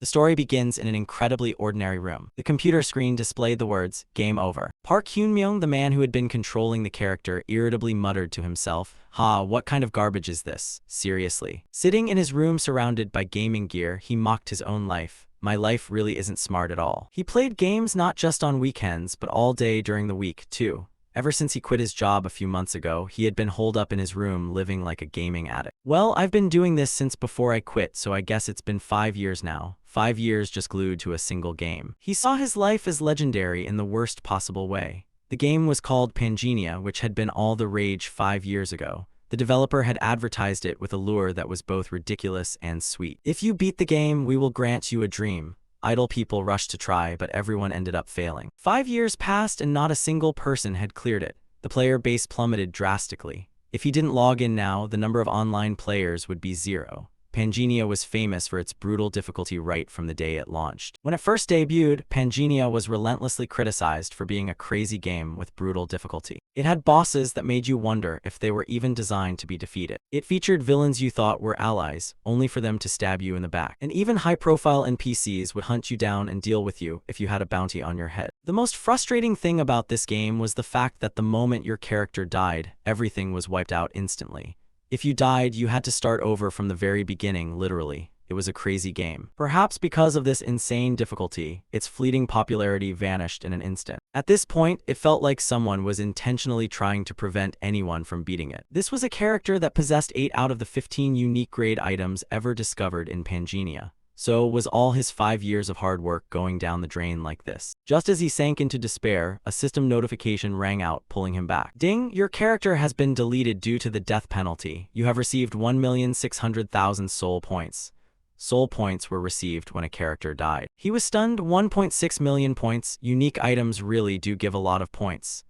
The story begins in an incredibly ordinary room. The computer screen displayed the words, "Game over." Park Hyun-myung, the man who had been controlling the character, irritably muttered to himself, what kind of garbage is this? Seriously. Sitting in his room surrounded by gaming gear, he mocked his own life. My life really isn't smart at all. He played games not just on weekends, but all day during the week, too. Ever since he quit his job a few months ago, he had been holed up in his room living like a gaming addict. Well, I've been doing this since before I quit, so I guess it's been 5 years now. 5 years just glued to a single game. He saw his life as legendary in the worst possible way. The game was called Pangenia, which had been all the rage 5 years ago. The developer had advertised it with a lure that was both ridiculous and sweet. If you beat the game, we will grant you a dream. Idle people rushed to try, but everyone ended up failing. 5 years passed and not a single person had cleared it. The player base plummeted drastically. If he didn't log in now, the number of online players would be 0. Pangenia was famous for its brutal difficulty right from the day it launched. When it first debuted, Pangenia was relentlessly criticized for being a crazy game with brutal difficulty. It had bosses that made you wonder if they were even designed to be defeated. It featured villains you thought were allies, only for them to stab you in the back. And even high-profile NPCs would hunt you down and deal with you if you had a bounty on your head. The most frustrating thing about this game was the fact that the moment your character died, everything was wiped out instantly. If you died, you had to start over from the very beginning, literally. It was a crazy game. Perhaps because of this insane difficulty, its fleeting popularity vanished in an instant. At this point, it felt like someone was intentionally trying to prevent anyone from beating it. This was a character that possessed 8 out of the 15 unique grade items ever discovered in Pangenia. So was all his 5 years of hard work going down the drain like this? Just as he sank into despair, a system notification rang out, pulling him back. Ding! Your character has been deleted due to the death penalty. You have received 1,600,000 soul points. Soul points were received when a character died. He was stunned. 1.6 million points. Unique items really do give a lot of points.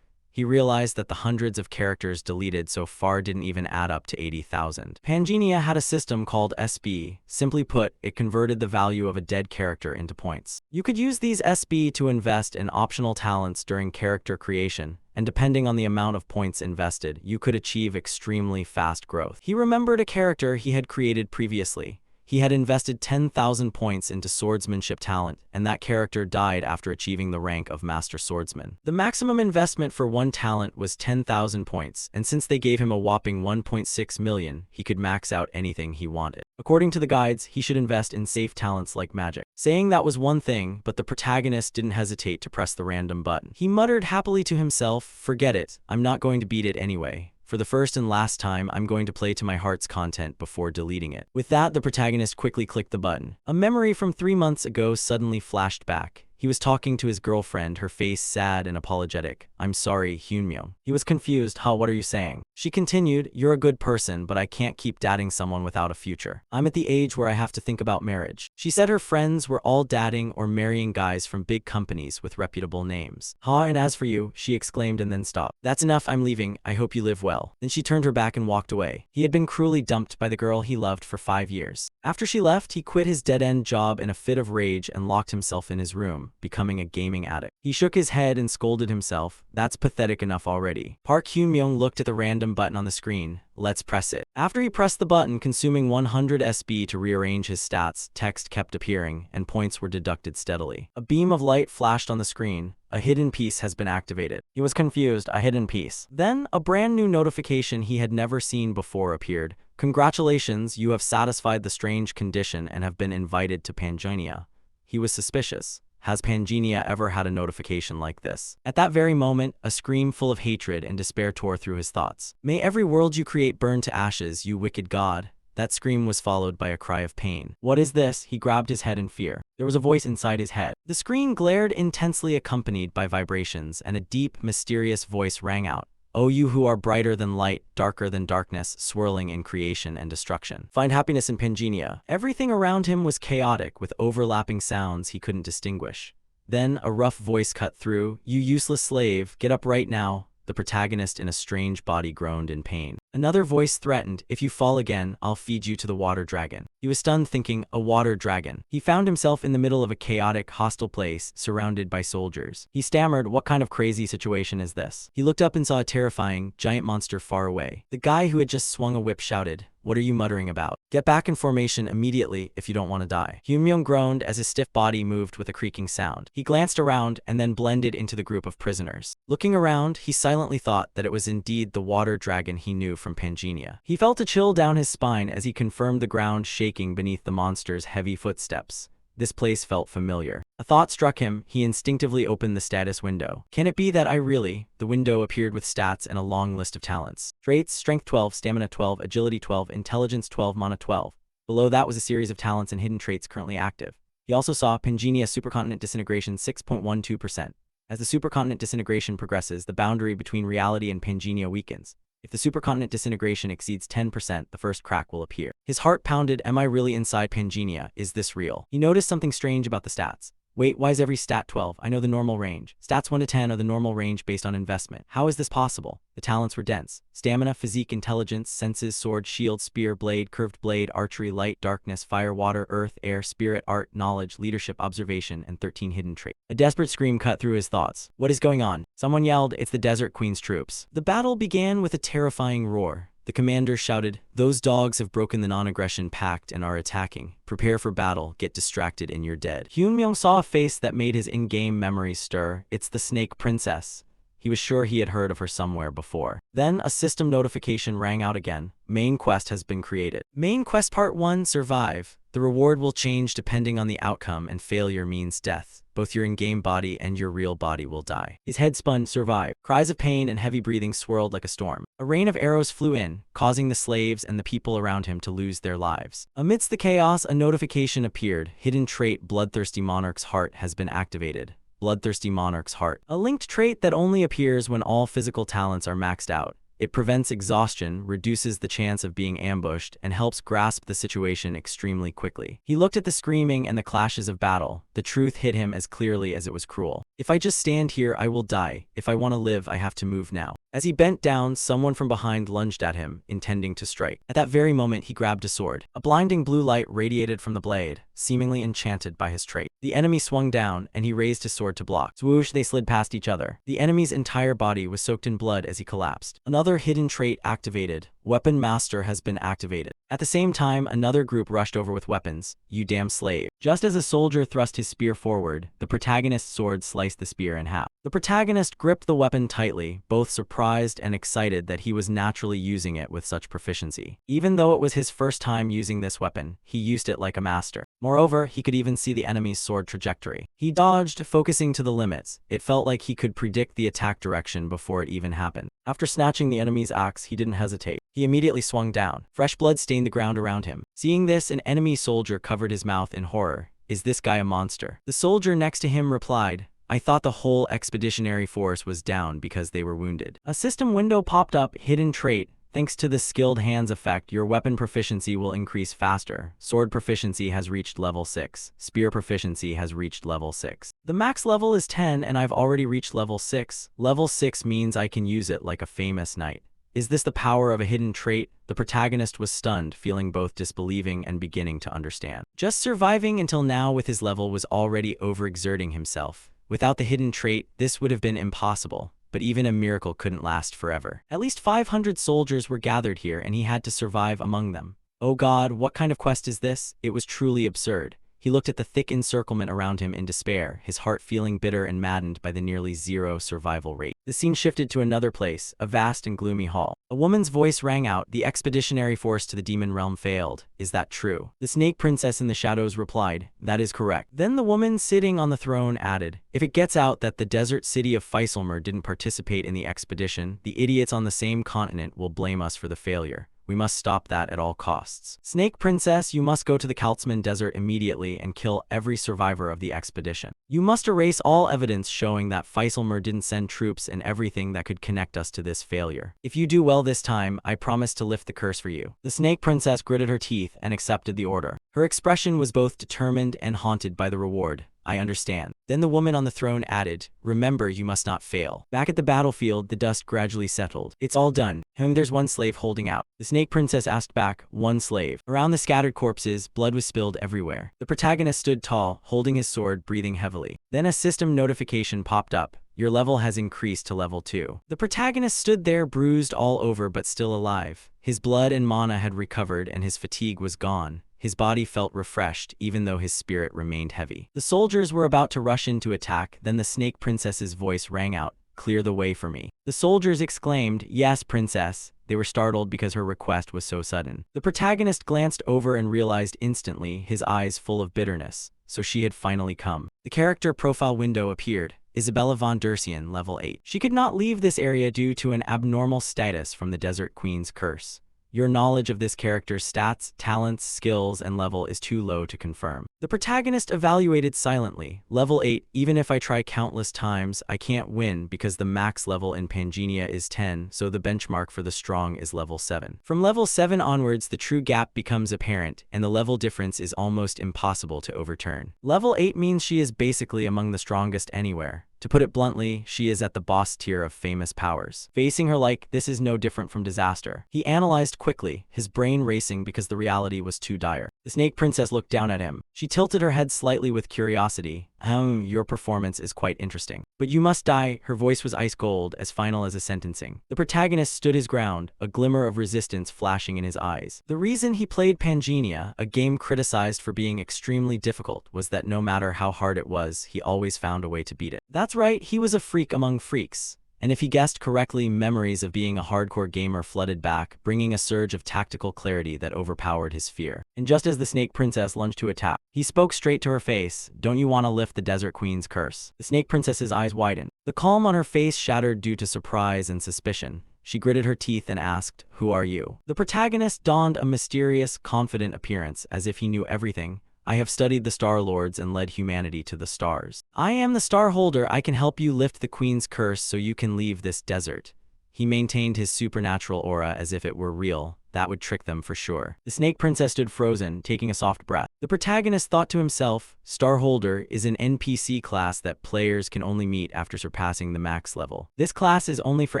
He realized that the hundreds of characters deleted so far didn't even add up to 80,000. Pangenia had a system called SB. Simply put, it converted the value of a dead character into points. You could use these SB to invest in optional talents during character creation, and depending on the amount of points invested, you could achieve extremely fast growth. He remembered a character he had created previously. He had invested 10,000 points into swordsmanship talent, and that character died after achieving the rank of Master Swordsman. The maximum investment for one talent was 10,000 points, and since they gave him a whopping 1.6 million, he could max out anything he wanted. According to the guides, he should invest in safe talents like magic. Saying that was one thing, but the protagonist didn't hesitate to press the random button. He muttered happily to himself, "Forget it, I'm not going to beat it anyway. For the first and last time, I'm going to play to my heart's content before deleting it." With that, the protagonist quickly clicked the button. A memory from 3 months ago suddenly flashed back. He was talking to his girlfriend, her face sad and apologetic. "I'm sorry, Hyunmyo." He was confused. What are you saying?" She continued, "You're a good person, but I can't keep dating someone without a future. I'm at the age where I have to think about marriage." She said her friends were all dating or marrying guys from big companies with reputable names. And as for you," she exclaimed and then stopped. "That's enough, I'm leaving. I hope you live well." Then she turned her back and walked away. He had been cruelly dumped by the girl he loved for 5 years. After she left, he quit his dead-end job in a fit of rage and locked himself in his room, becoming a gaming addict. He shook his head and scolded himself. That's pathetic enough already. Park Hyun-myung looked at the random button on the screen. Let's press it. After he pressed the button, consuming 100 SB to rearrange his stats, text kept appearing, and points were deducted steadily. A beam of light flashed on the screen. A hidden piece has been activated. He was confused. A hidden piece. Then, a brand new notification he had never seen before appeared. "Congratulations, you have satisfied the strange condition and have been invited to Pangenia." He was suspicious. Has Pangenia ever had a notification like this? At that very moment, a scream full of hatred and despair tore through his thoughts. "May every world you create burn to ashes, you wicked god." That scream was followed by a cry of pain. "What is this?" He grabbed his head in fear. There was a voice inside his head. The screen glared intensely, accompanied by vibrations, and a deep, mysterious voice rang out. "O you who are brighter than light, darker than darkness, swirling in creation and destruction, find happiness in Pangenia." Everything around him was chaotic, with overlapping sounds he couldn't distinguish. Then a rough voice cut through. "You useless slave, get up right now." The protagonist in a strange body groaned in pain. Another voice threatened, "If you fall again, I'll feed you to the water dragon." He was stunned, thinking, a water dragon. He found himself in the middle of a chaotic, hostile place, surrounded by soldiers. He stammered, "What kind of crazy situation is this?" He looked up and saw a terrifying, giant monster far away. The guy who had just swung a whip shouted, What are you muttering about? Get back in formation immediately if you don't want to die. Hyunmyoung groaned as his stiff body moved with a creaking sound. He glanced around and then blended into the group of prisoners. Looking around, he silently thought that it was indeed the water dragon he knew from Pangea. He felt a chill down his spine as he confirmed the ground shaking beneath the monster's heavy footsteps. This place felt familiar. A thought struck him. He instinctively opened the status window. Can it be that The window appeared with stats and a long list of talents. Traits: Strength 12, Stamina 12, Agility 12, Intelligence 12, Mana 12. Below that was a series of talents and hidden traits currently active. He also saw Pangea Supercontinent Disintegration 6.12%. As the supercontinent disintegration progresses, the boundary between reality and Pangea weakens. If the supercontinent disintegration exceeds 10%, the first crack will appear. His heart pounded. Am I really inside Pangea? Is this real? He noticed something strange about the stats. Wait, why is every stat 12? I know the normal range. Stats 1 to 10 are the normal range based on investment. How is this possible? The talents were dense. Stamina, physique, intelligence, senses, sword, shield, spear, blade, curved blade, archery, light, darkness, fire, water, earth, air, spirit, art, knowledge, leadership, observation, and 13 hidden traits. A desperate scream cut through his thoughts. What is going on? Someone yelled, it's the Desert Queen's troops. The battle began with a terrifying roar. The commander shouted, those dogs have broken the non-aggression pact and are attacking. Prepare for battle, get distracted and you're dead. Hyunmyoung saw a face that made his in-game memories stir. It's the Snake Princess. He was sure he had heard of her somewhere before. Then a system notification rang out again. Main quest has been created. Main quest part 1, survive. The reward will change depending on the outcome, and failure means death. Both your in-game body and your real body will die. His head spun. Survive. Cries of pain and heavy breathing swirled like a storm. A rain of arrows flew in, causing the slaves and the people around him to lose their lives. Amidst the chaos, a notification appeared. Hidden trait: Bloodthirsty Monarch's Heart has been activated. Bloodthirsty Monarch's Heart. A linked trait that only appears when all physical talents are maxed out. It prevents exhaustion, reduces the chance of being ambushed, and helps grasp the situation extremely quickly. He looked at the screaming and the clashes of battle. The truth hit him as clearly as it was cruel. If I just stand here, I will die. If I want to live, I have to move now. As he bent down, someone from behind lunged at him, intending to strike. At that very moment, he grabbed a sword. A blinding blue light radiated from the blade, seemingly enchanted by his trait. The enemy swung down, and he raised his sword to block. Swoosh, they slid past each other. The enemy's entire body was soaked in blood as he collapsed. Another hidden trait activated. Weapon Master has been activated. At the same time, another group rushed over with weapons. You damn slave. Just as a soldier thrust his spear forward, the protagonist's sword sliced the spear in half. The protagonist gripped the weapon tightly, both surprised and excited that he was naturally using it with such proficiency. Even though it was his first time using this weapon, he used it like a master. Moreover, he could even see the enemy's sword trajectory. He dodged, focusing to the limits. It felt like he could predict the attack direction before it even happened. After snatching the enemy's axe, he didn't hesitate. He immediately swung down. Fresh blood stained the ground around him. Seeing this, an enemy soldier covered his mouth in horror. Is this guy a monster? The soldier next to him replied, I thought the whole expeditionary force was down because they were wounded. A system window popped up. Hidden trait. Thanks to the skilled hands effect, your weapon proficiency will increase faster. Sword proficiency has reached level 6. Spear proficiency has reached level 6. The max level is 10 and I've already reached level 6. Level 6 means I can use it like a famous knight. Is this the power of a hidden trait? The protagonist was stunned, feeling both disbelieving and beginning to understand. Just surviving until now with his level was already overexerting himself. Without the hidden trait, this would have been impossible. But even a miracle couldn't last forever. At least 500 soldiers were gathered here and he had to survive among them. Oh God, what kind of quest is this? It was truly absurd. He looked at the thick encirclement around him in despair, his heart feeling bitter and maddened by the nearly zero survival rate. The scene shifted to another place, a vast and gloomy hall. A woman's voice rang out, the expeditionary force to the demon realm failed. Is that true? The snake princess in the shadows replied, that is correct. Then the woman sitting on the throne added, if it gets out that the desert city of Faisalmer didn't participate in the expedition, the idiots on the same continent will blame us for the failure. We must stop that at all costs. Snake Princess, you must go to the Kaltzman Desert immediately and kill every survivor of the expedition. You must erase all evidence showing that Faisalmer didn't send troops and everything that could connect us to this failure. If you do well this time, I promise to lift the curse for you. The Snake Princess gritted her teeth and accepted the order. Her expression was both determined and haunted by the reward. I understand. Then the woman on the throne added, remember, you must not fail. Back at the battlefield, the dust gradually settled. It's all done. There's one slave holding out. The snake princess asked back, one slave. Around the scattered corpses, blood was spilled everywhere. The protagonist stood tall, holding his sword, breathing heavily. Then a system notification popped up. Your level has increased to level 2. The protagonist stood there, bruised all over but still alive. His blood and mana had recovered and his fatigue was gone. His body felt refreshed, even though his spirit remained heavy. The soldiers were about to rush in to attack, then the Snake Princess's voice rang out, "Clear the way for me." The soldiers exclaimed, "Yes, princess." They were startled because her request was so sudden. The protagonist glanced over and realized instantly, his eyes full of bitterness. So she had finally come. The character profile window appeared. Isabella von Dercian, level 8. She could not leave this area due to an abnormal status from the Desert Queen's curse. Your knowledge of this character's stats, talents, skills, and level is too low to confirm. The protagonist evaluated silently. Level 8, even if I try countless times, I can't win because the max level in Pangea is 10, so the benchmark for the strong is level 7. From level 7 onwards, the true gap becomes apparent, and the level difference is almost impossible to overturn. Level 8 means she is basically among the strongest anywhere. To put it bluntly, she is at the boss tier of famous powers. Facing her like this is no different from disaster. He analyzed quickly, his brain racing because the reality was too dire. The Snake Princess looked down at him. She tilted her head slightly with curiosity. Your performance is quite interesting. But you must die." Her voice was ice cold, as final as a sentencing. The protagonist stood his ground, a glimmer of resistance flashing in his eyes. The reason he played Pangea, a game criticized for being extremely difficult, was that no matter how hard it was, he always found a way to beat it. That's right, he was a freak among freaks. And if he guessed correctly, memories of being a hardcore gamer flooded back, bringing a surge of tactical clarity that overpowered his fear. And just as the Snake Princess lunged to attack, he spoke straight to her face. "Don't you want to lift the Desert Queen's curse?" The Snake Princess's eyes widened. The calm on her face shattered due to surprise and suspicion. She gritted her teeth and asked, "Who are you?" The protagonist donned a mysterious, confident appearance, as if he knew everything. "I have studied the Star Lords and led humanity to the stars. I am the Star Holder. I can help you lift the Queen's curse so you can leave this desert." He maintained his supernatural aura as if it were real. That would trick them for sure. The Snake Princess stood frozen, taking a soft breath. The protagonist thought to himself, Star Holder is an NPC class that players can only meet after surpassing the max level. This class is only for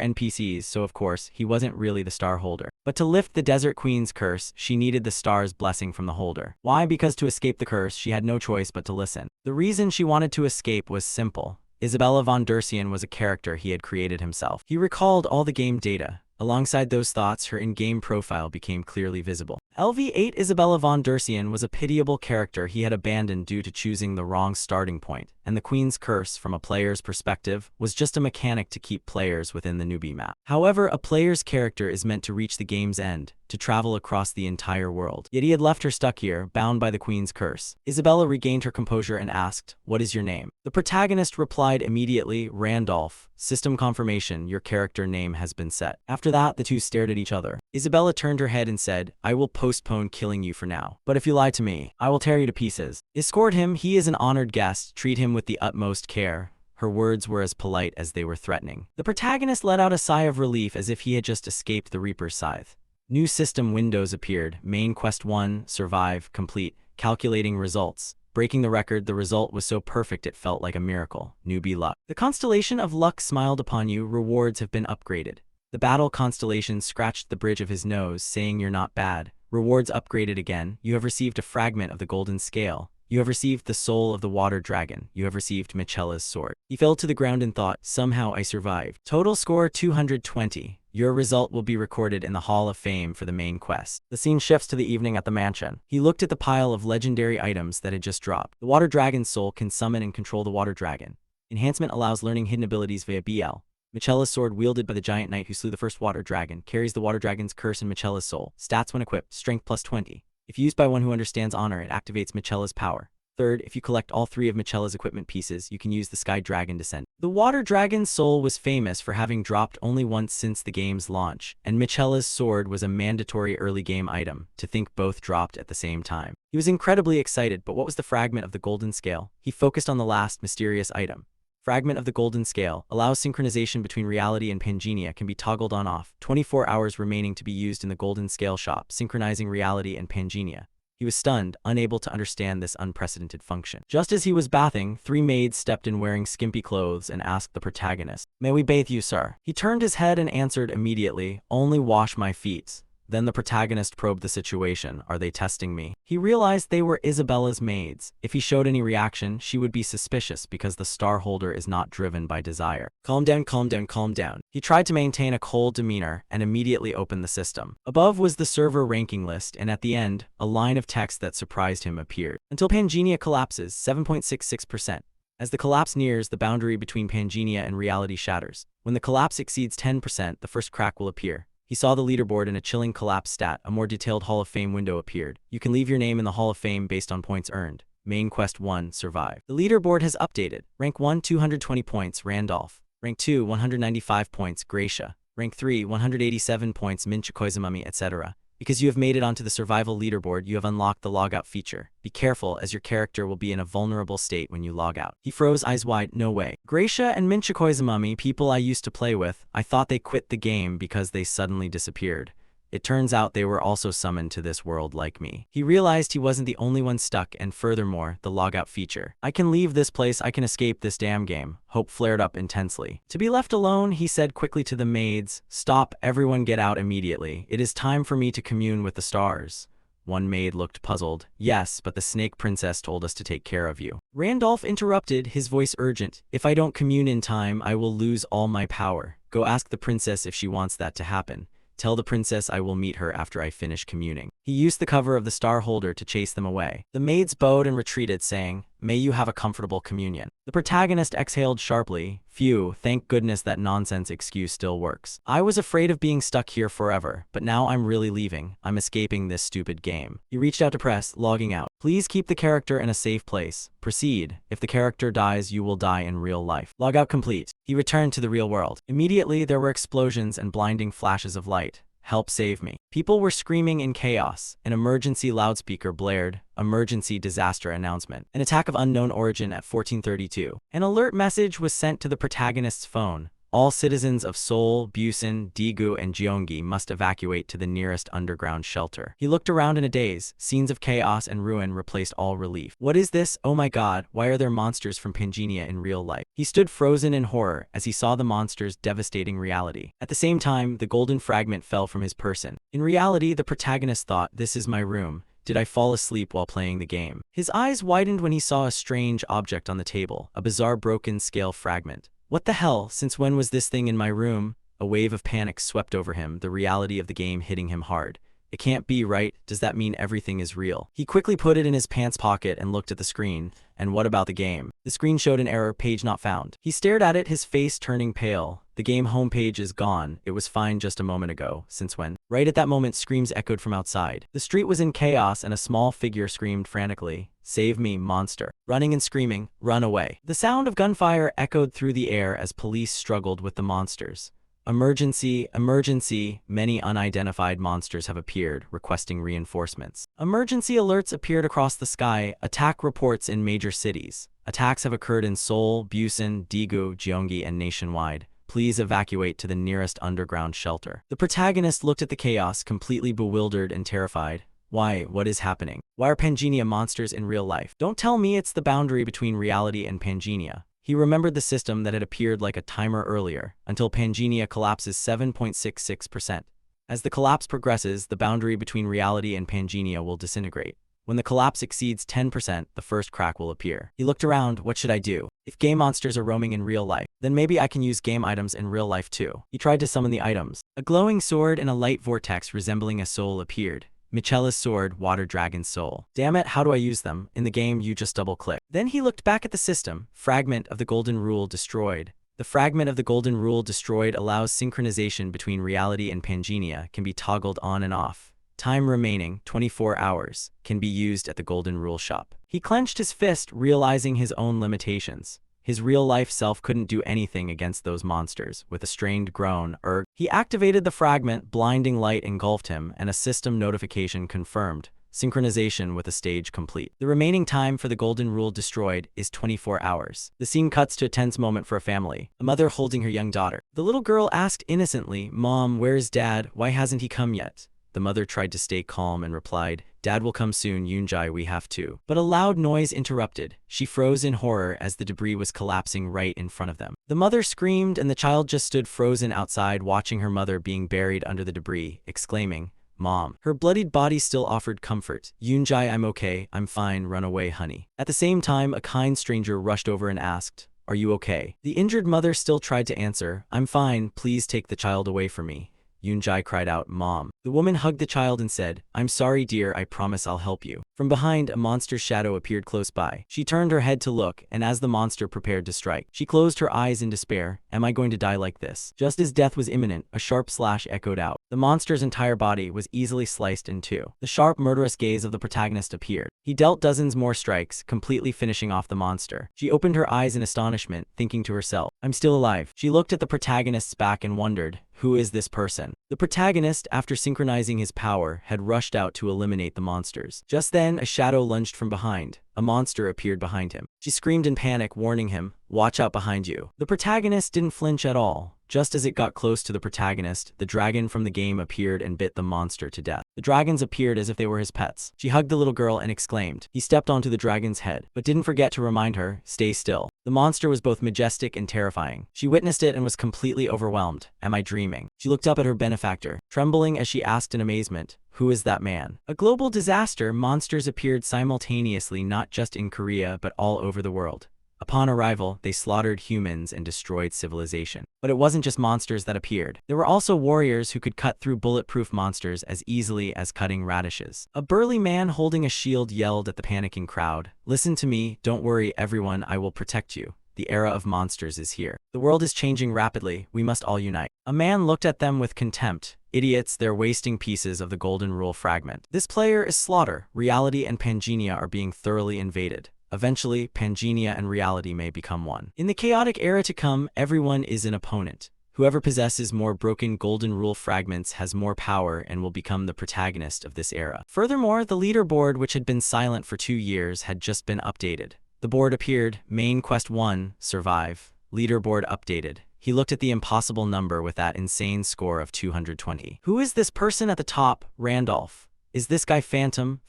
NPCs, so of course, he wasn't really the Star Holder. But to lift the Desert Queen's curse, she needed the star's blessing from the holder. Why? Because to escape the curse, she had no choice but to listen. The reason she wanted to escape was simple. Isabella von Dercian was a character he had created himself. He recalled all the game data. Alongside those thoughts, her in-game profile became clearly visible. LV8 Isabella von Dercian was a pitiable character he had abandoned due to choosing the wrong starting point, and the Queen's Curse, from a player's perspective, was just a mechanic to keep players within the newbie map. However, a player's character is meant to reach the game's end, to travel across the entire world. Yet he had left her stuck here, bound by the Queen's Curse. Isabella regained her composure and asked, "What is your name?" The protagonist replied immediately, "Randolph. System confirmation, your character name has been set." After that, the two stared at each other. Isabella turned her head and said, "I will postpone killing you for now. But if you lie to me, I will tear you to pieces. Escort him, he is an honored guest. Treat him with the utmost care." Her words were as polite as they were threatening. The protagonist let out a sigh of relief as if he had just escaped the Reaper's scythe. New system windows appeared. Main Quest 1, Survive, Complete, Calculating Results. Breaking the record, the result was so perfect it felt like a miracle. Newbie luck. The constellation of luck smiled upon you. Rewards have been upgraded. The battle constellation scratched the bridge of his nose, saying you're not bad. Rewards upgraded again. You have received a fragment of the golden scale. You have received the soul of the water dragon. You have received Michela's sword. He fell to the ground and thought, somehow I survived. Total score 220. Your result will be recorded in the Hall of Fame for the main quest. The scene shifts to the evening at the mansion. He looked at the pile of legendary items that had just dropped. The water dragon's soul can summon and control the water dragon. Enhancement allows learning hidden abilities via BL. Michela's sword, wielded by the giant knight who slew the first water dragon, carries the water dragon's curse and Michela's soul. Stats when equipped, strength plus 20. If used by one who understands honor, it activates Michela's power. Third, if you collect all 3 of Michela's equipment pieces, you can use the Sky Dragon Descent. The Water Dragon's soul was famous for having dropped only once since the game's launch, and Michela's sword was a mandatory early game item. To think both dropped at the same time. He was incredibly excited, but what was the fragment of the golden scale? He focused on the last mysterious item. Fragment of the golden scale allows synchronization between reality and Pangea, can be toggled on-off. 24 hours remaining to be used in the golden scale shop, synchronizing reality and Pangea. He was stunned, unable to understand this unprecedented function. Just as he was bathing, 3 maids stepped in wearing skimpy clothes and asked the protagonist, "May we bathe you, sir?" He turned his head and answered immediately, "Only wash my feet." Then the protagonist probed the situation. Are they testing me? He realized they were Isabella's maids. If he showed any reaction, she would be suspicious because the star holder is not driven by desire. Calm down, calm down, calm down. He tried to maintain a cold demeanor and immediately opened the system. Above was the server ranking list, and at the end, a line of text that surprised him appeared. Until Pangea collapses, 7.66%. As the collapse nears, the boundary between Pangea and reality shatters. When the collapse exceeds 10%, the first crack will appear. He saw the leaderboard and a chilling collapse stat. A more detailed Hall of Fame window appeared. You can leave your name in the Hall of Fame based on points earned. Main Quest 1, Survive. The leaderboard has updated. Rank 1, 220 points, Randolph. Rank 2, 195 points, Gracia. Rank 3, 187 points, Minchikoizumami, etc. Because you have made it onto the survival leaderboard, you have unlocked the logout feature. Be careful, as your character will be in a vulnerable state when you log out. He froze, eyes wide. No way. Gracia and Minchikoizumami, people I used to play with, I thought they quit the game because they suddenly disappeared. It turns out they were also summoned to this world like me. He realized he wasn't the only one stuck, and furthermore, the logout feature. I can leave this place, I can escape this damn game. Hope flared up intensely. To be left alone, he said quickly to the maids, "Stop, everyone get out immediately. It is time for me to commune with the stars." One maid looked puzzled. "Yes, but the snake princess told us to take care of you." Randolph interrupted, his voice urgent. "If I don't commune in time, I will lose all my power. Go ask the princess if she wants that to happen. Tell the princess I will meet her after I finish communing." He used the cover of the star holder to chase them away. The maids bowed and retreated, saying, "May you have a comfortable communion." The protagonist exhaled sharply. "Phew, thank goodness that nonsense excuse still works. I was afraid of being stuck here forever, but now I'm really leaving. I'm escaping this stupid game." He reached out to press, logging out. "Please keep the character in a safe place. Proceed. If the character dies, you will die in real life. Logout complete." He returned to the real world. Immediately, there were explosions and blinding flashes of light. "Help, save me." People were screaming in chaos. An emergency loudspeaker blared. Emergency disaster announcement. An attack of unknown origin at 1432. An alert message was sent to the protagonist's phone. All citizens of Seoul, Busan, Daegu, and Gyeonggi must evacuate to the nearest underground shelter. He looked around in a daze. Scenes of chaos and ruin replaced all relief. What is this? Oh my god, why are there monsters from Pangea in real life? He stood frozen in horror as he saw the monsters' devastating reality. At the same time, the golden fragment fell from his person. In reality, the protagonist thought, "This is my room. Did I fall asleep while playing the game?" His eyes widened when he saw a strange object on the table, a bizarre broken scale fragment. What the hell? Since when was this thing in my room? A wave of panic swept over him, the reality of the game hitting him hard. It can't be, right? Does that mean everything is real? He quickly put it in his pants pocket and looked at the screen. And what about the game? The screen showed an error, page not found. He stared at it, his face turning pale. The game homepage is gone. It was fine just a moment ago. Since when? Right at that moment, screams echoed from outside. The street was in chaos and a small figure screamed frantically, "Save me, monster." Running and screaming, "Run away." The sound of gunfire echoed through the air as police struggled with the monsters. "Emergency, emergency." Many unidentified monsters have appeared, requesting reinforcements. Emergency alerts appeared across the sky. Attack reports in major cities. Attacks have occurred in Seoul, Busan, Daegu, Gyeonggi, and nationwide. Please evacuate to the nearest underground shelter. The protagonist looked at the chaos, completely bewildered and terrified. Why? What is happening? Why are Pangea monsters in real life? Don't tell me it's the boundary between reality and Pangea. He remembered the system that had appeared like a timer earlier, until Pangea collapses 7.66%. As the collapse progresses, the boundary between reality and Pangea will disintegrate. When the collapse exceeds 10%, the first crack will appear. He looked around. What should I do? If game monsters are roaming in real life, then maybe I can use game items in real life too. He tried to summon the items. A glowing sword and a light vortex resembling a soul appeared. Michela's sword, water dragon's soul. Damn it, how do I use them? In the game, you just double-click. Then he looked back at the system. Fragment of the golden rule destroyed. The fragment of the golden rule destroyed allows synchronization between reality and Pangea, can be toggled on and off. Time remaining, 24 hours, can be used at the golden rule shop. He clenched his fist, realizing his own limitations. His real-life self couldn't do anything against those monsters. With a strained groan, he activated the fragment, blinding light engulfed him, and a system notification confirmed. Synchronization with the stage complete. The remaining time for the golden rule destroyed is 24 hours. The scene cuts to a tense moment for a family. A mother holding her young daughter. The little girl asked innocently, "Mom, where's Dad? Why hasn't he come yet?" The mother tried to stay calm and replied, "Dad will come soon, Yoonjae, we have to." But a loud noise interrupted. She froze in horror as the debris was collapsing right in front of them. The mother screamed and the child just stood frozen outside watching her mother being buried under the debris, exclaiming, "Mom." Her bloodied body still offered comfort. "Yoonjae, I'm okay, I'm fine, run away, honey." At the same time, a kind stranger rushed over and asked, "Are you okay?" The injured mother still tried to answer, "I'm fine, please take the child away from me." Yoonjae cried out, "Mom." The woman hugged the child and said, "I'm sorry, dear, I promise I'll help you." From behind, a monster's shadow appeared close by. She turned her head to look, and as the monster prepared to strike, she closed her eyes in despair. "Am I going to die like this?" Just as death was imminent, a sharp slash echoed out. The monster's entire body was easily sliced in two. The sharp, murderous gaze of the protagonist appeared. He dealt dozens more strikes, completely finishing off the monster. She opened her eyes in astonishment, thinking to herself, "I'm still alive." She looked at the protagonist's back and wondered, who is this person? The protagonist, after synchronizing his power, had rushed out to eliminate the monsters. Just then, a shadow lunged from behind. A monster appeared behind him. She screamed in panic, warning him, "Watch out behind you." The protagonist didn't flinch at all. Just as it got close to the protagonist, the dragon from the game appeared and bit the monster to death. The dragons appeared as if they were his pets. She hugged the little girl and exclaimed. He stepped onto the dragon's head, but didn't forget to remind her, "Stay still." The monster was both majestic and terrifying. She witnessed it and was completely overwhelmed. "Am I dreaming?" She looked up at her benefactor, trembling as she asked in amazement, "Who is that man?" A global disaster, monsters appeared simultaneously not just in Korea but all over the world. Upon arrival, they slaughtered humans and destroyed civilization. But it wasn't just monsters that appeared. There were also warriors who could cut through bulletproof monsters as easily as cutting radishes. A burly man holding a shield yelled at the panicking crowd, "Listen to me, don't worry everyone, I will protect you. The era of monsters is here. The world is changing rapidly, we must all unite." A man looked at them with contempt. "Idiots, they're wasting pieces of the golden rule fragment. This player is slaughter. Reality and Pangenia are being thoroughly invaded. Eventually, Pangenia and reality may become one. In the chaotic era to come, everyone is an opponent. Whoever possesses more broken golden rule fragments has more power and will become the protagonist of this era." Furthermore, the leaderboard, which had been silent for 2 years, had just been updated. The board appeared, Main Quest 1, Survive. Leaderboard updated. He looked at the impossible number with that insane score of 220. Who is this person at the top? Randolph. Is this guy Phantom,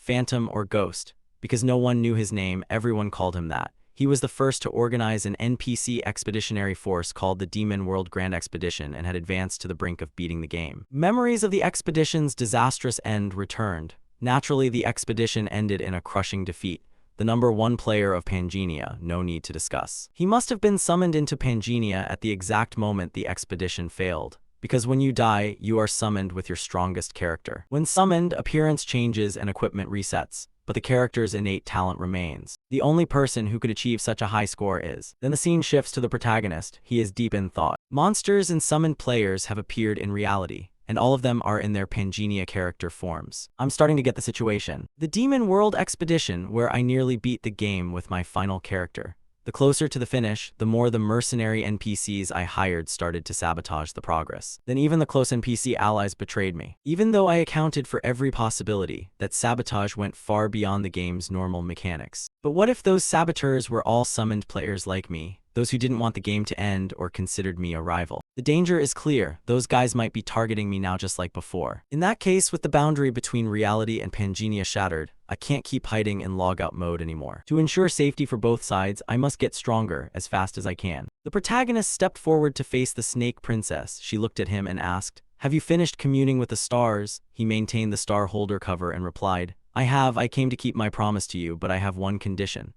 or Ghost? Because no one knew his name, everyone called him that. He was the first to organize an NPC expeditionary force called the Demon World Grand Expedition and had advanced to the brink of beating the game. Memories of the expedition's disastrous end returned. Naturally, the expedition ended in a crushing defeat. The #1 player of Pangenia, no need to discuss. He must have been summoned into Pangenia at the exact moment the expedition failed. Because when you die, you are summoned with your strongest character. When summoned, appearance changes and equipment resets, but the character's innate talent remains. The only person who could achieve such a high score is. Then the scene shifts to the protagonist. He is deep in thought. Monsters and summoned players have appeared in reality, and all of them are in their Pangenia character forms. I'm starting to get the situation. The Demon World Expedition, where I nearly beat the game with my final character. The closer to the finish, the more the mercenary NPCs I hired started to sabotage the progress. Then even the close NPC allies betrayed me. Even though I accounted for every possibility, that sabotage went far beyond the game's normal mechanics. But what if those saboteurs were all summoned players like me? Those who didn't want the game to end or considered me a rival. The danger is clear. Those guys might be targeting me now just like before. In that case, with the boundary between reality and Pangenia shattered, I can't keep hiding in logout mode anymore. To ensure safety for both sides, I must get stronger as fast as I can. The protagonist stepped forward to face the Snake Princess. She looked at him and asked, "Have you finished communing with the stars?" He maintained the star holder cover and replied, "I have. I came to keep my promise to you, but I have one condition."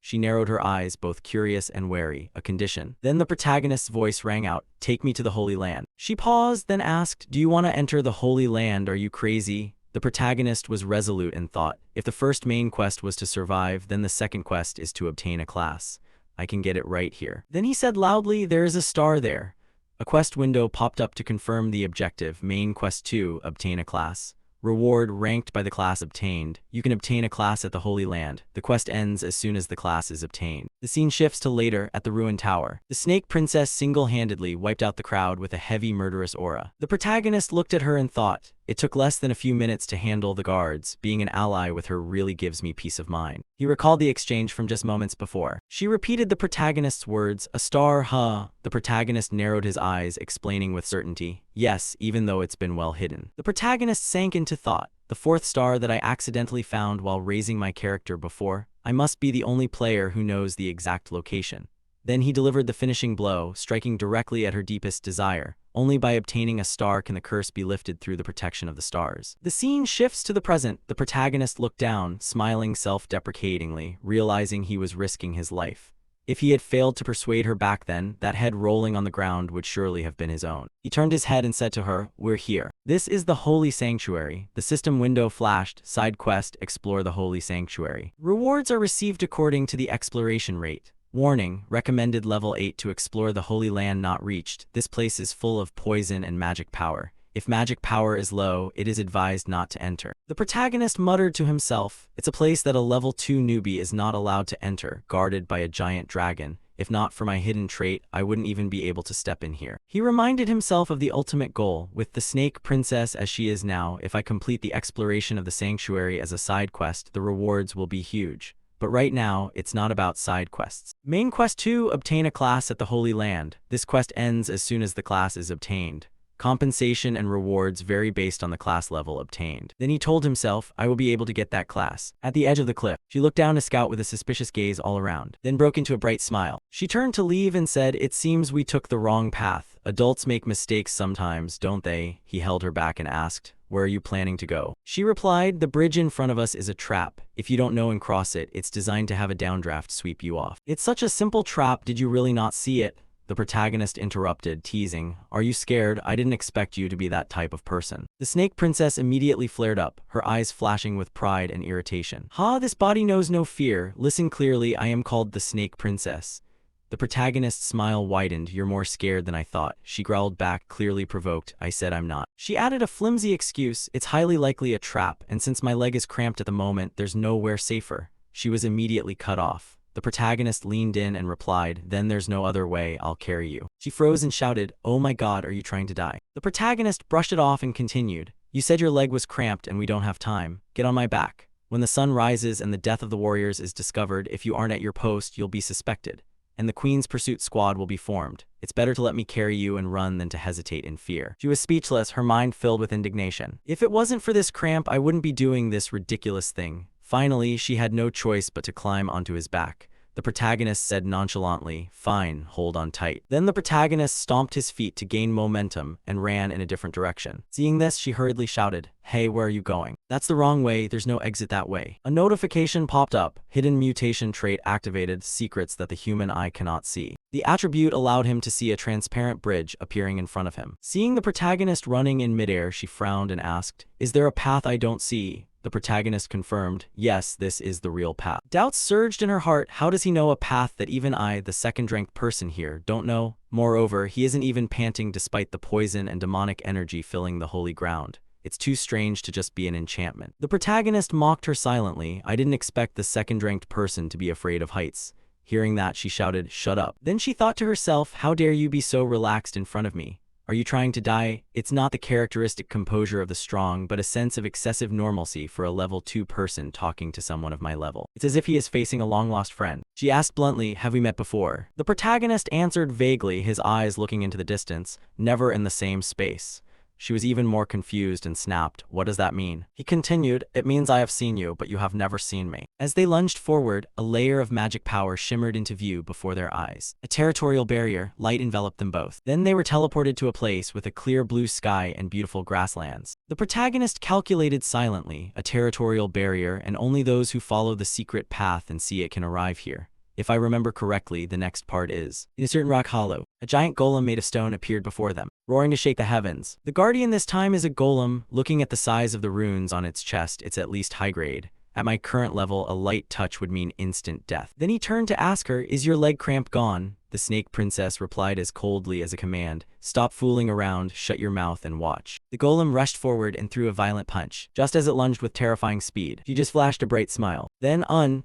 She narrowed her eyes, both curious and wary. "A condition?" Then the protagonist's voice rang out, "Take me to the Holy Land." She paused, then asked, "Do you want to enter the Holy Land? Are you crazy?" The protagonist was resolute and thought, if the first main quest was to survive, then the second quest is to obtain a class. I can get it right here. Then he said loudly, "There is a star there." A quest window popped up to confirm the objective. Main Quest 2, obtain a class. Reward ranked by the class obtained. You can obtain a class at the Holy Land. The quest ends as soon as the class is obtained. The scene shifts to later at the ruined tower. The Snake Princess single-handedly wiped out the crowd with a heavy murderous aura. The protagonist looked at her and thought, it took less than a few minutes to handle the guards. Being an ally with her really gives me peace of mind. He recalled the exchange from just moments before. She repeated the protagonist's words, "A star, huh?" The protagonist narrowed his eyes, explaining with certainty, "Yes, even though it's been well hidden." The protagonist sank into thought. The fourth star that I accidentally found while raising my character before. I must be the only player who knows the exact location. Then he delivered the finishing blow, striking directly at her deepest desire. Only by obtaining a star can the curse be lifted through the protection of the stars. The scene shifts to the present. The protagonist looked down, smiling self-deprecatingly, realizing he was risking his life. If he had failed to persuade her back then, that head rolling on the ground would surely have been his own. He turned his head and said to her, "We're here. This is the Holy Sanctuary." The system window flashed. Side quest, explore the Holy Sanctuary. Rewards are received according to the exploration rate. Warning, recommended level 8 to explore the Holy Land not reached. This place is full of poison and magic power. If magic power is low, it is advised not to enter. The protagonist muttered to himself, it's a place that a level 2 newbie is not allowed to enter, guarded by a giant dragon. If not for my hidden trait, I wouldn't even be able to step in here. He reminded himself of the ultimate goal, with the Snake Princess as she is now. If I complete the exploration of the sanctuary as a side quest, the rewards will be huge. But right now, it's not about side quests. Main quest 2, obtain a class at the Holy Land. This quest ends as soon as the class is obtained. Compensation and rewards vary based on the class level obtained. Then he told himself, I will be able to get that class. At the edge of the cliff, she looked down to scout with a suspicious gaze all around, then broke into a bright smile. She turned to leave and said, it seems we took the wrong path. Adults make mistakes sometimes, don't they? He held her back and asked, where are you planning to go? She replied, the bridge in front of us is a trap. If you don't know and cross it, it's designed to have a downdraft sweep you off. It's such a simple trap, did you really not see it? The protagonist interrupted, teasing, are you scared? I didn't expect you to be that type of person. The Snake Princess immediately flared up, her eyes flashing with pride and irritation. Ha, this body knows no fear. Listen clearly, I am called the Snake Princess. The protagonist's smile widened. You're more scared than I thought. She growled back, clearly provoked. I said I'm not. She added a flimsy excuse. It's highly likely a trap, and since my leg is cramped at the moment, there's nowhere safer. She was immediately cut off. The protagonist leaned in and replied, then there's no other way, I'll carry you. She froze and shouted, oh my god, are you trying to die? The protagonist brushed it off and continued, you said your leg was cramped and we don't have time. Get on my back. When the sun rises and the death of the warriors is discovered, if you aren't at your post, you'll be suspected, and the Queen's pursuit squad will be formed. It's better to let me carry you and run than to hesitate in fear. She was speechless, her mind filled with indignation. If it wasn't for this cramp, I wouldn't be doing this ridiculous thing. Finally, she had no choice but to climb onto his back. The protagonist said nonchalantly, fine, hold on tight. Then the protagonist stomped his feet to gain momentum and ran in a different direction. Seeing this, she hurriedly shouted, hey, where are you going? That's the wrong way, there's no exit that way. A notification popped up, hidden mutation trait activated, secrets that the human eye cannot see. The attribute allowed him to see a transparent bridge appearing in front of him. Seeing the protagonist running in midair, she frowned and asked, is there a path I don't see? The protagonist confirmed, yes, this is the real path. Doubts surged in her heart. How does he know a path that even I, the second-ranked person here, don't know? Moreover, he isn't even panting despite the poison and demonic energy filling the holy ground. It's too strange to just be an enchantment. The protagonist mocked her silently. I didn't expect the second-ranked person to be afraid of heights. Hearing that, she shouted, shut up. Then she thought to herself, how dare you be so relaxed in front of me? Are you trying to die? It's not the characteristic composure of the strong, but a sense of excessive normalcy for a level 2 person talking to someone of my level. It's as if he is facing a long-lost friend. She asked bluntly, have we met before? The protagonist answered vaguely, his eyes looking into the distance, never in the same space. She was even more confused and snapped, what does that mean? He continued, it means I have seen you, but you have never seen me. As they lunged forward, a layer of magic power shimmered into view before their eyes. A territorial barrier, light enveloped them both. Then they were teleported to a place with a clear blue sky and beautiful grasslands. The protagonist calculated silently, a territorial barrier, and only those who follow the secret path and see it can arrive here. If I remember correctly, the next part is, in a certain rock hollow, a giant golem made of stone appeared before them, roaring to shake the heavens. The guardian this time is a golem. Looking at the size of the runes on its chest, it's at least high grade. At my current level, a light touch would mean instant death. Then he turned to ask her, is your leg cramp gone? The Snake Princess replied as coldly as a command, stop fooling around, shut your mouth and watch. The golem rushed forward and threw a violent punch. Just as it lunged with terrifying speed, she just flashed a bright smile. Then,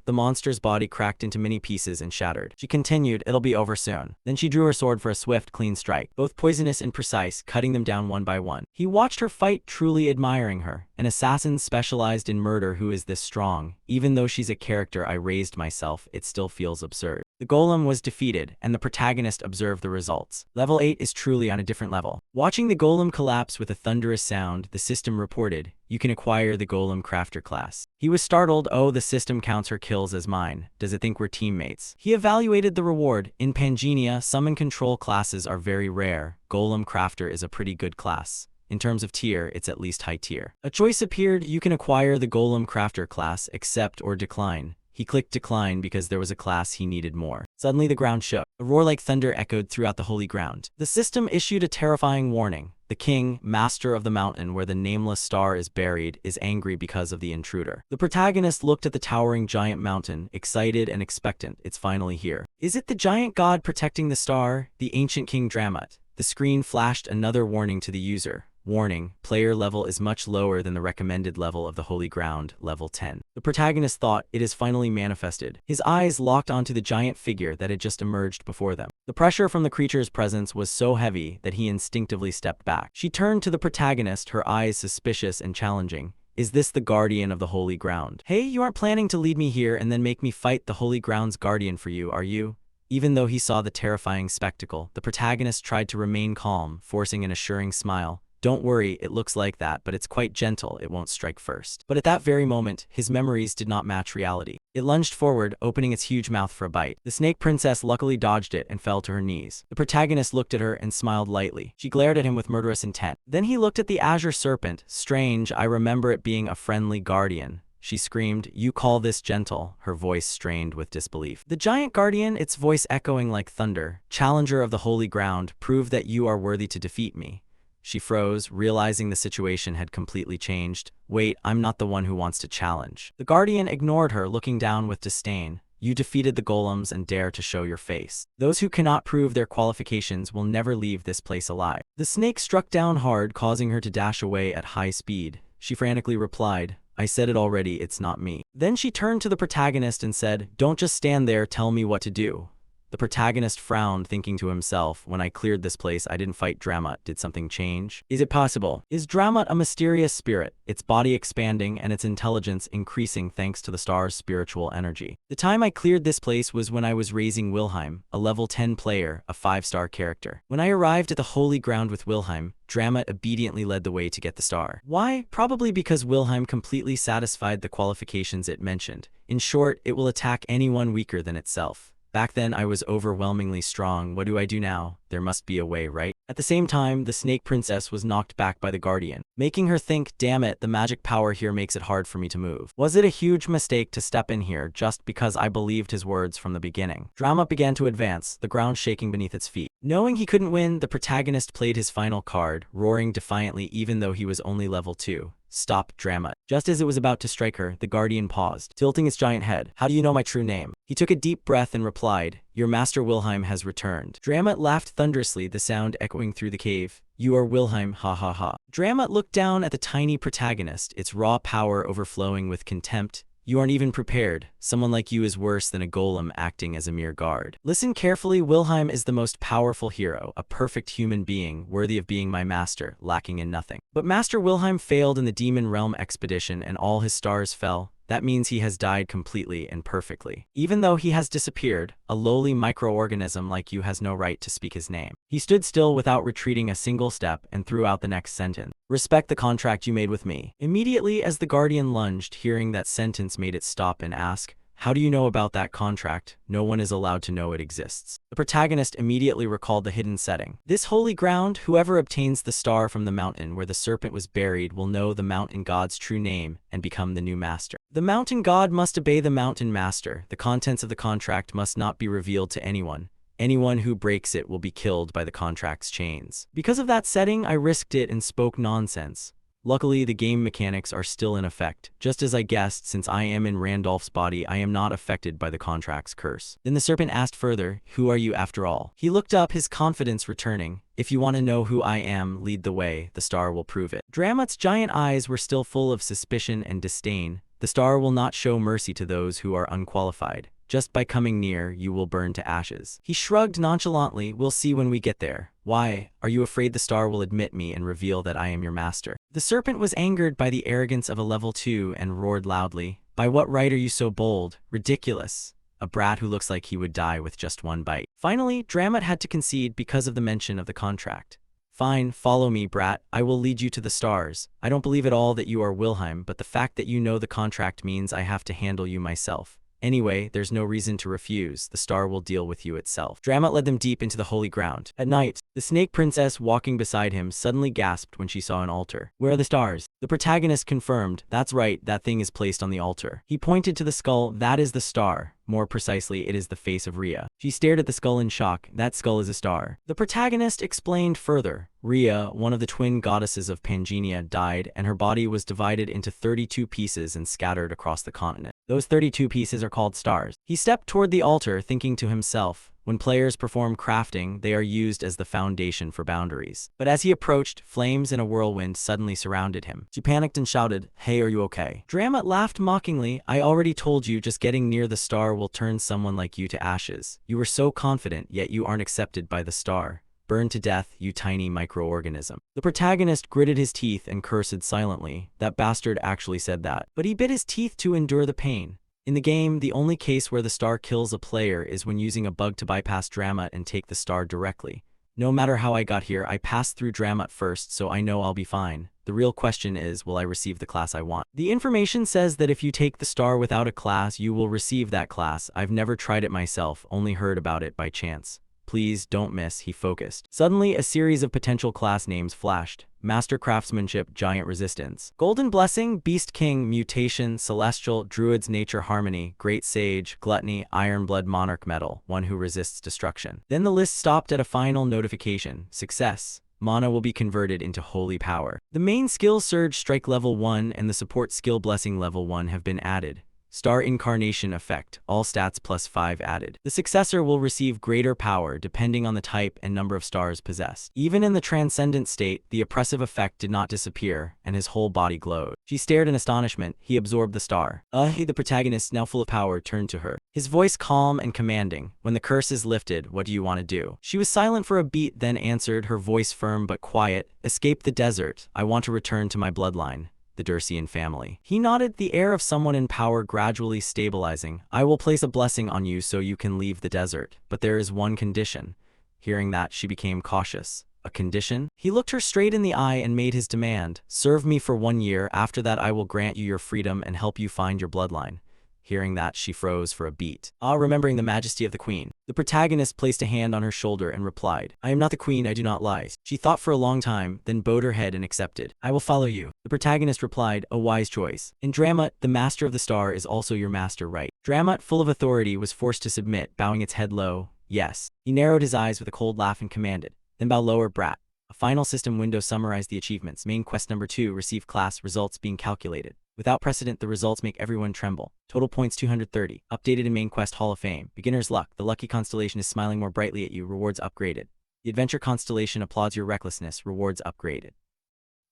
the monster's body cracked into many pieces and shattered. She continued, it'll be over soon. Then she drew her sword for a swift, clean strike, both poisonous and precise, cutting them down one by one. He watched her fight, truly admiring her. An assassin specialized in murder who is this strong. Even though she's a character I raised myself, it still feels absurd. The golem was defeated, and the protagonist observed the results. Level 8 is truly clearly on a different level. Watching the golem collapse with a thunderous sound, the system reported, "You can acquire the golem crafter class." He was startled. "Oh, the system counts her kills as mine. Does it think we're teammates?" He evaluated the reward. In Pangenia, summon control classes are very rare. Golem crafter is a pretty good class. In terms of tier, it's at least high tier. A choice appeared. You can acquire the golem crafter class, accept or decline. He clicked decline because there was a class he needed more. Suddenly the ground shook. A roar like thunder echoed throughout the holy ground. The system issued a terrifying warning. The king, master of the mountain where the nameless star is buried, is angry because of the intruder. The protagonist looked at the towering giant mountain, excited and expectant. It's finally here. Is it the giant god protecting the star? The ancient king Dramat. The screen flashed another warning to the user. Warning, player level is much lower than the recommended level of the holy ground, level 10. The protagonist thought, it is finally manifested. His eyes locked onto the giant figure that had just emerged before them. The pressure from the creature's presence was so heavy that he instinctively stepped back. She turned to the protagonist, her eyes suspicious and challenging. Is this the guardian of the holy ground? Hey, you aren't planning to lead me here and then make me fight the holy ground's guardian for you, are you? Even though he saw the terrifying spectacle, the protagonist tried to remain calm, forcing an assuring smile. Don't worry, it looks like that, but it's quite gentle, it won't strike first. But at that very moment, his memories did not match reality. It lunged forward, opening its huge mouth for a bite. The snake princess luckily dodged it and fell to her knees. The protagonist looked at her and smiled lightly. She glared at him with murderous intent. Then he looked at the azure serpent. Strange, I remember it being a friendly guardian. She screamed, "You call this gentle?" Her voice strained with disbelief. The giant guardian, its voice echoing like thunder, challenger of the holy ground, prove that you are worthy to defeat me. She froze, realizing the situation had completely changed. Wait, I'm not the one who wants to challenge. The guardian ignored her, looking down with disdain. You defeated the golems and dare to show your face. Those who cannot prove their qualifications will never leave this place alive. The snake struck down hard, causing her to dash away at high speed. She frantically replied, I said it already, it's not me. Then she turned to the protagonist and said, don't just stand there, tell me what to do. The protagonist frowned, thinking to himself, when I cleared this place, I didn't fight Dramat. Did something change? Is it possible? Is Dramat a mysterious spirit, its body expanding and its intelligence increasing thanks to the star's spiritual energy? The time I cleared this place was when I was raising Wilhelm, a level 10 player, a 5-star character. When I arrived at the holy ground with Wilhelm, Dramat obediently led the way to get the star. Why? Probably because Wilhelm completely satisfied the qualifications it mentioned. In short, it will attack anyone weaker than itself. Back then, I was overwhelmingly strong. What do I do now? There must be a way, right? At the same time, the snake princess was knocked back by the guardian, making her think, damn it, the magic power here makes it hard for me to move. Was it a huge mistake to step in here just because I believed his words from the beginning? Dramat began to advance, the ground shaking beneath its feet. Knowing he couldn't win, the protagonist played his final card, roaring defiantly even though he was only level 2. Stop, Dramat. Just as it was about to strike her, the guardian paused, tilting its giant head. How do you know my true name? He took a deep breath and replied, your master Wilhelm has returned. Dramat laughed thunderously, the sound echoing through the cave. You are Wilhelm, ha ha ha. Dramat looked down at the tiny protagonist, its raw power overflowing with contempt. You aren't even prepared. Someone like you is worse than a golem acting as a mere guard. Listen carefully, Wilhelm is the most powerful hero, a perfect human being, worthy of being my master, lacking in nothing. But Master Wilhelm failed in the Demon Realm expedition and all his stars fell. That means he has died completely and perfectly. Even though he has disappeared, a lowly microorganism like you has no right to speak his name. He stood still without retreating a single step and threw out the next sentence. Respect the contract you made with me. Immediately as the guardian lunged, hearing that sentence made it stop and ask, how do you know about that contract? No one is allowed to know it exists. The protagonist immediately recalled the hidden setting. This holy ground, whoever obtains the star from the mountain where the serpent was buried will know the mountain god's true name and become the new master. The mountain god must obey the mountain master. The contents of the contract must not be revealed to anyone. Anyone who breaks it will be killed by the contract's chains. Because of that setting, I risked it and spoke nonsense. Luckily, the game mechanics are still in effect. Just as I guessed, since I am in Randolph's body, I am not affected by the contract's curse. Then the serpent asked further, who are you after all? He looked up, his confidence returning. If you want to know who I am, lead the way. The star will prove it. Dramat's giant eyes were still full of suspicion and disdain. The star will not show mercy to those who are unqualified. Just by coming near, you will burn to ashes. He shrugged nonchalantly, we'll see when we get there. Why? Are you afraid the star will admit me and reveal that I am your master? The serpent was angered by the arrogance of a level 2 and roared loudly. By what right are you so bold? Ridiculous. A brat who looks like he would die with just one bite. Finally, Dramat had to concede because of the mention of the contract. Fine, follow me, brat. I will lead you to the stars. I don't believe at all that you are Wilhelm, but the fact that you know the contract means I have to handle you myself. Anyway, there's no reason to refuse. The star will deal with you itself. Dramat led them deep into the holy ground. At night, the snake princess walking beside him suddenly gasped when she saw an altar. Where are the stars? The protagonist confirmed, that's right, that thing is placed on the altar. He pointed to the skull, that is the star. More precisely, it is the face of Rhea. She stared at the skull in shock. That skull is a star. The protagonist explained further. Rhea, one of the twin goddesses of Pangenia, died, and her body was divided into 32 pieces and scattered across the continent. Those 32 pieces are called stars. He stepped toward the altar, thinking to himself, when players perform crafting, they are used as the foundation for boundaries. But as he approached, flames and a whirlwind suddenly surrounded him. She panicked and shouted, "Hey, are you okay?" Dramat laughed mockingly. "I already told you, just getting near the star will turn someone like you to ashes. You were so confident, yet you aren't accepted by the star. Burn to death, you tiny microorganism." The protagonist gritted his teeth and cursed silently. That bastard actually said that. But he bit his teeth to endure the pain. In the game, the only case where the star kills a player is when using a bug to bypass Dramat and take the star directly. No matter how I got here, I passed through Dramat first, so I know I'll be fine. The real question is, will I receive the class I want? The information says that if you take the star without a class, you will receive that class. I've never tried it myself, only heard about it by chance. Please don't miss, he focused. Suddenly, a series of potential class names flashed. Master Craftsmanship, Giant Resistance. Golden Blessing, Beast King, Mutation, Celestial, Druid's Nature Harmony, Great Sage, Gluttony, Ironblood Monarch Metal, One who resists destruction. Then the list stopped at a final notification. Success. Mana will be converted into holy power. The main skill Surge Strike level 1 and the support skill Blessing level 1 have been added. Star Incarnation effect, all stats +5 added. The successor will receive greater power depending on the type and number of stars possessed. Even in the transcendent state, the oppressive effect did not disappear, and his whole body glowed. She stared in astonishment. He absorbed the star. The protagonist, now full of power, turned to her. His voice calm and commanding. When the curse is lifted, what do you want to do? She was silent for a beat, then answered, her voice firm but quiet. Escape the desert. I want to return to my bloodline. The Dursian family. He nodded, the air of someone in power gradually stabilizing. I will place a blessing on you so you can leave the desert, but there is one condition. Hearing that, she became cautious. A condition? He looked her straight in the eye and made his demand. Serve me for 1 year, after that I will grant you your freedom and help you find your bloodline. Hearing that, she froze for a beat. Remembering the majesty of the queen. The protagonist placed a hand on her shoulder and replied, I am not the queen, I do not lie. She thought for a long time, then bowed her head and accepted. I will follow you. The protagonist replied, a wise choice. In Dramat, the master of the star is also your master, right? Dramat, full of authority, was forced to submit, bowing its head low. Yes. He narrowed his eyes with a cold laugh and commanded, then bow lower, brat. A final system window summarized the achievements. Main quest number 2, receive class, results being calculated. Without precedent, the results make everyone tremble. Total points 230. Updated in Main Quest Hall of Fame. Beginner's luck. The lucky constellation is smiling more brightly at you. Rewards upgraded. The adventure constellation applauds your recklessness. Rewards upgraded.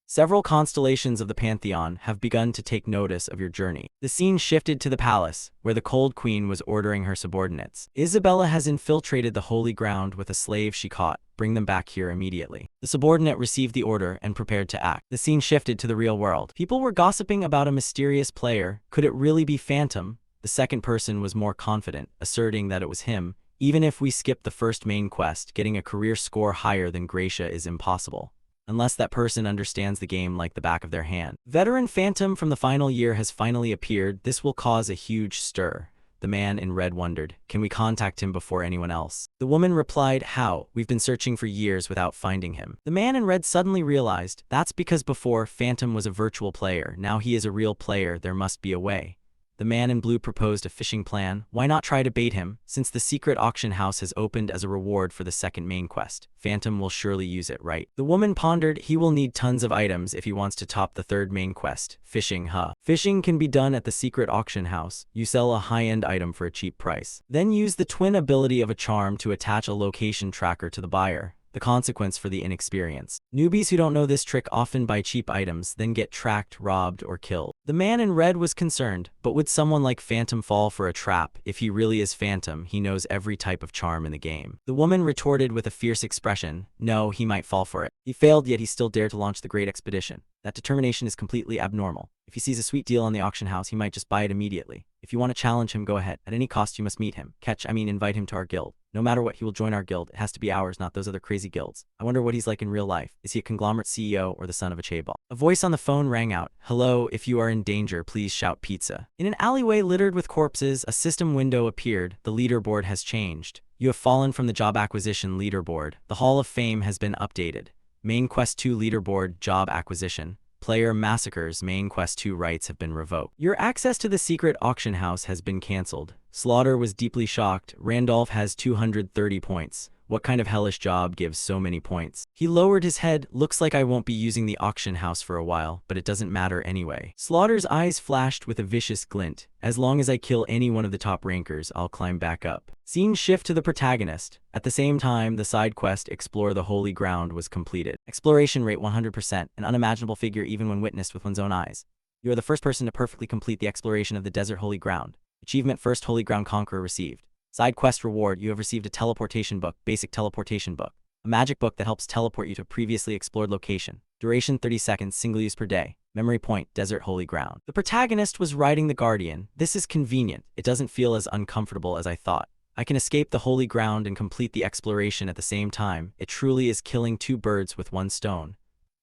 Several constellations of the Pantheon have begun to take notice of your journey. The scene shifted to the palace, where the cold queen was ordering her subordinates. Isabella has infiltrated the holy ground with a slave she caught. Bring them back here immediately. The subordinate received the order and prepared to act. The scene shifted to the real world. People were gossiping about a mysterious player. Could it really be Phantom? The second person was more confident, asserting that it was him. Even if we skip the first main quest, getting a career score higher than Gracia is impossible. Unless that person understands the game like the back of their hand. Veteran Phantom from the final year has finally appeared. This will cause a huge stir. The man in red wondered, can we contact him before anyone else? The woman replied, how? We've been searching for years without finding him. The man in red suddenly realized, that's because before Phantom was a virtual player, now he is a real player, there must be a way. The man in blue proposed a fishing plan. Why not try to bait him? Since the secret auction house has opened as a reward for the second main quest, Phantom will surely use it, right? The woman pondered, he will need tons of items if he wants to top the third main quest. Fishing, huh? Fishing can be done at the secret auction house. You sell a high-end item for a cheap price. Then use the twin ability of a charm to attach a location tracker to the buyer. The consequence for the inexperienced. Newbies who don't know this trick often buy cheap items, then get tracked, robbed, or killed. The man in red was concerned, But would someone like Phantom fall for a trap? If he really is Phantom, he knows every type of charm in the game. The woman retorted with a fierce expression, no, he might fall for it. He failed, yet he still dared to launch the great expedition. That determination is completely abnormal. If he sees a sweet deal on the auction house, he might just buy it immediately. If you want to challenge him, go ahead. At any cost, you must meet him. Invite him to our guild. No matter what, he will join our guild. It has to be ours, not those other crazy guilds. I wonder what he's like in real life. Is he a conglomerate CEO or the son of a chaebol? A voice on the phone rang out. Hello, if you are in danger, please shout pizza. In an alleyway littered with corpses, a system window appeared. The leaderboard has changed. You have fallen from the job acquisition leaderboard. The Hall of Fame has been updated. Main Quest 2 leaderboard, job acquisition. Player massacres, main quest 2 rights have been revoked. Your access to the secret auction house has been cancelled. Slaughter was deeply shocked. Randolph has 230 points. What kind of hellish job gives so many points? He lowered his head. Looks like I won't be using the auction house for a while, but it doesn't matter anyway. Slaughter's eyes flashed with a vicious glint. As long as I kill any one of the top rankers, I'll climb back up. Scene shift to the protagonist. At the same time, the side quest Explore the Holy Ground was completed. Exploration rate 100%, an unimaginable figure even when witnessed with one's own eyes. You are the first person to perfectly complete the exploration of the desert Holy Ground. Achievement First Holy Ground Conqueror received. Side quest reward, you have received a teleportation book, basic teleportation book. A magic book that helps teleport you to a previously explored location. Duration 30 seconds, single use per day. Memory point, Desert Holy Ground. The protagonist was riding the Guardian. This is convenient. It doesn't feel as uncomfortable as I thought. I can escape the Holy Ground and complete the exploration at the same time. It truly is killing two birds with one stone.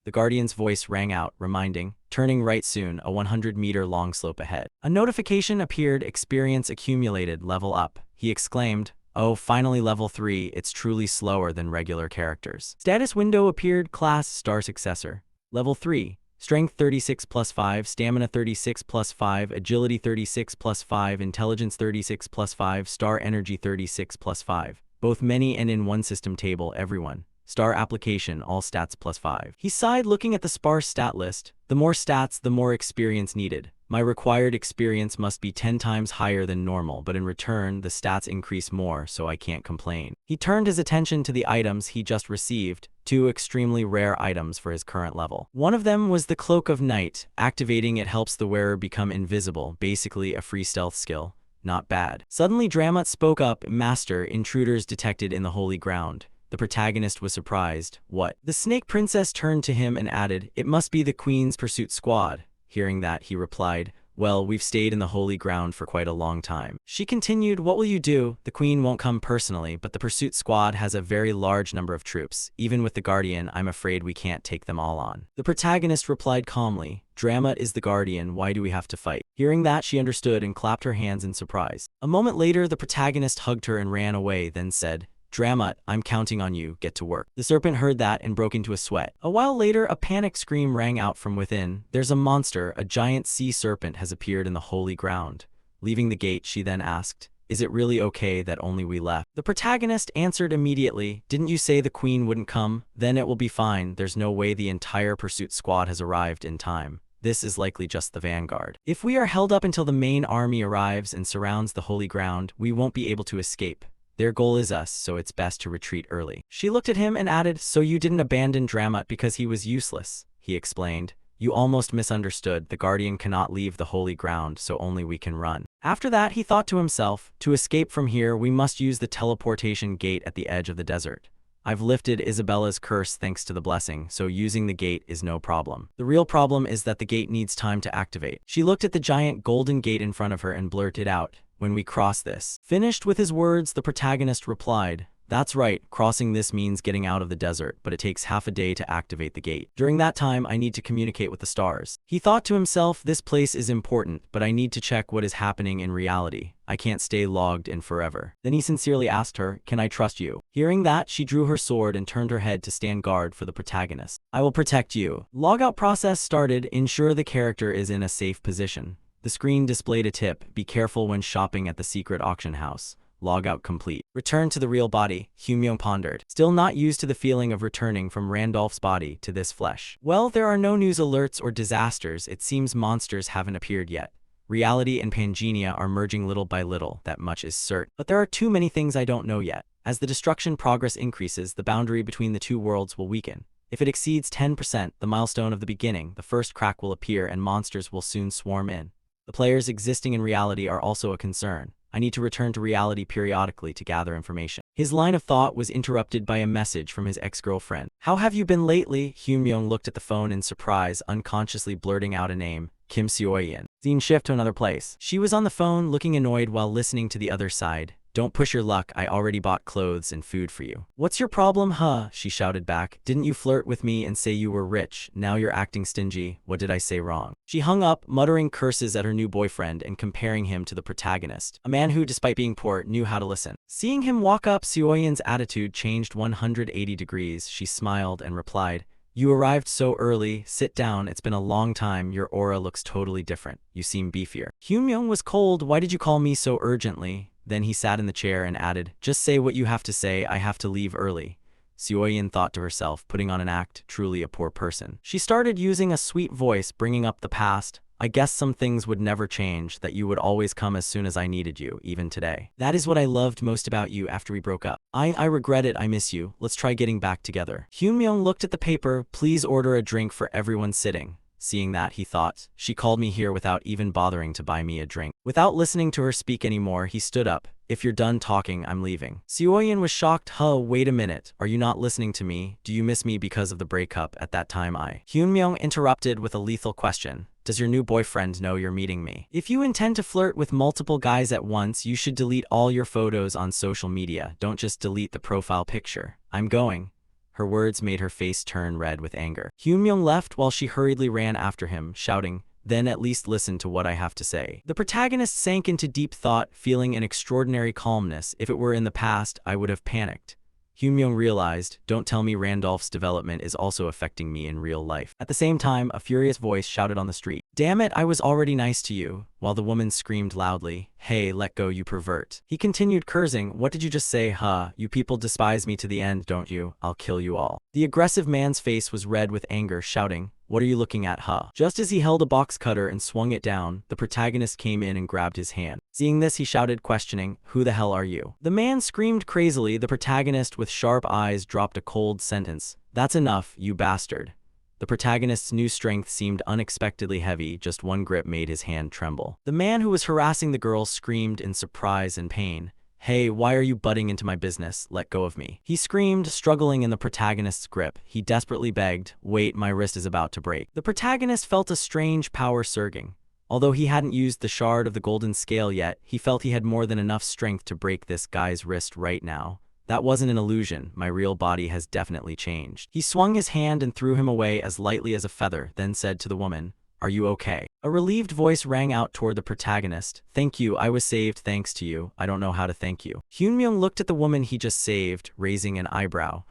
The Guardian's voice rang out, reminding, turning right soon, a 100-meter long slope ahead. A notification appeared, experience accumulated, level up. He exclaimed, oh, finally level 3, it's truly slower than regular characters. Status window appeared, class, star successor. Level 3, strength 36 plus 5, stamina 36 plus 5, agility 36 plus 5, intelligence 36 plus 5, star energy 36 plus 5. Both many and in one system table, everyone. Star application, all stats plus 5. He sighed looking at the sparse stat list. The more stats, the more experience needed. My required experience must be 10 times higher than normal, but in return, the stats increase more, so I can't complain. He turned his attention to the items he just received, 2 extremely rare items for his current level. One of them was the Cloak of Night. Activating it helps the wearer become invisible, basically a free stealth skill. Not bad. Suddenly Dramat spoke up, Master, intruders detected in the Holy Ground. The protagonist was surprised. What? The Snake Princess turned to him and added, it must be the Queen's pursuit squad. Hearing that, he replied, well, we've stayed in the Holy Ground for quite a long time. She continued, what will you do? The Queen won't come personally, but the pursuit squad has a very large number of troops. Even with the Guardian, I'm afraid we can't take them all on. The protagonist replied calmly, Dramat is the Guardian, why do we have to fight? Hearing that, she understood and clapped her hands in surprise. A moment later, the protagonist hugged her and ran away, then said, Dramat, I'm counting on you, get to work. The serpent heard that and broke into a sweat. A while later, a panic scream rang out from within. There's a monster, a giant sea serpent has appeared in the Holy Ground. Leaving the gate, she then asked, is it really okay that only we left? The protagonist answered immediately, didn't you say the Queen wouldn't come? Then it will be fine, there's no way the entire pursuit squad has arrived in time. This is likely just the vanguard. If we are held up until the main army arrives and surrounds the Holy Ground, we won't be able to escape. Their goal is us, so it's best to retreat early. She looked at him and added, so you didn't abandon Dramat because he was useless. He explained, you almost misunderstood. The Guardian cannot leave the Holy Ground, so only we can run. After that, he thought to himself, to escape from here, we must use the teleportation gate at the edge of the desert. I've lifted Isabella's curse thanks to the blessing, so using the gate is no problem. The real problem is that the gate needs time to activate. She looked at the giant golden gate in front of her and blurted out, when we cross this. Finished with his words, the protagonist replied, that's right, crossing this means getting out of the desert, but it takes half a day to activate the gate. During that time, I need to communicate with the stars. He thought to himself, this place is important, but I need to check what is happening in reality. I can't stay logged in forever. Then he sincerely asked her, can I trust you? Hearing that, she drew her sword and turned her head to stand guard for the protagonist. I will protect you. Logout process started, ensure the character is in a safe position. The screen displayed a tip, be careful when shopping at the secret auction house. Logout complete. Return to the real body, Humyong pondered, still not used to the feeling of returning from Randolph's body to this flesh. Well, there are no news alerts or disasters, it seems monsters haven't appeared yet. Reality and Pangenia are merging little by little, that much is certain. But there are too many things I don't know yet. As the destruction progress increases, the boundary between the two worlds will weaken. If it exceeds 10%, the milestone of the beginning, the first crack will appear and monsters will soon swarm in. The players existing in reality are also a concern. I need to return to reality periodically to gather information. His line of thought was interrupted by a message from his ex-girlfriend. How have you been lately? Hyun-myung looked at the phone in surprise, unconsciously blurting out a name, Kim Seo-yeon. Scene shift to another place. She was on the phone, looking annoyed while listening to the other side. Don't push your luck, I already bought clothes and food for you. What's your problem, huh? She shouted back. Didn't you flirt with me and say you were rich? Now you're acting stingy. What did I say wrong? She hung up, muttering curses at her new boyfriend and comparing him to the protagonist, a man who, despite being poor, knew how to listen. Seeing him walk up, Seo-yeon's attitude changed 180 degrees. She smiled and replied, you arrived so early. Sit down. It's been a long time. Your aura looks totally different. You seem beefier. Hyun-myung was cold. Why did you call me so urgently? Then he sat in the chair and added, just say what you have to say. I have to leave early. Seo-yeon thought to herself, putting on an act, truly a poor person. She started using a sweet voice, bringing up the past. I guess some things would never change, that you would always come as soon as I needed you, even today. That is what I loved most about you after we broke up. I regret it. I miss you. Let's try getting back together. Hyun-myung looked at the paper. Please order a drink for everyone sitting. Seeing that, he thought, she called me here without even bothering to buy me a drink. Without listening to her speak anymore, he stood up. If you're done talking, I'm leaving. Seo-yeon was shocked. Huh, wait a minute. Are you not listening to me? Do you miss me because of the breakup? At that time Hyun-myung interrupted with a lethal question. Does your new boyfriend know you're meeting me? If you intend to flirt with multiple guys at once, you should delete all your photos on social media. Don't just delete the profile picture. I'm going. Her words made her face turn red with anger. Hyun-myung left while she hurriedly ran after him, shouting, then at least listen to what I have to say. The protagonist sank into deep thought, feeling an extraordinary calmness. If it were in the past, I would have panicked. Hyun-myung realized, don't tell me Randolph's development is also affecting me in real life. At the same time, a furious voice shouted on the street, damn it, I was already nice to you, while the woman screamed loudly, hey, let go, you pervert. He continued cursing, what did you just say, huh? You people despise me to the end, don't you? I'll kill you all. The aggressive man's face was red with anger, shouting, what are you looking at, huh? Just as he held a box cutter and swung it down, the protagonist came in and grabbed his hand. Seeing this, he shouted, questioning, who the hell are you? The man screamed crazily. The protagonist with sharp eyes dropped a cold sentence. That's enough, you bastard. The protagonist's new strength seemed unexpectedly heavy. Just one grip made his hand tremble. The man who was harassing the girl screamed in surprise and pain. Hey, why are you butting into my business? Let go of me. He screamed, struggling in the protagonist's grip. He desperately begged, wait, my wrist is about to break. The protagonist felt a strange power surging. Although he hadn't used the shard of the golden scale yet, he felt he had more than enough strength to break this guy's wrist right now. That wasn't an illusion. My real body has definitely changed. He swung his hand and threw him away as lightly as a feather, then said to the woman, are you okay? A relieved voice rang out toward the protagonist. Thank you, I was saved thanks to you. I don't know how to thank you. Hyun-myung looked at the woman he just saved, raising an eyebrow.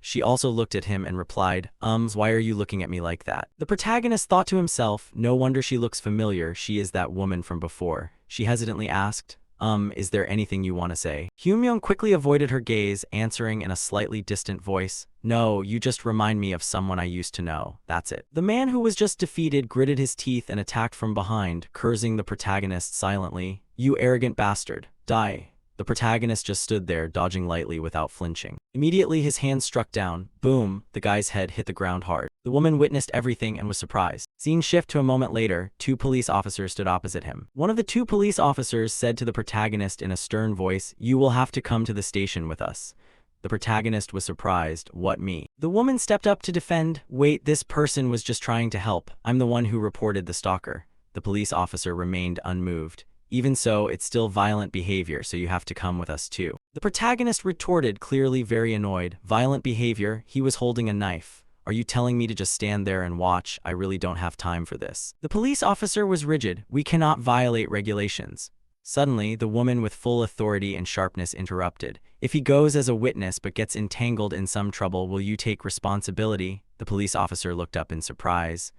She also looked at him and replied, why are you looking at me like that? The protagonist thought to himself, no wonder she looks familiar, she is that woman from before. She hesitantly asked, is there anything you want to say? Hyun-myung quickly avoided her gaze, answering in a slightly distant voice, no, you just remind me of someone I used to know, that's it. The man who was just defeated gritted his teeth and attacked from behind, cursing the protagonist silently, you arrogant bastard, die. The protagonist just stood there, dodging lightly without flinching. Immediately his hand struck down. Boom, the guy's head hit the ground hard. The woman witnessed everything and was surprised. Scene shift to a moment later, two police officers stood opposite him. One of the two police officers said to the protagonist in a stern voice, you will have to come to the station with us. The protagonist was surprised. What, me? The woman stepped up to defend. Wait, this person was just trying to help. I'm the one who reported the stalker. The police officer remained unmoved. Even so, it's still violent behavior, so you have to come with us too. The protagonist retorted, clearly very annoyed. Violent behavior? He was holding a knife. Are you telling me to just stand there and watch? I really don't have time for this. The police officer was rigid. We cannot violate regulations. Suddenly, the woman with full authority and sharpness interrupted. If he goes as a witness but gets entangled in some trouble, will you take responsibility? The police officer looked up in surprise.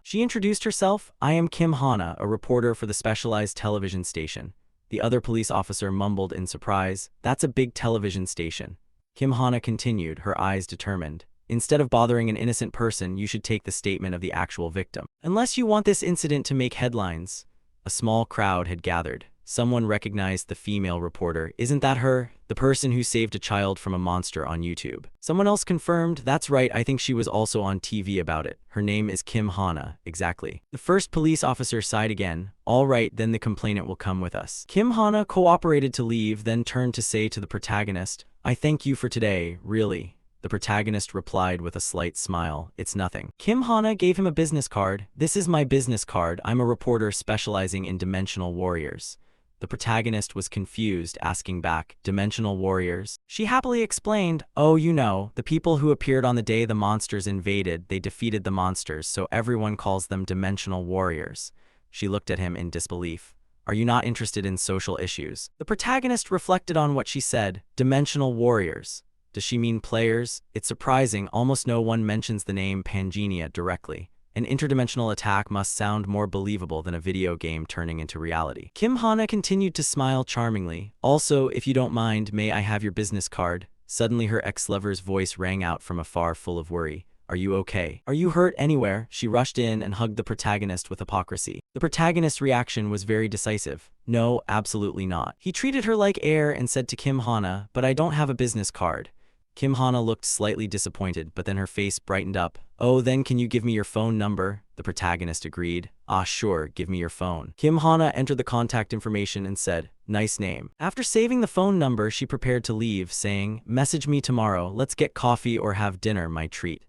She introduced herself. I am Kim Hana, a reporter for the specialized television station. The other police officer mumbled in surprise. That's a big television station. Kim Hana continued, her eyes determined. Instead of bothering an innocent person, you should take the statement of the actual victim. Unless you want this incident to make headlines. A small crowd had gathered. Someone recognized the female reporter. Isn't that her? The person who saved a child from a monster on YouTube. Someone else confirmed, that's right, I think she was also on TV about it. Her name is Kim Hana, exactly. The first police officer sighed again. All right, then the complainant will come with us. Kim Hana cooperated to leave, then turned to say to the protagonist, I thank you for today, really. The protagonist replied with a slight smile, it's nothing. Kim Hana gave him a business card. This is my business card. I'm a reporter specializing in dimensional warriors. The protagonist was confused, asking back, dimensional warriors? She happily explained, oh, you know, the people who appeared on the day the monsters invaded, they defeated the monsters, so everyone calls them dimensional warriors. She looked at him in disbelief. Are you not interested in social issues? The protagonist reflected on what she said, dimensional warriors. Does she mean players? It's surprising, almost no one mentions the name Pangea directly. An interdimensional attack must sound more believable than a video game turning into reality. Kim Hana continued to smile charmingly. Also, if you don't mind, may I have your business card? Suddenly her ex-lover's voice rang out from afar, full of worry. Are you okay? Are you hurt anywhere? She rushed in and hugged the protagonist with hypocrisy. The protagonist's reaction was very decisive. No, absolutely not. He treated her like air and said to Kim Hana, but I don't have a business card. Kim Hana looked slightly disappointed, but then her face brightened up. Oh, then can you give me your phone number? The protagonist agreed. Ah, sure, give me your phone. Kim Hana entered the contact information and said, nice name. After saving the phone number, she prepared to leave, saying, message me tomorrow, let's get coffee or have dinner, my treat.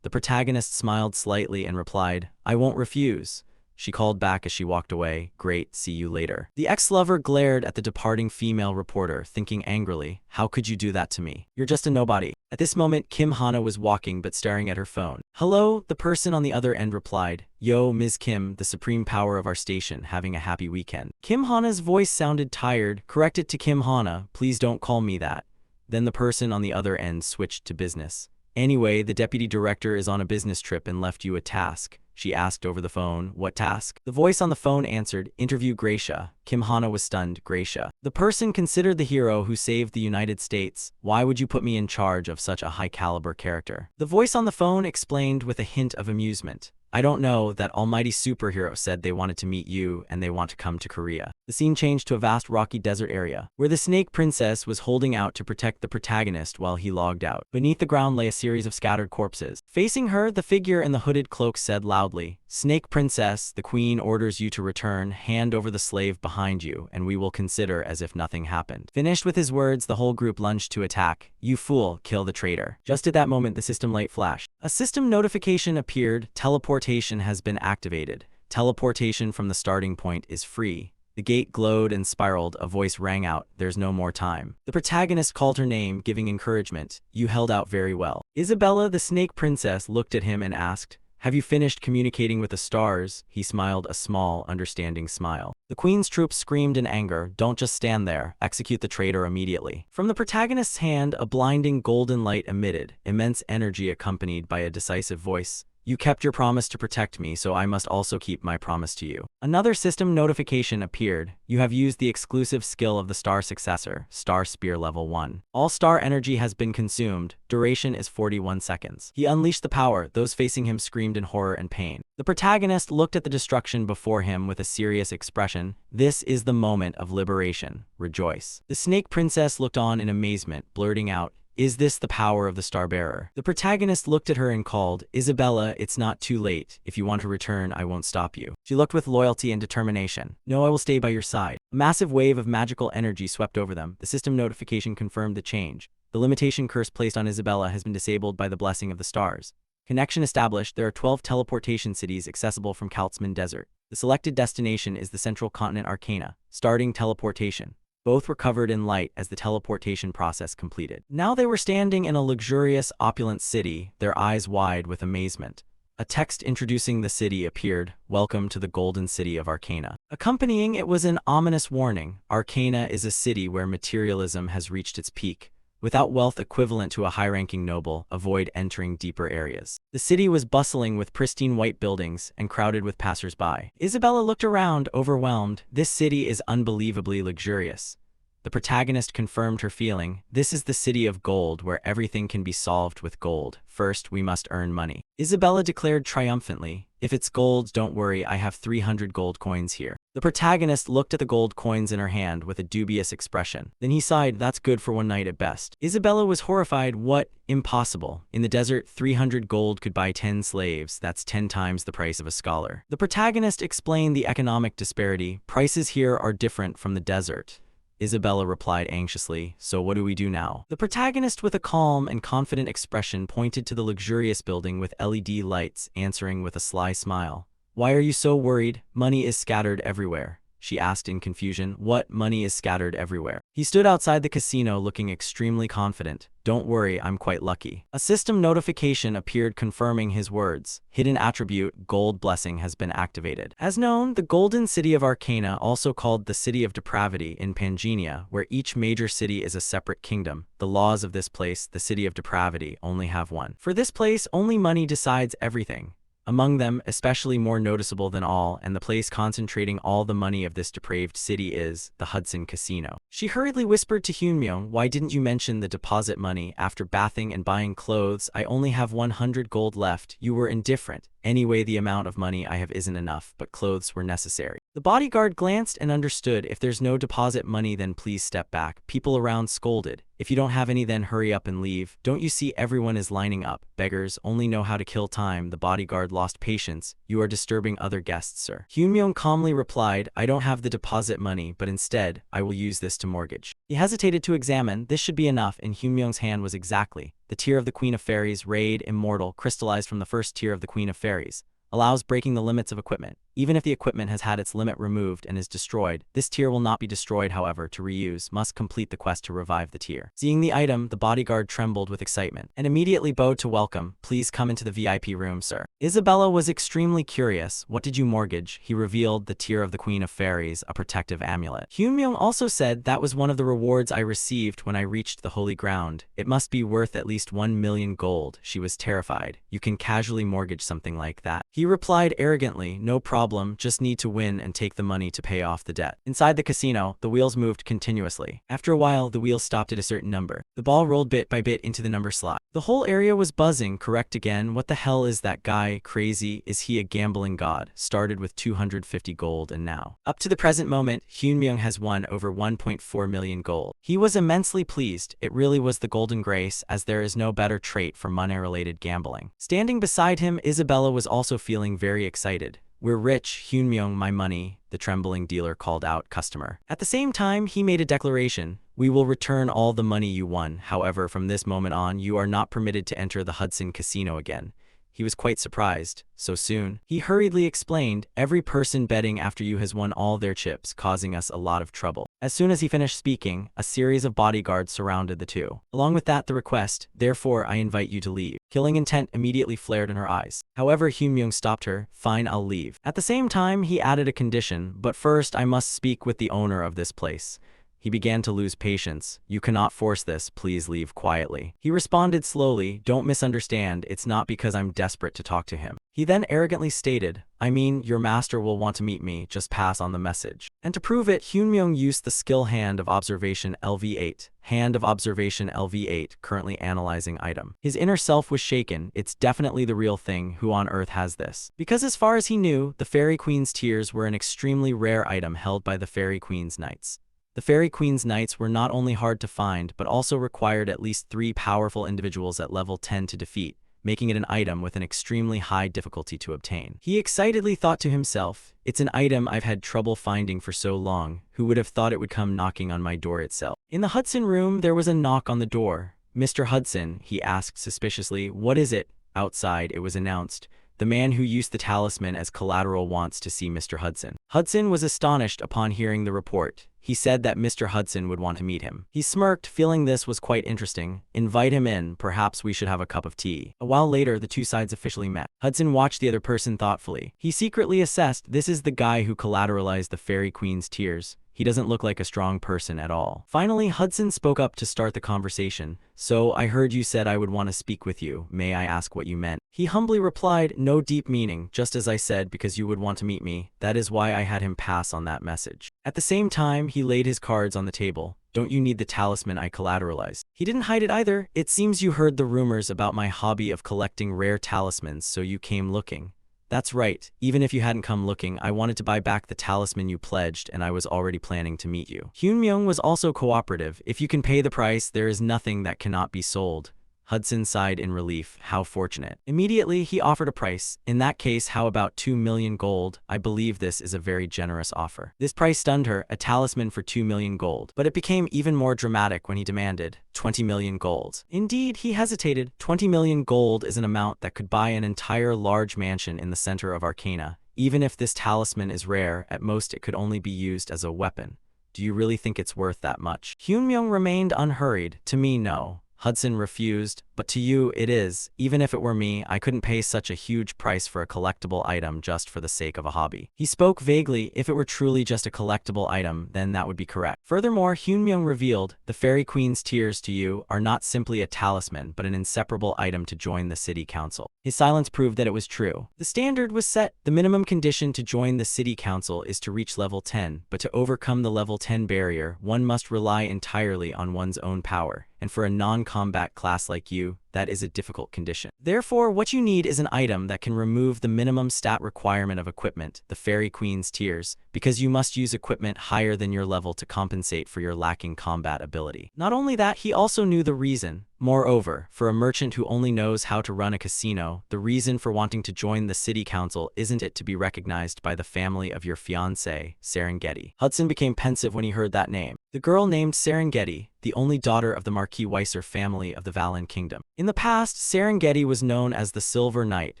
The protagonist smiled slightly and replied, I won't refuse. She called back as she walked away, great, see you later. The ex-lover glared at the departing female reporter, thinking angrily, how could you do that to me? You're just a nobody. At this moment, Kim Hana was walking but staring at her phone. Hello, the person on the other end replied. Yo, Ms. Kim, the supreme power of our station, having a happy weekend. Kim Hana's voice sounded tired, corrected to Kim Hana, please don't call me that. Then the person on the other end switched to business. Anyway, the deputy director is on a business trip and left you a task. She asked over the phone, what task? The voice on the phone answered, interview Gracia. Kim Hana was stunned, Gracia. The person considered the hero who saved the United States. Why would you put me in charge of such a high-caliber character? The voice on the phone explained with a hint of amusement. I don't know, that almighty superhero said they wanted to meet you and they want to come to Korea. The scene changed to a vast rocky desert area, where the Snake Princess was holding out to protect the protagonist while he logged out. Beneath the ground lay a series of scattered corpses. Facing her, the figure in the hooded cloak said loudly, Snake Princess, the queen orders you to return, hand over the slave behind you, and we will consider as if nothing happened. Finished with his words, the whole group lunged to attack. You fool, kill the traitor. Just at that moment, the system light flashed. A system notification appeared, teleportation has been activated. Teleportation from the starting point is free. The gate glowed and spiraled, a voice rang out, there's no more time. The protagonist called her name, giving encouragement. You held out very well. Isabella, the Snake Princess, looked at him and asked, have you finished communicating with the stars? He smiled a small, understanding smile. The queen's troops screamed in anger, don't just stand there, execute the traitor immediately. From the protagonist's hand, a blinding golden light emitted, immense energy accompanied by a decisive voice. You kept your promise to protect me, so I must also keep my promise to you. Another system notification appeared. You have used the exclusive skill of the star successor, Star Spear Level 1. All star energy has been consumed. Duration is 41 seconds. He unleashed the power. Those facing him screamed in horror and pain. The protagonist looked at the destruction before him with a serious expression. This is the moment of liberation. Rejoice. The Snake Princess looked on in amazement, blurting out, is this the power of the Starbearer? The protagonist looked at her and called, Isabella, it's not too late. If you want to return, I won't stop you. She looked with loyalty and determination. No, I will stay by your side. A massive wave of magical energy swept over them. The system notification confirmed the change. The limitation curse placed on Isabella has been disabled by the blessing of the stars. Connection established. There are 12 teleportation cities accessible from Kaltzman Desert. The selected destination is the central continent Arcana. Starting teleportation. Both were covered in light as the teleportation process completed. Now they were standing in a luxurious, opulent city, their eyes wide with amazement. A text introducing the city appeared, Welcome to the Golden City of Arcana. Accompanying it was an ominous warning. Arcana is a city where materialism has reached its peak. Without wealth equivalent to a high-ranking noble, avoid entering deeper areas. The city was bustling with pristine white buildings and crowded with passers-by. Isabella looked around, overwhelmed. This city is unbelievably luxurious. The protagonist confirmed her feeling. This is the city of gold where everything can be solved with gold. First, we must earn money. Isabella declared triumphantly. If it's gold, don't worry, I have 300 gold coins here. The protagonist looked at the gold coins in her hand with a dubious expression. Then he sighed, that's good for one night at best. Isabella was horrified. What? Impossible. In the desert, 300 gold could buy 10 slaves. That's 10 times the price of a scholar. The protagonist explained the economic disparity. Prices here are different from the desert. Isabella replied anxiously, so what do we do now? The protagonist with a calm and confident expression pointed to the luxurious building with LED lights, answering with a sly smile. Why are you so worried? Money is scattered everywhere, she asked in confusion. What? Money is scattered everywhere? He stood outside the casino looking extremely confident. Don't worry, I'm quite lucky. A system notification appeared confirming his words. Hidden attribute, gold blessing has been activated. As known, the Golden City of Arcana, also called the City of Depravity in Pangenia, where each major city is a separate kingdom. The laws of this place, the City of Depravity, only have one. For this place, only money decides everything. Among them, especially more noticeable than all, and the place concentrating all the money of this depraved city is the Hudson Casino. She hurriedly whispered to Hyunmyoung, why didn't you mention the deposit money? After bathing and buying clothes, I only have 100 gold left. You were indifferent. Anyway, the amount of money I have isn't enough, but clothes were necessary. The bodyguard glanced and understood. If there's no deposit money, then please step back. People around scolded. If you don't have any, then hurry up and leave. Don't you see everyone is lining up? Beggars only know how to kill time. The bodyguard lost patience. You are disturbing other guests, sir. Hyunmyoung calmly replied, I don't have the deposit money, but instead, I will use this to mortgage. He hesitated to examine. This should be enough. In Hyunmyoung's hand was exactly the tear of the Queen of Fairies, rayed, immortal, crystallized from the first tear of the Queen of Fairies. Allows breaking the limits of equipment. Even if the equipment has had its limit removed and is destroyed, this tier will not be destroyed. However, to reuse, must complete the quest to revive the tier. Seeing the item, the bodyguard trembled with excitement and immediately bowed to welcome. Please come into the VIP room, sir. Isabella was extremely curious. What did you mortgage? He revealed the tier of the Queen of Fairies, a protective amulet. Hyunmyoung also said that was one of the rewards I received when I reached the holy ground. It must be worth at least 1 million gold. She was terrified. You can casually mortgage something like that. He replied arrogantly, no problem, just need to win and take the money to pay off the debt. Inside the casino, the wheels moved continuously. After a while, the wheels stopped at a certain number. The ball rolled bit by bit into the number slot. The whole area was buzzing. Correct again. What the hell is that guy? Crazy? Is he a gambling god? Started with 250 gold and now, up to the present moment, Hyunmyoung has won over 1.4 million gold. He was immensely pleased. It really was the golden grace, as there is no better trait for money-related gambling. Standing beside him, Isabella was also feeling very excited. We're rich, Hyunmyoung, my money, the trembling dealer called out customer. At the same time, he made a declaration. We will return all the money you won. However, from this moment on, you are not permitted to enter the Hudson Casino again. He was quite surprised. So soon? He hurriedly explained, every person betting after you has won all their chips, causing us a lot of trouble. As soon as he finished speaking, a series of bodyguards surrounded the two. Along with that, the request, therefore I invite you to leave. Killing intent immediately flared in her eyes. However, Hyunmyoung stopped her. Fine, I'll leave. At the same time, he added a condition, but first I must speak with the owner of this place. He began to lose patience. You cannot force this, please leave quietly. He responded slowly, don't misunderstand, it's not because I'm desperate to talk to him. He then arrogantly stated, I mean, your master will want to meet me, just pass on the message. And to prove it, Hyunmyoung used the skill Hand of Observation LV8. Hand of Observation LV8, currently analyzing item. His inner self was shaken. It's definitely the real thing. Who on earth has this? Because as far as he knew, the Fairy Queen's tears were an extremely rare item held by the Fairy Queen's Knights. The Fairy Queen's Knights were not only hard to find, but also required at least 3 powerful individuals at level 10 to defeat, making it an item with an extremely high difficulty to obtain. He excitedly thought to himself, it's an item I've had trouble finding for so long. Who would have thought it would come knocking on my door itself? In the Hudson room, there was a knock on the door. Mr. Hudson, he asked suspiciously, what is it? Outside, it was announced. The man who used the talisman as collateral wants to see Mr. Hudson. Hudson was astonished upon hearing the report. He said that Mr. Hudson would want to meet him. He smirked, feeling this was quite interesting. Invite him in, perhaps we should have a cup of tea. A while later, the two sides officially met. Hudson watched the other person thoughtfully. He secretly assessed, this is the guy who collateralized the Fairy Queen's tears. He doesn't look like a strong person at all. Finally, Hudson spoke up to start the conversation. So, I heard you said I would want to speak with you. May I ask what you meant? He humbly replied, no deep meaning, just as I said, because you would want to meet me. That is why I had him pass on that message. At the same time, he laid his cards on the table. Don't you need the talisman I collateralized? He didn't hide it either. It seems you heard the rumors about my hobby of collecting rare talismans, so you came looking. That's right. Even if you hadn't come looking, I wanted to buy back the talisman you pledged, and I was already planning to meet you. Hyunmyoung was also cooperative. If you can pay the price, there is nothing that cannot be sold. Hudson sighed in relief. How fortunate. Immediately, he offered a price. In that case, how about 2 million gold? I believe this is a very generous offer. This price stunned her, a talisman for 2 million gold. But it became even more dramatic when he demanded 20 million gold. Indeed, he hesitated. 20 million gold is an amount that could buy an entire large mansion in the center of Arcana. Even if this talisman is rare, at most it could only be used as a weapon. Do you really think it's worth that much? Hyunmyoung remained unhurried. To me, no. Hudson refused, but to you it is. Even if it were me, I couldn't pay such a huge price for a collectible item just for the sake of a hobby. He spoke vaguely. If it were truly just a collectible item, then that would be correct. Furthermore, Hyunmyoung revealed, the Fairy Queen's tears to you are not simply a talisman, but an inseparable item to join the city council. His silence proved that it was true. The standard was set. The minimum condition to join the city council is to reach level 10, but to overcome the level 10 barrier, one must rely entirely on one's own power. And for a non-combat class like you, that is a difficult condition. Therefore, what you need is an item that can remove the minimum stat requirement of equipment, the Fairy Queen's tears, because you must use equipment higher than your level to compensate for your lacking combat ability. Not only that, he also knew the reason. Moreover, for a merchant who only knows how to run a casino, the reason for wanting to join the city council isn't it to be recognized by the family of your fiancé, Serengeti. Hudson became pensive when he heard that name. The girl named Serengeti, the only daughter of the Marquis Weiser family of the Valen Kingdom. In the past, Serengeti was known as the Silver Knight,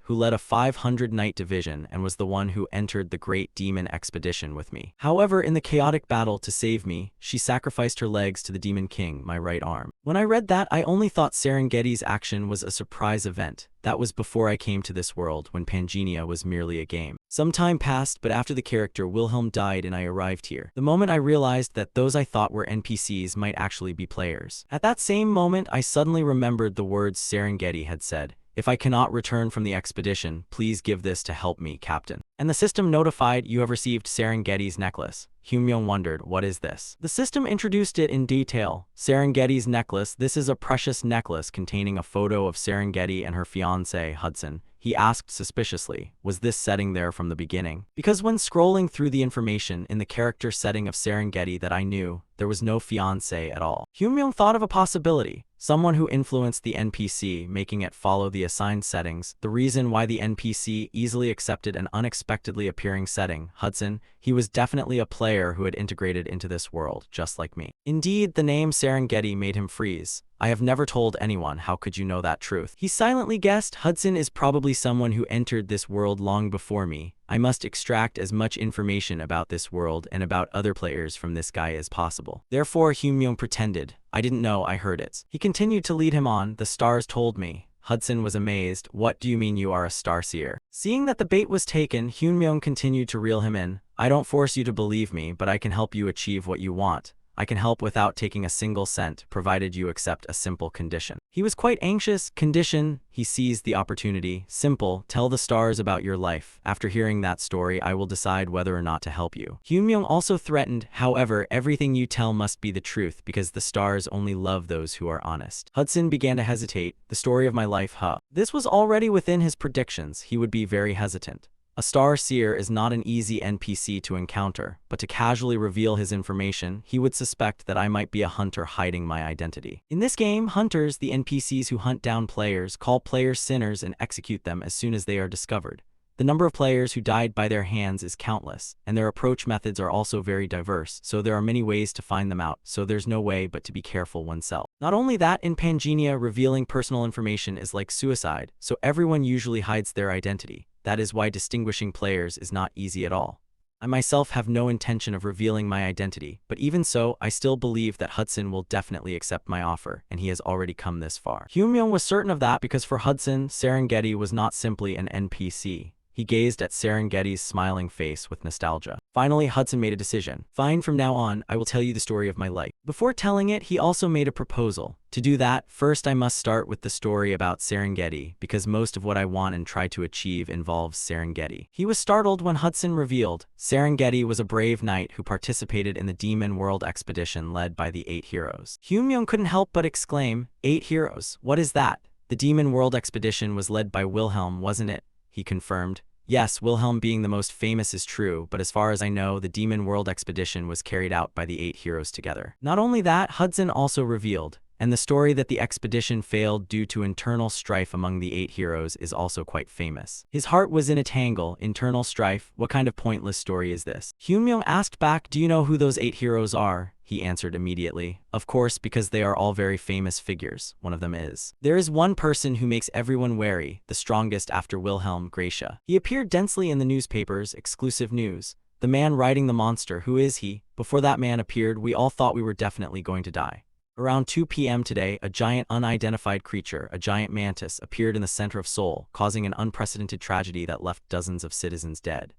who led a 500-knight division and was the one who entered the Great Demon Expedition with me. However, in the chaotic battle to save me, she sacrificed her legs to the Demon King, my right arm. When I read that, I only thought Serengeti's action was a surprise event. That was before I came to this world, when Pangenia was merely a game. Some time passed, but after the character Wilhelm died and I arrived here, the moment I realized that those I thought were NPCs might actually be players. At that same moment, I suddenly remembered the words Serengeti had said. If I cannot return from the expedition, please give this to help me, Captain. And the system notified you have received Serengeti's necklace. Hyunmyoung wondered, what is this? The system introduced it in detail. Serengeti's necklace. This is a precious necklace containing a photo of Serengeti and her fiancé, Hudson. He asked suspiciously, was this setting there from the beginning? Because when scrolling through the information in the character setting of Serengeti that I knew, there was no fiancé at all. Hyunmyoung thought of a possibility. Someone who influenced the NPC, making it follow the assigned settings. The reason why the NPC easily accepted an unexpectedly appearing setting, Hudson, he was definitely a player who had integrated into this world, just like me. Indeed, the name Serengeti made him freeze. I have never told anyone. How could you know that truth? He silently guessed. Hudson is probably someone who entered this world long before me. I must extract as much information about this world and about other players from this guy as possible. Therefore, Hyunmyoung pretended. I didn't know, I heard it. He continued to lead him on. The stars told me. Hudson was amazed. What do you mean you are a starseer? Seeing that the bait was taken, Hyunmyoung continued to reel him in. I don't force you to believe me, but I can help you achieve what you want. I can help without taking a single cent, provided you accept a simple condition. He was quite anxious. Condition? He seized the opportunity. Simple. Tell the stars about your life. After hearing that story, I will decide whether or not to help you. Hyunmyoung also threatened, however, everything you tell must be the truth because the stars only love those who are honest. Hudson began to hesitate. The story of my life, huh? This was already within his predictions. He would be very hesitant. A star seer is not an easy NPC to encounter, but to casually reveal his information, he would suspect that I might be a hunter hiding my identity. In this game, hunters, the NPCs who hunt down players, call players sinners and execute them as soon as they are discovered. The number of players who died by their hands is countless, and their approach methods are also very diverse, so there are many ways to find them out, so there's no way but to be careful oneself. Not only that, in Pangenia, revealing personal information is like suicide, so everyone usually hides their identity. That is why distinguishing players is not easy at all. I myself have no intention of revealing my identity, but even so, I still believe that Hudson will definitely accept my offer, and he has already come this far. Hyunmyoung was certain of that because for Hudson, Serengeti was not simply an NPC. He gazed at Serengeti's smiling face with nostalgia. Finally, Hudson made a decision. Fine, from now on, I will tell you the story of my life. Before telling it, he also made a proposal. To do that, first I must start with the story about Serengeti, because most of what I want and try to achieve involves Serengeti. He was startled when Hudson revealed Serengeti was a brave knight who participated in the Demon World expedition led by the 8 heroes. Hyunmyoung couldn't help but exclaim, 8 heroes? What is that? The Demon World expedition was led by Wilhelm, wasn't it? He confirmed. Yes, Wilhelm being the most famous is true, but as far as I know, the Demon World expedition was carried out by the 8 heroes together. Not only that, Hudson also revealed, and the story that the expedition failed due to internal strife among the 8 heroes is also quite famous. His heart was in a tangle, internal strife, what kind of pointless story is this? Hyunmyoung asked back, do you know who those 8 heroes are? He answered immediately. Of course, because they are all very famous figures. One of them is. There is one person who makes everyone wary, the strongest after Wilhelm, Gracia. He appeared densely in the newspapers, exclusive news. The man riding the monster, who is he? Before that man appeared, we all thought we were definitely going to die. Around 2 p.m. today, a giant unidentified creature, a giant mantis, appeared in the center of Seoul, causing an unprecedented tragedy that left dozens of citizens dead.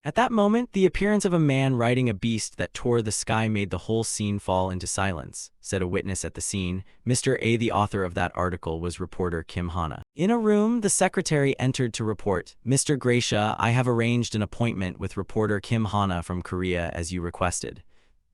At that moment, the appearance of a man riding a beast that tore the sky made the whole scene fall into silence, said a witness at the scene. Mr. A, the author of that article, was reporter Kim Hana. In a room, the secretary entered to report, Mr. Gracia, I have arranged an appointment with reporter Kim Hana from Korea as you requested.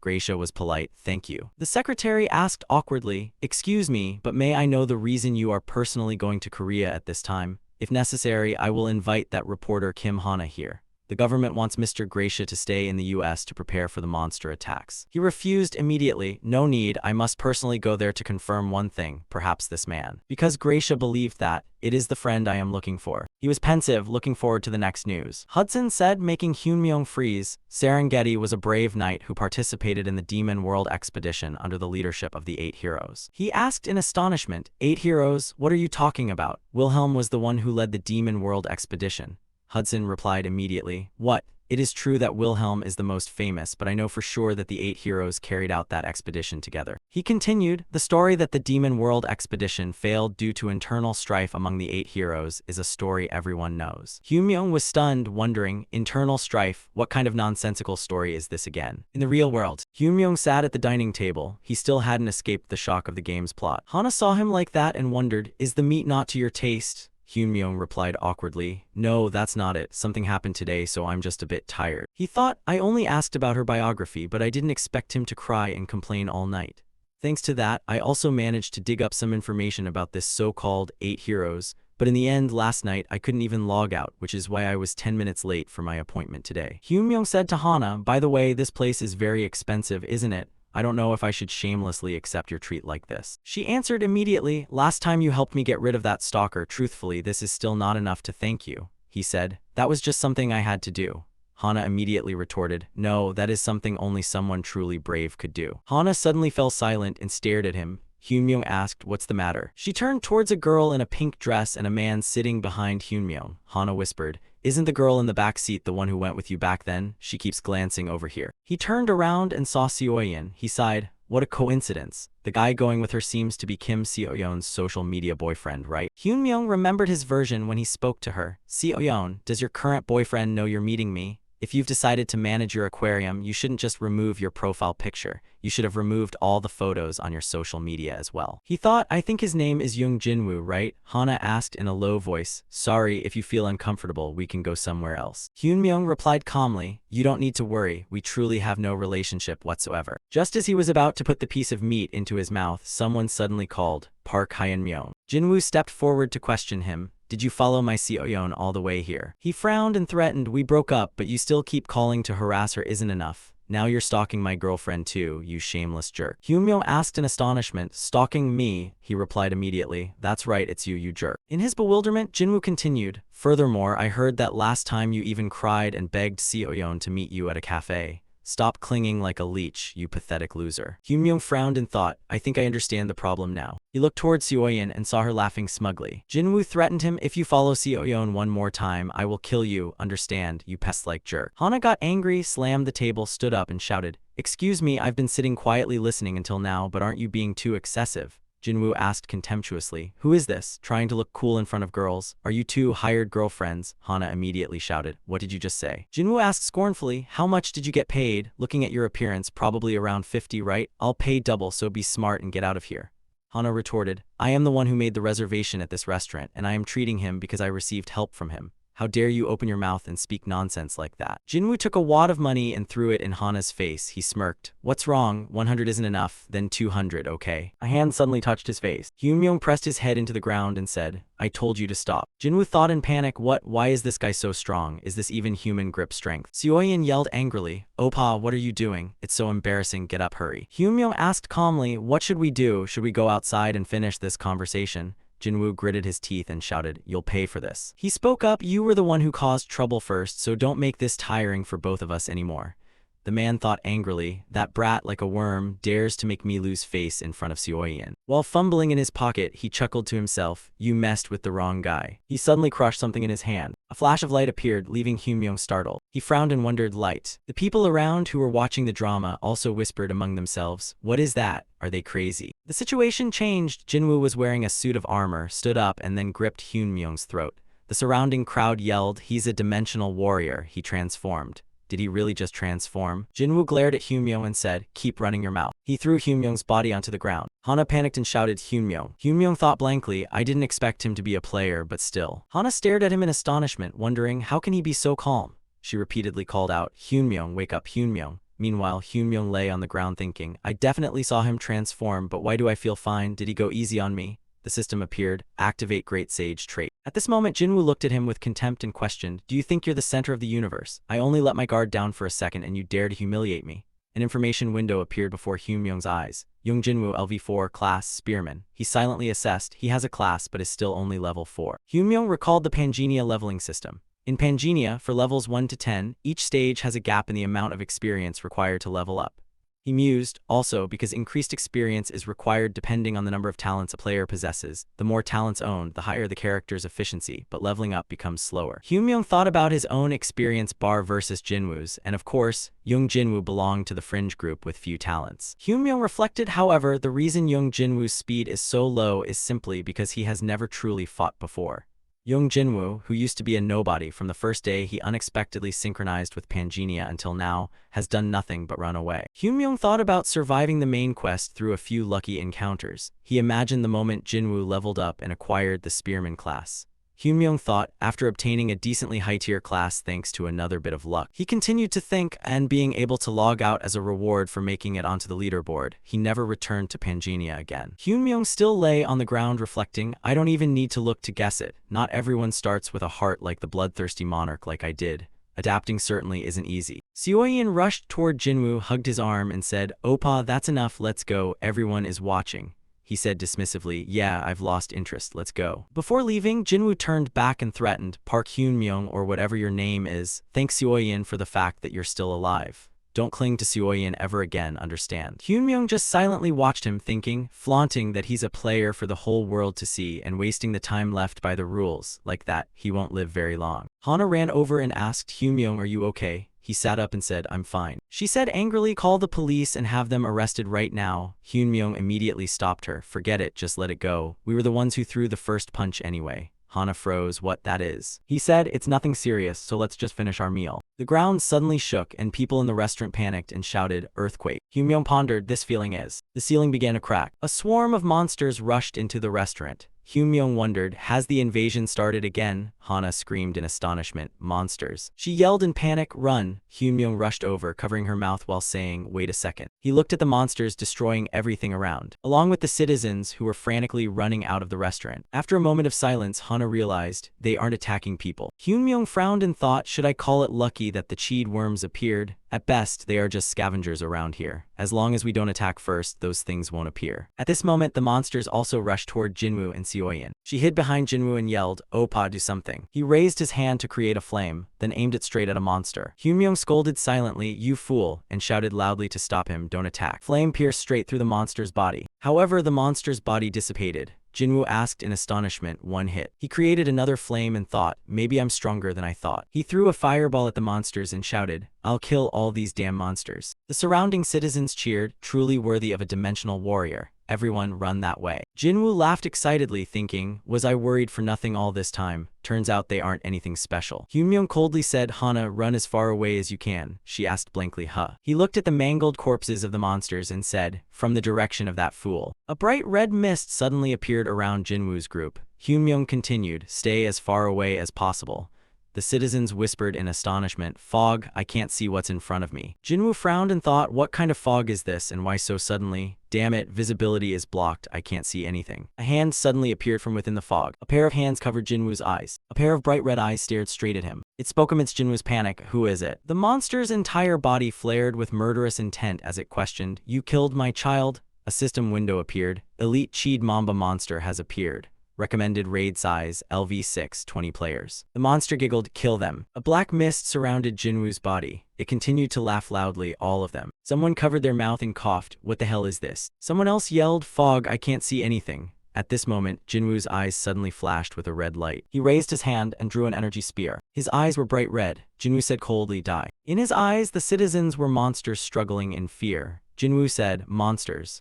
Gracia was polite, thank you. The secretary asked awkwardly, excuse me, but may I know the reason you are personally going to Korea at this time? If necessary, I will invite that reporter Kim Hana here. The government wants Mr. Gracia to stay in the US to prepare for the monster attacks. He refused immediately. No need, I must personally go there to confirm one thing, perhaps this man. Because Gracia believed that, it is the friend I am looking for. He was pensive, looking forward to the next news. Hudson said, making Hyunmyoung freeze. Serengeti was a brave knight who participated in the Demon World expedition under the leadership of the 8 heroes. He asked in astonishment, 8 heroes? What are you talking about? Wilhelm was the one who led the Demon World expedition. Hudson replied immediately, what? It is true that Wilhelm is the most famous, but I know for sure that the 8 heroes carried out that expedition together. He continued, the story that the Demon World expedition failed due to internal strife among the 8 heroes is a story everyone knows. Hyunmyoung was stunned, wondering, internal strife, what kind of nonsensical story is this again? In the real world, Hyunmyoung sat at the dining table. He still hadn't escaped the shock of the game's plot. Hana saw him like that and wondered, is the meat not to your taste? Hyunmyoung replied awkwardly, no, that's not it. Something happened today, so I'm just a bit tired. He thought, I only asked about her biography, but I didn't expect him to cry and complain all night. Thanks to that, I also managed to dig up some information about this so-called 8 heroes, but in the end, last night, I couldn't even log out, which is why I was 10 minutes late for my appointment today. Hyunmyoung said to Hana, by the way, this place is very expensive, isn't it? I don't know if I should shamelessly accept your treat like this. She answered immediately, last time you helped me get rid of that stalker, truthfully, this is still not enough to thank you. He said, that was just something I had to do. Hana immediately retorted, no, that is something only someone truly brave could do. Hana suddenly fell silent and stared at him. Hyunmyoung asked, what's the matter? She turned towards a girl in a pink dress and a man sitting behind Hyunmyoung. Hana whispered, isn't the girl in the back seat the one who went with you back then? She keeps glancing over here. He turned around and saw Seoyeon. He sighed, what a coincidence. The guy going with her seems to be Kim Seoyeon's social media boyfriend, right? Hyunmyoung remembered his version when he spoke to her. Seoyeon, does your current boyfriend know you're meeting me? If you've decided to manage your aquarium, you shouldn't just remove your profile picture. You should have removed all the photos on your social media as well. He thought, I think his name is Young Jinwoo, right? Hana asked in a low voice. Sorry, if you feel uncomfortable, we can go somewhere else. Hyunmyoung replied calmly, you don't need to worry. We truly have no relationship whatsoever. Just as he was about to put the piece of meat into his mouth, someone suddenly called, Park Hyunmyoung. Jinwoo stepped forward to question him. Did you follow my Seoyeon all the way here? He frowned and threatened, we broke up, but you still keep calling to harass her isn't enough. Now you're stalking my girlfriend too, you shameless jerk. Hyunmyoung asked in astonishment, stalking me? He replied immediately, that's right, it's you, you jerk. In his bewilderment, Jinwoo continued, furthermore, I heard that last time you even cried and begged Seoyeon to meet you at a cafe. Stop clinging like a leech, you pathetic loser. Hyunmyoung frowned and thought, I think I understand the problem now. He looked toward Seoyeon and saw her laughing smugly. Jinwoo threatened him, if you follow Seoyeon one more time, I will kill you, understand, you pest-like jerk. Hana got angry, slammed the table, stood up and shouted, excuse me, I've been sitting quietly listening until now, but aren't you being too excessive? Jinwoo asked contemptuously, who is this, trying to look cool in front of girls? Are you two hired girlfriends? Hana immediately shouted, what did you just say? Jinwoo asked scornfully, how much did you get paid? Looking at your appearance, probably around 50, right? I'll pay double, so be smart and get out of here. Hana retorted, I am the one who made the reservation at this restaurant, and I am treating him because I received help from him. How dare you open your mouth and speak nonsense like that? Jinwoo took a wad of money and threw it in Hana's face. He smirked. What's wrong? 100 isn't enough, then 200, okay? A hand suddenly touched his face. Hyunmyong pressed his head into the ground and said, I told you to stop. Jinwoo thought in panic, what? Why is this guy so strong? Is this even human grip strength? Seoyin yelled angrily, Oppa, what are you doing? It's so embarrassing, get up, hurry. Hyunmyong asked calmly, what should we do? Should we go outside and finish this conversation? Jinwoo gritted his teeth and shouted, you'll pay for this. He spoke up, you were the one who caused trouble first, so don't make this tiring for both of us anymore. The man thought angrily, that brat like a worm dares to make me lose face in front of Seoyin. While fumbling in his pocket, he chuckled to himself, you messed with the wrong guy. He suddenly crushed something in his hand. A flash of light appeared, leaving Hyunmyong startled. He frowned and wondered, light. The people around who were watching the drama also whispered among themselves, what is that? Are they crazy? The situation changed. Jinwoo was wearing a suit of armor, stood up and then gripped Hyunmyong's throat. The surrounding crowd yelled, he's a dimensional warrior, he transformed. Did he really just transform? Jinwoo glared at Hyunmyong and said, keep running your mouth. He threw Hyunmyong's body onto the ground. Hana panicked and shouted, Hyunmyong. Hyunmyong thought blankly, I didn't expect him to be a player, but still. Hana stared at him in astonishment, wondering, how can he be so calm? She repeatedly called out, Hyunmyong, wake up, Hyunmyong. Meanwhile, Hyunmyong lay on the ground thinking, I definitely saw him transform, but why do I feel fine? Did he go easy on me? The system appeared, activate Great Sage trait. At this moment, Jinwoo looked at him with contempt and questioned, do you think you're the center of the universe? I only let my guard down for a second and you dare to humiliate me. An information window appeared before Hyunmyong's eyes. Young Jinwoo, LV4, class, Spearman. He silently assessed, he has a class but is still only level 4. Hyunmyong recalled the Pangenia leveling system. In Pangenia, for levels 1 to 10, each stage has a gap in the amount of experience required to level up. He mused, also, because increased experience is required depending on the number of talents a player possesses. The more talents owned, the higher the character's efficiency, but leveling up becomes slower. Hyunmyong thought about his own experience bar versus Jinwoo's, and of course, Young Jinwoo belonged to the fringe group with few talents. Hyunmyong reflected, however, the reason Young Jinwoo's speed is so low is simply because he has never truly fought before. Young Jinwoo, who used to be a nobody from the first day he unexpectedly synchronized with Pangenia until now, has done nothing but run away. Hyunmyong thought about surviving the main quest through a few lucky encounters. He imagined the moment Jinwoo leveled up and acquired the Spearman class. Hyunmyong thought, after obtaining a decently high-tier class thanks to another bit of luck. He continued to think, and being able to log out as a reward for making it onto the leaderboard, he never returned to Pangenia again. Hyunmyong still lay on the ground reflecting, I don't even need to look to guess it. Not everyone starts with a heart like the bloodthirsty monarch like I did. Adapting certainly isn't easy. Seoyin rushed toward Jinwoo, hugged his arm, and said, Oppa, that's enough, let's go, everyone is watching. He said dismissively, yeah, I've lost interest, let's go. Before leaving, Jinwoo turned back and threatened, Park Hyunmyong or whatever your name is, thank Seoyin for the fact that you're still alive. Don't cling to Seoyin ever again, understand? Hyunmyong just silently watched him thinking, flaunting that he's a player for the whole world to see and wasting the time left by the rules. Like that, he won't live very long. Hana ran over and asked, Hyunmyong, are you okay? He sat up and said, I'm fine. She said angrily, call the police and have them arrested right now. Hyunmyong immediately stopped her. Forget it, just let it go. We were the ones who threw the first punch anyway. Hana froze, what that is. He said, it's nothing serious, so let's just finish our meal. The ground suddenly shook and people in the restaurant panicked and shouted, earthquake. Hyunmyong pondered, this feeling is. The ceiling began to crack. A swarm of monsters rushed into the restaurant. Hyunmyong wondered, has the invasion started again? Hana screamed in astonishment, monsters. She yelled in panic, run. Hyunmyong rushed over, covering her mouth while saying, wait a second. He looked at the monsters destroying everything around, along with the citizens who were frantically running out of the restaurant. After a moment of silence, Hana realized, they aren't attacking people. Hyunmyong frowned and thought, should I call it lucky that the cheed worms appeared? At best, they are just scavengers around here. As long as we don't attack first, those things won't appear. At this moment, the monsters also rushed toward Jinwoo and Seoyin. She hid behind Jinwoo and yelled, Oppa, do something. He raised his hand to create a flame, then aimed it straight at a monster. Hyunmyong scolded silently, you fool, and shouted loudly to stop him, don't attack. Flame pierced straight through the monster's body. However, the monster's body dissipated. Jinwoo asked in astonishment, one hit. He created another flame and thought, maybe I'm stronger than I thought. He threw a fireball at the monsters and shouted, I'll kill all these damn monsters. The surrounding citizens cheered, truly worthy of a dimensional warrior. Everyone run that way. Jinwoo laughed excitedly, thinking, was I worried for nothing all this time? Turns out they aren't anything special. Hyunmyong coldly said, Hana, run as far away as you can. She asked blankly, huh? He looked at the mangled corpses of the monsters and said, from the direction of that fool. A bright red mist suddenly appeared around Jinwoo's group. Hyunmyong continued, stay as far away as possible. The citizens whispered in astonishment, "Fog, I can't see what's in front of me." Jinwoo frowned and thought, what kind of fog is this and why so suddenly? Damn it, visibility is blocked, I can't see anything. A hand suddenly appeared from within the fog. A pair of hands covered Jinwoo's eyes. A pair of bright red eyes stared straight at him. It spoke amidst Jinwoo's panic, "Who is it?" The monster's entire body flared with murderous intent as it questioned, "You killed my child?" A system window appeared. Elite Cheed Mamba monster has appeared. Recommended raid size, LV6, 20 players. The monster giggled, "Kill them." A black mist surrounded Jinwoo's body. It continued to laugh loudly, all of them. Someone covered their mouth and coughed, "What the hell is this?" Someone else yelled, "Fog, I can't see anything." At this moment, Jinwoo's eyes suddenly flashed with a red light. He raised his hand and drew an energy spear. His eyes were bright red. Jinwoo said coldly, "Die." In his eyes, the citizens were monsters struggling in fear. Jinwoo said, "Monsters."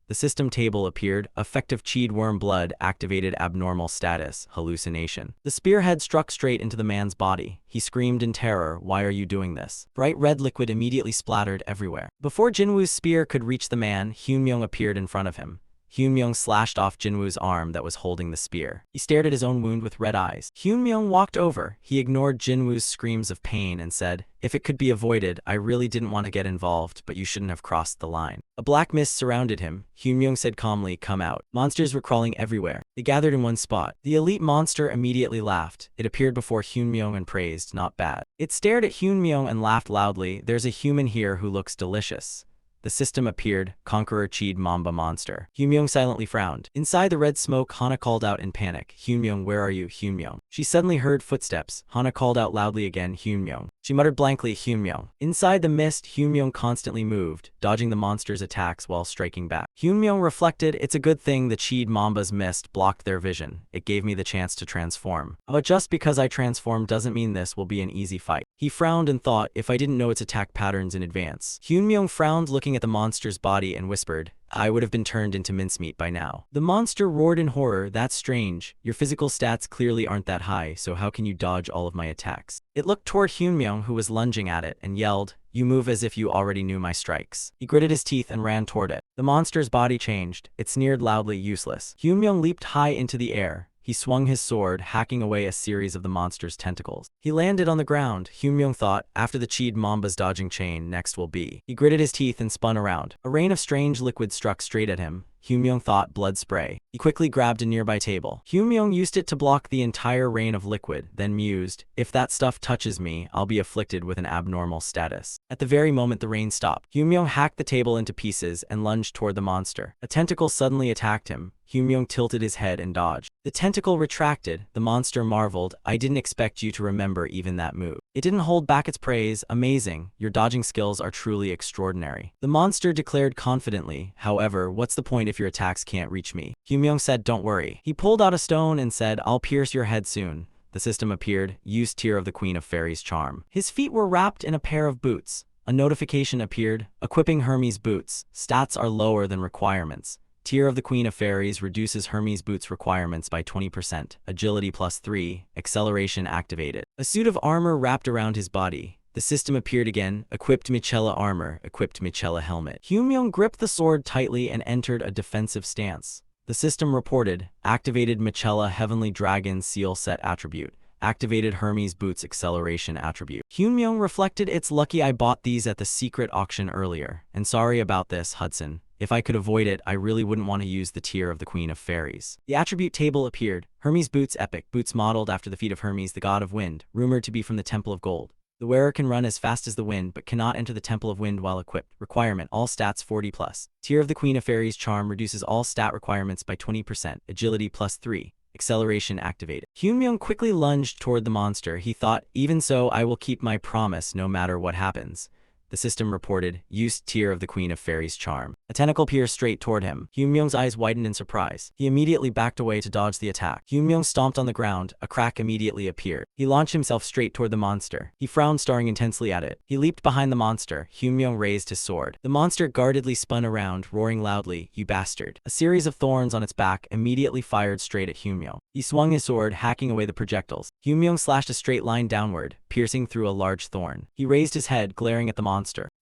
The system table appeared. Effective Cheed worm blood activated abnormal status, hallucination. The spearhead struck straight into the man's body. He screamed in terror, "Why are you doing this?" Bright red liquid immediately splattered everywhere. Before Jinwoo's spear could reach the man, Hyunmyoung appeared in front of him. Hyunmyoung slashed off Jinwoo's arm that was holding the spear. He stared at his own wound with red eyes. Hyunmyoung walked over. He ignored Jinwoo's screams of pain and said, "If it could be avoided, I really didn't want to get involved, but you shouldn't have crossed the line." A black mist surrounded him. Hyunmyoung said calmly, "Come out." Monsters were crawling everywhere. They gathered in one spot. The elite monster immediately laughed. It appeared before Hyunmyoung and praised, "Not bad." It stared at Hyunmyoung and laughed loudly, "There's a human here who looks delicious." The system appeared, Conqueror Cheed Mamba monster. Hyunmyoung silently frowned. Inside the red smoke, Hana called out in panic, "Hyunmyoung, where are you, Hyunmyoung?" She suddenly heard footsteps. Hana called out loudly again, "Hyunmyoung." She muttered blankly, "Hyunmyoung." Inside the mist, Hyunmyoung constantly moved, dodging the monster's attacks while striking back. Hyunmyoung reflected, "It's a good thing the Cheed Mamba's mist blocked their vision. It gave me the chance to transform. But just because I transformed doesn't mean this will be an easy fight." He frowned and thought, "If I didn't know its attack patterns in advance." Hyunmyoung frowned, looking at the monster's body, and whispered, "I would have been turned into mincemeat by now." The monster roared in horror, "That's strange. Your physical stats clearly aren't that high, so how can you dodge all of my attacks?" It looked toward Hyunmyoung, who was lunging at it, and yelled, "You move as if you already knew my strikes." He gritted his teeth and ran toward it. The monster's body changed. It sneered loudly, "Useless." Hyunmyoung leaped high into the air. He swung his sword, hacking away a series of the monster's tentacles. He landed on the ground. Hyunmyoung thought, after the Cheed Mamba's dodging chain, next will be. He gritted his teeth and spun around. A rain of strange liquid struck straight at him. Hyunmyoung thought, blood spray. He quickly grabbed a nearby table. Hyunmyoung used it to block the entire rain of liquid, then mused, "If that stuff touches me, I'll be afflicted with an abnormal status." At the very moment the rain stopped, Hyunmyoung hacked the table into pieces and lunged toward the monster. A tentacle suddenly attacked him. Hyunmyoung tilted his head and dodged. The tentacle retracted. The monster marveled, "I didn't expect you to remember even that move." It didn't hold back its praise, "Amazing, your dodging skills are truly extraordinary." The monster declared confidently, "However, what's the point if your attacks can't reach me?" Hyunmyoung said, "Don't worry." He pulled out a stone and said, "I'll pierce your head soon." The system appeared, use Tear of the Queen of Fairies charm. His feet were wrapped in a pair of boots. A notification appeared, equipping Hermes boots. Stats are lower than requirements. Tear of the Queen of Fairies reduces Hermes boots requirements by 20%, agility +3, acceleration activated. A suit of armor wrapped around his body. The system appeared again, equipped Michela armor, equipped Michela helmet. Hyunmyoung gripped the sword tightly and entered a defensive stance. The system reported, activated Michela Heavenly Dragon Seal Set attribute. Activated Hermes Boots Acceleration attribute. Hyunmyoung reflected, "It's lucky I bought these at the secret auction earlier. And sorry about this, Hudson. If I could avoid it, I really wouldn't want to use the Tear of the Queen of Fairies." The attribute table appeared. Hermes Boots Epic. Boots modeled after the feet of Hermes, the god of wind, rumored to be from the Temple of Gold. The wearer can run as fast as the wind but cannot enter the Temple of Wind while equipped. Requirement, all stats 40+. Tear of the Queen of Fairies charm reduces all stat requirements by 20%, agility +3. Acceleration activated. Hyunmyoung quickly lunged toward the monster. He thought, "Even so, I will keep my promise no matter what happens." The system reported, use Tear of the Queen of Fairies charm. A tentacle pierced straight toward him. Hyunmyoung's eyes widened in surprise. He immediately backed away to dodge the attack. Hyunmyoung stomped on the ground. A crack immediately appeared. He launched himself straight toward the monster. He frowned, staring intensely at it. He leaped behind the monster. Hyunmyoung raised his sword. The monster guardedly spun around, roaring loudly, "You bastard." A series of thorns on its back immediately fired straight at Hyunmyoung. He swung his sword, hacking away the projectiles. Hyunmyoung slashed a straight line downward, piercing through a large thorn. He raised his head, glaring at the monster.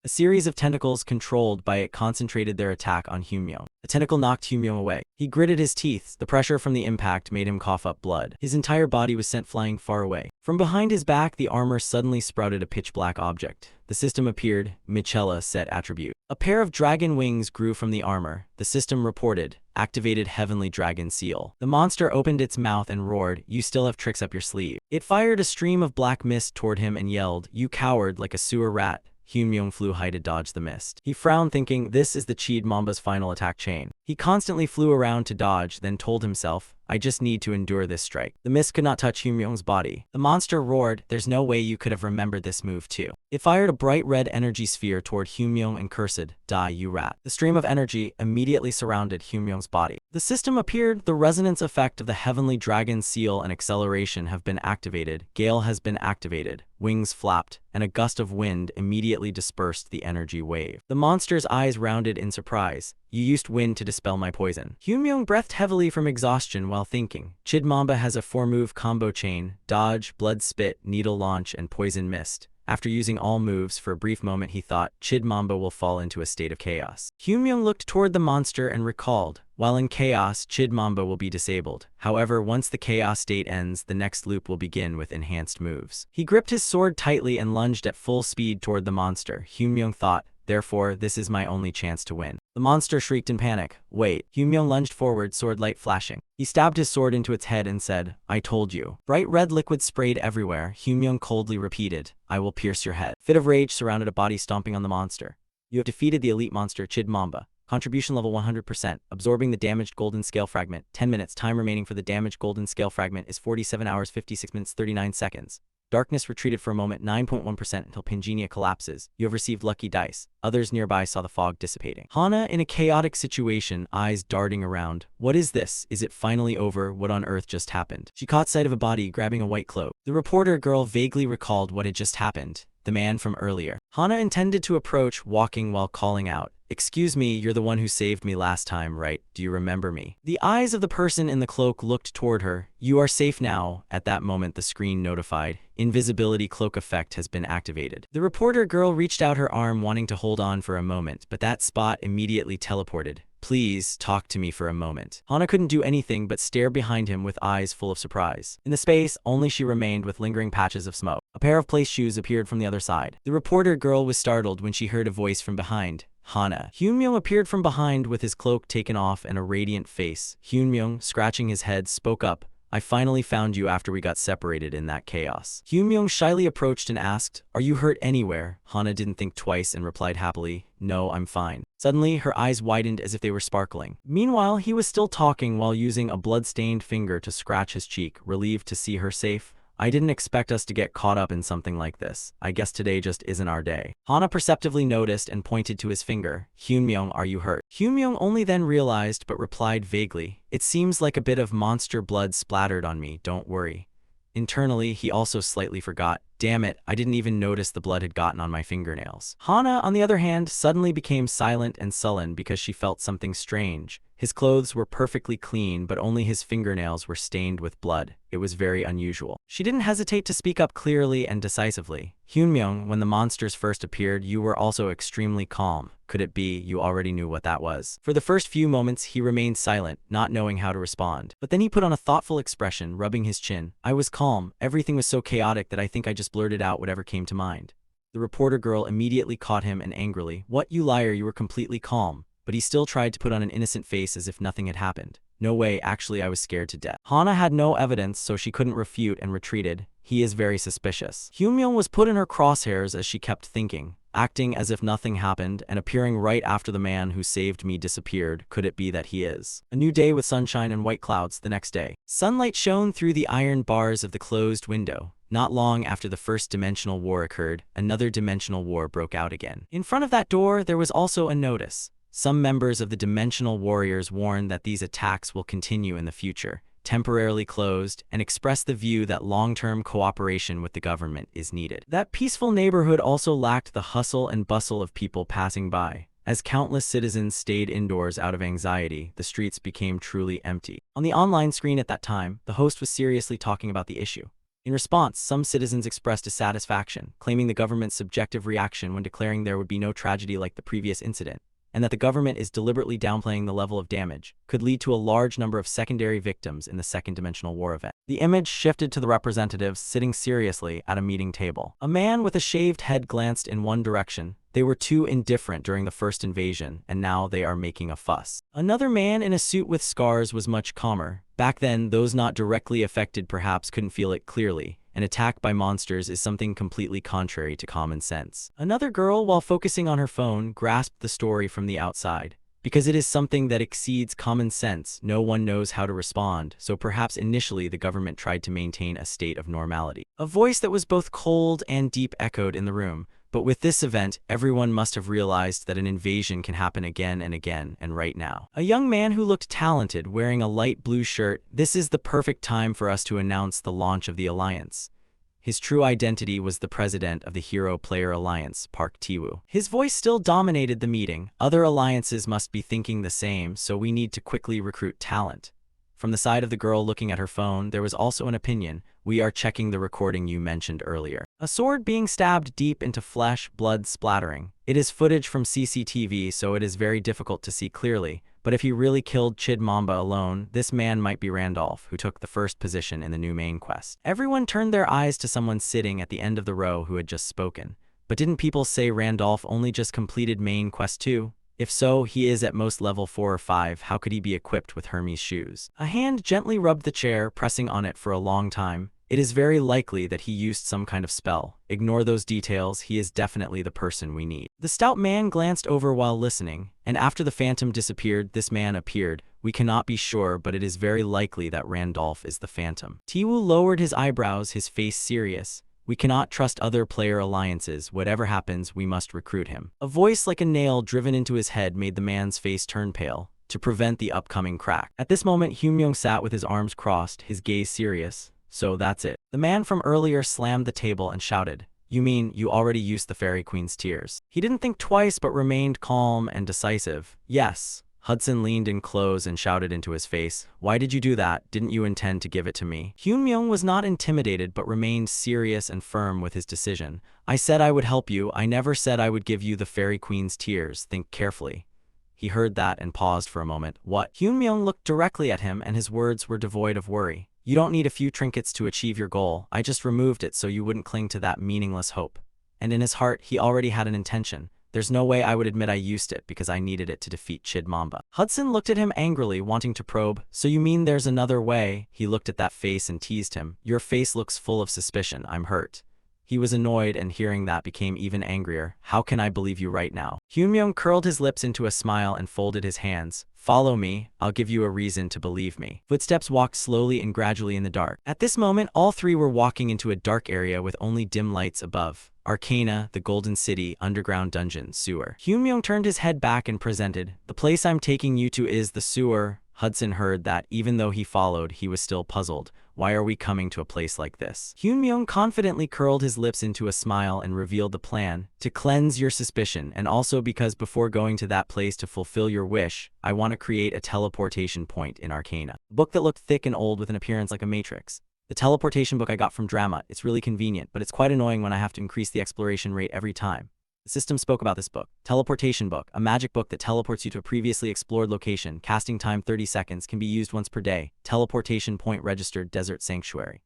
A series of tentacles controlled by it concentrated their attack on Hyunmyeong. A tentacle knocked Hyunmyeong away. He gritted his teeth. The pressure from the impact made him cough up blood. His entire body was sent flying far away. From behind his back, the armor suddenly sprouted a pitch-black object. The system appeared. Michela set attribute. A pair of dragon wings grew from the armor. The system reported. Activated heavenly dragon seal. The monster opened its mouth and roared, "You still have tricks up your sleeve." It fired a stream of black mist toward him and yelled, "You coward," like a sewer rat. Hyunmyeong flew high to dodge the mist. He frowned, thinking, this is the Chid Mamba's final attack chain. He constantly flew around to dodge, then told himself, I just need to endure this strike. The mist could not touch Hyunmyeong's body. The monster roared, there's no way you could have remembered this move too. It fired a bright red energy sphere toward Hyunmyeong and cursed, die you rat. The stream of energy immediately surrounded Hyunmyeong's body. The system appeared. The resonance effect of the heavenly dragon seal and acceleration have been activated. Gale has been activated. Wings flapped, and a gust of wind immediately dispersed the energy wave. The monster's eyes rounded in surprise. You used wind to dispel my poison. Hyunmyeong breathed heavily from exhaustion while thinking. Chid Mamba has a 4-move combo chain: dodge, blood spit, needle launch, and poison mist. After using all moves for a brief moment, he thought, Chid Mamba will fall into a state of chaos. Hyunmyeong looked toward the monster and recalled, while in chaos, Chid Mamba will be disabled. However, once the chaos state ends, the next loop will begin with enhanced moves. He gripped his sword tightly and lunged at full speed toward the monster. Hyunmyeong thought, therefore, this is my only chance to win. The monster shrieked in panic. Wait. Hyunmyeong lunged forward, sword light flashing. He stabbed his sword into its head and said, I told you. Bright red liquid sprayed everywhere. Hyunmyeong coldly repeated, I will pierce your head. Fit of rage surrounded a body stomping on the monster. You have defeated the elite monster, Chid Mamba. Contribution level 100%. Absorbing the damaged golden scale fragment. 10 minutes. Time remaining for the damaged golden scale fragment is 47 hours 56 minutes 39 seconds. Darkness retreated for a moment, 9.1% until Pangenia collapses. You have received lucky dice. Others nearby saw the fog dissipating. Hana in a chaotic situation, eyes darting around. What is this? Is it finally over? What on earth just happened? She caught sight of a body grabbing a white cloak. The reporter girl vaguely recalled what had just happened. The man from earlier. Hana intended to approach, walking while calling out. Excuse me, you're the one who saved me last time, right? Do you remember me? The eyes of the person in the cloak looked toward her. You are safe now. At that moment, the screen notified. Invisibility cloak effect has been activated. The reporter girl reached out her arm, wanting to hold on for a moment, but that spot immediately teleported. Please, talk to me for a moment. Hana couldn't do anything but stare behind him with eyes full of surprise. In the space, only she remained with lingering patches of smoke. A pair of place shoes appeared from the other side. The reporter girl was startled when she heard a voice from behind. Hana. Hyunmyeong appeared from behind with his cloak taken off and a radiant face. Hyunmyeong, scratching his head, spoke up. I finally found you after we got separated in that chaos. Hyunmyeong shyly approached and asked, Are you hurt anywhere? Hana didn't think twice and replied happily, No, I'm fine. Suddenly, her eyes widened as if they were sparkling. Meanwhile, he was still talking while using a blood-stained finger to scratch his cheek, relieved to see her safe. I didn't expect us to get caught up in something like this. I guess today just isn't our day. Hana perceptively noticed and pointed to his finger. Hyunmyeong, are you hurt? Hyunmyeong only then realized but replied vaguely. It seems like a bit of monster blood splattered on me, don't worry. Internally, he also slightly forgot. Damn it, I didn't even notice the blood had gotten on my fingernails. Hana, on the other hand, suddenly became silent and sullen because she felt something strange. His clothes were perfectly clean, but only his fingernails were stained with blood. It was very unusual. She didn't hesitate to speak up clearly and decisively. Hyunmyeong, when the monsters first appeared, you were also extremely calm. Could it be you already knew what that was? For the first few moments, he remained silent, not knowing how to respond. But then he put on a thoughtful expression, rubbing his chin. I was calm. Everything was so chaotic that I think I just blurted out whatever came to mind. The reporter girl immediately caught him and angrily, What, you liar, you were completely calm. But he still tried to put on an innocent face as if nothing had happened. No way, actually I was scared to death. Hana had no evidence, so she couldn't refute and retreated. He is very suspicious. Hyunmyeong was put in her crosshairs as she kept thinking, acting as if nothing happened and appearing right after the man who saved me disappeared. Could it be that he is? A new day with sunshine and white clouds the next day. Sunlight shone through the iron bars of the closed window. Not long after the first dimensional war occurred, another dimensional war broke out again. In front of that door, there was also a notice. Some members of the Dimensional Warriors warn that these attacks will continue in the future, temporarily closed, and express the view that long-term cooperation with the government is needed. That peaceful neighborhood also lacked the hustle and bustle of people passing by. As countless citizens stayed indoors out of anxiety, the streets became truly empty. On the online screen at that time, the host was seriously talking about the issue. In response, some citizens expressed dissatisfaction, claiming the government's subjective reaction when declaring there would be no tragedy like the previous incident, and that the government is deliberately downplaying the level of damage, could lead to a large number of secondary victims in the second-dimensional war event. The image shifted to the representatives sitting seriously at a meeting table. A man with a shaved head glanced in one direction. They were too indifferent during the first invasion, and now they are making a fuss. Another man in a suit with scars was much calmer. Back then, those not directly affected perhaps couldn't feel it clearly. An attack by monsters is something completely contrary to common sense. Another girl, while focusing on her phone, grasped the story from the outside. Because it is something that exceeds common sense, no one knows how to respond, so perhaps initially the government tried to maintain a state of normality. A voice that was both cold and deep echoed in the room. But with this event, everyone must have realized that an invasion can happen again and again, and right now. A young man who looked talented, wearing a light blue shirt, this is the perfect time for us to announce the launch of the alliance. His true identity was the president of the Hero Player Alliance, Park Tiwoo. His voice still dominated the meeting. Other alliances must be thinking the same, so we need to quickly recruit talent. From the side of the girl looking at her phone, there was also an opinion. We are checking the recording you mentioned earlier. A sword being stabbed deep into flesh, blood splattering. It is footage from CCTV, so it is very difficult to see clearly. But if he really killed Chid Mamba alone, this man might be Randolph, who took the first position in the new main quest. Everyone turned their eyes to someone sitting at the end of the row who had just spoken. But didn't people say Randolph only just completed main quest 2? If so, he is at most level 4 or 5, how could he be equipped with Hermes' shoes? A hand gently rubbed the chair, pressing on it for a long time. It is very likely that he used some kind of spell. Ignore those details, he is definitely the person we need. The stout man glanced over while listening, and after the phantom disappeared, this man appeared. We cannot be sure, but it is very likely that Randolph is the phantom. Tiwoo lowered his eyebrows, his face serious. We cannot trust other player alliances. Whatever happens, we must recruit him. A voice like a nail driven into his head made the man's face turn pale, to prevent the upcoming crack. At this moment, Hyun-myung sat with his arms crossed, his gaze serious. So that's it. The man from earlier slammed the table and shouted, "You mean you already used the Fairy Queen's tears?" He didn't think twice but remained calm and decisive. Yes. Hudson leaned in close and shouted into his face, "Why did you do that? Didn't you intend to give it to me?" Hyun-myung was not intimidated but remained serious and firm with his decision. "I said I would help you. I never said I would give you the Fairy Queen's tears. Think carefully." He heard that and paused for a moment. What? Hyun-myung looked directly at him and his words were devoid of worry. "You don't need a few trinkets to achieve your goal. I just removed it so you wouldn't cling to that meaningless hope." And in his heart, he already had an intention. There's no way I would admit I used it because I needed it to defeat Chid Mamba. Hudson looked at him angrily, wanting to probe. "So you mean there's another way?" He looked at that face and teased him. "Your face looks full of suspicion. I'm hurt." He was annoyed, and hearing that became even angrier. "How can I believe you right now?" Hyun-myung curled his lips into a smile and folded his hands. "Follow me. I'll give you a reason to believe me." Footsteps walked slowly and gradually in the dark. At this moment, all three were walking into a dark area with only dim lights above. Arcana, the Golden City, underground dungeon, sewer. Hyun-myung turned his head back and presented, "The place I'm taking you to is the sewer." Hudson heard that. Even though he followed, he was still puzzled. Why are we coming to a place like this? Hyun-myung confidently curled his lips into a smile and revealed the plan. "To cleanse your suspicion, and also because before going to that place to fulfill your wish, I want to create a teleportation point in Arcana." A book that looked thick and old with an appearance like a matrix. The teleportation book I got from Drama. It's really convenient, but it's quite annoying when I have to increase the exploration rate every time. The system spoke about this book. Teleportation book, a magic book that teleports you to a previously explored location. Casting time 30 seconds, can be used once per day. Teleportation point registered, Desert Sanctuary.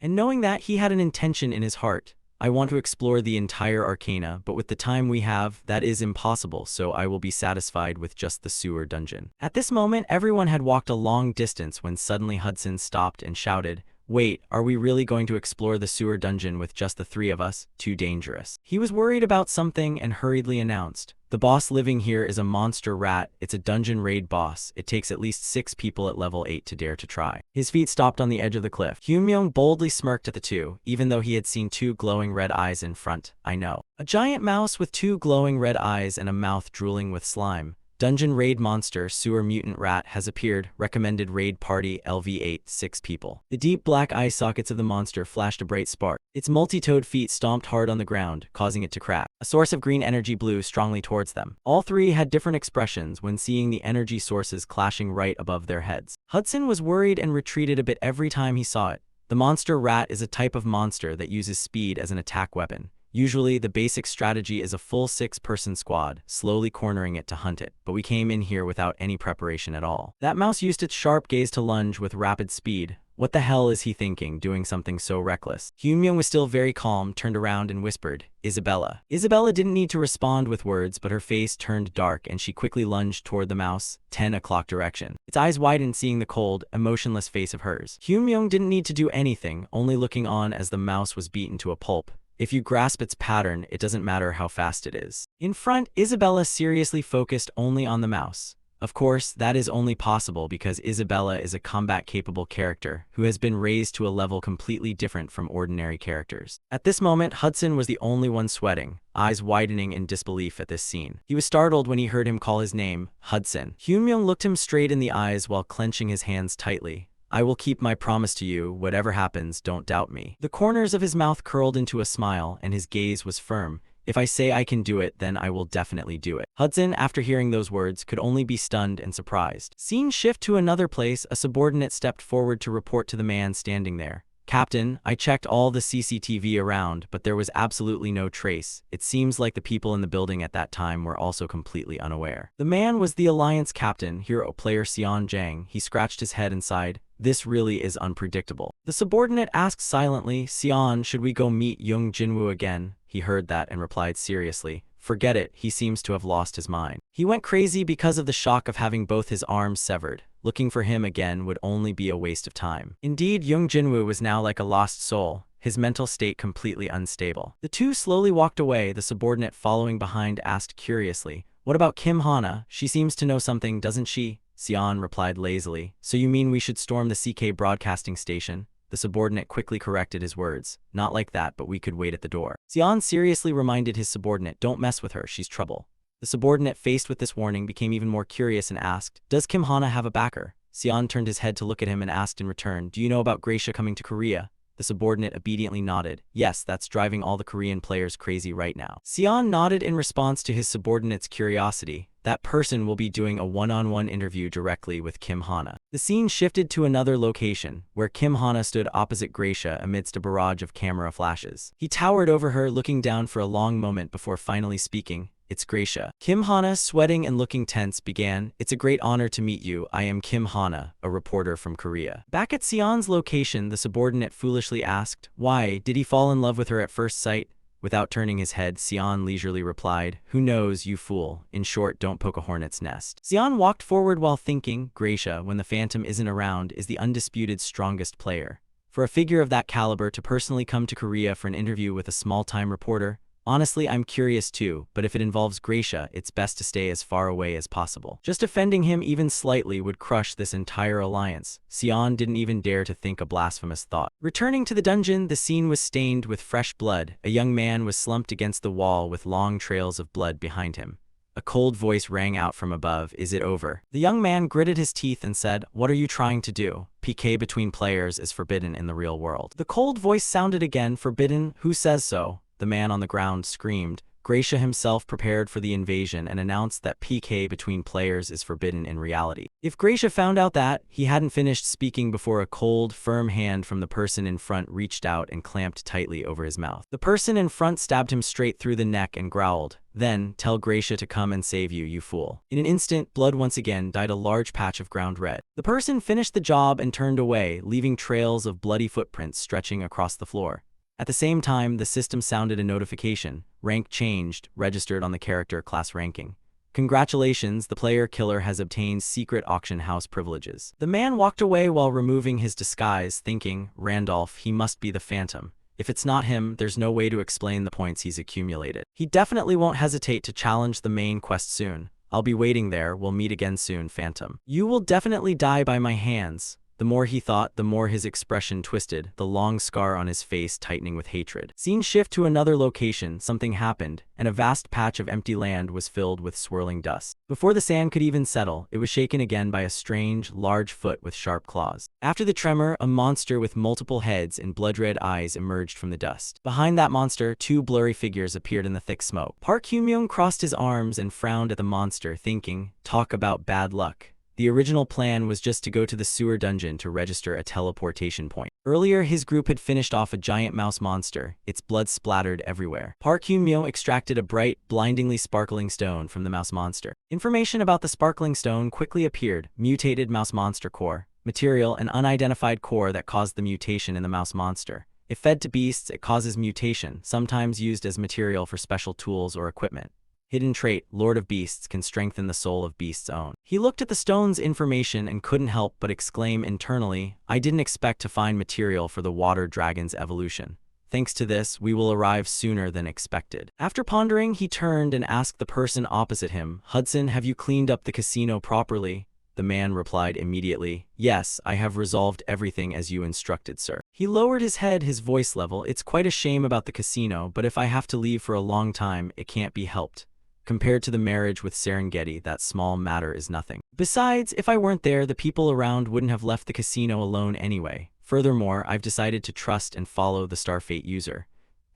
And knowing that, he had an intention in his heart. I want to explore the entire Arcana, but with the time we have, that is impossible, so I will be satisfied with just the sewer dungeon. At this moment, everyone had walked a long distance when suddenly Hudson stopped and shouted, "Wait, are we really going to explore the sewer dungeon with just the three of us? Too dangerous." He was worried about something and hurriedly announced, "The boss living here is a monster rat. It's a dungeon raid boss. It takes at least 6 people at level 8 to dare to try." His feet stopped on the edge of the cliff. Hyun-myung boldly smirked at the two, even though he had seen 2 glowing red eyes in front. "I know." A giant mouse with 2 glowing red eyes and a mouth drooling with slime. Dungeon raid monster, sewer mutant rat has appeared. Recommended raid party LV8, 6 people. The deep black eye sockets of the monster flashed a bright spark. Its multi-toed feet stomped hard on the ground, causing it to crack. A source of green energy blew strongly towards them. All three had different expressions when seeing the energy sources clashing right above their heads. Hudson was worried and retreated a bit every time he saw it. The monster rat is a type of monster that uses speed as an attack weapon. Usually, the basic strategy is a full 6-person squad, slowly cornering it to hunt it, but we came in here without any preparation at all. That mouse used its sharp gaze to lunge with rapid speed. What the hell is he thinking, doing something so reckless? Hyunmyoung was still very calm, turned around and whispered, Isabella. Isabella didn't need to respond with words, but her face turned dark and she quickly lunged toward the mouse, 10 o'clock direction. Its eyes widened seeing the cold, emotionless face of hers. Hyunmyoung didn't need to do anything, only looking on as the mouse was beaten to a pulp. If you grasp its pattern, it doesn't matter how fast it is. In front, Isabella seriously focused only on the mouse. Of course, that is only possible because Isabella is a combat-capable character who has been raised to a level completely different from ordinary characters. At this moment, Hudson was the only one sweating, eyes widening in disbelief at this scene. He was startled when he heard him call his name, Hudson. Hyunmyoung looked him straight in the eyes while clenching his hands tightly. I will keep my promise to you, whatever happens, don't doubt me. The corners of his mouth curled into a smile and his gaze was firm. If I say I can do it, then I will definitely do it. Hudson, after hearing those words, could only be stunned and surprised. Scene shift to another place, a subordinate stepped forward to report to the man standing there. Captain, I checked all the CCTV around, but there was absolutely no trace. It seems like the people in the building at that time were also completely unaware. The man was the Alliance captain, hero player Sion Jang. He scratched his head and sighed. This really is unpredictable. The subordinate asked silently, Sion, should we go meet Young Jinwoo again? He heard that and replied seriously, forget it, he seems to have lost his mind. He went crazy because of the shock of having both his arms severed. Looking for him again would only be a waste of time. Indeed, Young Jinwoo was now like a lost soul, his mental state completely unstable. The two slowly walked away, the subordinate following behind asked curiously, what about Kim Hana? She seems to know something, doesn't she? Sion replied lazily, so you mean we should storm the CK broadcasting station? The subordinate quickly corrected his words. Not like that, but we could wait at the door. Sion seriously reminded his subordinate, don't mess with her, she's trouble. The subordinate, faced with this warning, became even more curious and asked, does Kim Hana have a backer? Sion turned his head to look at him and asked in return, do you know about Gracia coming to Korea? The subordinate obediently nodded. Yes, that's driving all the Korean players crazy right now. Sion nodded in response to his subordinate's curiosity. That person will be doing a one-on-one interview directly with Kim Hana. The scene shifted to another location, where Kim Hana stood opposite Gracia amidst a barrage of camera flashes. He towered over her, looking down for a long moment before finally speaking. It's Gracia. Kim Hana, sweating and looking tense, began, it's a great honor to meet you. I am Kim Hana, a reporter from Korea. Back at Sion's location, the subordinate foolishly asked, why, did he fall in love with her at first sight? Without turning his head, Sion leisurely replied, who knows, you fool. In short, don't poke a hornet's nest. Sion walked forward while thinking, Gracia, when the Phantom isn't around, is the undisputed strongest player. For a figure of that caliber to personally come to Korea for an interview with a small-time reporter, honestly, I'm curious too, but if it involves Gracia, it's best to stay as far away as possible. Just offending him even slightly would crush this entire alliance. Sion didn't even dare to think a blasphemous thought. Returning to the dungeon, the scene was stained with fresh blood. A young man was slumped against the wall with long trails of blood behind him. A cold voice rang out from above, is it over? The young man gritted his teeth and said, what are you trying to do? PK between players is forbidden in the real world. The cold voice sounded again, forbidden? Who says so? The man on the ground screamed. Gracia himself prepared for the invasion and announced that PK between players is forbidden in reality. If Gracia found out that, he hadn't finished speaking before a cold, firm hand from the person in front reached out and clamped tightly over his mouth. The person in front stabbed him straight through the neck and growled, then, tell Gracia to come and save you, you fool. In an instant, blood once again dyed a large patch of ground red. The person finished the job and turned away, leaving trails of bloody footprints stretching across the floor. At the same time, the system sounded a notification. Rank changed, registered on the character class ranking. Congratulations, the player killer has obtained secret auction house privileges. The man walked away while removing his disguise, thinking, Randolph, he must be the Phantom. If it's not him, there's no way to explain the points he's accumulated. He definitely won't hesitate to challenge the main quest soon. I'll be waiting there, we'll meet again soon, Phantom. You will definitely die by my hands. The more he thought, the more his expression twisted, the long scar on his face tightening with hatred. Scene shift to another location, something happened, and a vast patch of empty land was filled with swirling dust. Before the sand could even settle, it was shaken again by a strange, large foot with sharp claws. After the tremor, a monster with multiple heads and blood-red eyes emerged from the dust. Behind that monster, two blurry figures appeared in the thick smoke. Park Hyunmyoung crossed his arms and frowned at the monster, thinking, talk about bad luck. The original plan was just to go to the sewer dungeon to register a teleportation point. Earlier, his group had finished off a giant mouse monster, its blood splattered everywhere. Park Hyun-myo extracted a bright, blindingly sparkling stone from the mouse monster. Information about the sparkling stone quickly appeared: mutated mouse monster core. Material: an unidentified core that caused the mutation in the mouse monster. If fed to beasts, it causes mutation, sometimes used as material for special tools or equipment. Hidden trait: Lord of Beasts, can strengthen the soul of beasts' own. He looked at the stone's information and couldn't help but exclaim internally, I didn't expect to find material for the water dragon's evolution. Thanks to this, we will arrive sooner than expected. After pondering, he turned and asked the person opposite him, Hudson, have you cleaned up the casino properly? The man replied immediately, yes, I have resolved everything as you instructed, sir. He lowered his head, his voice level. It's quite a shame about the casino, but if I have to leave for a long time, it can't be helped. Compared to the marriage with Serengeti, that small matter is nothing. Besides, if I weren't there, the people around wouldn't have left the casino alone anyway. Furthermore, I've decided to trust and follow the Starfate user.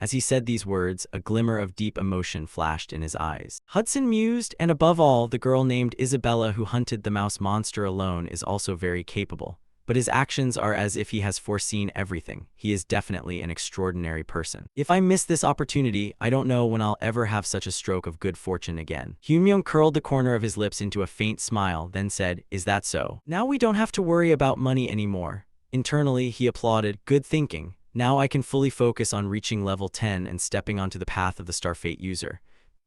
As he said these words, a glimmer of deep emotion flashed in his eyes. Hudson mused, and above all, the girl named Isabella who hunted the mouse monster alone is also very capable. But his actions are as if he has foreseen everything. He is definitely an extraordinary person. If I miss this opportunity, I don't know when I'll ever have such a stroke of good fortune again. Hyun-myo curled the corner of his lips into a faint smile, then said, is that so? Now we don't have to worry about money anymore. Internally, he applauded, good thinking. Now I can fully focus on reaching level 10 and stepping onto the path of the Starfate user.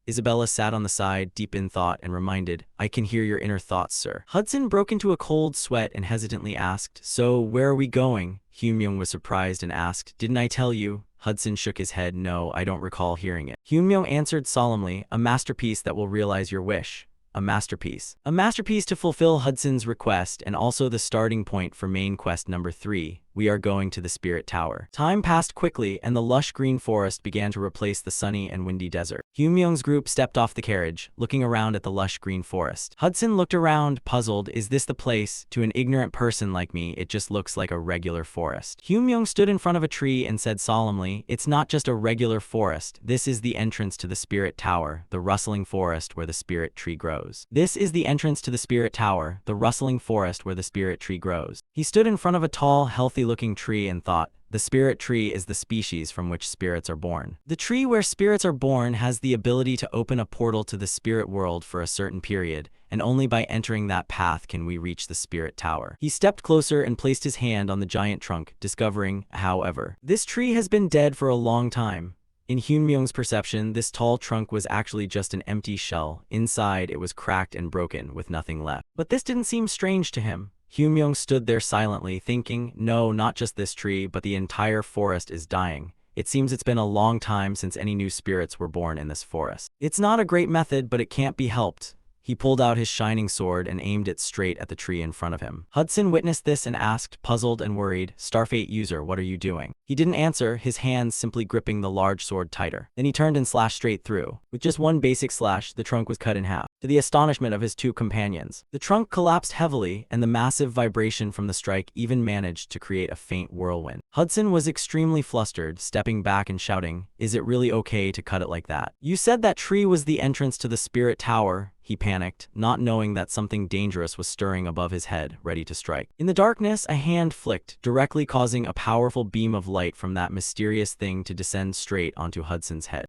Isabella sat on the side, deep in thought, and reminded, I can hear your inner thoughts, sir. Hudson broke into a cold sweat and hesitantly asked, so where are we going? Hyun-myo was surprised and asked, didn't I tell you? Hudson shook his head, no, I don't recall hearing it. Hyun-myo answered solemnly, a masterpiece that will realize your wish. A masterpiece. A masterpiece to fulfill Hudson's request and also the starting point for main quest number 3. We are going to the Spirit Tower. Time passed quickly and the lush green forest began to replace the sunny and windy desert. Hyun-myo's group stepped off the carriage, looking around at the lush green forest. Hudson looked around, puzzled, is this the place? To an ignorant person like me, it just looks like a regular forest. Hyun-myo stood in front of a tree and said solemnly, it's not just a regular forest, this is the entrance to the Spirit Tower, the rustling forest where the spirit tree grows. This is the entrance to the Spirit Tower, the rustling forest where the spirit tree grows. He stood in front of a tall, healthy-looking tree and thought, the spirit tree is the species from which spirits are born. The tree where spirits are born has the ability to open a portal to the spirit world for a certain period, and only by entering that path can we reach the Spirit Tower. He stepped closer and placed his hand on the giant trunk, discovering, however, this tree has been dead for a long time. In Hyun-myo's perception, this tall trunk was actually just an empty shell. Inside, it was cracked and broken, with nothing left. But this didn't seem strange to him. Hyun-myo stood there silently, thinking, no, not just this tree, but the entire forest is dying. It seems it's been a long time since any new spirits were born in this forest. It's not a great method, but it can't be helped. He pulled out his shining sword and aimed it straight at the tree in front of him. Hudson witnessed this and asked, puzzled and worried, Starfate user, what are you doing? He didn't answer, his hands simply gripping the large sword tighter. Then he turned and slashed straight through. With just one basic slash, the trunk was cut in half. To the astonishment of his two companions, the trunk collapsed heavily, and the massive vibration from the strike even managed to create a faint whirlwind. Hudson was extremely flustered, stepping back and shouting, is it really okay to cut it like that? You said that tree was the entrance to the Spirit Tower. He panicked, not knowing that something dangerous was stirring above his head, ready to strike. In the darkness, a hand flicked, directly causing a powerful beam of light from that mysterious thing to descend straight onto Hudson's head.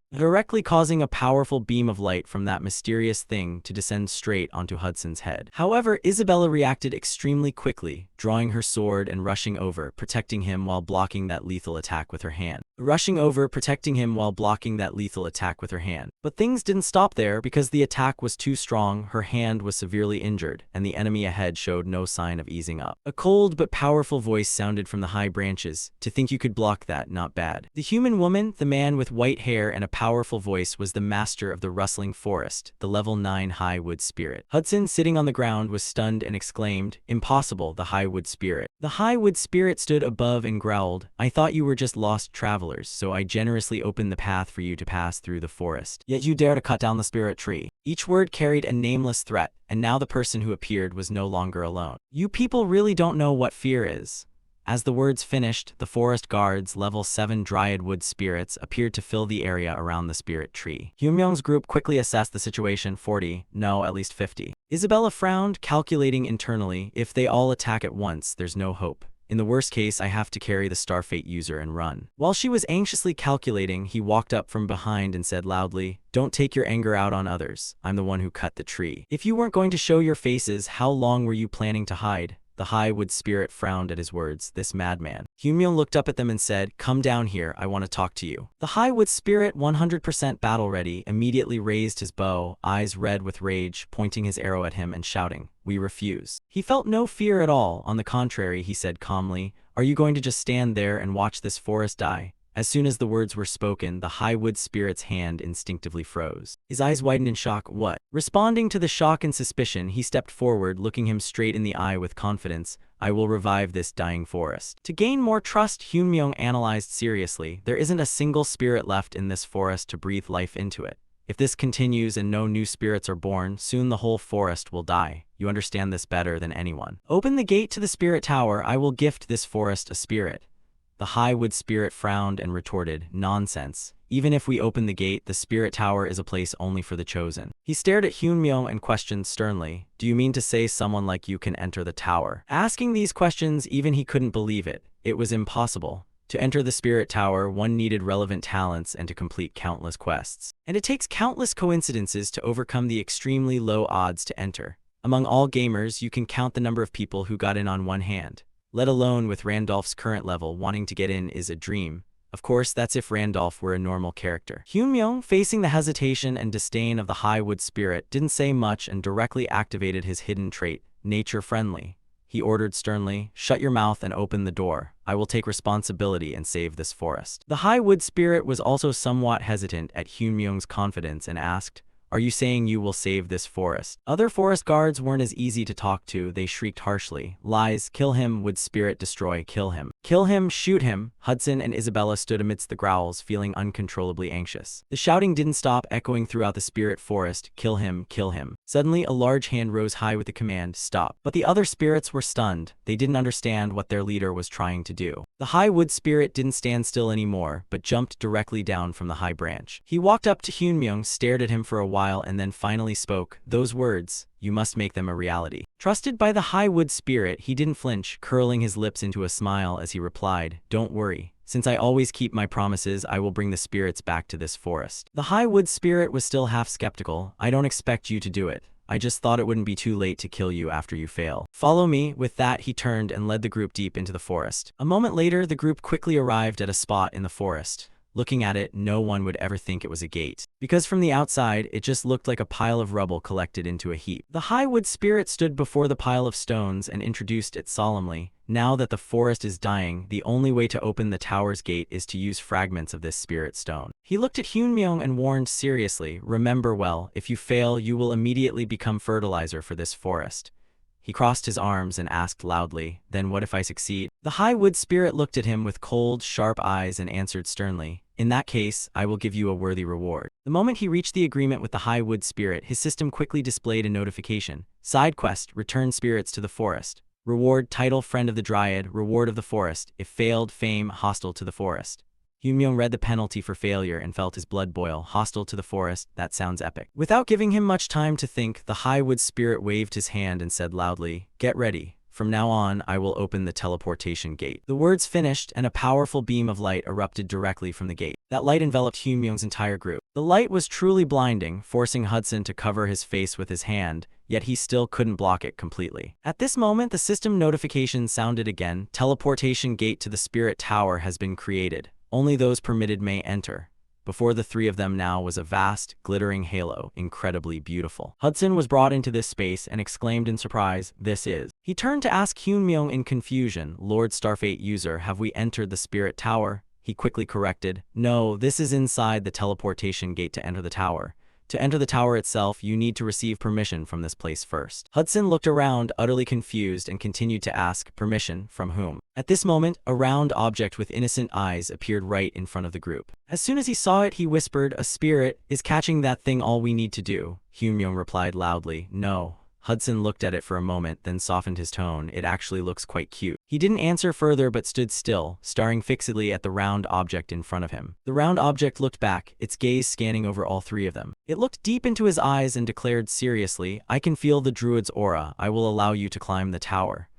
However, Isabella reacted extremely quickly, drawing her sword and rushing over, protecting him while blocking that lethal attack with her hand. But things didn't stop there because the attack was too strong, her hand was severely injured, and the enemy ahead showed no sign of easing up. A cold but powerful voice sounded from the high branches, to think you could block that, not bad. The human woman, the man with white hair and a powerful voice was the master of the rustling forest, the level 9 high wood spirit. Hudson, sitting on the ground, was stunned and exclaimed, impossible, the high wood spirit. The high wood spirit stood above and growled, I thought you were just lost travelers, so I generously opened the path for you to pass through the forest. Yet you dare to cut down the spirit tree. Each word carried a nameless threat, and now the person who appeared was no longer alone. You people really don't know what fear is. As the words finished, the forest guards, level 7 dryad wood spirits, appeared to fill the area around the spirit tree. Hyunmyoung's group quickly assessed the situation. 40, no, at least 50. Isabella frowned, calculating internally, if they all attack at once, there's no hope. In the worst case, I have to carry the Starfate user and run. While she was anxiously calculating, he walked up from behind and said loudly, "Don't take your anger out on others. I'm the one who cut the tree. If you weren't going to show your faces, how long were you planning to hide?" The High Wood Spirit frowned at his words. This madman. Hyunmyoung looked up at them and said, "Come down here, I want to talk to you." The High Wood Spirit, 100% battle-ready, immediately raised his bow, eyes red with rage, pointing his arrow at him and shouting, "We refuse." He felt no fear at all. On the contrary, he said calmly, "Are you going to just stand there and watch this forest die?" As soon as the words were spoken, the High Wood Spirit's hand instinctively froze. His eyes widened in shock. What? Responding to the shock and suspicion, he stepped forward, looking him straight in the eye with confidence. "I will revive this dying forest." To gain more trust, Hyunmyoung analyzed seriously. There isn't a single spirit left in this forest to breathe life into it. If this continues and no new spirits are born, soon the whole forest will die. You understand this better than anyone. Open the gate to the spirit tower. I will gift this forest a spirit. The High Wood Spirit frowned and retorted, "Nonsense. Even if we open the gate, the spirit tower is a place only for the chosen." He stared at Hyunmyoung and questioned sternly, "Do you mean to say someone like you can enter the tower?" Asking these questions, even he couldn't believe it. It was impossible. To enter the spirit tower, one needed relevant talents and to complete countless quests. And it takes countless coincidences to overcome the extremely low odds to enter. Among all gamers, you can count the number of people who got in on one hand. Let alone with Randolph's current level, wanting to get in is a dream. Of course, that's if Randolph were a normal character. Hyunmyoung, facing the hesitation and disdain of the High Wood Spirit, didn't say much and directly activated his hidden trait, Nature Friendly. He ordered sternly, "Shut your mouth and open the door. I will take responsibility and save this forest." The High Wood Spirit was also somewhat hesitant at Hyunmyoung's confidence and asked, "Are you saying you will save this forest?" Other forest guards weren't as easy to talk to. They shrieked harshly, "Lies! Kill him! Wood Spirit destroy! Kill him! Kill him! Shoot him!" Hudson and Isabella stood amidst the growls, feeling uncontrollably anxious. The shouting didn't stop, echoing throughout the spirit forest, "Kill him! Kill him!" Suddenly, a large hand rose high with the command, "Stop!" But the other spirits were stunned. They didn't understand what their leader was trying to do. The High Wood Spirit didn't stand still anymore, but jumped directly down from the high branch. He walked up to Hyunmyoung, stared at him for a while, and then finally spoke. "Those words, you must make them a reality." Trusted by the High Wood Spirit, he didn't flinch, curling his lips into a smile as he replied, "Don't worry. Since I always keep my promises, I will bring the spirits back to this forest." The High Wood Spirit was still half skeptical. "I don't expect you to do it. I just thought it wouldn't be too late to kill you after you fail. Follow me." With that, he turned and led the group deep into the forest. A moment later, the group quickly arrived at a spot in the forest. Looking at it, no one would ever think it was a gate, because from the outside, it just looked like a pile of rubble collected into a heap. The High Wood Spirit stood before the pile of stones and introduced it solemnly. "Now that the forest is dying, the only way to open the tower's gate is to use fragments of this spirit stone." He looked at Hyunmyoung and warned seriously, "Remember well, if you fail, you will immediately become fertilizer for this forest." He crossed his arms and asked loudly, "Then what if I succeed?" The High Wood Spirit looked at him with cold, sharp eyes and answered sternly, "In that case, I will give you a worthy reward." The moment he reached the agreement with the High Wood Spirit, his system quickly displayed a notification. Side quest, return spirits to the forest. Reward, title, friend of the Dryad, reward of the forest. If failed, fame, hostile to the forest. Hyunmyoung read the penalty for failure and felt his blood boil. Hostile to the forest, that sounds epic. Without giving him much time to think, the High Wood Spirit waved his hand and said loudly, "Get ready. From now on, I will open the teleportation gate." The words finished, and a powerful beam of light erupted directly from the gate. That light enveloped Hyunmyoung's entire group. The light was truly blinding, forcing Hudson to cover his face with his hand, yet he still couldn't block it completely. At this moment, the system notification sounded again. "Teleportation gate to the spirit tower has been created. Only those permitted may enter." Before the three of them now was a vast, glittering halo, incredibly beautiful. Hudson was brought into this space and exclaimed in surprise, "This is..." He turned to ask Hyunmyoung in confusion, "Lord Starfate user, have we entered the spirit tower?" He quickly corrected, "No, this is inside the teleportation gate to enter the tower. To enter the tower itself, you need to receive permission from this place first." Hudson looked around, utterly confused, and continued to ask, "Permission from whom?" At this moment, a round object with innocent eyes appeared right in front of the group. As soon as he saw it, he whispered, "A spirit. Is catching that thing all we need to do?" Hyunmyoung replied loudly, "No." Hudson looked at it for a moment, then softened his tone. "It actually looks quite cute." He didn't answer further but stood still, staring fixedly at the round object in front of him. The round object looked back, its gaze scanning over all three of them. It looked deep into his eyes and declared seriously, "I can feel the druid's aura. I will allow you to climb the tower."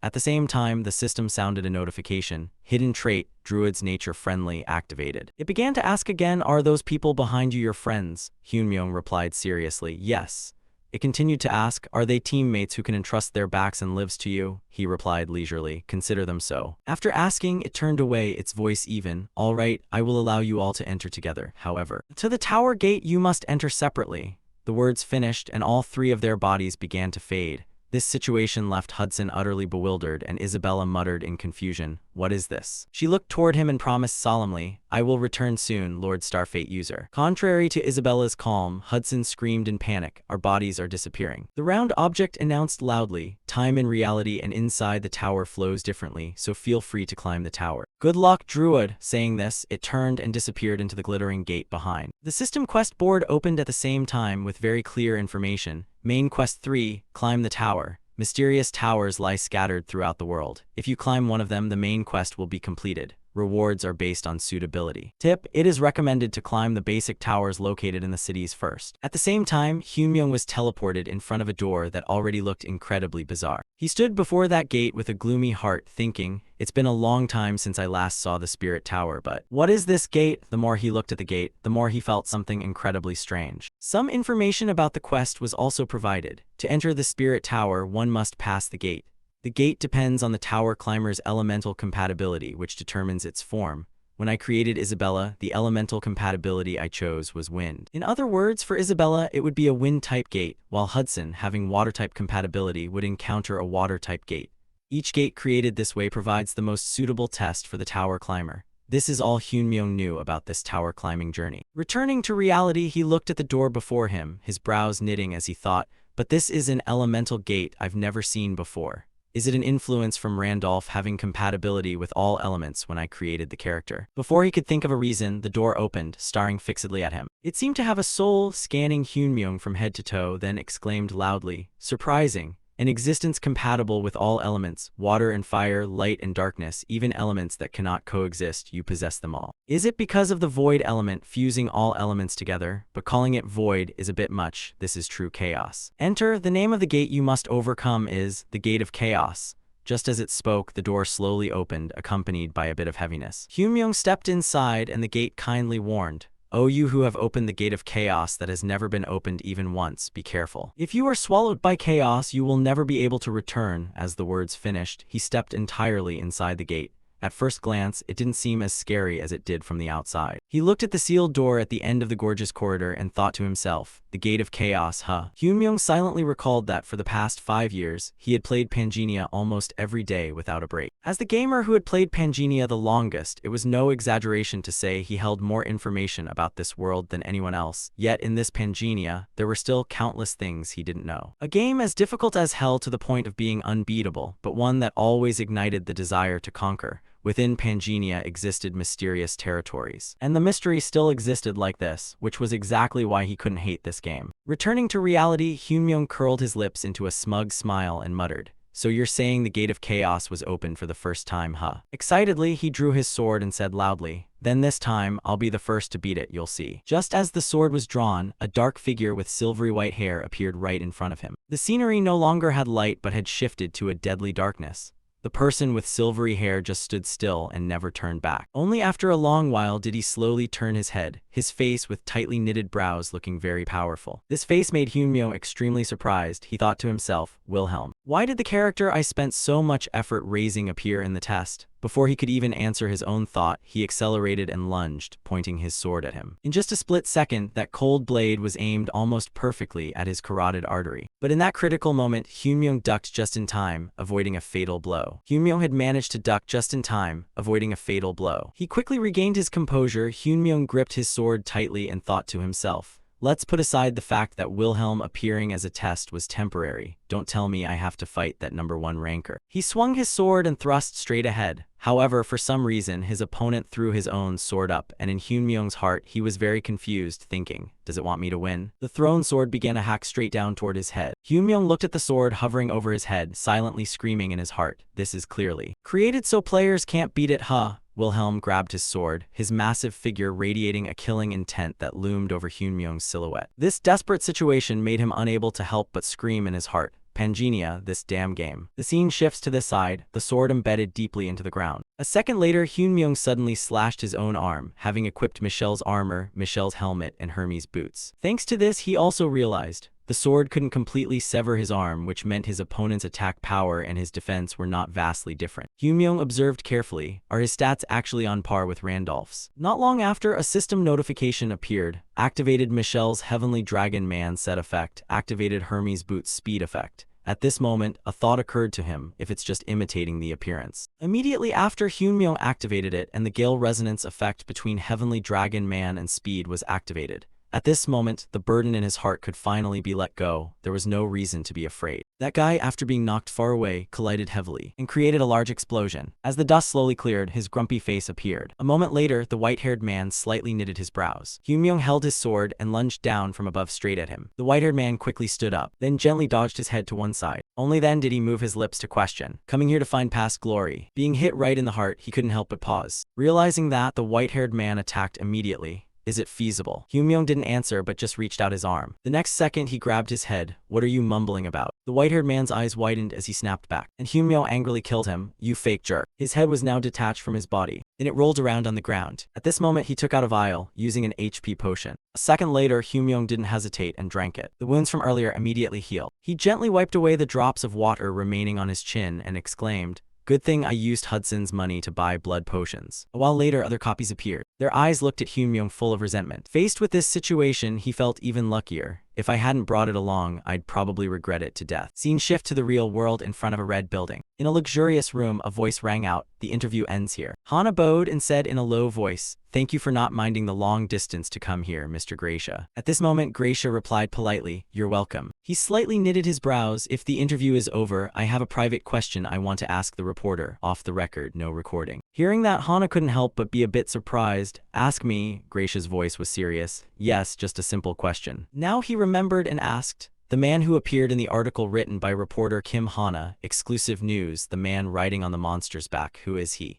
At the same time, the system sounded a notification. Hidden trait, Druid's nature friendly, activated. It began to ask again, "Are those people behind you your friends?" Hyunmyoung replied seriously, "Yes." It continued to ask, "Are they teammates who can entrust their backs and lives to you?" He replied leisurely, "Consider them so." After asking, it turned away, its voice even. "All right, I will allow you all to enter together. However, to the tower gate you must enter separately." The words finished, and all three of their bodies began to fade. This situation left Hudson utterly bewildered, and Isabella muttered in confusion, "What is this?" She looked toward him and promised solemnly, "I will return soon, Lord Starfate user." Contrary to Isabella's calm, Hudson screamed in panic, "Our bodies are disappearing." The round object announced loudly, "Time in reality and inside the tower flows differently, so feel free to climb the tower." "Good luck, Druid." Saying this, it turned and disappeared into the glittering gate behind. The system quest board opened at the same time with very clear information. Main Quest 3, Climb the Tower. Mysterious towers lie scattered throughout the world. If you climb one of them, the main quest will be completed. Rewards are based on suitability. Tip: it is recommended to climb the basic towers located in the cities first. At the same time, Hyunmyoung was teleported in front of a door that already looked incredibly bizarre. He stood before that gate with a gloomy heart, thinking, "It's been a long time since I last saw the spirit tower, but what is this gate?" The more he looked at the gate, the more he felt something incredibly strange. Some information about the quest was also provided. To enter the spirit tower, one must pass the gate. The gate depends on the tower climber's elemental compatibility, which determines its form. When I created Isabella, the elemental compatibility I chose was wind. In other words, for Isabella, it would be a wind-type gate, while Hudson, having water-type compatibility, would encounter a water-type gate. Each gate created this way provides the most suitable test for the tower climber. This is all Hyunmyoung knew about this tower climbing journey. Returning to reality, he looked at the door before him, his brows knitting as he thought, "But this is an elemental gate I've never seen before. Is it an influence from Randolph having compatibility with all elements when I created the character?" Before he could think of a reason, the door opened, staring fixedly at him. It seemed to have a soul, scanning Hyunmyoung from head to toe, then exclaimed loudly, "Surprising! An existence compatible with all elements, water and fire, light and darkness, even elements that cannot coexist, you possess them all. Is it because of the void element fusing all elements together? But calling it void is a bit much. This is true chaos. Enter. The name of the gate you must overcome is the Gate of Chaos." Just as it spoke, the door slowly opened, accompanied by a bit of heaviness. Hyunmyoung stepped inside, and the gate kindly warned, "O you who have opened the gate of chaos that has never been opened even once, be careful. If you are swallowed by chaos, you will never be able to return." As the words finished, he stepped entirely inside the gate. At first glance, it didn't seem as scary as it did from the outside. He looked at the sealed door at the end of the gorgeous corridor and thought to himself, "The Gate of Chaos, huh?" Hyunmyoung silently recalled that for the past 5 years, he had played Pangenia almost every day without a break. As the gamer who had played Pangenia the longest, it was no exaggeration to say he held more information about this world than anyone else. Yet in this Pangenia, there were still countless things he didn't know. A game as difficult as hell to the point of being unbeatable, but one that always ignited the desire to conquer. Within Pangenia existed mysterious territories. And the mystery still existed like this, which was exactly why he couldn't hate this game. Returning to reality, Hyunmyoung curled his lips into a smug smile and muttered, "So you're saying the Gate of Chaos was open for the first time, huh?" Excitedly, he drew his sword and said loudly, "Then this time, I'll be the first to beat it, you'll see." Just as the sword was drawn, a dark figure with silvery white hair appeared right in front of him. The scenery no longer had light but had shifted to a deadly darkness. The person with silvery hair just stood still and never turned back. Only after a long while did he slowly turn his head, his face with tightly knitted brows looking very powerful. This face made Hyunmyoung extremely surprised. He thought to himself, "Wilhelm, why did the character I spent so much effort raising appear in the test?" Before he could even answer his own thought, he accelerated and lunged, pointing his sword at him. In just a split second, that cold blade was aimed almost perfectly at his carotid artery. But in that critical moment, Hyunmyoung ducked just in time, avoiding a fatal blow. Hyunmyoung had managed to duck just in time, avoiding a fatal blow. He quickly regained his composure. Hyunmyoung gripped his sword tightly and thought to himself, "Let's put aside the fact that Wilhelm appearing as a test was temporary. Don't tell me I have to fight that #1 ranker." He swung his sword and thrust straight ahead. However, for some reason, his opponent threw his own sword up, and in Hyunmyung's heart, he was very confused, thinking, does it want me to win? The thrown sword began to hack straight down toward his head. Hyunmyung looked at the sword hovering over his head, silently screaming in his heart, this is clearly created so players can't beat it, huh? Wilhelm grabbed his sword, his massive figure radiating a killing intent that loomed over Hyunmyung's silhouette. This desperate situation made him unable to help but scream in his heart, Pangenia, this damn game. The scene shifts to this side, the sword embedded deeply into the ground. A second later, Hyunmyung suddenly slashed his own arm, having equipped Michelle's armor, Michelle's helmet, and Hermes' boots. Thanks to this, he also realized the sword couldn't completely sever his arm, which meant his opponent's attack power and his defense were not vastly different. Hyunmyung observed carefully, are his stats actually on par with Randolph's? Not long after, a system notification appeared. Activated Michelle's Heavenly Dragon Man set effect, activated Hermes' boots speed effect. At this moment, a thought occurred to him, if it's just imitating the appearance. Immediately after, Hyunmyung activated it and the Gale Resonance effect between Heavenly Dragon Man and Speed was activated. At this moment, the burden in his heart could finally be let go. There was no reason to be afraid. That guy, after being knocked far away, collided heavily and created a large explosion. As the dust slowly cleared, his grumpy face appeared. A moment later, the white-haired man slightly knitted his brows. Hyunmyung held his sword and lunged down from above straight at him. The white-haired man quickly stood up, then gently dodged his head to one side. Only then did he move his lips to question. Coming here to find past glory. Being hit right in the heart, he couldn't help but pause. Realizing that, the white-haired man attacked immediately. Is it feasible? Hyunmyung didn't answer but just reached out his arm. The next second he grabbed his head. What are you mumbling about? The white-haired man's eyes widened as he snapped back, and Hyunmyung angrily killed him. You fake jerk. His head was now detached from his body, and it rolled around on the ground. At this moment he took out a vial, using an HP potion. A second later, Hyunmyung didn't hesitate and drank it. The wounds from earlier immediately healed. He gently wiped away the drops of water remaining on his chin and exclaimed, good thing I used Hudson's money to buy blood potions. A while later, other copies appeared. Their eyes looked at Hyunmyung full of resentment. Faced with this situation, he felt even luckier. If I hadn't brought it along, I'd probably regret it to death. Scene shift to the real world in front of a red building. In a luxurious room, a voice rang out, the interview ends here. Hana bowed and said in a low voice, thank you for not minding the long distance to come here, Mr. Gracia. At this moment, Gracia replied politely, you're welcome. He slightly knitted his brows. If the interview is over, I have a private question I want to ask the reporter. Off the record, no recording. Hearing that, Hana couldn't help but be a bit surprised. Ask me. Gracia's voice was serious. Yes, just a simple question. Now he remembered and asked, the man who appeared in the article written by reporter Kim Hana, exclusive news, the man riding on the monster's back, who is he?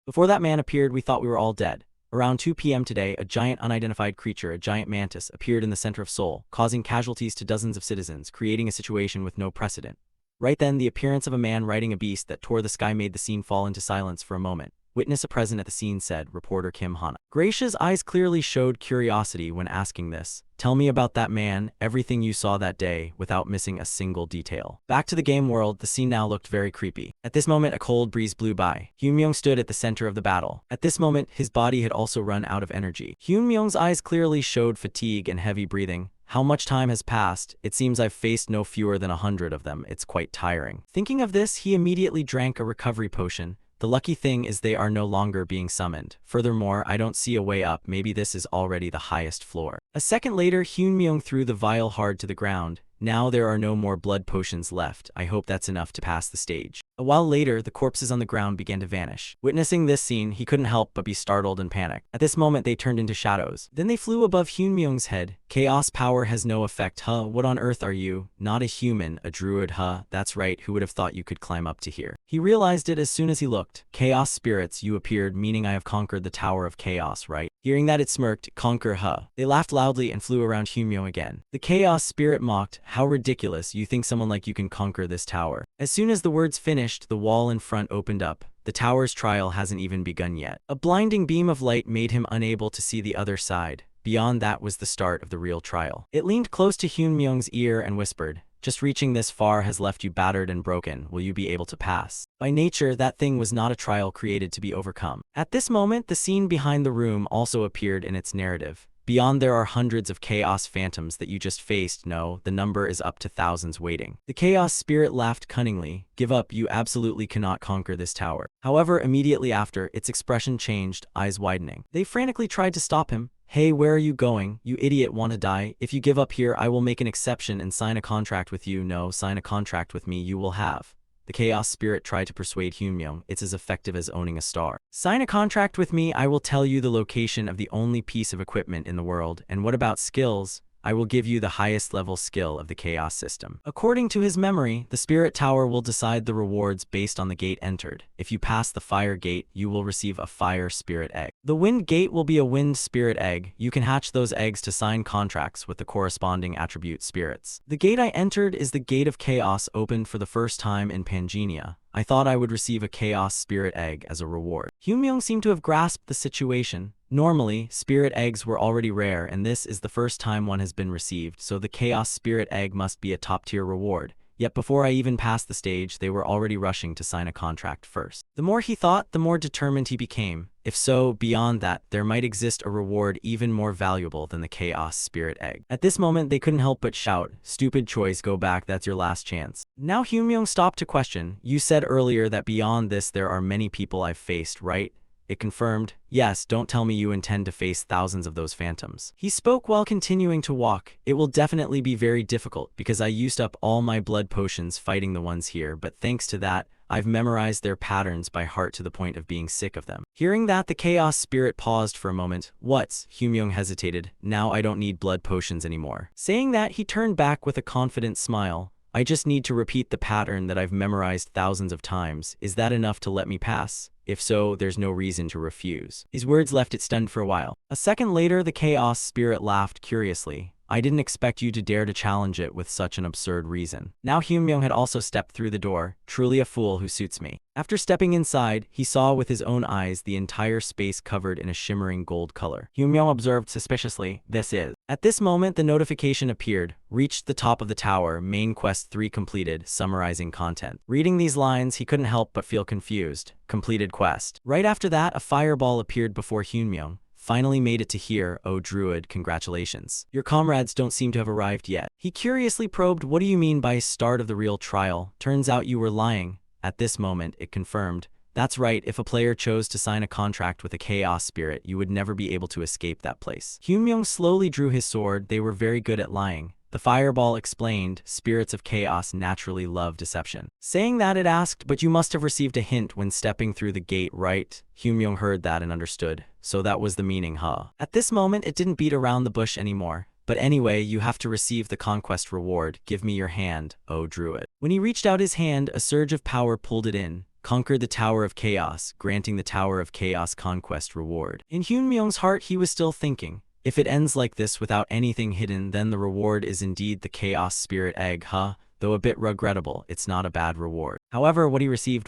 Before that man appeared, we thought we were all dead. Around 2 p.m. today, a giant unidentified creature, a giant mantis, appeared in the center of Seoul, causing casualties to dozens of citizens, creating a situation with no precedent. Right then, the appearance of a man riding a beast that tore the sky made the scene fall into silence for a moment. Witness present at the scene said, reporter Kim Hana. Gracia's eyes clearly showed curiosity when asking this. Tell me about that man, everything you saw that day, without missing a single detail. Back to the game world, the scene now looked very creepy. At this moment, a cold breeze blew by. Hyunmyung stood at the center of the battle. At this moment, his body had also run out of energy. Hyunmyung's eyes clearly showed fatigue and heavy breathing. How much time has passed? It seems I've faced no fewer than 100 of them. It's quite tiring. Thinking of this, he immediately drank a recovery potion. The lucky thing is they are no longer being summoned. Furthermore, I don't see a way up. Maybe this is already the highest floor. A second later, Hyunmyung threw the vial hard to the ground. Now there are no more blood potions left. I hope that's enough to pass the stage. A while later, the corpses on the ground began to vanish. Witnessing this scene, he couldn't help but be startled and panicked. At this moment, they turned into shadows. Then they flew above Hyunmyung's head. Chaos power has no effect, huh? What on earth are you? Not a human, a druid, huh? That's right, who would have thought you could climb up to here? He realized it as soon as he looked. Chaos spirits, you appeared, meaning I have conquered the Tower of Chaos, right? Hearing that, it smirked, conquer, huh? They laughed loudly and flew around Hyunmyung again. The chaos spirit mocked, how ridiculous, you think someone like you can conquer this tower? As soon as the words finished, the wall in front opened up. The tower's trial hasn't even begun yet. A blinding beam of light made him unable to see the other side. Beyond that was the start of the real trial. It leaned close to Hyunmyung's ear and whispered, just reaching this far has left you battered and broken. Will you be able to pass? By nature, that thing was not a trial created to be overcome. At this moment, the scene behind the room also appeared in its narrative. Beyond there are hundreds of chaos phantoms that you just faced. No, the number is up to thousands waiting. The chaos spirit laughed cunningly. Give up, you absolutely cannot conquer this tower. However, immediately after, its expression changed, eyes widening. They frantically tried to stop him. Hey, where are you going? You idiot, wanna die? If you give up here, I will make an exception and sign a contract with you. No, sign a contract with me, you will have The Chaos Spirit tried to persuade Hyunmyoung it's as effective as owning a star. Sign a contract with me, I will tell you the location of the only piece of equipment in the world, and what about skills? I will give you the highest level skill of the Chaos system. According to his memory, the Spirit Tower will decide the rewards based on the gate entered. If you pass the Fire Gate, you will receive a Fire Spirit Egg. The Wind Gate will be a Wind Spirit Egg. You can hatch those eggs to sign contracts with the corresponding attribute spirits. The gate I entered is the Gate of Chaos, opened for the first time in Pangenia. I thought I would receive a Chaos Spirit Egg as a reward. Hyunmyoung seemed to have grasped the situation. Normally, spirit eggs were already rare, and this is the first time one has been received, so the Chaos Spirit Egg must be a top-tier reward. Yet before I even passed the stage, they were already rushing to sign a contract first. The more he thought, the more determined he became. If so, beyond that, there might exist a reward even more valuable than the Chaos Spirit Egg. At this moment, they couldn't help but shout, "Stupid choice, go back, that's your last chance." Now Hyunmyoung stopped to question, "You said earlier that beyond this there are many people I've faced, right?" It confirmed, "Yes, don't tell me you intend to face thousands of those phantoms." He spoke while continuing to walk. "It will definitely be very difficult because I used up all my blood potions fighting the ones here, but thanks to that, I've memorized their patterns by heart to the point of being sick of them." Hearing that, the Chaos Spirit paused for a moment. "What?" Hyunmyoung hesitated. "Now I don't need blood potions anymore." Saying that, he turned back with a confident smile. "I just need to repeat the pattern that I've memorized thousands of times. Is that enough to let me pass? If so, there's no reason to refuse." His words left it stunned for a while. A second later, the Chaos Spirit laughed curiously. "I didn't expect you to dare to challenge it with such an absurd reason." Now Hyunmyoung had also stepped through the door. "Truly a fool who suits me." After stepping inside, he saw with his own eyes the entire space covered in a shimmering gold color. Hyunmyoung observed suspiciously, "This is." At this moment, the notification appeared. "Reached the top of the tower, main quest 3 completed, summarizing content." Reading these lines, he couldn't help but feel confused. Completed quest. Right after that, a fireball appeared before Hyunmyoung. "Finally made it to here, oh Druid, congratulations. Your comrades don't seem to have arrived yet." He curiously probed, "What do you mean by start of the real trial? Turns out you were lying." At this moment, it confirmed, "That's right, if a player chose to sign a contract with a Chaos Spirit, you would never be able to escape that place." Hyunmyoung slowly drew his sword. They were very good at lying. The fireball explained, "Spirits of chaos naturally love deception." Saying that, it asked, "But you must have received a hint when stepping through the gate, right?" Hyunmyoung heard that and understood. "So that was the meaning, huh?" At this moment, it didn't beat around the bush anymore. "But anyway, you have to receive the conquest reward. Give me your hand, oh Druid." When he reached out his hand, a surge of power pulled it in. "Conquered the Tower of Chaos, granting the Tower of Chaos conquest reward." In Hyunmyoung's heart, he was still thinking, if it ends like this without anything hidden, then the reward is indeed the Chaos Spirit Egg, huh? Though a bit regrettable, it's not a bad reward. However, what he received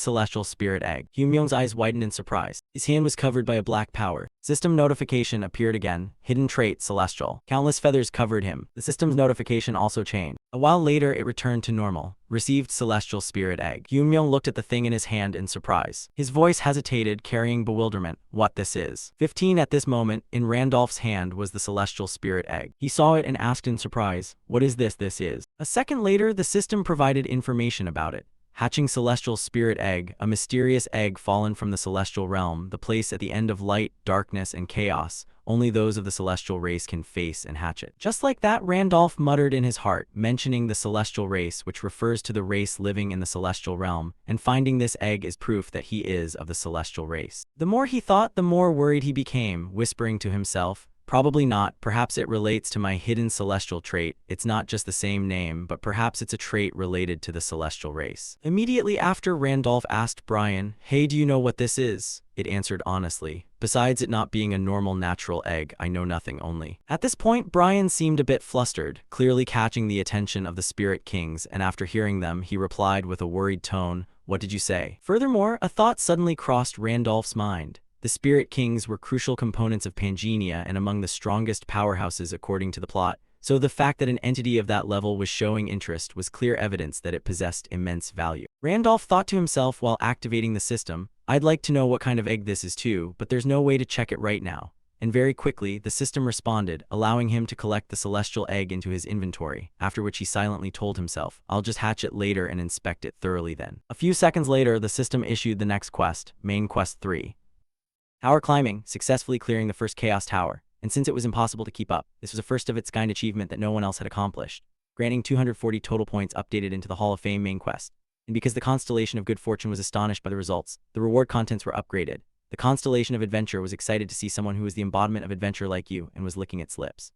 Celestial Spirit Egg. Hyunmyoung's eyes widened in surprise. His hand was covered by a black power. System notification appeared again. Hidden trait, Celestial. Countless feathers covered him. The system's notification also changed. A while later, it returned to normal. Received Celestial Spirit Egg. Hyunmyoung looked at the thing in his hand in surprise. His voice hesitated, carrying bewilderment. "What this is?" 15 At this moment, in Randolph's hand was the Celestial Spirit Egg. He saw it and asked in surprise, "What is this? This is?" A second later, the system provided information about it. Hatching Celestial Spirit Egg, a mysterious egg fallen from the celestial realm, the place at the end of light, darkness, and chaos. Only those of the celestial race can face and hatch it. Just like that, Randolph muttered in his heart, mentioning the celestial race, which refers to the race living in the celestial realm, and finding this egg is proof that he is of the celestial race. The more he thought, the more worried he became, whispering to himself, "Probably not. Perhaps it relates to my hidden celestial trait. It's not just the same name, but perhaps it's a trait related to the celestial race." Immediately after, Randolph asked Brian, "Hey, do you know what this is?" It answered honestly, "Besides it not being a normal natural egg, I know nothing only." At this point, Brian seemed a bit flustered, clearly catching the attention of the Spirit Kings, and after hearing them, he replied with a worried tone, "What did you say?" Furthermore, a thought suddenly crossed Randolph's mind. The Spirit Kings were crucial components of Pangenia and among the strongest powerhouses according to the plot, so the fact that an entity of that level was showing interest was clear evidence that it possessed immense value. Randolph thought to himself while activating the system, "I'd like to know what kind of egg this is too, but there's no way to check it right now." And very quickly, the system responded, allowing him to collect the celestial egg into his inventory, after which he silently told himself, "I'll just hatch it later and inspect it thoroughly then." A few seconds later, the system issued the next quest, Main Quest 3. Tower climbing, successfully clearing the first Chaos Tower, and since it was impossible to keep up, this was a first-of-its-kind achievement that no one else had accomplished, granting 240 total points updated into the Hall of Fame main quest. and because the constellation of good fortune was astonished by the results, the reward contents were upgraded. The constellation of adventure was excited to see someone who was the embodiment of adventure like you and was licking its lips.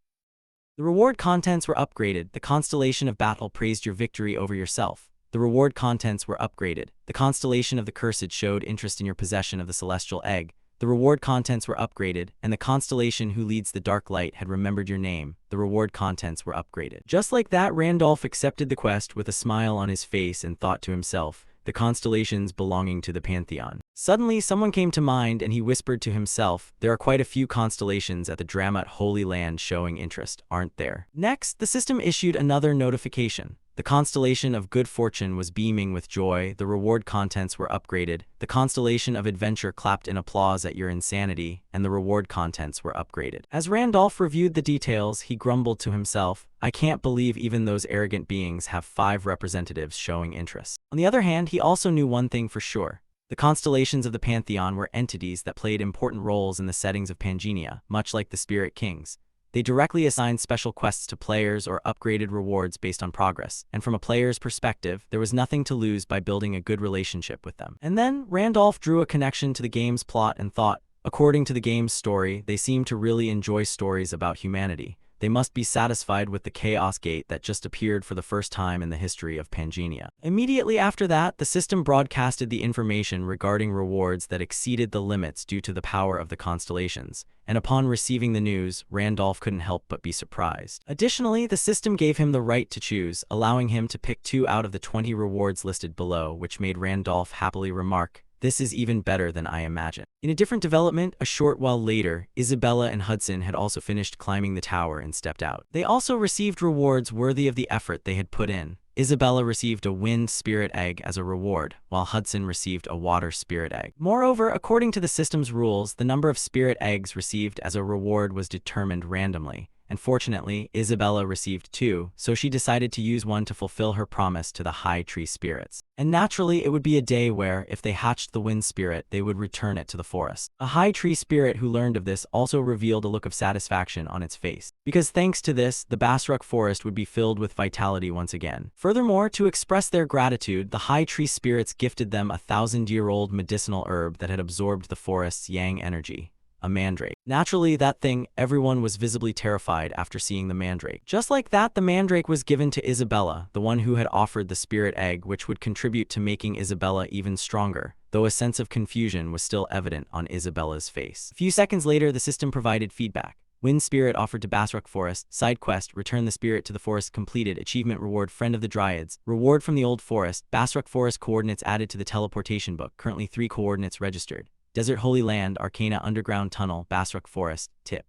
The reward contents were upgraded. The constellation of battle praised your victory over yourself. The reward contents were upgraded. The constellation of the cursed showed interest in your possession of the celestial egg. The reward contents were upgraded, and the constellation who leads the dark light had remembered your name. The reward contents were upgraded. Just like that, Randolph accepted the quest with a smile on his face and thought to himself, the constellations belonging to the Pantheon. Suddenly, someone came to mind and he whispered to himself, there are quite a few constellations at the Dramat Holy Land showing interest, aren't there? Next, the system issued another notification. The constellation of good fortune was beaming with joy, the reward contents were upgraded, the constellation of adventure clapped in applause at your insanity, and the reward contents were upgraded. As Randolph reviewed the details, he grumbled to himself, I can't believe even those arrogant beings have 5 representatives showing interest. On the other hand, he also knew one thing for sure. The constellations of the Pantheon were entities that played important roles in the settings of Pangenia, much like the Spirit Kings. They directly assigned special quests to players or upgraded rewards based on progress, and from a player's perspective, there was nothing to lose by building a good relationship with them. And then, Randolph drew a connection to the game's plot and thought, according to the game's story, they seem to really enjoy stories about humanity. They must be satisfied with the Chaos Gate that just appeared for the first time in the history of Pangenia. Immediately after that, the system broadcasted the information regarding rewards that exceeded the limits due to the power of the constellations, and upon receiving the news, Randolph couldn't help but be surprised. Additionally, the system gave him the right to choose, allowing him to pick 2 out of the 20 rewards listed below, which made Randolph happily remark, this is even better than I imagined. In a different development, a short while later, Isabella and Hudson had also finished climbing the tower and stepped out. They also received rewards worthy of the effort they had put in. Isabella received a wind spirit egg as a reward, while Hudson received a water spirit egg. Moreover, according to the system's rules, the number of spirit eggs received as a reward was determined randomly. And fortunately, Isabella received 2, so she decided to use one to fulfill her promise to the High Tree Spirits. And naturally, it would be a day where, if they hatched the Wind Spirit, they would return it to the forest. A High Tree Spirit who learned of this also revealed a look of satisfaction on its face. Because thanks to this, the Basruk Forest would be filled with vitality once again. Furthermore, to express their gratitude, the High Tree Spirits gifted them a 1,000-year-old medicinal herb that had absorbed the forest's yang energy. A mandrake. Naturally, that thing, everyone was visibly terrified after seeing the mandrake. Just like that, the mandrake was given to Isabella, the one who had offered the spirit egg, which would contribute to making Isabella even stronger, though a sense of confusion was still evident on Isabella's face. A few seconds later, the system provided feedback. Wind Spirit offered to Basruk Forest. Side quest, return the spirit to the forest completed. Achievement reward, Friend of the Dryads. Reward from the Old Forest. Basruk Forest coordinates added to the teleportation book. Currently 3 coordinates registered. Desert Holy Land, Arcana Underground Tunnel, Basruk Forest. Tip.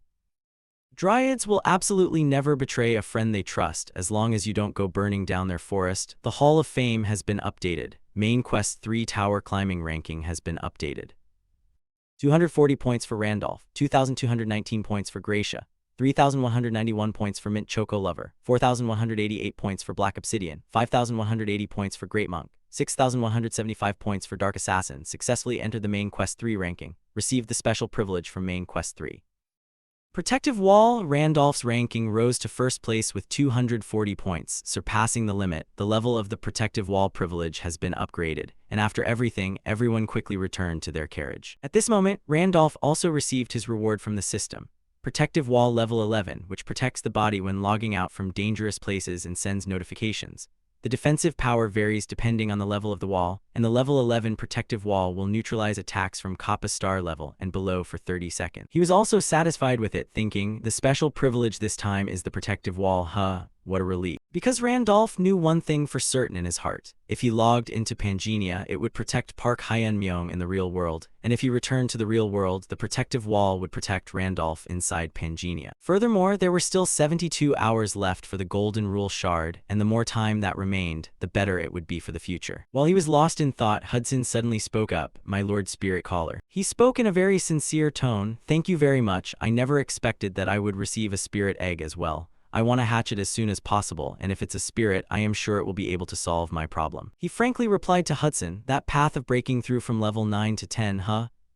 Dryads will absolutely never betray a friend they trust as long as you don't go burning down their forest. The Hall of Fame has been updated. Main Quest 3 Tower Climbing ranking has been updated. 240 points for Randolph, 2,219 points for Gracia, 3,191 points for Mint Choco Lover, 4,188 points for Black Obsidian, 5,180 points for Great Monk, 6,175 points for Dark Assassin. Successfully entered the Main Quest 3 ranking. Received the special privilege from Main Quest 3. Protective Wall, Randolph's ranking rose to first place with 240 points, surpassing the limit. The level of the Protective Wall privilege has been upgraded, and after everything, everyone quickly returned to their carriage. At this moment, Randolph also received his reward from the system. Protective Wall level 11, which protects the body when logging out from dangerous places and sends notifications. The defensive power varies depending on the level of the wall, and the level 11 protective wall will neutralize attacks from Kappa star level and below for 30 seconds. He was also satisfied with it, thinking, the special privilege this time is the protective wall, what a relief. Because Randolph knew one thing for certain in his heart. If he logged into Pangenia, it would protect Park Hyeonmyeong in the real world, and if he returned to the real world, the protective wall would protect Randolph inside Pangenia. Furthermore, there were still 72 hours left for the Golden Rule Shard, and the more time that remained, the better it would be for the future. While he was lost in thought, Hudson suddenly spoke up, my Lord Spirit Caller. He spoke in a very sincere tone, thank you very much, I never expected that I would receive a spirit egg as well. I want to hatch it as soon as possible, and if it's a spirit, I am sure it will be able to solve my problem. He frankly replied to Hudson, that path of breaking through from level 9 to 10,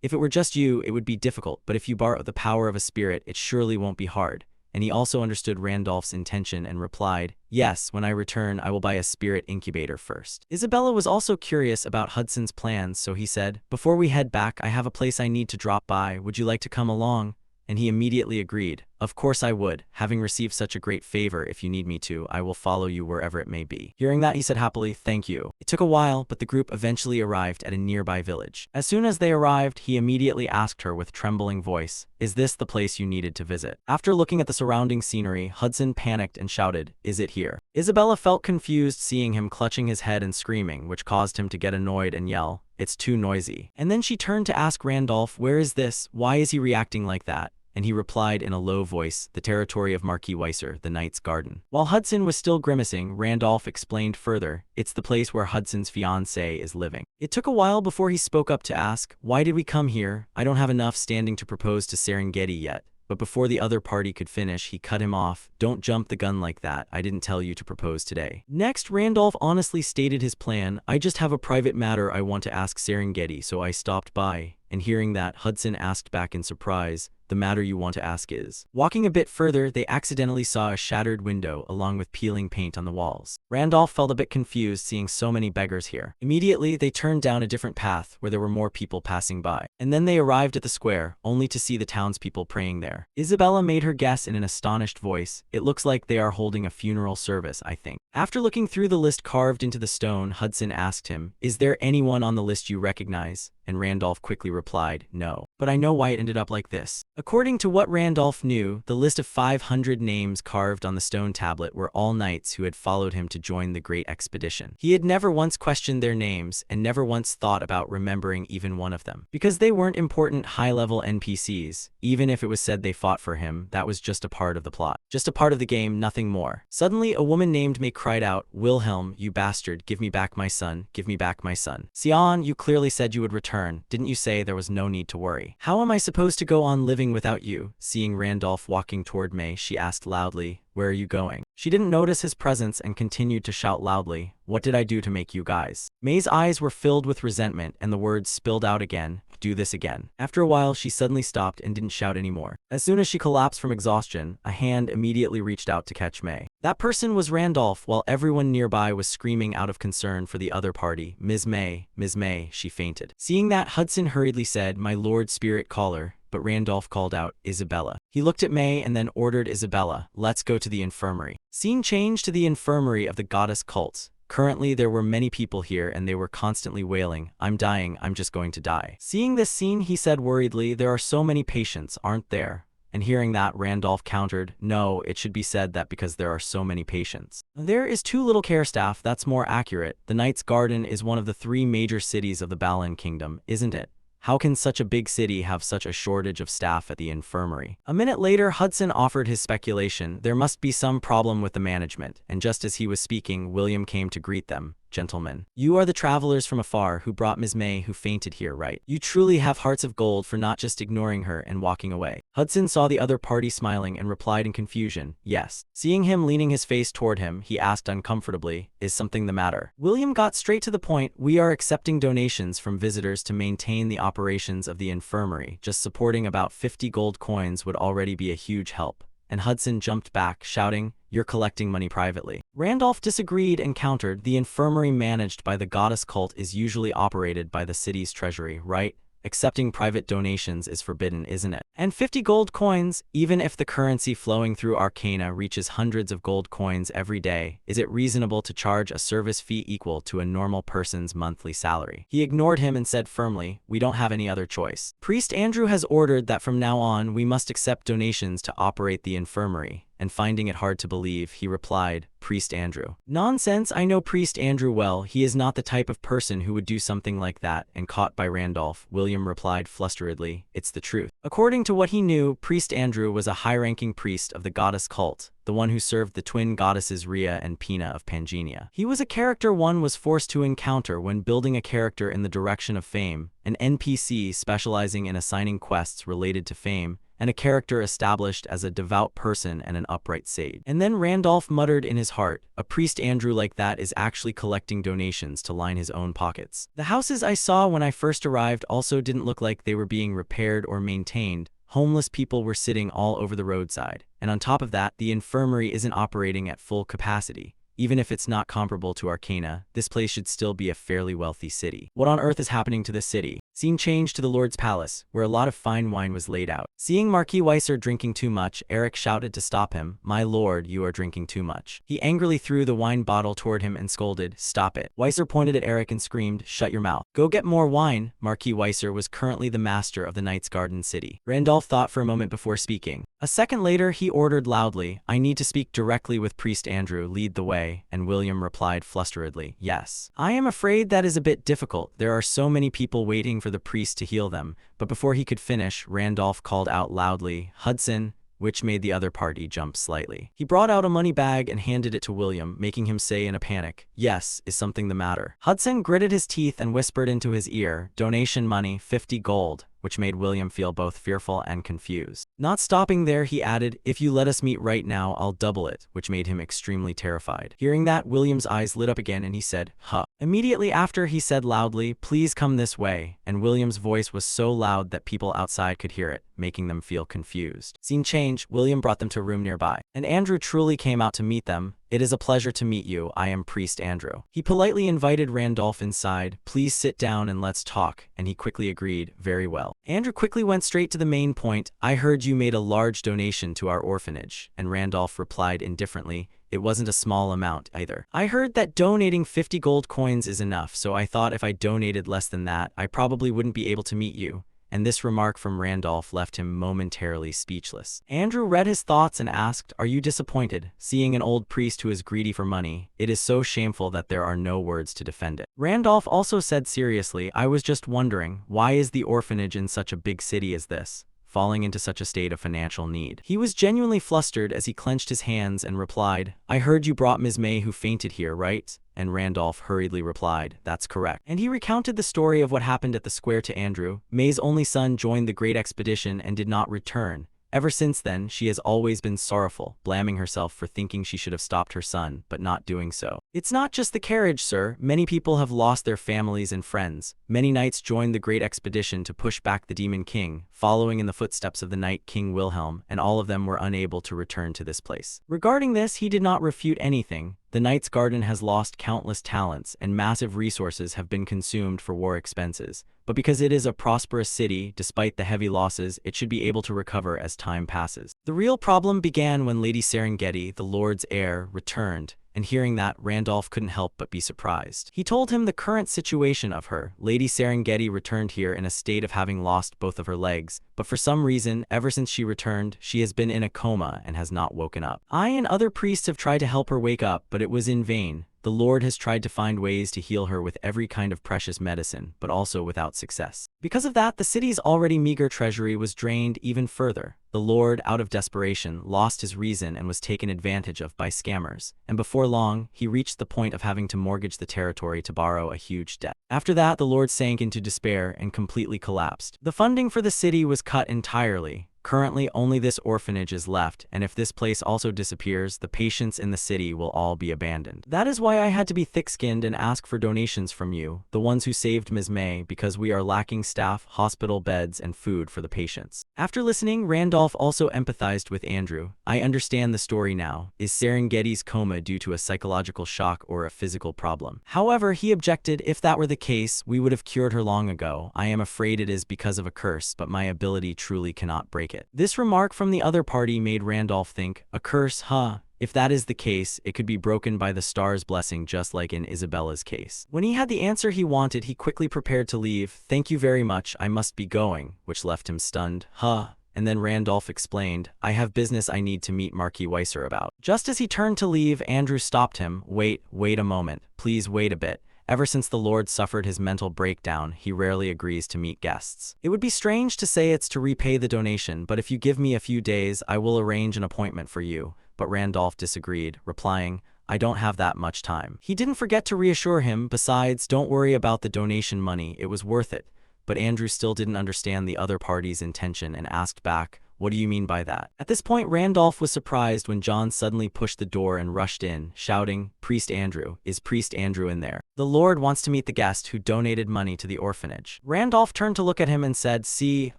If it were just you, it would be difficult, but if you borrow the power of a spirit, it surely won't be hard. and he also understood Randolph's intention and replied, "Yes, when I return, I will buy a spirit incubator first." Isabella was also curious about Hudson's plans, so he said, "Before we head back, I have a place I need to drop by. Would you like to come along?" And he immediately agreed. "Of course I would. Having received such a great favor, if you need me to, I will follow you wherever it may be." Hearing that, he said happily, "Thank you." It took a while, but the group eventually arrived at a nearby village. As soon as they arrived, he immediately asked her with trembling voice, "Is this the place you needed to visit?" After looking at the surrounding scenery, Hudson panicked and shouted, "Is it here?" Isabella felt confused seeing him clutching his head and screaming, which caused him to get annoyed and yell, "It's too noisy." And then she turned to ask Randolph, "Where is this? Why is he reacting like that?" And he replied in a low voice, "The territory of Marquis Weiser, the Knight's Garden." While Hudson was still grimacing, Randolph explained further, "It's the place where Hudson's fiancée is living." It took a while before he spoke up to ask, "Why did we come here? I don't have enough standing to propose to Serengeti yet." But before the other party could finish, he cut him off. "Don't jump the gun like that. I didn't tell you to propose today." Next, Randolph honestly stated his plan. "I just have a private matter I want to ask Serengeti, so I stopped by." And hearing that, Hudson asked back in surprise, "The matter you want to ask is?" Walking a bit further, they accidentally saw a shattered window along with peeling paint on the walls. Randolph felt a bit confused seeing so many beggars here. Immediately, they turned down a different path where there were more people passing by. And then they arrived at the square, only to see the townspeople praying there. Isabella made her guess in an astonished voice, "It looks like they are holding a funeral service, I think." After looking through the list carved into the stone, Hudson asked him, "Is there anyone on the list you recognize?" And Randolph quickly replied, "No. But I know why it ended up like this." According to what Randolph knew, the list of 500 names carved on the stone tablet were all knights who had followed him to join the great expedition. He had never once questioned their names and never once thought about remembering even one of them. Because they weren't important high-level NPCs, even if it was said they fought for him, that was just a part of the plot. Just a part of the game, nothing more. Suddenly, a woman named May cried out, "Wilhelm, you bastard, give me back my son, give me back my son. Sion, you clearly said you would return. Didn't you say there was no need to worry? How am I supposed to go on living without you?" Seeing Randolph walking toward May, she asked loudly, "Where are you going?" She didn't notice his presence and continued to shout loudly, "What did I do to make you guys?" May's eyes were filled with resentment and the words spilled out again, "Do this again." After a while, she suddenly stopped and didn't shout anymore. As soon as she collapsed from exhaustion, a hand immediately reached out to catch May. That person was Randolph, while everyone nearby was screaming out of concern for the other party. Ms. May, she fainted. Seeing that, Hudson hurriedly said, "My lord spirit caller," but Randolph called out, "Isabella." He looked at May and then ordered Isabella, "Let's go to the infirmary." Scene changed to the infirmary of the goddess cults. Currently, there were many people here and they were constantly wailing, "I'm dying, I'm just going to die." Seeing this scene, he said worriedly, "There are so many patients, aren't there?" And hearing that, Randolph countered, "No, it should be said that because there are so many patients. There is too little care staff, that's more accurate. The Knight's Garden is one of the 3 major cities of the Balan Kingdom, isn't it? How can such a big city have such a shortage of staff at the infirmary?" A minute later, Hudson offered his speculation, "There must be some problem with the management." And just as he was speaking, William came to greet them. "Gentlemen, you are the travelers from afar who brought Ms. May who fainted here, right? You truly have hearts of gold for not just ignoring her and walking away." Hudson saw the other party smiling and replied in confusion, "Yes." Seeing him leaning his face toward him, he asked uncomfortably, "Is something the matter?" William got straight to the point, "We are accepting donations from visitors to maintain the operations of the infirmary. Just supporting about 50 gold coins would already be a huge help." And Hudson jumped back, shouting, "You're collecting money privately." Randolph disagreed and countered, "The infirmary managed by the goddess cult is usually operated by the city's treasury, right? Accepting private donations is forbidden, isn't it? And 50 gold coins, even if the currency flowing through Arcana reaches hundreds of gold coins every day, is it reasonable to charge a service fee equal to a normal person's monthly salary?" He ignored him and said firmly, "We don't have any other choice. Priest Andrew has ordered that from now on we must accept donations to operate the infirmary." And finding it hard to believe, he replied, "Priest Andrew. Nonsense, I know Priest Andrew well. He is not the type of person who would do something like that." And caught by Randolph, William replied flusteredly, "It's the truth." According to what he knew, Priest Andrew was a high-ranking priest of the goddess cult, the one who served the twin goddesses Rhea and Pina of Pangenia. He was a character one was forced to encounter when building a character in the direction of fame, an NPC specializing in assigning quests related to fame, and a character established as a devout person and an upright sage. And then Randolph muttered in his heart, "A priest Andrew like that is actually collecting donations to line his own pockets." The houses I saw when I first arrived also didn't look like they were being repaired or maintained, homeless people were sitting all over the roadside. And on top of that, the infirmary isn't operating at full capacity. Even if it's not comparable to Arcana, this place should still be a fairly wealthy city. What on earth is happening to this city? Scene changed to the Lord's palace, where a lot of fine wine was laid out. Seeing Marquis Weiser drinking too much, Eric shouted to stop him. "My lord, you are drinking too much." He angrily threw the wine bottle toward him and scolded, "Stop it." Weiser pointed at Eric and screamed, "Shut your mouth. Go get more wine." Marquis Weiser was currently the master of the Knight's Garden City. Randolph thought for a moment before speaking. A second later, he ordered loudly, "I need to speak directly with Priest Andrew, lead the way," and William replied flusteredly, "Yes. I am afraid that is a bit difficult. There are so many people waiting for the priest to heal them." But before he could finish, Randolph called out loudly, "Hudson," which made the other party jump slightly. He brought out a money bag and handed it to William, making him say in a panic, "Yes, is something the matter?" Hudson gritted his teeth and whispered into his ear, "Donation money, 50 gold. Which made William feel both fearful and confused. Not stopping there, he added, "If you let us meet right now, I'll double it," which made him extremely terrified. Hearing that, William's eyes lit up again and he said, "Huh." Immediately after, he said loudly, "Please come this way," and William's voice was so loud that people outside could hear it, making them feel confused. Scene change, William brought them to a room nearby, and Andrew truly came out to meet them. "It is a pleasure to meet you. I am Priest Andrew." He politely invited Randolph inside. "Please sit down and let's talk," and he quickly agreed, "Very well." Andrew quickly went straight to the main point. "I heard you made a large donation to our orphanage," and Randolph replied indifferently, "It wasn't a small amount either. I heard that donating 50 gold coins is enough, so I thought if I donated less than that, I probably wouldn't be able to meet you." And this remark from Randolph left him momentarily speechless. Andrew read his thoughts and asked, "Are you disappointed, seeing an old priest who is greedy for money? It is so shameful that there are no words to defend it." Randolph also said seriously, "I was just wondering, why is the orphanage in such a big city as this, falling into such a state of financial need?" He was genuinely flustered as he clenched his hands and replied, "I heard you brought Ms. May who fainted here, right?" And Randolph hurriedly replied, "That's correct." And he recounted the story of what happened at the square to Andrew. May's only son joined the great expedition and did not return. Ever since then, she has always been sorrowful, blaming herself for thinking she should have stopped her son, but not doing so. "It's not just the carriage, sir. Many people have lost their families and friends. Many knights joined the great expedition to push back the Demon King, following in the footsteps of the Night King Wilhelm, and all of them were unable to return to this place." Regarding this, he did not refute anything. The Knight's Garden has lost countless talents, and massive resources have been consumed for war expenses. But because it is a prosperous city, despite the heavy losses, it should be able to recover as time passes. The real problem began when Lady Serengeti, the Lord's heir, returned, and hearing that, Randolph couldn't help but be surprised. He told him the current situation of her. Lady Serengeti returned here in a state of having lost both of her legs, but for some reason, ever since she returned, she has been in a coma and has not woken up. I and other priests have tried to help her wake up, but it was in vain. The Lord has tried to find ways to heal her with every kind of precious medicine, but also without success. Because of that, the city's already meager treasury was drained even further. The Lord, out of desperation, lost his reason and was taken advantage of by scammers, and before long, he reached the point of having to mortgage the territory to borrow a huge debt. After that, the Lord sank into despair and completely collapsed. The funding for the city was cut entirely. Currently, only this orphanage is left, and if this place also disappears, the patients in the city will all be abandoned. That is why I had to be thick-skinned and ask for donations from you, the ones who saved Ms. May, because we are lacking staff, hospital beds, and food for the patients." After listening, Randolph also empathized with Andrew. "I understand the story now. Is Serengeti's coma due to a psychological shock or a physical problem?" However, he objected, "If that were the case, we would have cured her long ago. I am afraid it is because of a curse, but my ability truly cannot break it." This remark from the other party made Randolph think, "A curse, huh? If that is the case, it could be broken by the star's blessing just like in Isabella's case." When he had the answer he wanted, he quickly prepared to leave. "Thank you very much, I must be going," which left him stunned. "Huh?" And then Randolph explained, "I have business I need to meet Marquis Weiser about." Just as he turned to leave, Andrew stopped him. Wait a moment. Please wait a bit. Ever since the Lord suffered his mental breakdown, he rarely agrees to meet guests. It would be strange to say it's to repay the donation, but if you give me a few days, I will arrange an appointment for you." But Randolph disagreed, replying, "I don't have that much time." He didn't forget to reassure him, "Besides, don't worry about the donation money, it was worth it." But Andrew still didn't understand the other party's intention and asked back, "What do you mean by that?" At this point, Randolph was surprised when John suddenly pushed the door and rushed in, shouting, "Priest Andrew, is Priest Andrew in there?" The Lord wants to meet the guest who donated money to the orphanage. Randolph turned to look at him and said, see,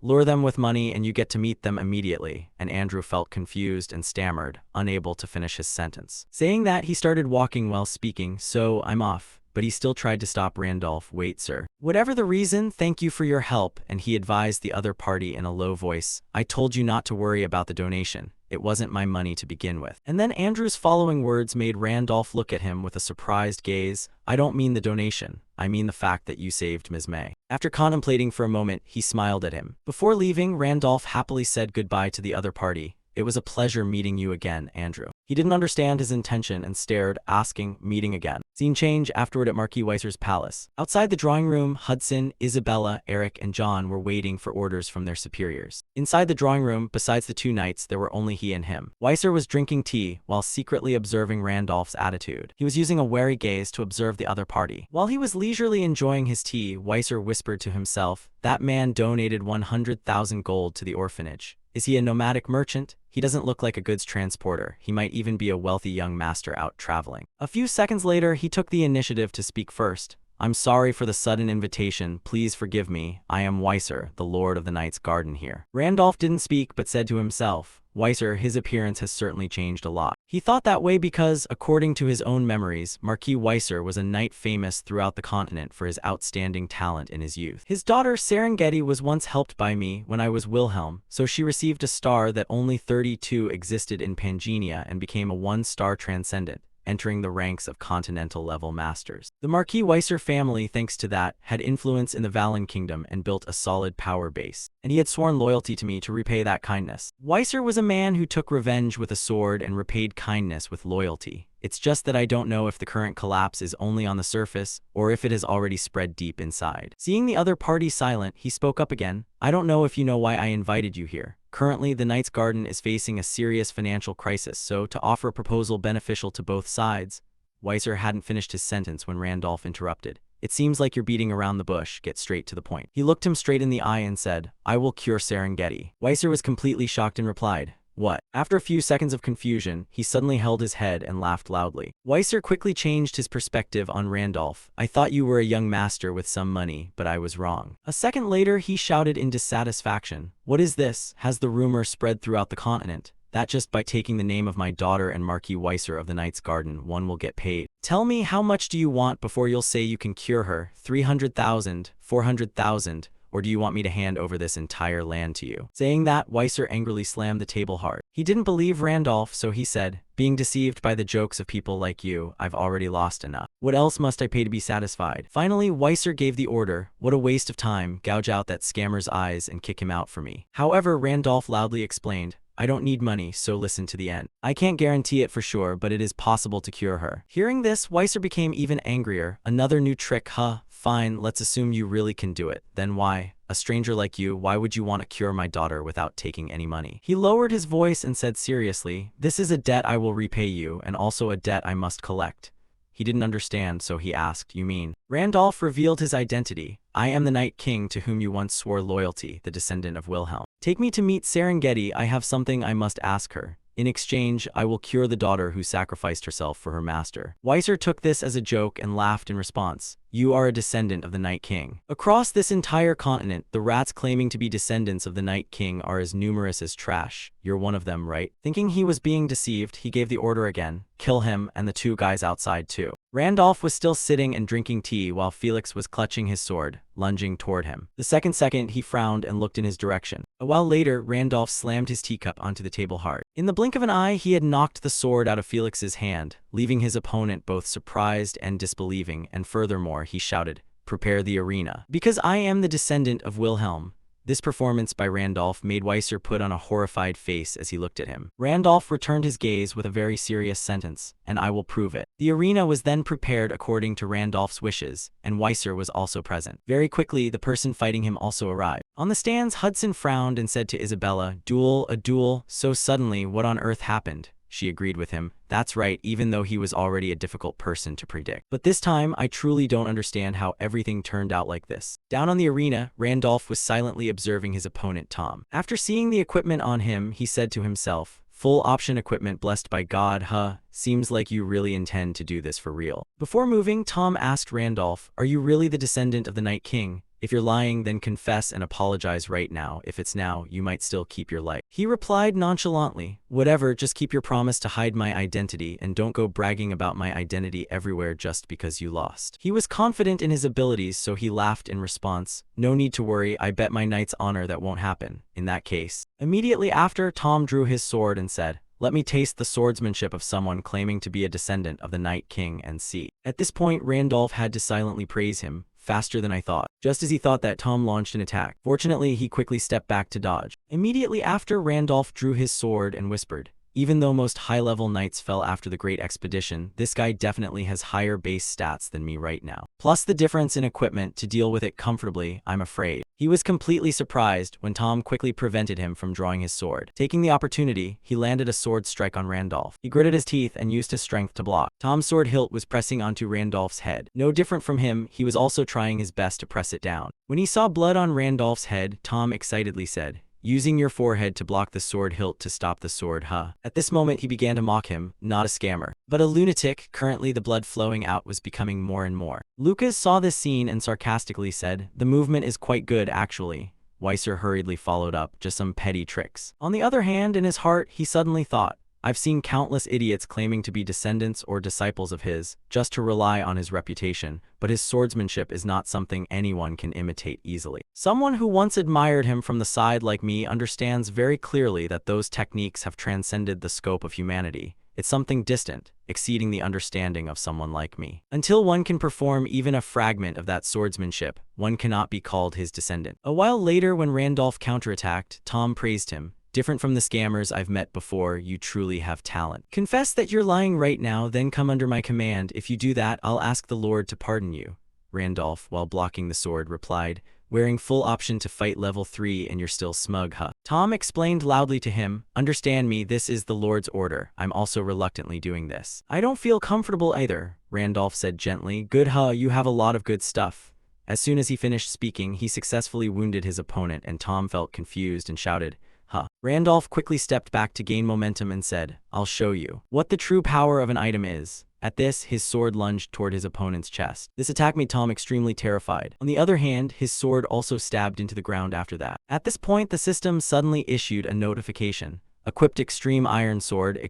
lure them with money and you get to meet them immediately. And Andrew felt confused and stammered, unable to finish his sentence. Saying that, he started walking while speaking, so I'm off. But he still tried to stop Randolph. Wait, sir. Whatever the reason, thank you for your help, and he advised the other party in a low voice. I told you not to worry about the donation. It wasn't my money to begin with. And then Andrew's following words made Randolph look at him with a surprised gaze. I don't mean the donation. I mean the fact that you saved Ms. May. After contemplating for a moment, he smiled at him. Before leaving, Randolph happily said goodbye to the other party. It was a pleasure meeting you again, Andrew. He didn't understand his intention and stared, asking, meeting again. Scene change afterward at Marquis Weiser's palace. Outside the drawing room, Hudson, Isabella, Eric, and John were waiting for orders from their superiors. Inside the drawing room, besides the two knights, there were only he and him. Weiser was drinking tea while secretly observing Randolph's attitude. He was using a wary gaze to observe the other party. While he was leisurely enjoying his tea, Weiser whispered to himself, that man donated 100,000 gold to the orphanage. Is he a nomadic merchant? He doesn't look like a goods transporter. He might even be a wealthy young master out traveling. A few seconds later, he took the initiative to speak first. I'm sorry for the sudden invitation. Please forgive me. I am Weiser, the Lord of the Knight's Garden here. Randolph didn't speak, but said to himself, Weiser, his appearance has certainly changed a lot. He thought that way because, according to his own memories, Marquis Weiser was a knight famous throughout the continent for his outstanding talent in his youth. His daughter Serengeti was once helped by me when I was Wilhelm, so she received a star that only 32 existed in Pangenia and became a one-star transcendent, entering the ranks of continental-level masters. The Marquis Weiser family, thanks to that, had influence in the Valen kingdom and built a solid power base, and he had sworn loyalty to me to repay that kindness. Weiser was a man who took revenge with a sword and repaid kindness with loyalty. It's just that I don't know if the current collapse is only on the surface, or if it has already spread deep inside. Seeing the other party silent, he spoke up again. I don't know if you know why I invited you here. Currently, the Knight's Garden is facing a serious financial crisis, so to offer a proposal beneficial to both sides. Weiser hadn't finished his sentence when Randolph interrupted. It seems like you're beating around the bush. Get straight to the point. He looked him straight in the eye and said, I will cure Serengeti. Weiser was completely shocked and replied, what? After a few seconds of confusion, he suddenly held his head and laughed loudly. Weiser quickly changed his perspective on Randolph. I thought you were a young master with some money, but I was wrong. A second later, he shouted in dissatisfaction. What is this? Has the rumor spread throughout the continent that just by taking the name of my daughter and Marquis Weiser of the Knight's Garden, one will get paid? Tell me, how much do you want before you'll say you can cure her? 300,000? 400,000? Or do you want me to hand over this entire land to you? Saying that, Weiser angrily slammed the table hard. He didn't believe Randolph, so he said, being deceived by the jokes of people like you, I've already lost enough. What else must I pay to be satisfied? Finally, Weiser gave the order. What a waste of time. Gouge out that scammer's eyes and kick him out for me. However, Randolph loudly explained, I don't need money, so listen to the end. I can't guarantee it for sure, but it is possible to cure her. Hearing this, Weiser became even angrier. Another new trick, huh? Fine, let's assume you really can do it. Then why? A stranger like you, why would you want to cure my daughter without taking any money? He lowered his voice and said seriously, this is a debt I will repay you, and also a debt I must collect. He didn't understand, so he asked, you mean? Randolph revealed his identity. I am the Night King to whom you once swore loyalty, the descendant of Wilhelm. Take me to meet Serengeti. I have something I must ask her. In exchange, I will cure the daughter who sacrificed herself for her master. Weiser took this as a joke and laughed in response. You are a descendant of the Night King. Across this entire continent, the rats claiming to be descendants of the Night King are as numerous as trash. You're one of them, right? Thinking he was being deceived, he gave the order again. Kill him and the two guys outside too. Randolph was still sitting and drinking tea while Felix was clutching his sword, lunging toward him. The second he frowned and looked in his direction. A while later, Randolph slammed his teacup onto the table hard. In the blink of an eye, he had knocked the sword out of Felix's hand, leaving his opponent both surprised and disbelieving, and furthermore, he shouted, prepare the arena. Because I am the descendant of Wilhelm. This performance by Randolph made Weiser put on a horrified face as he looked at him. Randolph returned his gaze with a very serious sentence, and I will prove it. The arena was then prepared according to Randolph's wishes, and Weiser was also present. Very quickly, the person fighting him also arrived. On the stands, Hudson frowned and said to Isabella, a duel, so suddenly, what on earth happened? She agreed with him. That's right, even though he was already a difficult person to predict. But this time, I truly don't understand how everything turned out like this. Down on the arena, Randolph was silently observing his opponent Tom. After seeing the equipment on him, he said to himself, Full option equipment blessed by God, huh? Seems like you really intend to do this for real. Before moving, Tom asked Randolph, are you really the descendant of the Night King? If you're lying, then confess and apologize right now. If it's now, you might still keep your life. He replied nonchalantly, whatever, just keep your promise to hide my identity and don't go bragging about my identity everywhere just because you lost. He was confident in his abilities, so he laughed in response. No need to worry, I bet my knight's honor that won't happen. In that case. Immediately after, Tom drew his sword and said, let me taste the swordsmanship of someone claiming to be a descendant of the Night King and see. At this point, Randolph had to silently praise him. Faster than I thought. Just as he thought that, Tom launched an attack. Fortunately, he quickly stepped back to dodge. Immediately after, Randolph drew his sword and whispered, even though most high-level knights fell after the Great Expedition, this guy definitely has higher base stats than me right now. Plus the difference in equipment to deal with it comfortably, I'm afraid. He was completely surprised when Tom quickly prevented him from drawing his sword. Taking the opportunity, he landed a sword strike on Randolph. He gritted his teeth and used his strength to block. Tom's sword hilt was pressing onto Randolph's head. No different from him, he was also trying his best to press it down. When he saw blood on Randolph's head, Tom excitedly said, using your forehead to block the sword hilt to stop the sword, huh? At this moment, he began to mock him, not a scammer, but a lunatic. Currently, the blood flowing out was becoming more and more. Lucas saw this scene and sarcastically said, the movement is quite good, actually. Weiser hurriedly followed up, just some petty tricks. On the other hand, in his heart, he suddenly thought, I've seen countless idiots claiming to be descendants or disciples of his, just to rely on his reputation, but his swordsmanship is not something anyone can imitate easily. Someone who once admired him from the side like me understands very clearly that those techniques have transcended the scope of humanity. It's something distant, exceeding the understanding of someone like me. Until one can perform even a fragment of that swordsmanship, one cannot be called his descendant. A while later, when Randolph counterattacked, Tom praised him. Different from the scammers I've met before, you truly have talent. Confess that you're lying right now, then come under my command. If you do that, I'll ask the Lord to pardon you. Randolph, while blocking the sword, replied, wearing full option to fight level 3 and you're still smug, huh? Tom explained loudly to him, understand me, this is the Lord's order. I'm also reluctantly doing this. I don't feel comfortable either, Randolph said gently. Good, huh? You have a lot of good stuff. As soon as he finished speaking, he successfully wounded his opponent and Tom felt confused and shouted, huh. Randolph quickly stepped back to gain momentum and said, I'll show you what the true power of an item is. At this, his sword lunged toward his opponent's chest. This attack made Tom extremely terrified. On the other hand, his sword also stabbed into the ground after that. At this point, the system suddenly issued a notification. Equipped Extreme Iron Sword,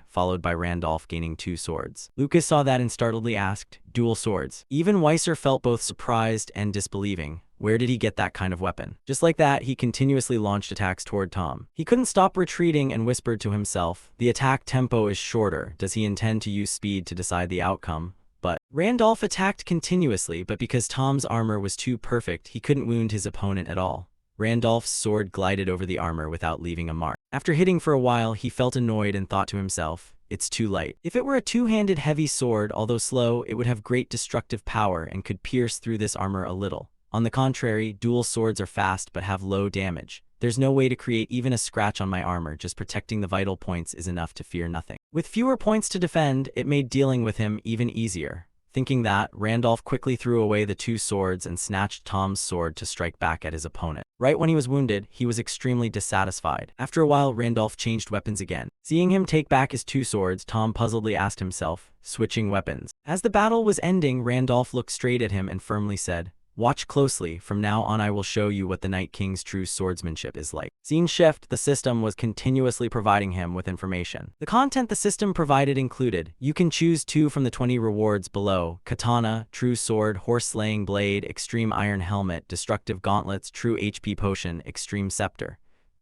followed by Randolph gaining 2 swords. Lucas saw that and startledly asked, dual swords. Even Weiser felt both surprised and disbelieving. Where did he get that kind of weapon? Just like that, he continuously launched attacks toward Tom. He couldn't stop retreating and whispered to himself, the attack tempo is shorter. Does he intend to use speed to decide the outcome? But Randolph attacked continuously, but because Tom's armor was too perfect, he couldn't wound his opponent at all. Randolph's sword glided over the armor without leaving a mark. After hitting for a while, he felt annoyed and thought to himself, it's too light. If it were a two-handed heavy sword, although slow, it would have great destructive power and could pierce through this armor a little. On the contrary, dual swords are fast but have low damage. There's no way to create even a scratch on my armor, just protecting the vital points is enough to fear nothing. With fewer points to defend, it made dealing with him even easier. Thinking that, Randolph quickly threw away the 2 swords and snatched Tom's sword to strike back at his opponent. Right when he was wounded, he was extremely dissatisfied. After a while, Randolph changed weapons again. Seeing him take back his 2 swords, Tom puzzledly asked himself, switching weapons. As the battle was ending, Randolph looked straight at him and firmly said, watch closely, from now on I will show you what the Night King's true swordsmanship is like. Scene shift, the system was continuously providing him with information. The content the system provided included, you can choose 2 from the 20 rewards below, katana, true sword, horse-slaying blade, extreme iron helmet, destructive gauntlets, true HP potion, extreme scepter.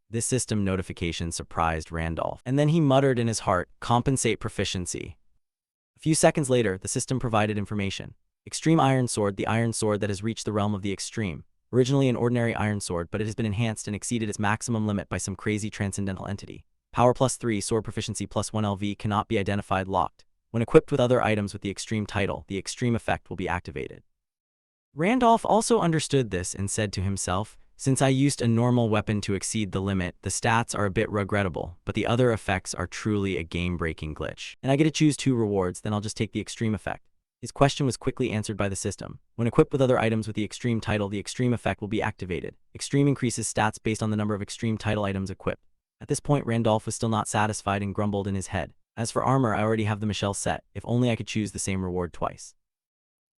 This system notification surprised Randolph, and then he muttered in his heart, compensate proficiency. A few seconds later, the system provided information. Extreme Iron Sword, the iron sword that has reached the realm of the extreme. Originally an ordinary iron sword, but it has been enhanced and exceeded its maximum limit by some crazy transcendental entity. Power +3, sword proficiency +1 LV cannot be identified, locked. When equipped with other items with the extreme title, the extreme effect will be activated. Randolph also understood this and said to himself, since I used a normal weapon to exceed the limit, the stats are a bit regrettable, but the other effects are truly a game-breaking glitch. And I get to choose 2 rewards, then I'll just take the extreme effect. His question was quickly answered by the system. When equipped with other items with the extreme title, the extreme effect will be activated. Extreme increases stats based on the number of extreme title items equipped. At this point, Randolph was still not satisfied and grumbled in his head. As for armor, I already have the Michelle set. If only I could choose the same reward twice.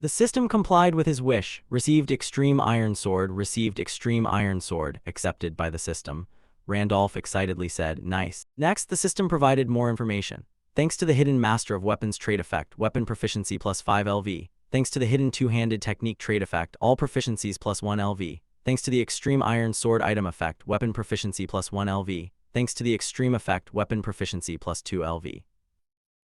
The system complied with his wish, received Extreme Iron Sword, accepted by the system. Randolph excitedly said, nice. Next, the system provided more information. Thanks to the hidden Master of Weapons trait effect, weapon proficiency plus 5 LV. Thanks to the hidden two-handed technique trait effect, all proficiencies plus 1 LV. Thanks to the Extreme Iron Sword item effect, weapon proficiency plus 1 LV. Thanks to the extreme effect, weapon proficiency plus 2 LV.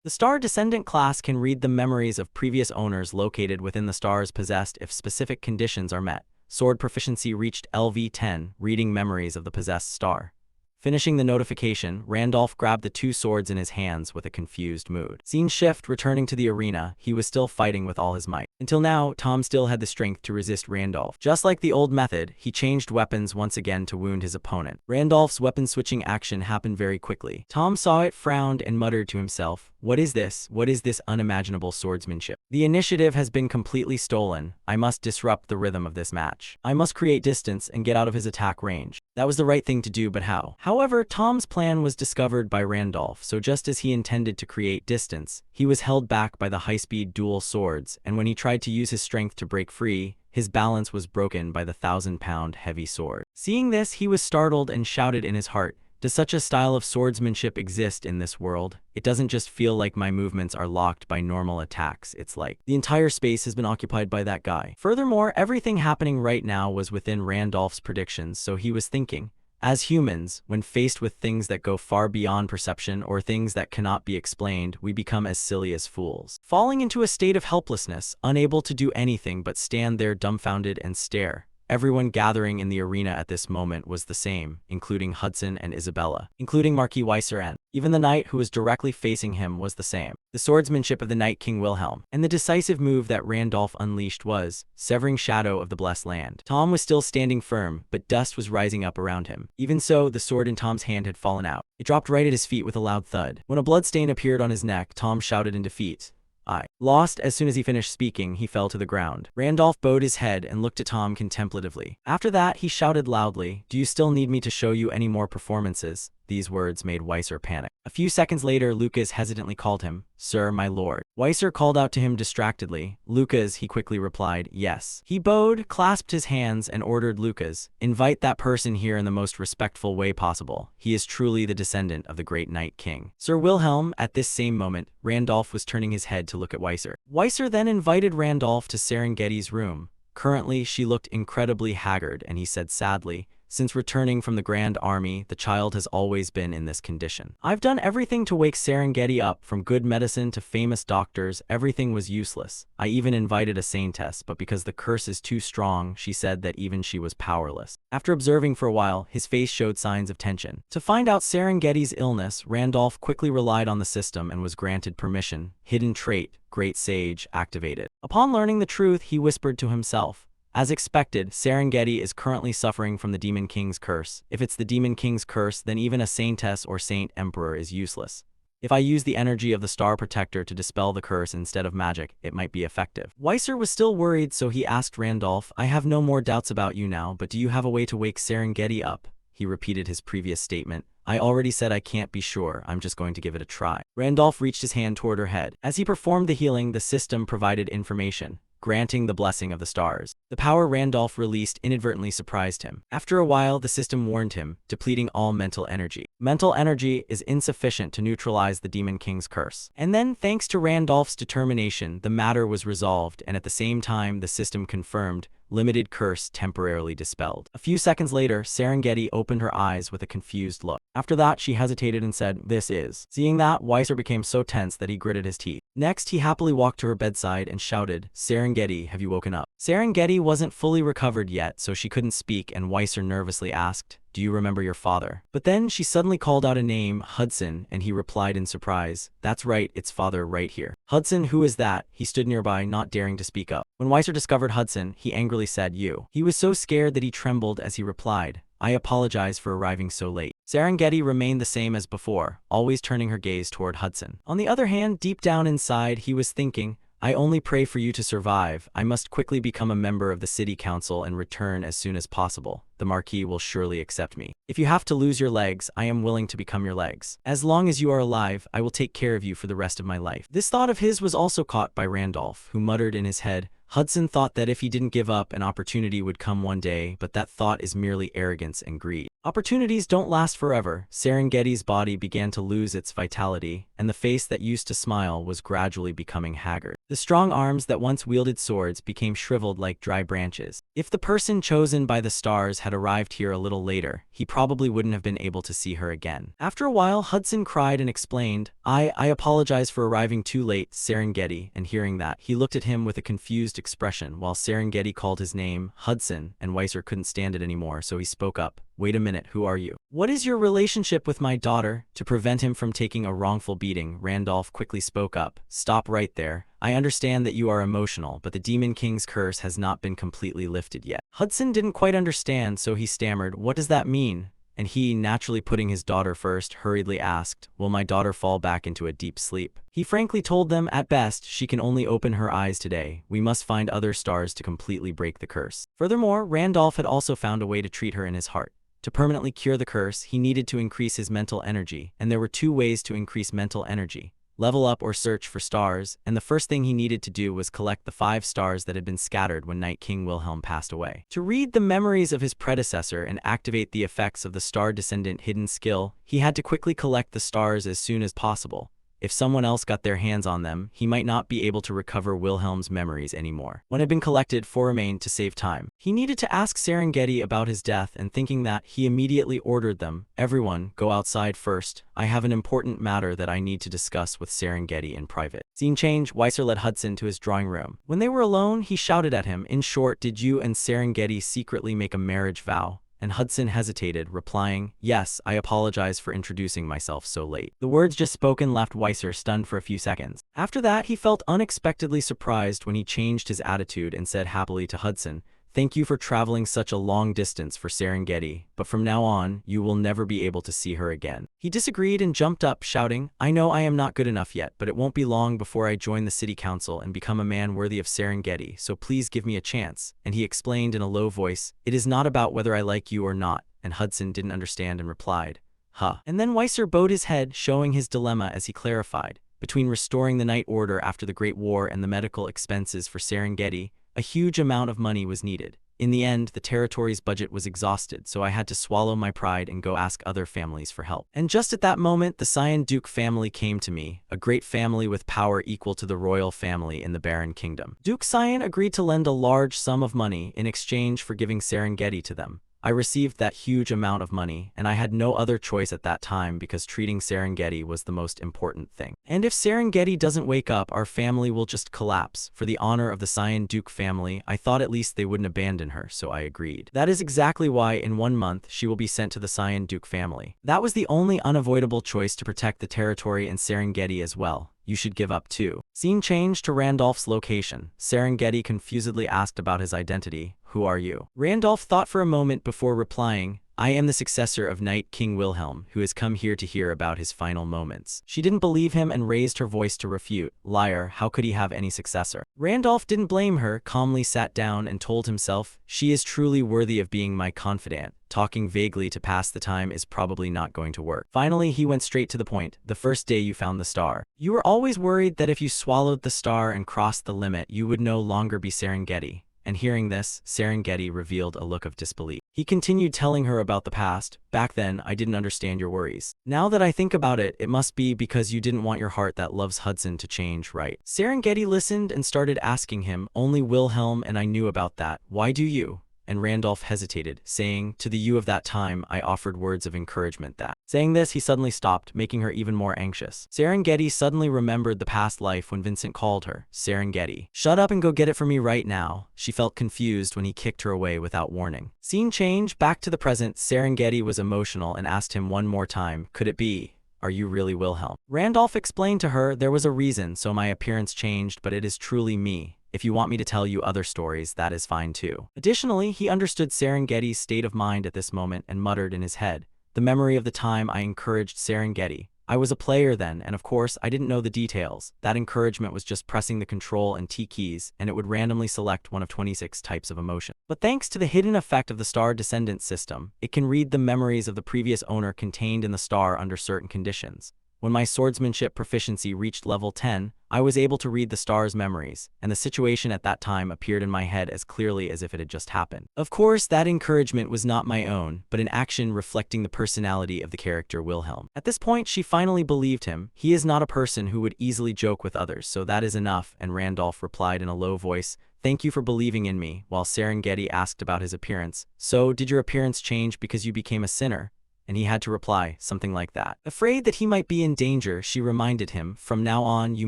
The Star Descendant class can read the memories of previous owners located within the stars possessed if specific conditions are met. Sword proficiency reached LV 10, reading memories of the possessed star. Finishing the notification, Randolph grabbed the two swords in his hands with a confused mood. Scene shift, returning to the arena, he was still fighting with all his might. Until now, Tom still had the strength to resist Randolph. Just like the old method, he changed weapons once again to wound his opponent. Randolph's weapon-switching action happened very quickly. Tom saw it, frowned, and muttered to himself, what is this? What is this unimaginable swordsmanship? The initiative has been completely stolen. I must disrupt the rhythm of this match. I must create distance and get out of his attack range. That was the right thing to do, but how? However, Tom's plan was discovered by Randolph, so just as he intended to create distance, he was held back by the high-speed dual swords, and when he tried to use his strength to break free, his balance was broken by the 1,000-pound heavy sword. Seeing this, he was startled and shouted in his heart, does such a style of swordsmanship exist in this world? It doesn't just feel like my movements are locked by normal attacks, it's like the entire space has been occupied by that guy. Furthermore, everything happening right now was within Randolph's predictions, so he was thinking, as humans, when faced with things that go far beyond perception or things that cannot be explained, we become as silly as fools. Falling into a state of helplessness, unable to do anything but stand there dumbfounded and stare. Everyone gathering in the arena at this moment was the same, including Hudson and Isabella, including Marquis Weiser, and even the knight who was directly facing him was the same. The swordsmanship of the Night King Wilhelm, and the decisive move that Randolph unleashed was, severing shadow of the blessed land. Tom was still standing firm, but dust was rising up around him. Even so, the sword in Tom's hand had fallen out. It dropped right at his feet with a loud thud. When a bloodstain appeared on his neck, Tom shouted in defeat, I lost. As soon as he finished speaking, he fell to the ground. Randolph bowed his head and looked at Tom contemplatively. After that, he shouted loudly, do you still need me to show you any more performances? These words made Weiser panic. A few seconds later, Lucas hesitantly called him, Sir, my lord. Weiser called out to him distractedly. Lucas, he quickly replied, yes. He bowed, clasped his hands, and ordered Lucas, invite that person here in the most respectful way possible. He is truly the descendant of the great Night King. Sir Wilhelm, at this same moment, Randolph was turning his head to look at Weiser. Weiser then invited Randolph to Serengeti's room. Currently, she looked incredibly haggard, and he said sadly, since returning from the Grand Army, the child has always been in this condition. I've done everything to wake Serengeti up, from good medicine to famous doctors, everything was useless. I even invited a saintess, but because the curse is too strong, she said that even she was powerless. After observing for a while, his face showed signs of tension. To find out Serengeti's illness, Randolph quickly relied on the system and was granted permission. Hidden trait, Great Sage, activated. Upon learning the truth, he whispered to himself, as expected, Serengeti is currently suffering from the Demon King's curse. If it's the Demon King's curse, then even a Saintess or Saint Emperor is useless. If I use the energy of the Star Protector to dispel the curse instead of magic, it might be effective. Weiser was still worried, so he asked Randolph, I have no more doubts about you now, but do you have a way to wake Serengeti up? He repeated his previous statement. I already said I can't be sure, I'm just going to give it a try. Randolph reached his hand toward her head. As he performed the healing, the system provided information, granting the blessing of the stars. The power Randolph released inadvertently surprised him. After a while, the system warned him, depleting all mental energy. Mental energy is insufficient to neutralize the Demon King's curse. And then, thanks to Randolph's determination, the matter was resolved, and at the same time, the system confirmed, limited curse temporarily dispelled. A few seconds later, Serengeti opened her eyes with a confused look. After that, she hesitated and said, this is. Seeing that, Weiser became so tense that he gritted his teeth. Next, he happily walked to her bedside and shouted, Serengeti, have you woken up? Serengeti wasn't fully recovered yet, so she couldn't speak, and Weiser nervously asked, do you remember your father? But then she suddenly called out a name, Hudson, and he replied in surprise, that's right, it's father right here. Hudson, who is that? He stood nearby, not daring to speak up. When Weiser discovered Hudson, he angrily said, you. He was so scared that he trembled as he replied, I apologize for arriving so late. Serengeti remained the same as before, always turning her gaze toward Hudson. On the other hand, deep down inside, he was thinking, I only pray for you to survive. I must quickly become a member of the city council and return as soon as possible. The Marquis will surely accept me. If you have to lose your legs, I am willing to become your legs. As long as you are alive, I will take care of you for the rest of my life." This thought of his was also caught by Randolph, who muttered in his head, "Hudson thought that if he didn't give up, an opportunity would come one day, but that thought is merely arrogance and greed." Opportunities don't last forever. Serengeti's body began to lose its vitality, and the face that used to smile was gradually becoming haggard. The strong arms that once wielded swords became shriveled like dry branches. If the person chosen by the stars had arrived here a little later, he probably wouldn't have been able to see her again. After a while, Hudson cried and explained, I apologize for arriving too late, Serengeti," and hearing that, he looked at him with a confused expression while Serengeti called his name, Hudson, and Weiser couldn't stand it anymore, so he spoke up. "Wait a minute, who are you? What is your relationship with my daughter?" To prevent him from taking a wrongful beating, Randolph quickly spoke up. "Stop right there. I understand that you are emotional, but the Demon King's curse has not been completely lifted yet." Hudson didn't quite understand, so he stammered, "What does that mean?" And he, naturally putting his daughter first, hurriedly asked, "Will my daughter fall back into a deep sleep?" He frankly told them, "At best, she can only open her eyes today. We must find other stars to completely break the curse." Furthermore, Randolph had also found a way to treat her in his heart. To permanently cure the curse, he needed to increase his mental energy, and there were two ways to increase mental energy: level up or search for stars, and the first thing he needed to do was collect the 5 stars that had been scattered when Night King Wilhelm passed away. To read the memories of his predecessor and activate the effects of the Star Descendant hidden skill, he had to quickly collect the stars as soon as possible. If someone else got their hands on them, he might not be able to recover Wilhelm's memories anymore. One had been collected, 4 remained to save time. He needed to ask Serengeti about his death, and thinking that, he immediately ordered them, "Everyone, go outside first. I have an important matter that I need to discuss with Serengeti in private." Scene change, Weiser led Hudson to his drawing room. When they were alone, he shouted at him, "In short, did you and Serengeti secretly make a marriage vow?" And Hudson hesitated, replying, "Yes, I apologize for introducing myself so late." The words just spoken left Weiser stunned for a few seconds. After that, he felt unexpectedly surprised when he changed his attitude and said happily to Hudson, "Thank you for traveling such a long distance for Serengeti, but from now on, you will never be able to see her again." He disagreed and jumped up, shouting, "I know I am not good enough yet, but it won't be long before I join the city council and become a man worthy of Serengeti, so please give me a chance." And he explained in a low voice, "It is not about whether I like you or not," and Hudson didn't understand and replied, "Huh." And then Weiser bowed his head, showing his dilemma as he clarified, between restoring the Night Order after the Great War and the medical expenses for Serengeti, a huge amount of money was needed. In the end, the territory's budget was exhausted, so I had to swallow my pride and go ask other families for help. And just at that moment, the Cyan Duke family came to me, a great family with power equal to the royal family in the Barren Kingdom. Duke Cyan agreed to lend a large sum of money in exchange for giving Serengeti to them. I received that huge amount of money, and I had no other choice at that time because treating Serengeti was the most important thing. And if Serengeti doesn't wake up, our family will just collapse. For the honor of the Cyan Duke family, I thought at least they wouldn't abandon her, so I agreed. That is exactly why in 1 month she will be sent to the Cyan Duke family. That was the only unavoidable choice to protect the territory and Serengeti as well. You should give up too. Scene changed to Randolph's location. Serengeti confusedly asked about his identity. "Who are you?" Randolph thought for a moment before replying, "I am the successor of Night King Wilhelm, who has come here to hear about his final moments." She didn't believe him and raised her voice to refute. "Liar, how could he have any successor?" Randolph didn't blame her, calmly sat down and told himself, "She is truly worthy of being my confidant. Talking vaguely to pass the time is probably not going to work." Finally, he went straight to the point. "The first day you found the star. You were always worried that if you swallowed the star and crossed the limit, you would no longer be Serengeti." And hearing this, Serengeti revealed a look of disbelief. He continued telling her about the past. "Back then, I didn't understand your worries. Now that I think about it, it must be because you didn't want your heart that loves Hudson to change, right?" Serengeti listened and started asking him, "Only Wilhelm and I knew about that. Why do you?" And Randolph hesitated, saying, "To the you of that time, I offered words of encouragement that." Saying this, he suddenly stopped, making her even more anxious. Serengeti suddenly remembered the past life when Vincent called her, "Serengeti, shut up and go get it for me right now." She felt confused when he kicked her away without warning. Scene change, back to the present. Serengeti was emotional and asked him one more time, "Could it be? Are you really Wilhelm?" Randolph explained to her, "There was a reason, so my appearance changed, but it is truly me. If you want me to tell you other stories, that is fine too." Additionally, he understood Serengeti's state of mind at this moment and muttered in his head, "The memory of the time I encouraged Serengeti. I was a player then, and of course, I didn't know the details. That encouragement was just pressing the control and T keys, and it would randomly select one of 26 types of emotion. But thanks to the hidden effect of the star descendant system, it can read the memories of the previous owner contained in the star under certain conditions. When my swordsmanship proficiency reached level 10, I was able to read the star's memories, and the situation at that time appeared in my head as clearly as if it had just happened. Of course, that encouragement was not my own, but an action reflecting the personality of the character Wilhelm. At this point, she finally believed him. He is not a person who would easily joke with others, so that is enough, and Randolph replied in a low voice, "Thank you for believing in me," while Serengeti asked about his appearance. "So, did your appearance change because you became a sinner?" And he had to reply, something like that. Afraid that he might be in danger, she reminded him, "From now on, you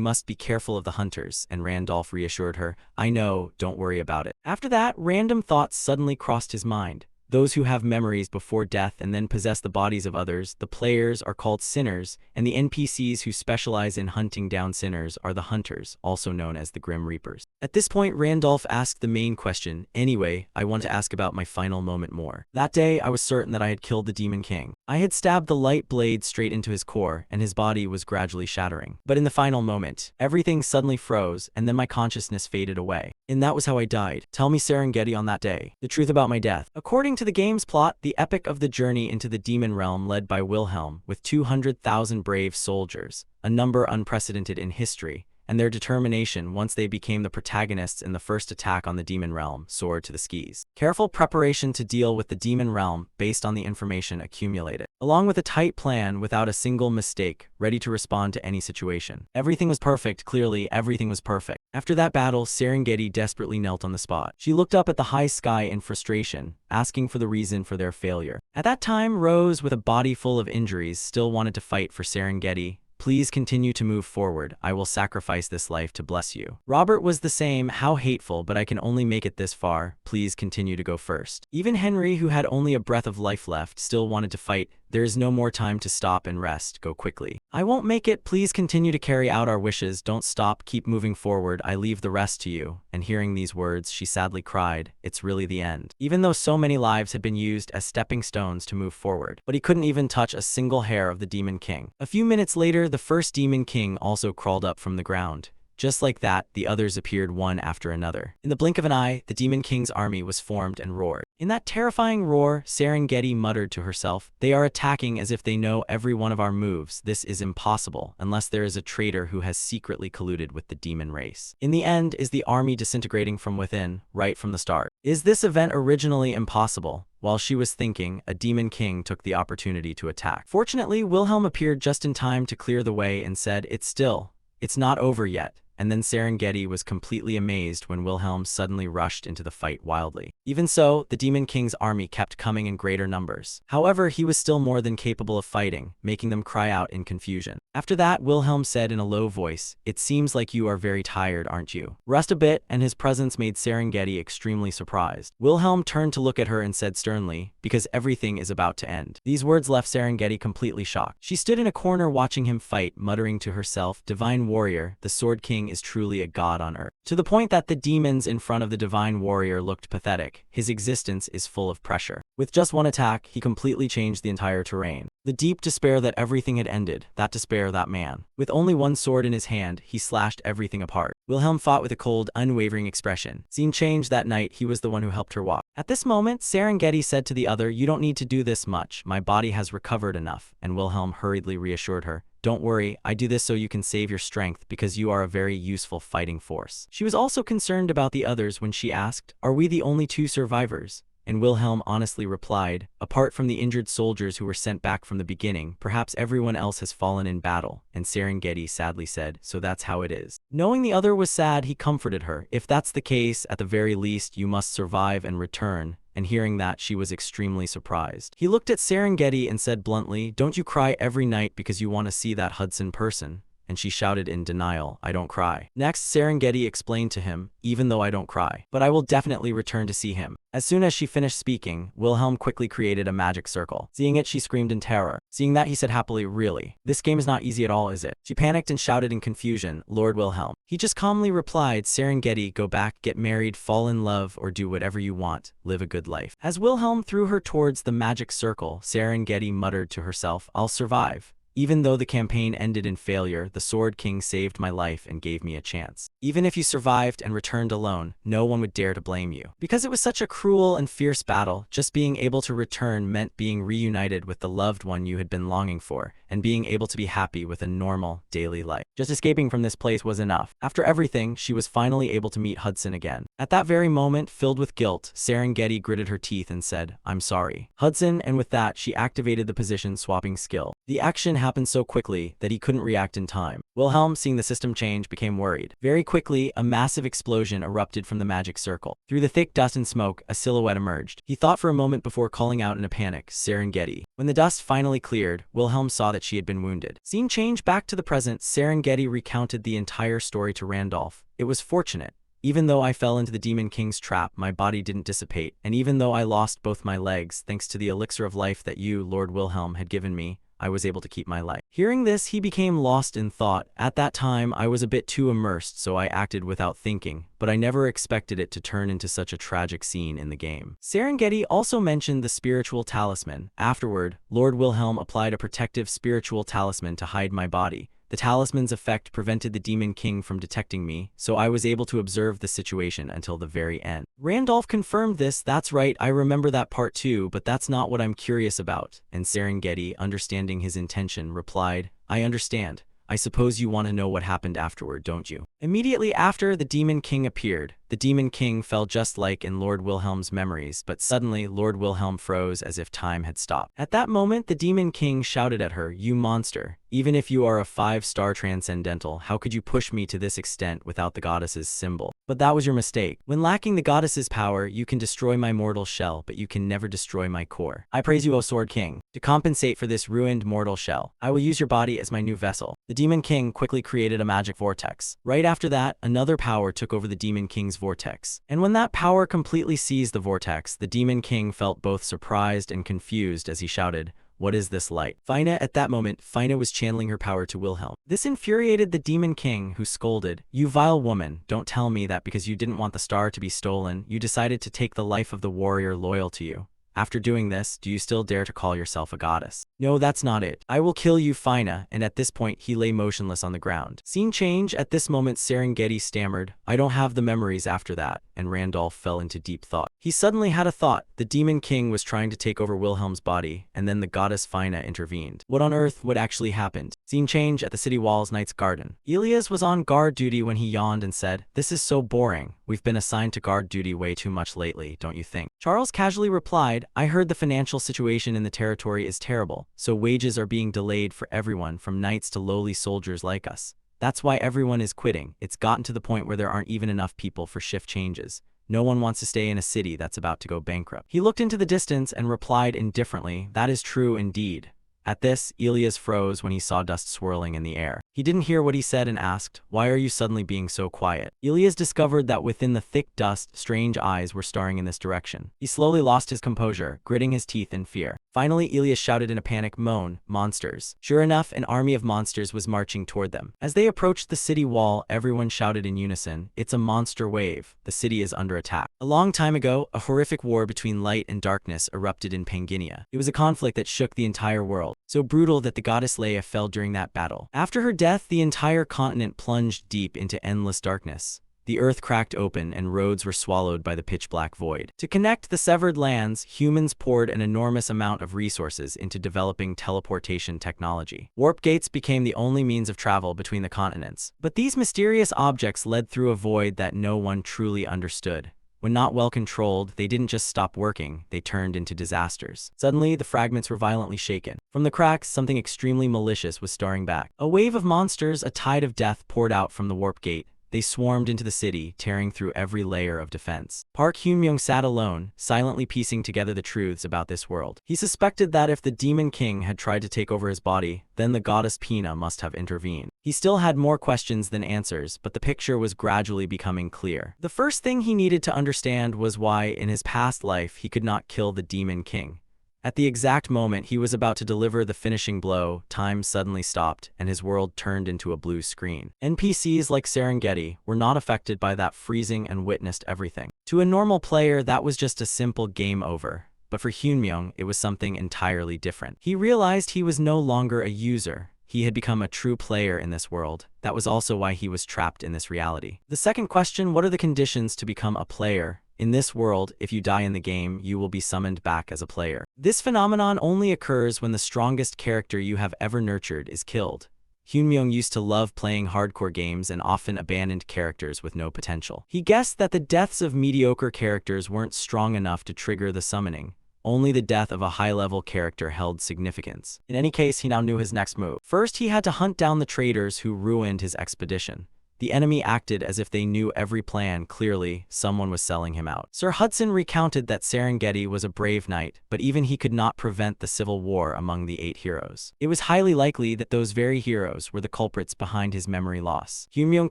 must be careful of the hunters," and Randolph reassured her, "I know, don't worry about it." After that, random thoughts suddenly crossed his mind. Those who have memories before death and then possess the bodies of others, the players, are called sinners, and the NPCs who specialize in hunting down sinners are the hunters, also known as the Grim Reapers. At this point, Randolph asked the main question, "Anyway, I want to ask about my final moment more. That day, I was certain that I had killed the Demon King. I had stabbed the light blade straight into his core, and his body was gradually shattering. But in the final moment, everything suddenly froze, and then my consciousness faded away. And that was how I died. Tell me, Serengeti, on that day, the truth about my death." According to the game's plot, the epic of the journey into the demon realm led by Wilhelm, with 200,000 brave soldiers, a number unprecedented in history, and their determination once they became the protagonists in the first attack on the demon realm soared to the skies. Careful preparation to deal with the demon realm based on the information accumulated, along with a tight plan without a single mistake, ready to respond to any situation. Everything was perfect, clearly everything was perfect. After that battle, Serengeti desperately knelt on the spot. She looked up at the high sky in frustration, asking for the reason for their failure. At that time, Rose, with a body full of injuries, still wanted to fight for Serengeti. "Please continue to move forward. I will sacrifice this life to bless you." Robert was the same. "How hateful, but I can only make it this far. Please continue to go first." Even Henry, who had only a breath of life left, still wanted to fight. "There is no more time to stop and rest. Go quickly." "I won't make it. Please continue to carry out our wishes. Don't stop. Keep moving forward. I leave the rest to you." And hearing these words, she sadly cried, "It's really the end." Even though so many lives had been used as stepping stones to move forward. But he couldn't even touch a single hair of the Demon King. A few minutes later, the first Demon King also crawled up from the ground. Just like that, the others appeared one after another. In the blink of an eye, the Demon King's army was formed and roared. In that terrifying roar, Serengeti muttered to herself, "They are attacking as if they know every one of our moves. This is impossible, unless there is a traitor who has secretly colluded with the demon race. In the end, is the army disintegrating from within, right from the start? Is this event originally impossible?" While she was thinking, a Demon King took the opportunity to attack. Fortunately, Wilhelm appeared just in time to clear the way and said, It's not over yet." And then Serengeti was completely amazed when Wilhelm suddenly rushed into the fight wildly. Even so, the Demon King's army kept coming in greater numbers. However, he was still more than capable of fighting, making them cry out in confusion. After that, Wilhelm said in a low voice, "It seems like you are very tired, aren't you? Rest a bit," and his presence made Serengeti extremely surprised. Wilhelm turned to look at her and said sternly, "Because everything is about to end." These words left Serengeti completely shocked. She stood in a corner watching him fight, muttering to herself, "Divine warrior, the Sword King is truly a god on earth." To the point that the demons in front of the divine warrior looked pathetic. His existence is full of pressure. With just one attack, he completely changed the entire terrain. The deep despair that everything had ended, that despair, that man. With only one sword in his hand, he slashed everything apart. Wilhelm fought with a cold, unwavering expression. Scene changed that night. He was the one who helped her walk. At this moment, Serengeti said to the other, "You don't need to do this much. My body has recovered enough." And Wilhelm hurriedly reassured her, "Don't worry, I do this so you can save your strength because you are a very useful fighting force." She was also concerned about the others when she asked, "Are we the only two survivors?" And Wilhelm honestly replied, "Apart from the injured soldiers who were sent back from the beginning, perhaps everyone else has fallen in battle." And Serengeti sadly said, "So that's how it is." Knowing the other was sad, he comforted her. "If that's the case, at the very least, you must survive and return." And hearing that, she was extremely surprised. He looked at Serengeti and said bluntly, "Don't you cry every night because you want to see that Hudson person?" And she shouted in denial, "I don't cry." Next, Serengeti explained to him, "Even though I don't cry, but I will definitely return to see him." As soon as she finished speaking, Wilhelm quickly created a magic circle. Seeing it, she screamed in terror. Seeing that, he said happily, "Really? This game is not easy at all, is it?" She panicked and shouted in confusion, "Lord Wilhelm." He just calmly replied, "Serengeti, go back, get married, fall in love, or do whatever you want. Live a good life." As Wilhelm threw her towards the magic circle, Serengeti muttered to herself, "I'll survive." Even though the campaign ended in failure, the Sword King saved my life and gave me a chance. Even if you survived and returned alone, no one would dare to blame you. Because it was such a cruel and fierce battle, just being able to return meant being reunited with the loved one you had been longing for, and being able to be happy with a normal, daily life. Just escaping from this place was enough. After everything, she was finally able to meet Hudson again. At that very moment, filled with guilt, Serengeti gritted her teeth and said, "I'm sorry, Hudson," and with that, she activated the position swapping skill. The action happened so quickly that he couldn't react in time. Wilhelm, seeing the system change, became worried. Very quickly, a massive explosion erupted from the magic circle. Through the thick dust and smoke, a silhouette emerged. He thought for a moment before calling out in a panic, "Serengeti." When the dust finally cleared, Wilhelm saw that she had been wounded. Scene change back to the present, Serengeti recounted the entire story to Randolph. "It was fortunate. Even though I fell into the Demon King's trap, my body didn't dissipate, and even though I lost both my legs, thanks to the elixir of life that you, Lord Wilhelm, had given me, I was able to keep my life." Hearing this, he became lost in thought. "At that time, I was a bit too immersed, so I acted without thinking, but I never expected it to turn into such a tragic scene in the game." Serengeti also mentioned the spiritual talisman. Afterward, Lord Wilhelm applied a protective spiritual talisman to hide my body. The talisman's effect prevented the Demon King from detecting me, so I was able to observe the situation until the very end. Randolph confirmed this. "That's right, I remember that part too, but that's not what I'm curious about." And Serengeti, understanding his intention, replied, "I understand. I suppose you want to know what happened afterward, don't you?" Immediately after, the Demon King appeared. The Demon King fell just like in Lord Wilhelm's memories, but suddenly Lord Wilhelm froze as if time had stopped. At that moment, the Demon King shouted at her, "You monster! Even if you are a 5-star transcendental, how could you push me to this extent without the goddess's symbol? But that was your mistake. When lacking the goddess's power, you can destroy my mortal shell, but you can never destroy my core. I praise you, O Sword King. To compensate for this ruined mortal shell, I will use your body as my new vessel." The Demon King quickly created a magic vortex. Right after that, another power took over the Demon King's vortex. And when that power completely seized the vortex, the Demon King felt both surprised and confused as he shouted, "What is this light?" At that moment, Fina was channeling her power to Wilhelm. This infuriated the Demon King, who scolded, "You vile woman, don't tell me that because you didn't want the star to be stolen, you decided to take the life of the warrior loyal to you. After doing this, do you still dare to call yourself a goddess? No, that's not it. I will kill you, Fina." And at this point, he lay motionless on the ground. Scene change. At this moment, Serengeti stammered, "I don't have the memories after that," and Randolph fell into deep thought. He suddenly had a thought. The Demon King was trying to take over Wilhelm's body, and then the goddess Fina intervened. What on earth would actually happened? Scene change at the city walls, Knight's Garden. Elias was on guard duty when he yawned and said, "This is so boring. We've been assigned to guard duty way too much lately, don't you think?" Charles casually replied, "I heard the financial situation in the territory is terrible, so wages are being delayed for everyone from knights to lowly soldiers like us. That's why everyone is quitting. It's gotten to the point where there aren't even enough people for shift changes. No one wants to stay in a city that's about to go bankrupt." He looked into the distance and replied indifferently, "That is true indeed." At this, Elias froze when he saw dust swirling in the air. He didn't hear what he said and asked, "Why are you suddenly being so quiet?" Elias discovered that within the thick dust, strange eyes were staring in this direction. He slowly lost his composure, gritting his teeth in fear. Finally, Elias shouted in a panic, "Moan, monsters." Sure enough, an army of monsters was marching toward them. As they approached the city wall, everyone shouted in unison, "It's a monster wave. The city is under attack." A long time ago, a horrific war between light and darkness erupted in Panginia. It was a conflict that shook the entire world, so brutal that the goddess Leia fell during that battle. After her death, the entire continent plunged deep into endless darkness. The earth cracked open and roads were swallowed by the pitch-black void. To connect the severed lands, humans poured an enormous amount of resources into developing teleportation technology. Warp gates became the only means of travel between the continents. But these mysterious objects led through a void that no one truly understood. When not well controlled, they didn't just stop working, they turned into disasters. Suddenly, the fragments were violently shaken. From the cracks, something extremely malicious was staring back. A wave of monsters, a tide of death poured out from the warp gate. They swarmed into the city, tearing through every layer of defense. Park Hyun-myung sat alone, silently piecing together the truths about this world. He suspected that if the Demon King had tried to take over his body, then the goddess Pina must have intervened. He still had more questions than answers, but the picture was gradually becoming clear. The first thing he needed to understand was why, in his past life, he could not kill the Demon King. At the exact moment he was about to deliver the finishing blow, time suddenly stopped, and his world turned into a blue screen. NPCs like Serengeti were not affected by that freezing and witnessed everything. To a normal player, that was just a simple game over. but for Hyunmyoung, it was something entirely different. He realized he was no longer a user. He had become a true player in this world. That was also why he was trapped in this reality. The second question, what are the conditions to become a player? In this world, if you die in the game, you will be summoned back as a player. This phenomenon only occurs when the strongest character you have ever nurtured is killed. Hyunmyoung used to love playing hardcore games and often abandoned characters with no potential. He guessed that the deaths of mediocre characters weren't strong enough to trigger the summoning. Only the death of a high-level character held significance. In any case, he now knew his next move. First, he had to hunt down the traitors who ruined his expedition. The enemy acted as if they knew every plan. Clearly, someone was selling him out. Sir Hudson recounted that Serengeti was a brave knight, but even he could not prevent the civil war among the 8 heroes. It was highly likely that those very heroes were the culprits behind his memory loss. Hyunmyoung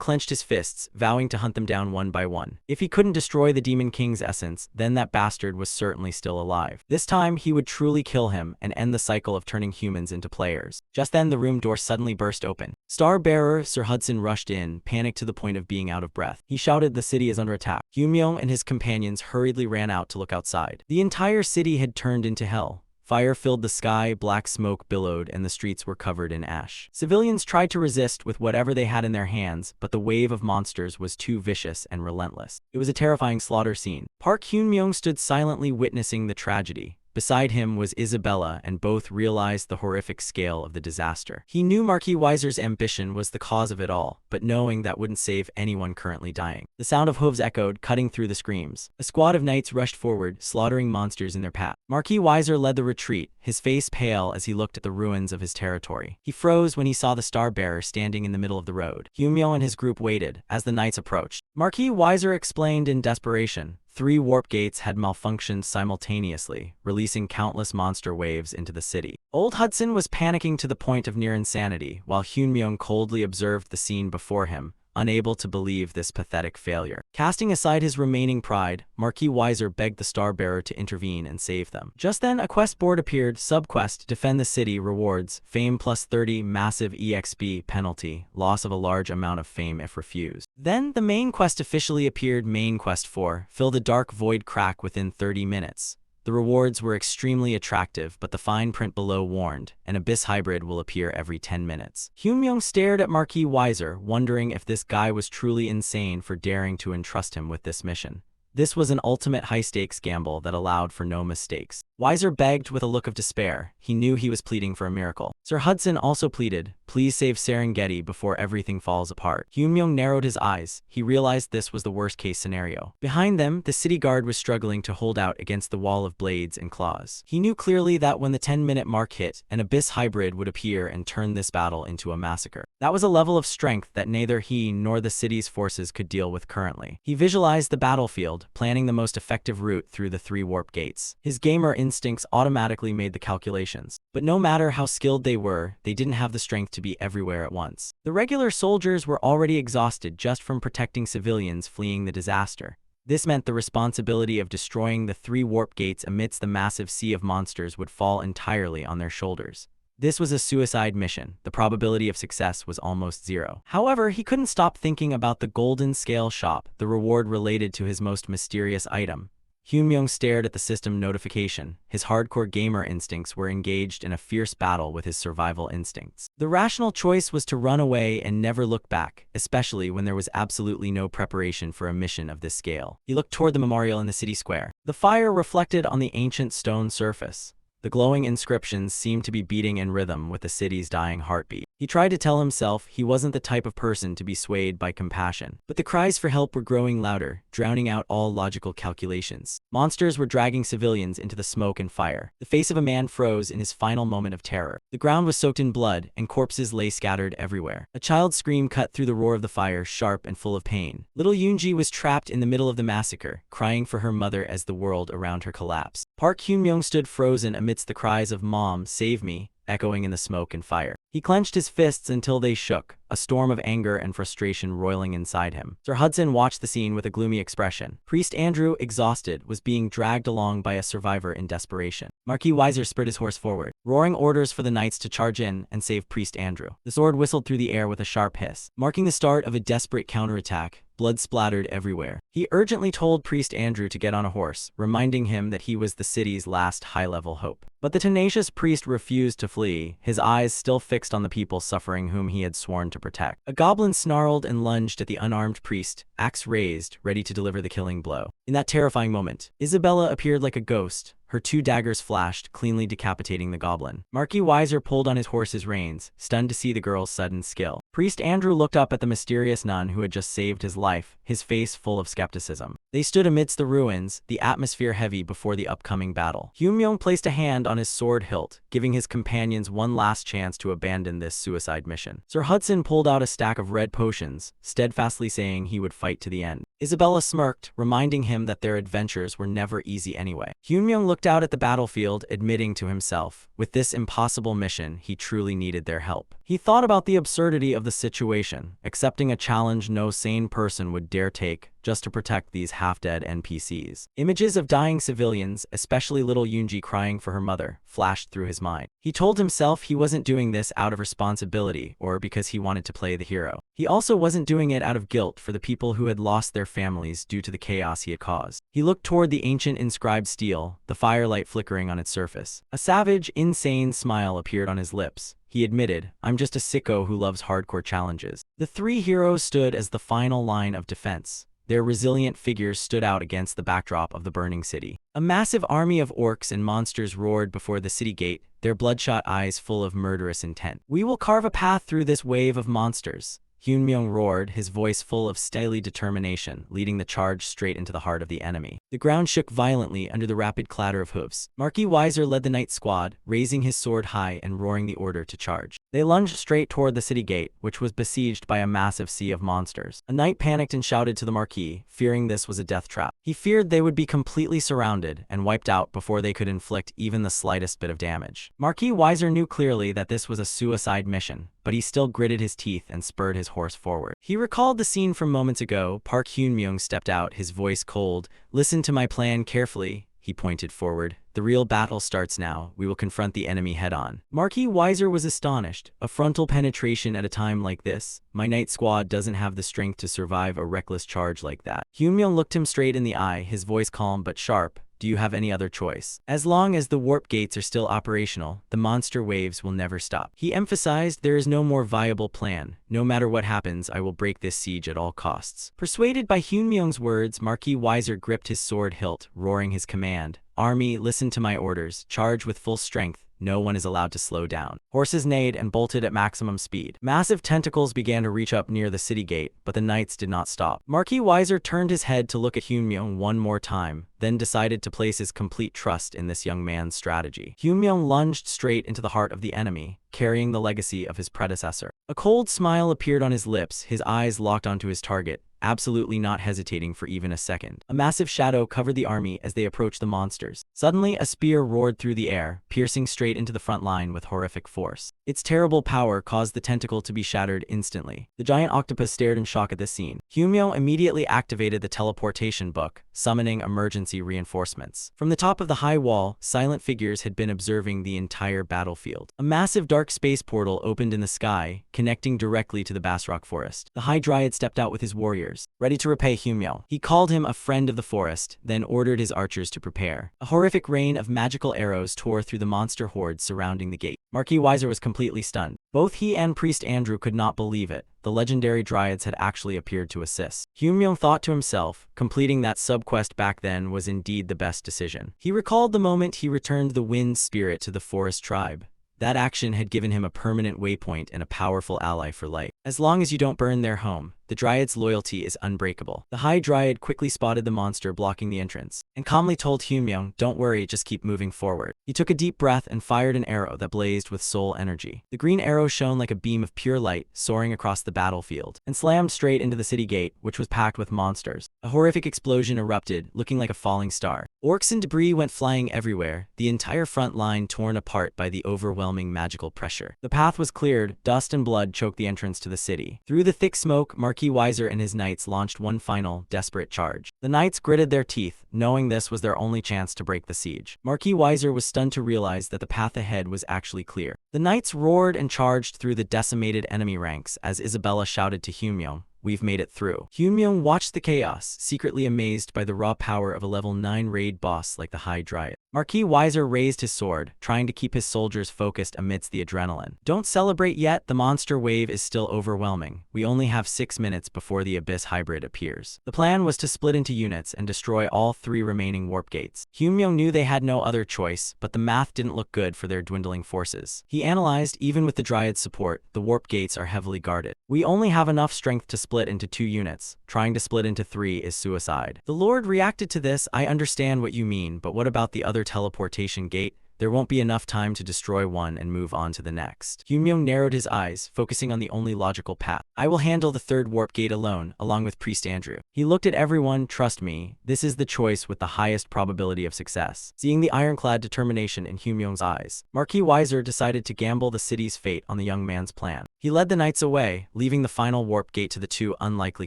clenched his fists, vowing to hunt them down one by one. If he couldn't destroy the Demon King's essence, then that bastard was certainly still alive. This time, he would truly kill him and end the cycle of turning humans into players. Just then, the room door suddenly burst open. Star-bearer Sir Hudson rushed in, panicked to the point of being out of breath. He shouted, "The city is under attack." Hyunmyoung and his companions hurriedly ran out to look outside. The entire city had turned into hell. Fire filled the sky, black smoke billowed, and the streets were covered in ash. Civilians tried to resist with whatever they had in their hands, but the wave of monsters was too vicious and relentless. It was a terrifying slaughter scene. Park Hyunmyoung stood silently witnessing the tragedy. Beside him was Isabella, and both realized the horrific scale of the disaster. He knew Marquis Weiser's ambition was the cause of it all, but knowing that wouldn't save anyone currently dying. The sound of hooves echoed, cutting through the screams. A squad of knights rushed forward, slaughtering monsters in their path. Marquis Weiser led the retreat, his face pale as he looked at the ruins of his territory. He froze when he saw the Star-bearer standing in the middle of the road. Hyunmyoung and his group waited as the knights approached. Marquis Weiser explained in desperation. 3 warp gates had malfunctioned simultaneously, releasing countless monster waves into the city. Old Hudson was panicking to the point of near insanity, while Hyunmyoung coldly observed the scene before him, unable to believe this pathetic failure. Casting aside his remaining pride, Marquis Weiser begged the Star-bearer to intervene and save them. Just then, a quest board appeared. Subquest: Defend the City. Rewards: Fame plus 30, massive EXP. Penalty: Loss of a large amount of fame if refused. Then, the main quest officially appeared. Main quest 4: Fill the dark void crack within 30 minutes. The rewards were extremely attractive, but the fine print below warned, an abyss hybrid will appear every 10 minutes. Hyunmyoung stared at Marquis Weiser, wondering if this guy was truly insane for daring to entrust him with this mission. This was an ultimate high-stakes gamble that allowed for no mistakes. Weiser begged with a look of despair. He knew he was pleading for a miracle. Sir Hudson also pleaded, "Please save Serengeti before everything falls apart." Hyunmyoung narrowed his eyes. He realized this was the worst-case scenario. Behind them, the city guard was struggling to hold out against the wall of blades and claws. He knew clearly that when the 10-minute mark hit, an abyss hybrid would appear and turn this battle into a massacre. That was a level of strength that neither he nor the city's forces could deal with currently. He visualized the battlefield, planning the most effective route through the 3 warp gates. His gamer instincts automatically made the calculations. But no matter how skilled they were, they didn't have the strength to be everywhere at once. The regular soldiers were already exhausted just from protecting civilians fleeing the disaster. This meant the responsibility of destroying the 3 warp gates amidst the massive sea of monsters would fall entirely on their shoulders. This was a suicide mission. The probability of success was almost 0. However, he couldn't stop thinking about the golden scale shop, the reward related to his most mysterious item. Hyunmyoung stared at the system notification. His hardcore gamer instincts were engaged in a fierce battle with his survival instincts. The rational choice was to run away and never look back, especially when there was absolutely no preparation for a mission of this scale. He looked toward the memorial in the city square. The fire reflected on the ancient stone surface. The glowing inscriptions seemed to be beating in rhythm with the city's dying heartbeat. He tried to tell himself he wasn't the type of person to be swayed by compassion, but the cries for help were growing louder, drowning out all logical calculations. Monsters were dragging civilians into the smoke and fire. The face of a man froze in his final moment of terror. The ground was soaked in blood, and corpses lay scattered everywhere. A child's scream cut through the roar of the fire, sharp and full of pain. Little Yoonji was trapped in the middle of the massacre, crying for her mother as the world around her collapsed. Park Hyunmyoung stood frozen amidst the cries of "Mom, save me," echoing in the smoke and fire. He clenched his fists until they shook. a storm of anger and frustration roiling inside him. Sir Hudson watched the scene with a gloomy expression. Priest Andrew, exhausted, was being dragged along by a survivor in desperation. Marquis Weiser spurred his horse forward, roaring orders for the knights to charge in and save Priest Andrew. The sword whistled through the air with a sharp hiss, marking the start of a desperate counterattack. Blood splattered everywhere. He urgently told Priest Andrew to get on a horse, reminding him that he was the city's last high-level hope. But the tenacious priest refused to flee, his eyes still fixed on the people suffering whom he had sworn to protect. A goblin snarled and lunged at the unarmed priest, axe raised, ready to deliver the killing blow. In that terrifying moment, Isabella appeared like a ghost. Her 2 daggers flashed, cleanly decapitating the goblin. Marquis Weiser pulled on his horse's reins, stunned to see the girl's sudden skill. Priest Andrew looked up at the mysterious nun who had just saved his life, his face full of skepticism. They stood amidst the ruins, the atmosphere heavy before the upcoming battle. Hyunmyoung placed a hand on his sword hilt, giving his companions one last chance to abandon this suicide mission. Sir Hudson pulled out a stack of red potions, steadfastly saying he would fight to the end. Isabella smirked, reminding him that their adventures were never easy anyway. Hyunmyoung looked out at the battlefield, admitting to himself, with this impossible mission, he truly needed their help. He thought about the absurdity of the situation, accepting a challenge no sane person would dare take, just to protect these half-dead NPCs. Images of dying civilians, especially little Yoonji crying for her mother, flashed through his mind. He told himself he wasn't doing this out of responsibility or because he wanted to play the hero. He also wasn't doing it out of guilt for the people who had lost their families due to the chaos he had caused. He looked toward the ancient inscribed stele, the firelight flickering on its surface. A savage, insane smile appeared on his lips. He admitted, "I'm just a sicko who loves hardcore challenges." The 3 heroes stood as the final line of defense. Their resilient figures stood out against the backdrop of the burning city. A massive army of orcs and monsters roared before the city gate, their bloodshot eyes full of murderous intent. "We will carve a path through this wave of monsters," Hyunmyoung roared, his voice full of steely determination, leading the charge straight into the heart of the enemy. The ground shook violently under the rapid clatter of hooves. Marquis Weiser led the knight squad, raising his sword high and roaring the order to charge. They lunged straight toward the city gate, which was besieged by a massive sea of monsters. A knight panicked and shouted to the Marquis, fearing this was a death trap. He feared they would be completely surrounded and wiped out before they could inflict even the slightest bit of damage. Marquis Weiser knew clearly that this was a suicide mission, but he still gritted his teeth and spurred his horse forward. He recalled the scene from moments ago. Park Hyunmyoung stepped out, his voice cold. "Listen to my plan carefully," he pointed forward. "The real battle starts now. We will confront the enemy head-on." Marquis Weiser was astonished. A frontal penetration at a time like this? My knight squad doesn't have the strength to survive a reckless charge like that. Hyunmyoung looked him straight in the eye, his voice calm but sharp. "Do you have any other choice? As long as the warp gates are still operational, the monster waves will never stop." He emphasized, "There is no more viable plan. No matter what happens, I will break this siege at all costs." Persuaded by Hyunmyoung's words, Marquis Weiser gripped his sword hilt, roaring his command. "Army, listen to my orders. Charge with full strength. No one is allowed to slow down." Horses neighed and bolted at maximum speed. Massive tentacles began to reach up near the city gate, but the knights did not stop. Marquis Weiser turned his head to look at Hyunmyoung one more time, then decided to place his complete trust in this young man's strategy. Hyunmyoung lunged straight into the heart of the enemy, carrying the legacy of his predecessor. A cold smile appeared on his lips, his eyes locked onto his target, absolutely not hesitating for even a second. A massive shadow covered the army as they approached the monsters. Suddenly, a spear roared through the air, piercing straight into the front line with horrific force. Its terrible power caused the tentacle to be shattered instantly. The giant octopus stared in shock at this scene. Hyunmyoung immediately activated the teleportation book, summoning emergency reinforcements. From the top of the high wall, silent figures had been observing the entire battlefield. A massive dark space portal opened in the sky, connecting directly to the Basrock forest. The High Dryad stepped out with his warriors, ready to repay Hyunmyoung. He called him a friend of the forest, then ordered his archers to prepare. A horrific rain of magical arrows tore through the monster horde surrounding the gate. Marquis Weiser was completely stunned. Both he and Priest Andrew could not believe it. The legendary dryads had actually appeared to assist. Hyunmyoung thought to himself, completing that sub-quest back then was indeed the best decision. He recalled the moment he returned the wind spirit to the forest tribe. That action had given him a permanent waypoint and a powerful ally for life. As long as you don't burn their home, the Dryad's loyalty is unbreakable. The High Dryad quickly spotted the monster blocking the entrance, and calmly told Hyunmyeong, "Don't worry, just keep moving forward." He took a deep breath and fired an arrow that blazed with soul energy. The green arrow shone like a beam of pure light, soaring across the battlefield, and slammed straight into the city gate, which was packed with monsters. A horrific explosion erupted, looking like a falling star. Orcs and debris went flying everywhere, the entire front line torn apart by the overwhelming magical pressure. The path was cleared, dust and blood choked the entrance to the city. Through the thick smoke, Marquis Weiser and his knights launched one final, desperate charge. The knights gritted their teeth, knowing this was their only chance to break the siege. Marquis Weiser was stunned to realize that the path ahead was actually clear. The knights roared and charged through the decimated enemy ranks as Isabella shouted to Hyunmyeong, "We've made it through." Hyunmyeong watched the chaos, secretly amazed by the raw power of a level 9 raid boss like the High Dryad. Marquis Weiser raised his sword, trying to keep his soldiers focused amidst the adrenaline. "Don't celebrate yet, the monster wave is still overwhelming. We only have 6 minutes before the Abyss Hybrid appears." The plan was to split into units and destroy all 3 remaining warp gates. Hyunmyeong knew they had no other choice, but the math didn't look good for their dwindling forces. He analyzed, even with the Dryad's support, the warp gates are heavily guarded. "We only have enough strength to split into 2 units. Trying to split into 3 is suicide." The Lord reacted to this. "I understand what you mean, but what about the other teleportation gate? There won't be enough time to destroy one and move on to the next." Hyunmyeong narrowed his eyes, focusing on the only logical path. "I will handle the 3rd warp gate alone, along with Priest Andrew." He looked at everyone. "Trust me, this is the choice with the highest probability of success." Seeing the ironclad determination in Hyunmyeong's eyes, Marquis Weiser decided to gamble the city's fate on the young man's plan. He led the knights away, leaving the final warp gate to the 2 unlikely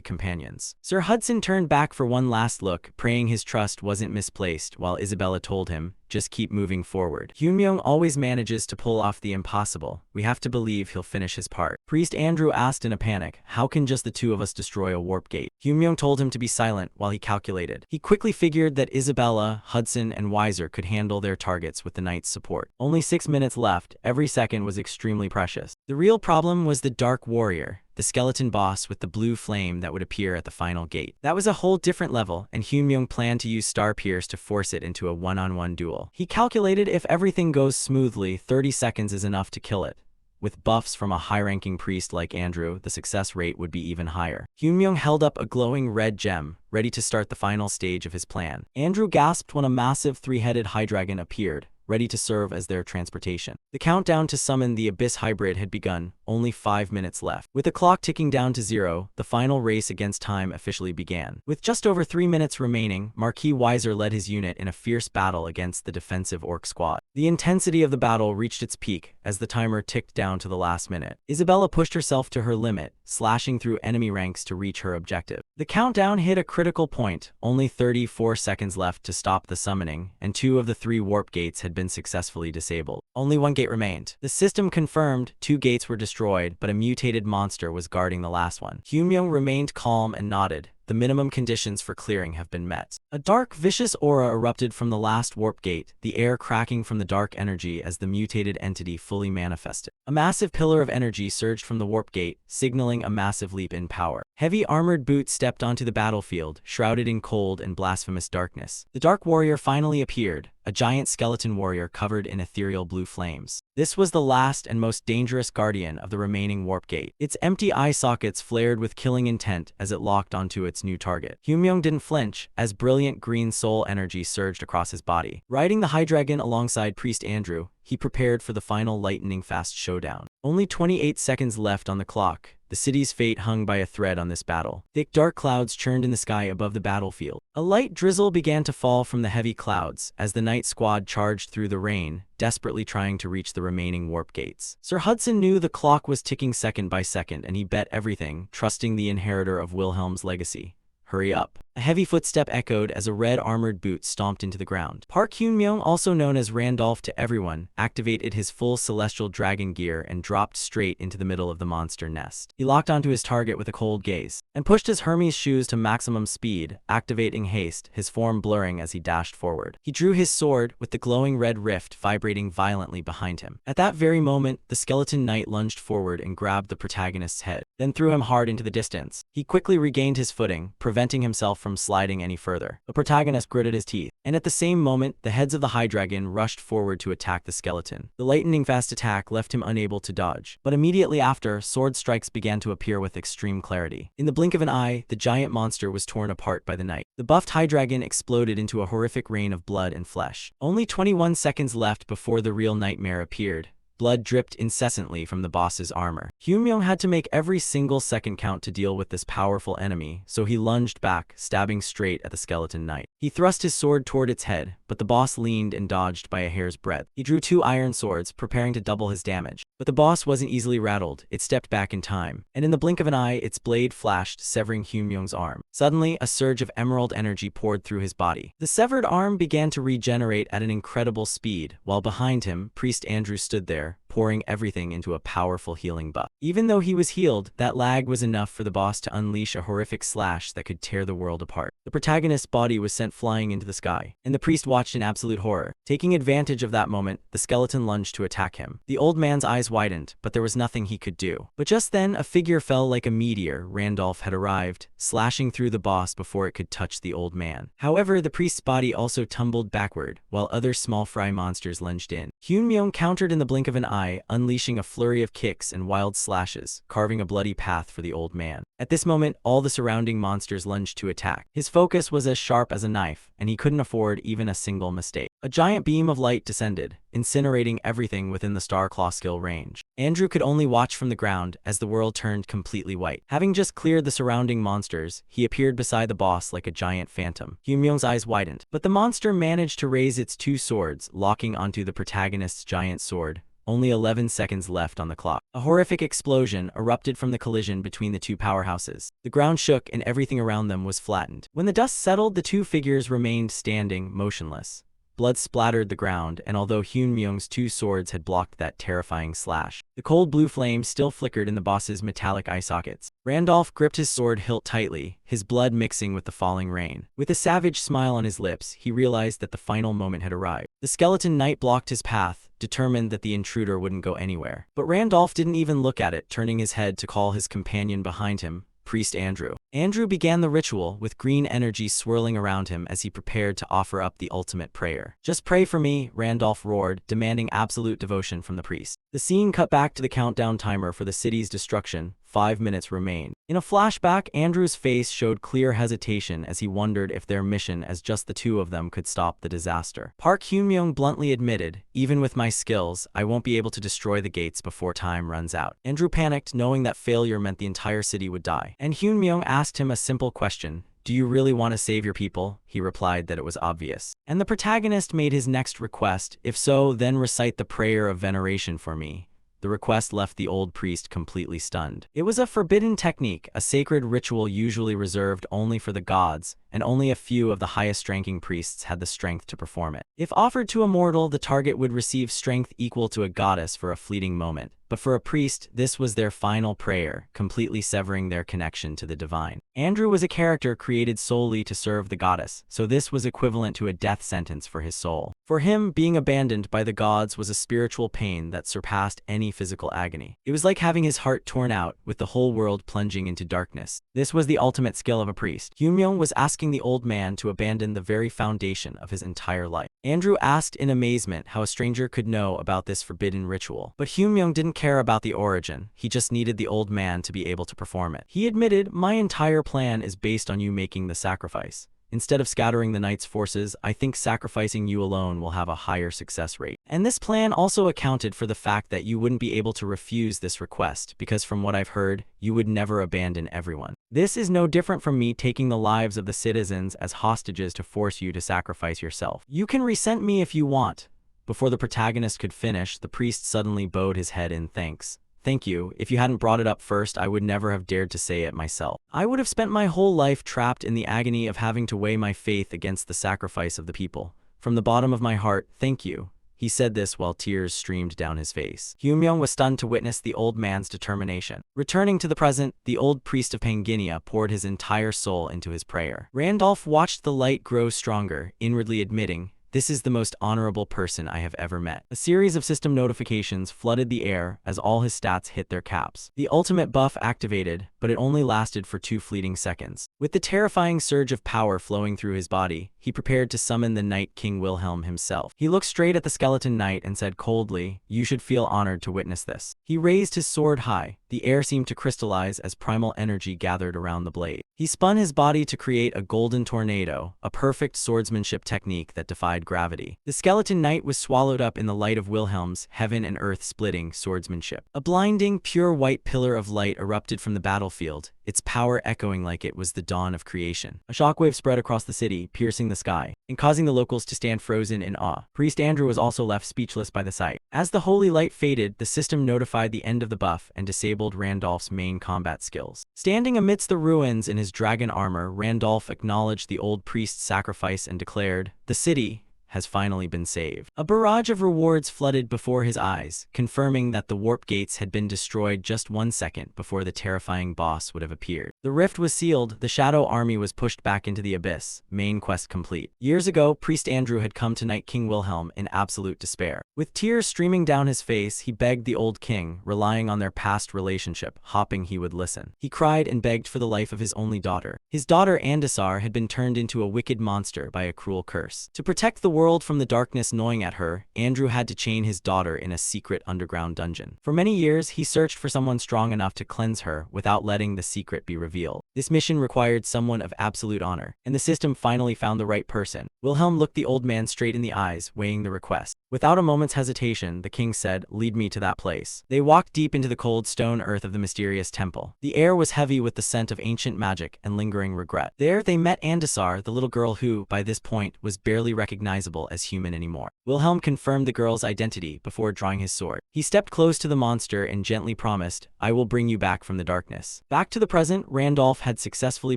companions. Sir Hudson turned back for one last look, praying his trust wasn't misplaced, while Isabella told him, "Just keep moving forward. Hyunmyeong always manages to pull off the impossible. We have to believe he'll finish his part." Priest Andrew asked in a panic, "How can just the 2 of us destroy a warp gate?" Hyunmyeong told him to be silent while he calculated. He quickly figured that Isabella, Hudson, and Weiser could handle their targets with the knight's support. Only 6 minutes left. Every second was extremely precious. The real problem was the Dark Warrior, the skeleton boss with the blue flame that would appear at the final gate. That was a whole different level, and Hyunmyeong planned to use Star Pierce to force it into a one-on-one duel. He calculated if everything goes smoothly, 30 seconds is enough to kill it. With buffs from a high-ranking priest like Andrew, the success rate would be even higher. Hyunmyeong held up a glowing red gem, ready to start the final stage of his plan. Andrew gasped when a massive 3-headed Hydreigon appeared, ready to serve as their transportation. The countdown to summon the Abyss Hybrid had begun, only 5 minutes left. With the clock ticking down to 0, the final race against time officially began. With just over 3 minutes remaining, Marquis Weiser led his unit in a fierce battle against the defensive orc squad. The intensity of the battle reached its peak as the timer ticked down to the last minute. Isabella pushed herself to her limit, slashing through enemy ranks to reach her objective. The countdown hit a critical point, only 34 seconds left to stop the summoning, and 2 of the 3 warp gates had been successfully disabled. Only 1 gate remained. The system confirmed 2 gates were destroyed, but a mutated monster was guarding the last one. Hyunmyeong remained calm and nodded. The minimum conditions for clearing have been met. A dark, vicious aura erupted from the last warp gate, the air cracking from the dark energy as the mutated entity fully manifested. A massive pillar of energy surged from the warp gate, signaling a massive leap in power. Heavy armored boots stepped onto the battlefield, shrouded in cold and blasphemous darkness. The Dark Warrior finally appeared, a giant skeleton warrior covered in ethereal blue flames. This was the last and most dangerous guardian of the remaining warp gate. Its empty eye sockets flared with killing intent as it locked onto its new target. Hyunmyeong didn't flinch, as brilliant green soul energy surged across his body. Riding the Hydreigon alongside Priest Andrew, he prepared for the final lightning-fast showdown. Only 28 seconds left on the clock. The city's fate hung by a thread on this battle. Thick dark clouds churned in the sky above the battlefield. A light drizzle began to fall from the heavy clouds as the night squad charged through the rain, desperately trying to reach the remaining warp gates. Sir Hudson knew the clock was ticking second by second, and he bet everything, trusting the inheritor of Wilhelm's legacy. "Hurry up." A heavy footstep echoed as a red armored boot stomped into the ground. Park Hyunmyeong, also known as Randolph to everyone, activated his full celestial dragon gear and dropped straight into the middle of the monster nest. He locked onto his target with a cold gaze, and pushed his Hermes shoes to maximum speed, activating haste, his form blurring as he dashed forward. He drew his sword, with the glowing red rift vibrating violently behind him. At that very moment, the skeleton knight lunged forward and grabbed the protagonist's head, then threw him hard into the distance. He quickly regained his footing, preventing himself from sliding any further. The protagonist gritted his teeth, and at the same moment, the heads of the High Dragon rushed forward to attack the skeleton. The lightning-fast attack left him unable to dodge, but immediately after, sword strikes began to appear with extreme clarity. In the blink of an eye, the giant monster was torn apart by the knight. The buffed High Dragon exploded into a horrific rain of blood and flesh. Only 21 seconds left before the real nightmare appeared. Blood dripped incessantly from the boss's armor. Hyunmyoung had to make every single second count to deal with this powerful enemy, so he lunged back, stabbing straight at the skeleton knight. He thrust his sword toward its head, but the boss leaned and dodged by a hair's breadth. He drew 2 iron swords, preparing to double his damage. But the boss wasn't easily rattled. It stepped back in time, and in the blink of an eye, its blade flashed, severing Hyunmyoung's arm. Suddenly, a surge of emerald energy poured through his body. The severed arm began to regenerate at an incredible speed, while behind him, Priest Andrew stood there, pouring everything into a powerful healing buff. Even though he was healed, that lag was enough for the boss to unleash a horrific slash that could tear the world apart. The protagonist's body was sent flying into the sky, and the priest watched in absolute horror. Taking advantage of that moment, the skeleton lunged to attack him. The old man's eyes widened, but there was nothing he could do. But just then, a figure fell like a meteor. Randolph had arrived, slashing through the boss before it could touch the old man. However, the priest's body also tumbled backward, while other small fry monsters lunged in. Hyunmyoung countered in the blink of an eye, unleashing a flurry of kicks and wild slashes, carving a bloody path for the old man. At this moment, all the surrounding monsters lunged to attack. His focus was as sharp as a knife, and he couldn't afford even a single mistake. A giant beam of light descended, incinerating everything within the Starclaw skill range. Andrew could only watch from the ground as the world turned completely white. Having just cleared the surrounding monsters, he appeared beside the boss like a giant phantom. Hyunmyoung's eyes widened, but the monster managed to raise its 2 swords, locking onto the protagonist's giant sword. Only 11 seconds left on the clock. A horrific explosion erupted from the collision between the 2 powerhouses. The ground shook and everything around them was flattened. When the dust settled, the 2 figures remained standing, motionless. Blood splattered the ground, and although Hyunmyoung's 2 swords had blocked that terrifying slash, the cold blue flame still flickered in the boss's metallic eye sockets. Randolph gripped his sword hilt tightly, his blood mixing with the falling rain. With a savage smile on his lips, he realized that the final moment had arrived. The skeleton knight blocked his path, determined that the intruder wouldn't go anywhere. But Randolph didn't even look at it, turning his head to call his companion behind him, Priest Andrew. Andrew began the ritual, with green energy swirling around him as he prepared to offer up the ultimate prayer. "Just pray for me," Randolph roared, demanding absolute devotion from the priest. The scene cut back to the countdown timer for the city's destruction. 5 minutes remained. In a flashback, Andrew's face showed clear hesitation as he wondered if their mission as just the 2 of them could stop the disaster. Park Hyunmyoung bluntly admitted, "Even with my skills, I won't be able to destroy the gates before time runs out." Andrew panicked, knowing that failure meant the entire city would die. And Hyunmyoung asked him a simple question. "Do you really want to save your people?" He replied that it was obvious. And the protagonist made his next request. "If so, then recite the prayer of veneration for me." The request left the old priest completely stunned. It was a forbidden technique, a sacred ritual usually reserved only for the gods, and only a few of the highest-ranking priests had the strength to perform it. If offered to a mortal, the target would receive strength equal to a goddess for a fleeting moment. But for a priest, this was their final prayer, completely severing their connection to the divine. Andrew was a character created solely to serve the goddess, so this was equivalent to a death sentence for his soul. For him, being abandoned by the gods was a spiritual pain that surpassed any physical agony. It was like having his heart torn out, with the whole world plunging into darkness. This was the ultimate skill of a priest. Hyunmyoung was asking the old man to abandon the very foundation of his entire life. Andrew asked in amazement how a stranger could know about this forbidden ritual. But Hyunmyoung didn't care about the origin, he just needed the old man to be able to perform it. He admitted, "My entire plan is based on you making the sacrifice. Instead of scattering the knight's forces, I think sacrificing you alone will have a higher success rate." And this plan also accounted for the fact that you wouldn't be able to refuse this request, because from what I've heard, you would never abandon everyone. This is no different from me taking the lives of the citizens as hostages to force you to sacrifice yourself. You can resent me if you want. Before the protagonist could finish, the priest suddenly bowed his head in thanks. "Thank you. If you hadn't brought it up first, I would never have dared to say it myself. I would have spent my whole life trapped in the agony of having to weigh my faith against the sacrifice of the people. From the bottom of my heart, thank you." He said this while tears streamed down his face. Hyunmyoung was stunned to witness the old man's determination. Returning to the present, the old priest of Panginia poured his entire soul into his prayer. Randolph watched the light grow stronger, inwardly admitting, "This is the most honorable person I have ever met." A series of system notifications flooded the air as all his stats hit their caps. The ultimate buff activated, but it only lasted for 2 fleeting seconds. With the terrifying surge of power flowing through his body, he prepared to summon the Night King Wilhelm himself. He looked straight at the skeleton knight and said coldly, "You should feel honored to witness this." He raised his sword high. The air seemed to crystallize as primal energy gathered around the blade. He spun his body to create a golden tornado, a perfect swordsmanship technique that defied gravity. The skeleton knight was swallowed up in the light of Wilhelm's heaven and earth splitting swordsmanship. A blinding, pure white pillar of light erupted from the battlefield, its power echoing like it was the dawn of creation. A shockwave spread across the city, piercing the sky, and causing the locals to stand frozen in awe. Priest Andrew was also left speechless by the sight. As the holy light faded, the system notified the end of the buff and disabled Randolph's main combat skills. Standing amidst the ruins in his dragon armor, Randolph acknowledged the old priest's sacrifice and declared, "The city has finally been saved." A barrage of rewards flooded before his eyes, confirming that the warp gates had been destroyed just 1 second before the terrifying boss would have appeared. The rift was sealed, the Shadow Army was pushed back into the abyss, main quest complete. Years ago, Priest Andrew had come to Night King Wilhelm in absolute despair. With tears streaming down his face, he begged the old king, relying on their past relationship, hoping he would listen. He cried and begged for the life of his only daughter. His daughter Andasar had been turned into a wicked monster by a cruel curse. To protect the world from the darkness gnawing at her, Andrew had to chain his daughter in a secret underground dungeon. For many years, he searched for someone strong enough to cleanse her without letting the secret be revealed. This mission required someone of absolute honor, and the system finally found the right person. Wilhelm looked the old man straight in the eyes, weighing the request. Without a moment's hesitation, the king said, "Lead me to that place." They walked deep into the cold stone earth of the mysterious temple. The air was heavy with the scent of ancient magic and lingering regret. There, they met Andasar, the little girl who, by this point, was barely recognizable as human anymore. Wilhelm confirmed the girl's identity before drawing his sword. He stepped close to the monster and gently promised, "I will bring you back from the darkness." Back to the present, Randolph had successfully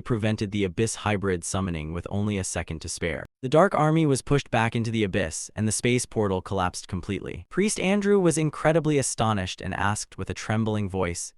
prevented the Abyss hybrid summoning with only a second to spare. The Dark Army was pushed back into the Abyss, and the space portal collapsed completely. Priest Andrew was incredibly astonished and asked with a trembling voice,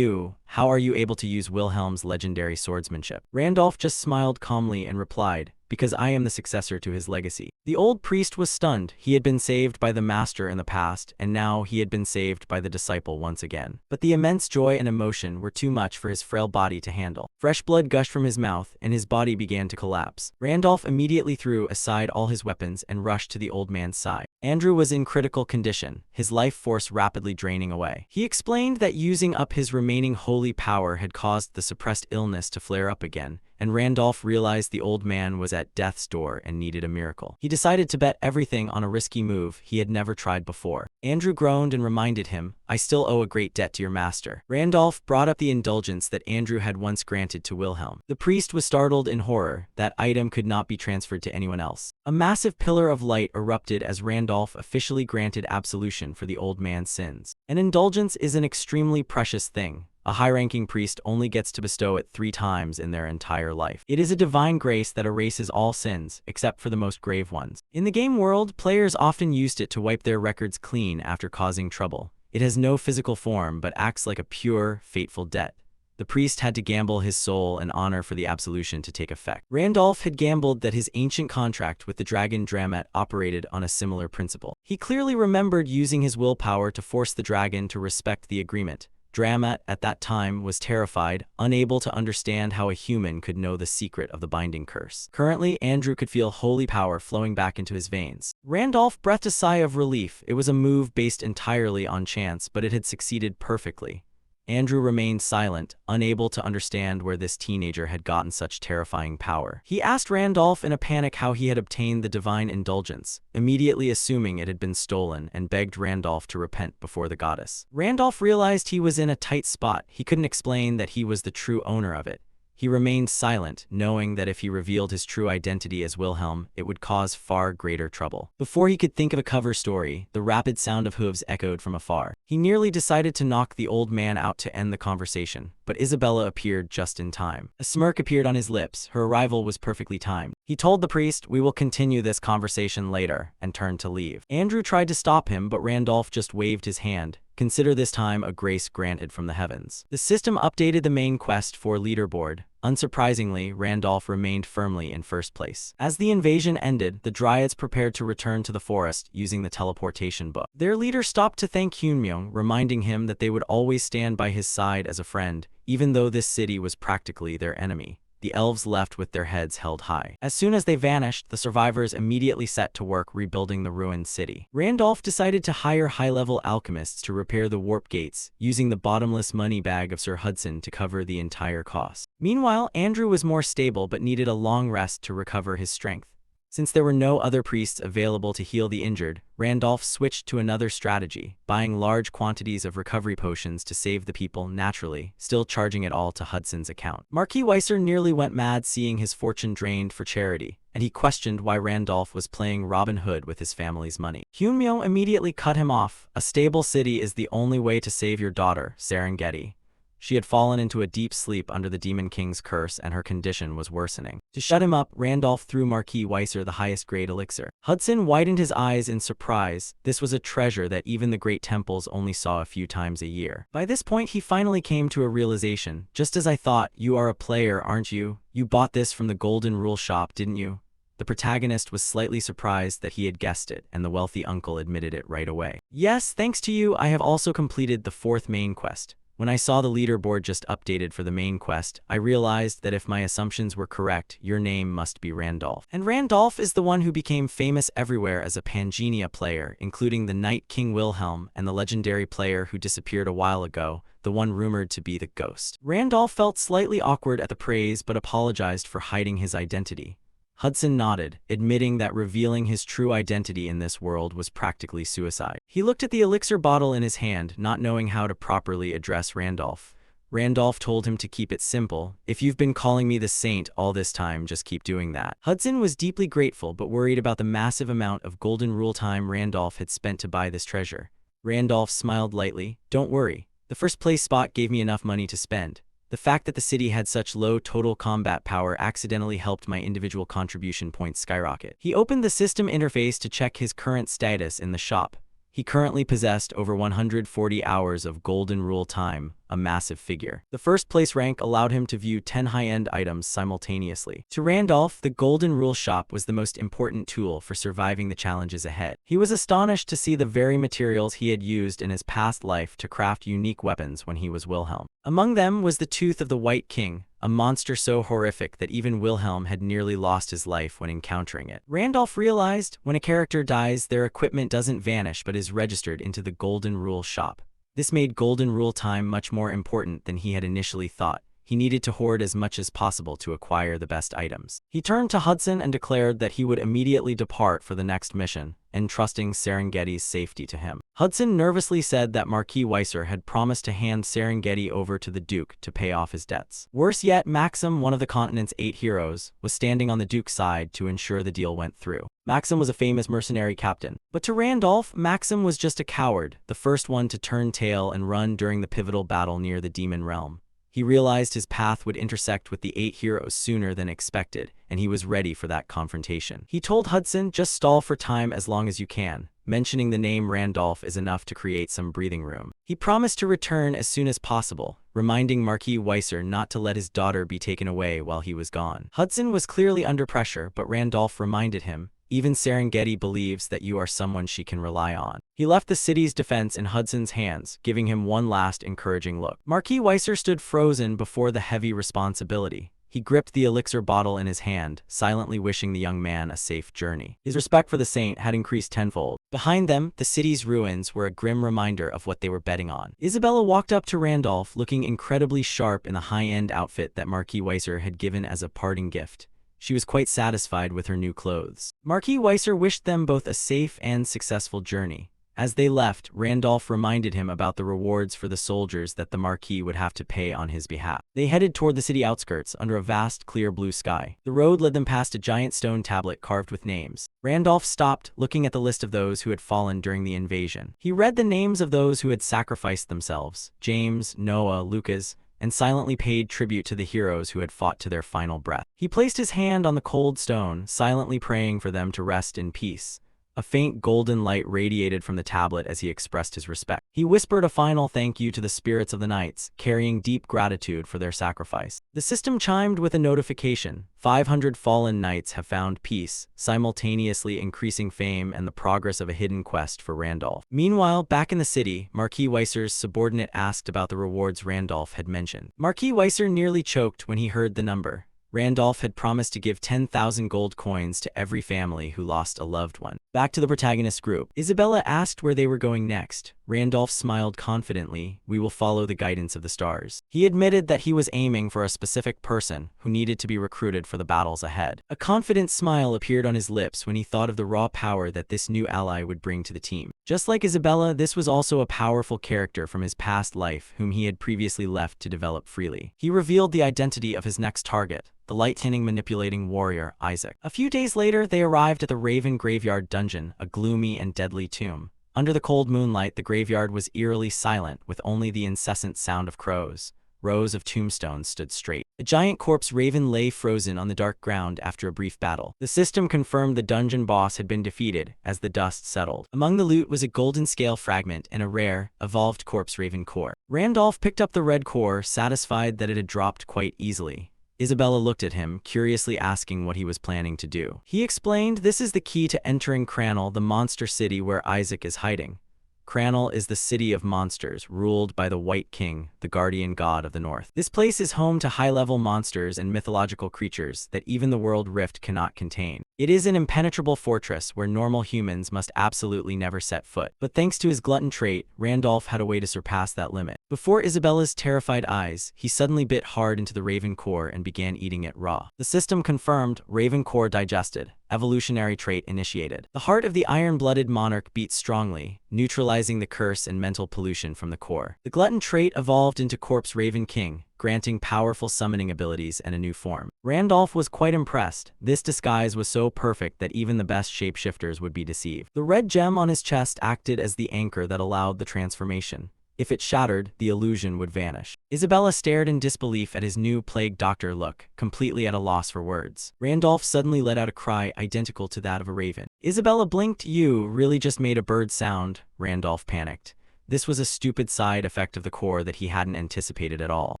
how are you able to use Wilhelm's legendary swordsmanship?" Randolph just smiled calmly and replied, "Because I am the successor to his legacy." The old priest was stunned. He had been saved by the master in the past, and now he had been saved by the disciple once again. But the immense joy and emotion were too much for his frail body to handle. Fresh blood gushed from his mouth, and his body began to collapse. Randolph immediately threw aside all his weapons and rushed to the old man's side. Andrew was in critical condition, his life force rapidly draining away. He explained that using up his remaining holy power had caused the suppressed illness to flare up again, and Randolph realized the old man was at death's door and needed a miracle. He decided to bet everything on a risky move he had never tried before. Andrew groaned and reminded him, "I still owe a great debt to your master." Randolph brought up the indulgence that Andrew had once granted to Wilhelm. The priest was startled in horror. That item could not be transferred to anyone else. A massive pillar of light erupted as Randolph officially granted absolution for the old man's sins. An indulgence is an extremely precious thing. A high-ranking priest only gets to bestow it 3 times in their entire life. It is a divine grace that erases all sins, except for the most grave ones. In the game world, players often used it to wipe their records clean after causing trouble. It has no physical form, but acts like a pure, fateful debt. The priest had to gamble his soul and honor for the absolution to take effect. Randolph had gambled that his ancient contract with the dragon Dramet operated on a similar principle. He clearly remembered using his willpower to force the dragon to respect the agreement. Dramat, at that time, was terrified, unable to understand how a human could know the secret of the binding curse. Currently, Andrew could feel holy power flowing back into his veins. Randolph breathed a sigh of relief. It was a move based entirely on chance, but it had succeeded perfectly. Andrew remained silent, unable to understand where this teenager had gotten such terrifying power. He asked Randolph in a panic how he had obtained the divine indulgence, immediately assuming it had been stolen, and begged Randolph to repent before the goddess. Randolph realized he was in a tight spot. He couldn't explain that he was the true owner of it. He remained silent, knowing that if he revealed his true identity as Wilhelm, it would cause far greater trouble. Before he could think of a cover story, the rapid sound of hooves echoed from afar. He nearly decided to knock the old man out to end the conversation, but Isabella appeared just in time. A smirk appeared on his lips. Her arrival was perfectly timed. He told the priest, "We will continue this conversation later," and turned to leave. Andrew tried to stop him, but Randolph just waved his hand. "Consider this time a grace granted from the heavens." The system updated the main quest for leaderboard. Unsurprisingly, Randolph remained firmly in first place. As the invasion ended, the Dryads prepared to return to the forest using the teleportation book. Their leader stopped to thank Hyunmyoung, reminding him that they would always stand by his side as a friend, even though this city was practically their enemy. The elves left with their heads held high. As soon as they vanished, the survivors immediately set to work rebuilding the ruined city. Randolph decided to hire high-level alchemists to repair the warp gates, using the bottomless money bag of Sir Hudson to cover the entire cost. Meanwhile, Andrew was more stable but needed a long rest to recover his strength. Since there were no other priests available to heal the injured, Randolph switched to another strategy, buying large quantities of recovery potions to save the people naturally, still charging it all to Hudson's account. Marquis Weiser nearly went mad seeing his fortune drained for charity, and he questioned why Randolph was playing Robin Hood with his family's money. Hyunmyo immediately cut him off. "A stable city is the only way to save your daughter, Serengeti." She had fallen into a deep sleep under the Demon King's curse and her condition was worsening. To shut him up, Randolph threw Marquis Weiser the highest grade elixir. Hudson widened his eyes in surprise. This was a treasure that even the great temples only saw a few times a year. By this point, he finally came to a realization. "Just as I thought, you are a player, aren't you? You bought this from the Golden Rule shop, didn't you?" The protagonist was slightly surprised that he had guessed it, and the wealthy uncle admitted it right away. "Yes, thanks to you, I have also completed the 4th main quest. When I saw the leaderboard just updated for the main quest, I realized that if my assumptions were correct, your name must be Randolph. And Randolph is the one who became famous everywhere as a Pangenia player, including the Night King Wilhelm and the legendary player who disappeared a while ago, the one rumored to be the Ghost." Randolph felt slightly awkward at the praise but apologized for hiding his identity. Hudson nodded, admitting that revealing his true identity in this world was practically suicide. He looked at the elixir bottle in his hand, not knowing how to properly address Randolph. Randolph told him to keep it simple. "If you've been calling me the Saint all this time, just keep doing that." Hudson was deeply grateful but worried about the massive amount of Golden Rule time Randolph had spent to buy this treasure. Randolph smiled lightly. "Don't worry. The first place spot gave me enough money to spend. The fact that the city had such low total combat power accidentally helped my individual contribution points skyrocket." He opened the system interface to check his current status in the shop. He currently possessed over 140 hours of Golden Rule time, a massive figure. The first place rank allowed him to view 10 high-end items simultaneously. To Randolph, the Golden Rule shop was the most important tool for surviving the challenges ahead. He was astonished to see the very materials he had used in his past life to craft unique weapons when he was Wilhelm. Among them was the Tooth of the White King, a monster so horrific that even Wilhelm had nearly lost his life when encountering it. Randolph realized, when a character dies, their equipment doesn't vanish but is registered into the Golden Rule shop. This made Golden Rule time much more important than he had initially thought. He needed to hoard as much as possible to acquire the best items. He turned to Hudson and declared that he would immediately depart for the next mission, entrusting Serengeti's safety to him. Hudson nervously said that Marquis Weiser had promised to hand Serengeti over to the Duke to pay off his debts. Worse yet, Maxim, one of the continent's 8 heroes, was standing on the Duke's side to ensure the deal went through. Maxim was a famous mercenary captain. But to Randolph, Maxim was just a coward, the first one to turn tail and run during the pivotal battle near the Demon Realm. He realized his path would intersect with the 8 heroes sooner than expected, and he was ready for that confrontation. He told Hudson, "Just stall for time as long as you can." Mentioning the name Randolph is enough to create some breathing room. He promised to return as soon as possible, reminding Marquis Weiser not to let his daughter be taken away while he was gone. Hudson was clearly under pressure, but Randolph reminded him, "Even Serengeti believes that you are someone she can rely on." He left the city's defense in Hudson's hands, giving him one last encouraging look. Marquis Weiser stood frozen before the heavy responsibility. He gripped the elixir bottle in his hand, silently wishing the young man a safe journey. His respect for the saint had increased tenfold. Behind them, the city's ruins were a grim reminder of what they were betting on. Isabella walked up to Randolph, looking incredibly sharp in the high-end outfit that Marquis Weiser had given as a parting gift. She was quite satisfied with her new clothes. Marquis Weiser wished them both a safe and successful journey. As they left, Randolph reminded him about the rewards for the soldiers that the Marquis would have to pay on his behalf. They headed toward the city outskirts under a vast, clear blue sky. The road led them past a giant stone tablet carved with names. Randolph stopped, looking at the list of those who had fallen during the invasion. He read the names of those who had sacrificed themselves: James, Noah, Lucas, and silently paid tribute to the heroes who had fought to their final breath. He placed his hand on the cold stone, silently praying for them to rest in peace. A faint golden light radiated from the tablet as he expressed his respect. He whispered a final thank you to the spirits of the knights, carrying deep gratitude for their sacrifice. The system chimed with a notification. 500 fallen knights have found peace, simultaneously increasing fame and the progress of a hidden quest for Randolph. Meanwhile, back in the city, Marquis Weisser's subordinate asked about the rewards Randolph had mentioned. Marquis Weisser nearly choked when he heard the number. Randolph had promised to give 10,000 gold coins to every family who lost a loved one. Back to the protagonist group. Isabella asked where they were going next. Randolph smiled confidently. We will follow the guidance of the stars. He admitted that he was aiming for a specific person who needed to be recruited for the battles ahead. A confident smile appeared on his lips when he thought of the raw power that this new ally would bring to the team. Just like Isabella, this was also a powerful character from his past life whom he had previously left to develop freely. He revealed the identity of his next target, the lightning manipulating warrior, Isaac. A few days later, they arrived at the Raven Graveyard Dungeon, a gloomy and deadly tomb. Under the cold moonlight, the graveyard was eerily silent, with only the incessant sound of crows. Rows of tombstones stood straight. A giant corpse raven lay frozen on the dark ground after a brief battle. The system confirmed the dungeon boss had been defeated as the dust settled. Among the loot was a golden scale fragment and a rare, evolved corpse raven core. Randolph picked up the red core, satisfied that it had dropped quite easily. Isabella looked at him, curiously asking what he was planning to do. He explained, this is the key to entering Cranel, the monster city where Isaac is hiding. Cranel is the city of monsters, ruled by the White King, the guardian god of the north. This place is home to high-level monsters and mythological creatures that even the World Rift cannot contain. It is an impenetrable fortress where normal humans must absolutely never set foot. But thanks to his glutton trait, Randolph had a way to surpass that limit. Before Isabella's terrified eyes, he suddenly bit hard into the raven core and began eating it raw. The system confirmed, raven core digested. Evolutionary trait initiated. The heart of the iron-blooded monarch beat strongly, neutralizing the curse and mental pollution from the core. The glutton trait evolved into Corpse Raven King, granting powerful summoning abilities and a new form. Randolph was quite impressed. This disguise was so perfect that even the best shapeshifters would be deceived. The red gem on his chest acted as the anchor that allowed the transformation. If it shattered, the illusion would vanish. Isabella stared in disbelief at his new plague doctor look, completely at a loss for words. Randolph suddenly let out a cry identical to that of a raven. Isabella blinked. You really just made a bird sound, Randolph panicked. This was a stupid side effect of the core that he hadn't anticipated at all.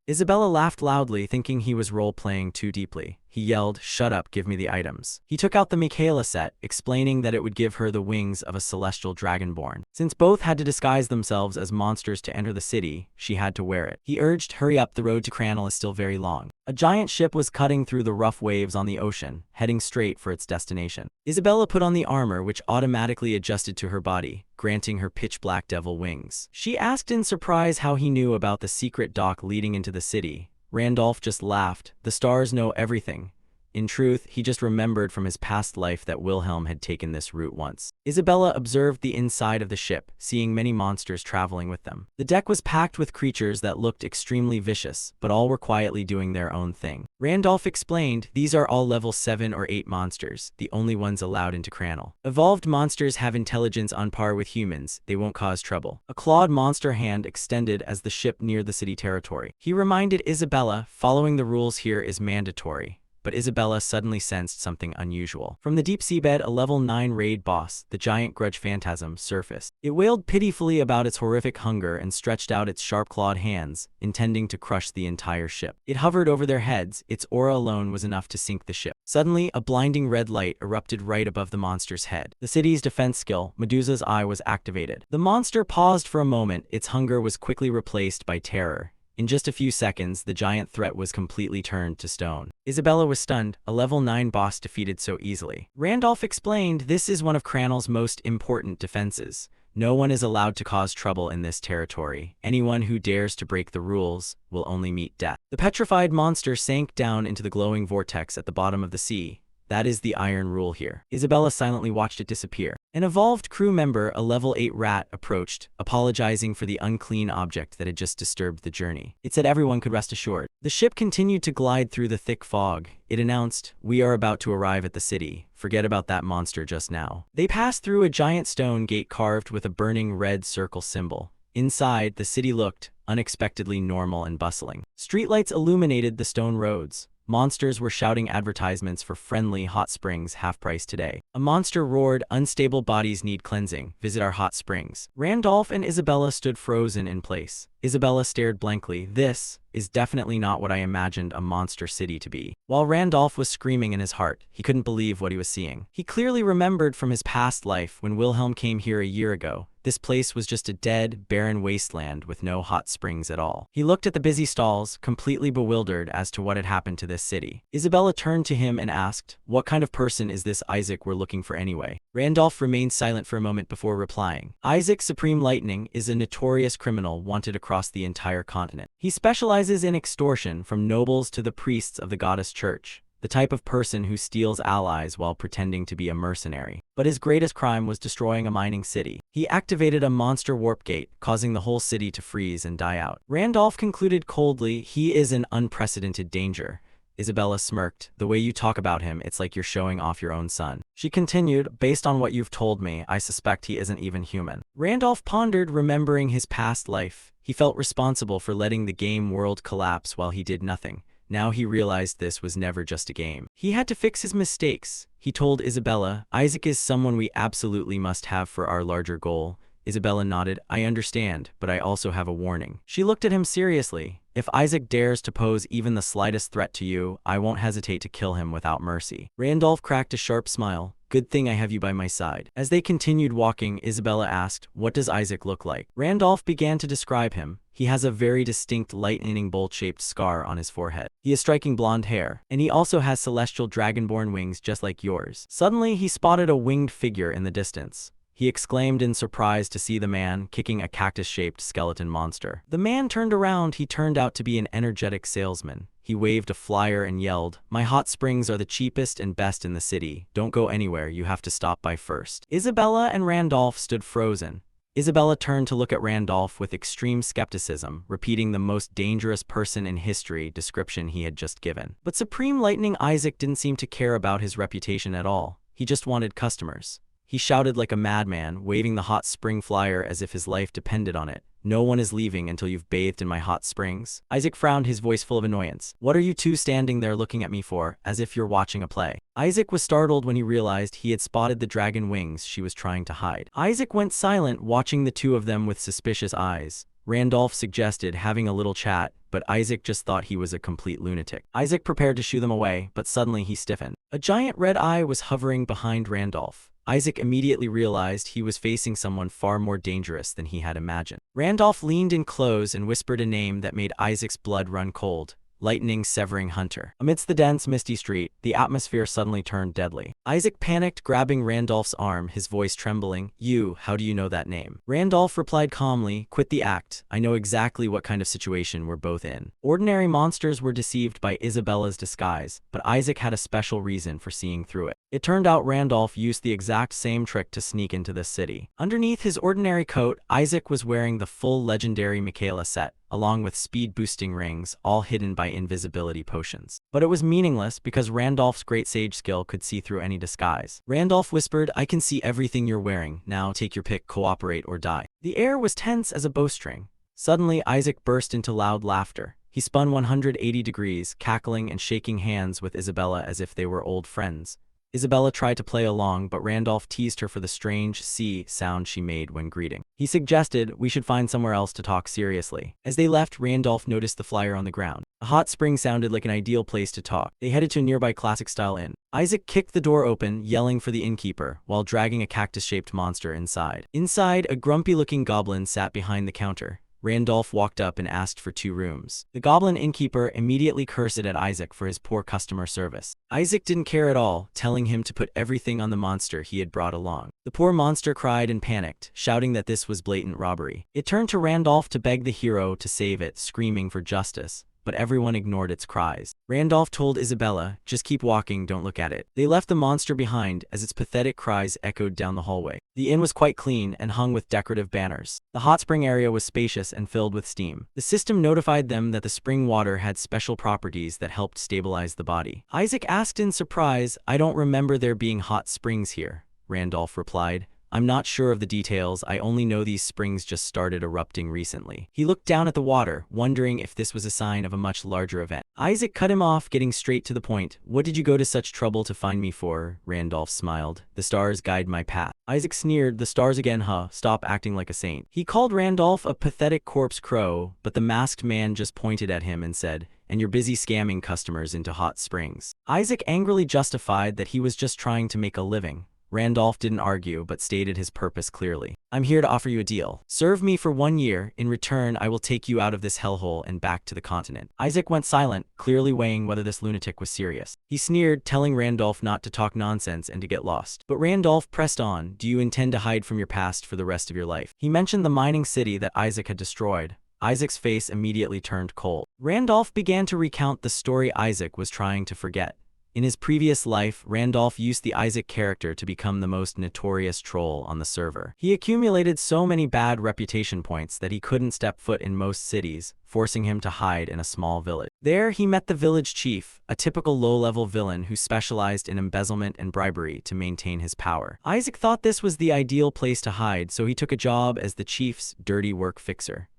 Isabella laughed loudly, thinking he was role-playing too deeply. He yelled, shut up, give me the items. He took out the Michaela set, explaining that it would give her the wings of a celestial dragonborn. Since both had to disguise themselves as monsters to enter the city, she had to wear it. He urged, hurry up, the road to Cranel is still very long. A giant ship was cutting through the rough waves on the ocean, heading straight for its destination. Isabella put on the armor, which automatically adjusted to her body, granting her pitch-black devil wings. She asked in surprise how he knew about the secret dock leading into the city. Randolph just laughed. The stars know everything. In truth, he just remembered from his past life that Wilhelm had taken this route once. Isabella observed the inside of the ship, seeing many monsters traveling with them. The deck was packed with creatures that looked extremely vicious, but all were quietly doing their own thing. Randolph explained, these are all level 7 or 8 monsters, the only ones allowed into Cranel. Evolved monsters have intelligence on par with humans, they won't cause trouble. A clawed monster hand extended as the ship neared the city territory. He reminded Isabella, following the rules here is mandatory. But Isabella suddenly sensed something unusual. From the deep seabed, a level 9 raid boss, the giant grudge phantasm, surfaced. It wailed pitifully about its horrific hunger and stretched out its sharp-clawed hands, intending to crush the entire ship. It hovered over their heads. Its aura alone was enough to sink the ship. Suddenly, a blinding red light erupted right above the monster's head. The city's defense skill, Medusa's Eye, was activated. The monster paused for a moment. Its hunger was quickly replaced by terror. In just a few seconds, the giant threat was completely turned to stone. Isabella was stunned, a level 9 boss defeated so easily. Randolph explained, this is one of Cranel's most important defenses. No one is allowed to cause trouble in this territory. Anyone who dares to break the rules will only meet death. The petrified monster sank down into the glowing vortex at the bottom of the sea. That is the iron rule here. Isabella silently watched it disappear. An evolved crew member, a level 8 rat, approached, apologizing for the unclean object that had just disturbed the journey. It said everyone could rest assured. The ship continued to glide through the thick fog. It announced, we are about to arrive at the city. Forget about that monster just now. They passed through a giant stone gate carved with a burning red circle symbol. Inside, the city looked unexpectedly normal and bustling. Streetlights illuminated the stone roads. Monsters were shouting advertisements for friendly hot springs half price today. A monster roared, "Unstable bodies need cleansing. Visit our hot springs." Randolph and Isabella stood frozen in place. Isabella stared blankly. This is definitely not what I imagined a monster city to be. While Randolph was screaming in his heart, he couldn't believe what he was seeing. He clearly remembered from his past life when Wilhelm came here a year ago. This place was just a dead, barren wasteland with no hot springs at all. He looked at the busy stalls, completely bewildered as to what had happened to this city. Isabella turned to him and asked, "What kind of person is this Isaac we're looking for anyway?" Randolph remained silent for a moment before replying. Isaac Supreme Lightning is a notorious criminal wanted across the entire continent. He specializes in extortion from nobles to the priests of the goddess church. The type of person who steals allies while pretending to be a mercenary. But his greatest crime was destroying a mining city. He activated a monster warp gate, causing the whole city to freeze and die out. Randolph concluded coldly, "He is an unprecedented danger." Isabella smirked. "The way you talk about him, it's like you're showing off your own son." She continued, "Based on what you've told me, I suspect he isn't even human." Randolph pondered, remembering his past life. He felt responsible for letting the game world collapse while he did nothing. Now he realized this was never just a game. He had to fix his mistakes. He told Isabella, "Isaac is someone we absolutely must have for our larger goal." Isabella nodded. "I understand, but I also have a warning." She looked at him seriously. "If Isaac dares to pose even the slightest threat to you, I won't hesitate to kill him without mercy." Randolph cracked a sharp smile. "Good thing I have you by my side." As they continued walking, Isabella asked, "What does Isaac look like?" Randolph began to describe him. "He has a very distinct lightning bolt-shaped scar on his forehead. He has striking blonde hair, and he also has celestial dragonborn wings just like yours." Suddenly, he spotted a winged figure in the distance. He exclaimed in surprise to see the man kicking a cactus-shaped skeleton monster. The man turned around. He turned out to be an energetic salesman. He waved a flyer and yelled, "My hot springs are the cheapest and best in the city. Don't go anywhere, you have to stop by first." Isabella and Randolph stood frozen. Isabella turned to look at Randolph with extreme skepticism, repeating the most dangerous person in history description he had just given. But Supreme Lightning Isaac didn't seem to care about his reputation at all. He just wanted customers. He shouted like a madman, waving the hot spring flyer as if his life depended on it. "No one is leaving until you've bathed in my hot springs." Isaac frowned, his voice full of annoyance. "What are you two standing there looking at me for, as if you're watching a play?" Isaac was startled when he realized he had spotted the dragon wings she was trying to hide. Isaac went silent, watching the two of them with suspicious eyes. Randolph suggested having a little chat, but Isaac just thought he was a complete lunatic. Isaac prepared to shoo them away, but suddenly he stiffened. A giant red eye was hovering behind Randolph. Isaac immediately realized he was facing someone far more dangerous than he had imagined. Randolph leaned in close and whispered a name that made Isaac's blood run cold. Lightning Severing Hunter. Amidst the dense, misty street, the atmosphere suddenly turned deadly. Isaac panicked, grabbing Randolph's arm, his voice trembling. How do you know that name?" Randolph replied calmly, "Quit the act. I know exactly what kind of situation we're both in." Ordinary monsters were deceived by Isabella's disguise, but Isaac had a special reason for seeing through it. It turned out Randolph used the exact same trick to sneak into this city. Underneath his ordinary coat, Isaac was wearing the full legendary Michaela set, along with speed-boosting rings, all hidden by invisibility potions. But it was meaningless because Randolph's great sage skill could see through any disguise. Randolph whispered, "I can see everything you're wearing. Now take your pick, cooperate or die." The air was tense as a bowstring. Suddenly, Isaac burst into loud laughter. He spun 180 degrees, cackling and shaking hands with Isabella as if they were old friends. Isabella tried to play along, but Randolph teased her for the strange "C" sound she made when greeting. He suggested we should find somewhere else to talk seriously. As they left, Randolph noticed the flyer on the ground. A hot spring sounded like an ideal place to talk. They headed to a nearby classic-style inn. Isaac kicked the door open, yelling for the innkeeper, while dragging a cactus-shaped monster inside. Inside, a grumpy-looking goblin sat behind the counter. Randolph walked up and asked for 2 rooms. The goblin innkeeper immediately cursed at Isaac for his poor customer service. Isaac didn't care at all, telling him to put everything on the monster he had brought along. The poor monster cried and panicked, shouting that this was blatant robbery. It turned to Randolph to beg the hero to save it, screaming for justice. But everyone ignored its cries. Randolph told Isabella, "Just keep walking, don't look at it." They left the monster behind as its pathetic cries echoed down the hallway. The inn was quite clean and hung with decorative banners. The hot spring area was spacious and filled with steam. The system notified them that the spring water had special properties that helped stabilize the body. Isaac asked in surprise, "I don't remember there being hot springs here." Randolph replied, I'm not sure of the details, I only know these springs just started erupting recently. He looked down at the water, wondering if this was a sign of a much larger event. Isaac cut him off, getting straight to the point. What did you go to such trouble to find me for? Randolph smiled. The stars guide my path. Isaac sneered. The stars again, huh? Stop acting like a saint. He called Randolph a pathetic corpse crow, but the masked man just pointed at him and said, and you're busy scamming customers into hot springs. Isaac angrily justified that he was just trying to make a living. Randolph didn't argue, but stated his purpose clearly. I'm here to offer you a deal. Serve me for 1 year. In return, I will take you out of this hellhole and back to the continent. Isaac went silent, clearly weighing whether this lunatic was serious. He sneered, telling Randolph not to talk nonsense and to get lost. But Randolph pressed on. Do you intend to hide from your past for the rest of your life? He mentioned the mining city that Isaac had destroyed. Isaac's face immediately turned cold. Randolph began to recount the story Isaac was trying to forget. In his previous life, Randolph used the Isaac character to become the most notorious troll on the server. He accumulated so many bad reputation points that he couldn't step foot in most cities, forcing him to hide in a small village. There, he met the village chief, a typical low-level villain who specialized in embezzlement and bribery to maintain his power. Isaac thought this was the ideal place to hide, so he took a job as the chief's dirty work fixer.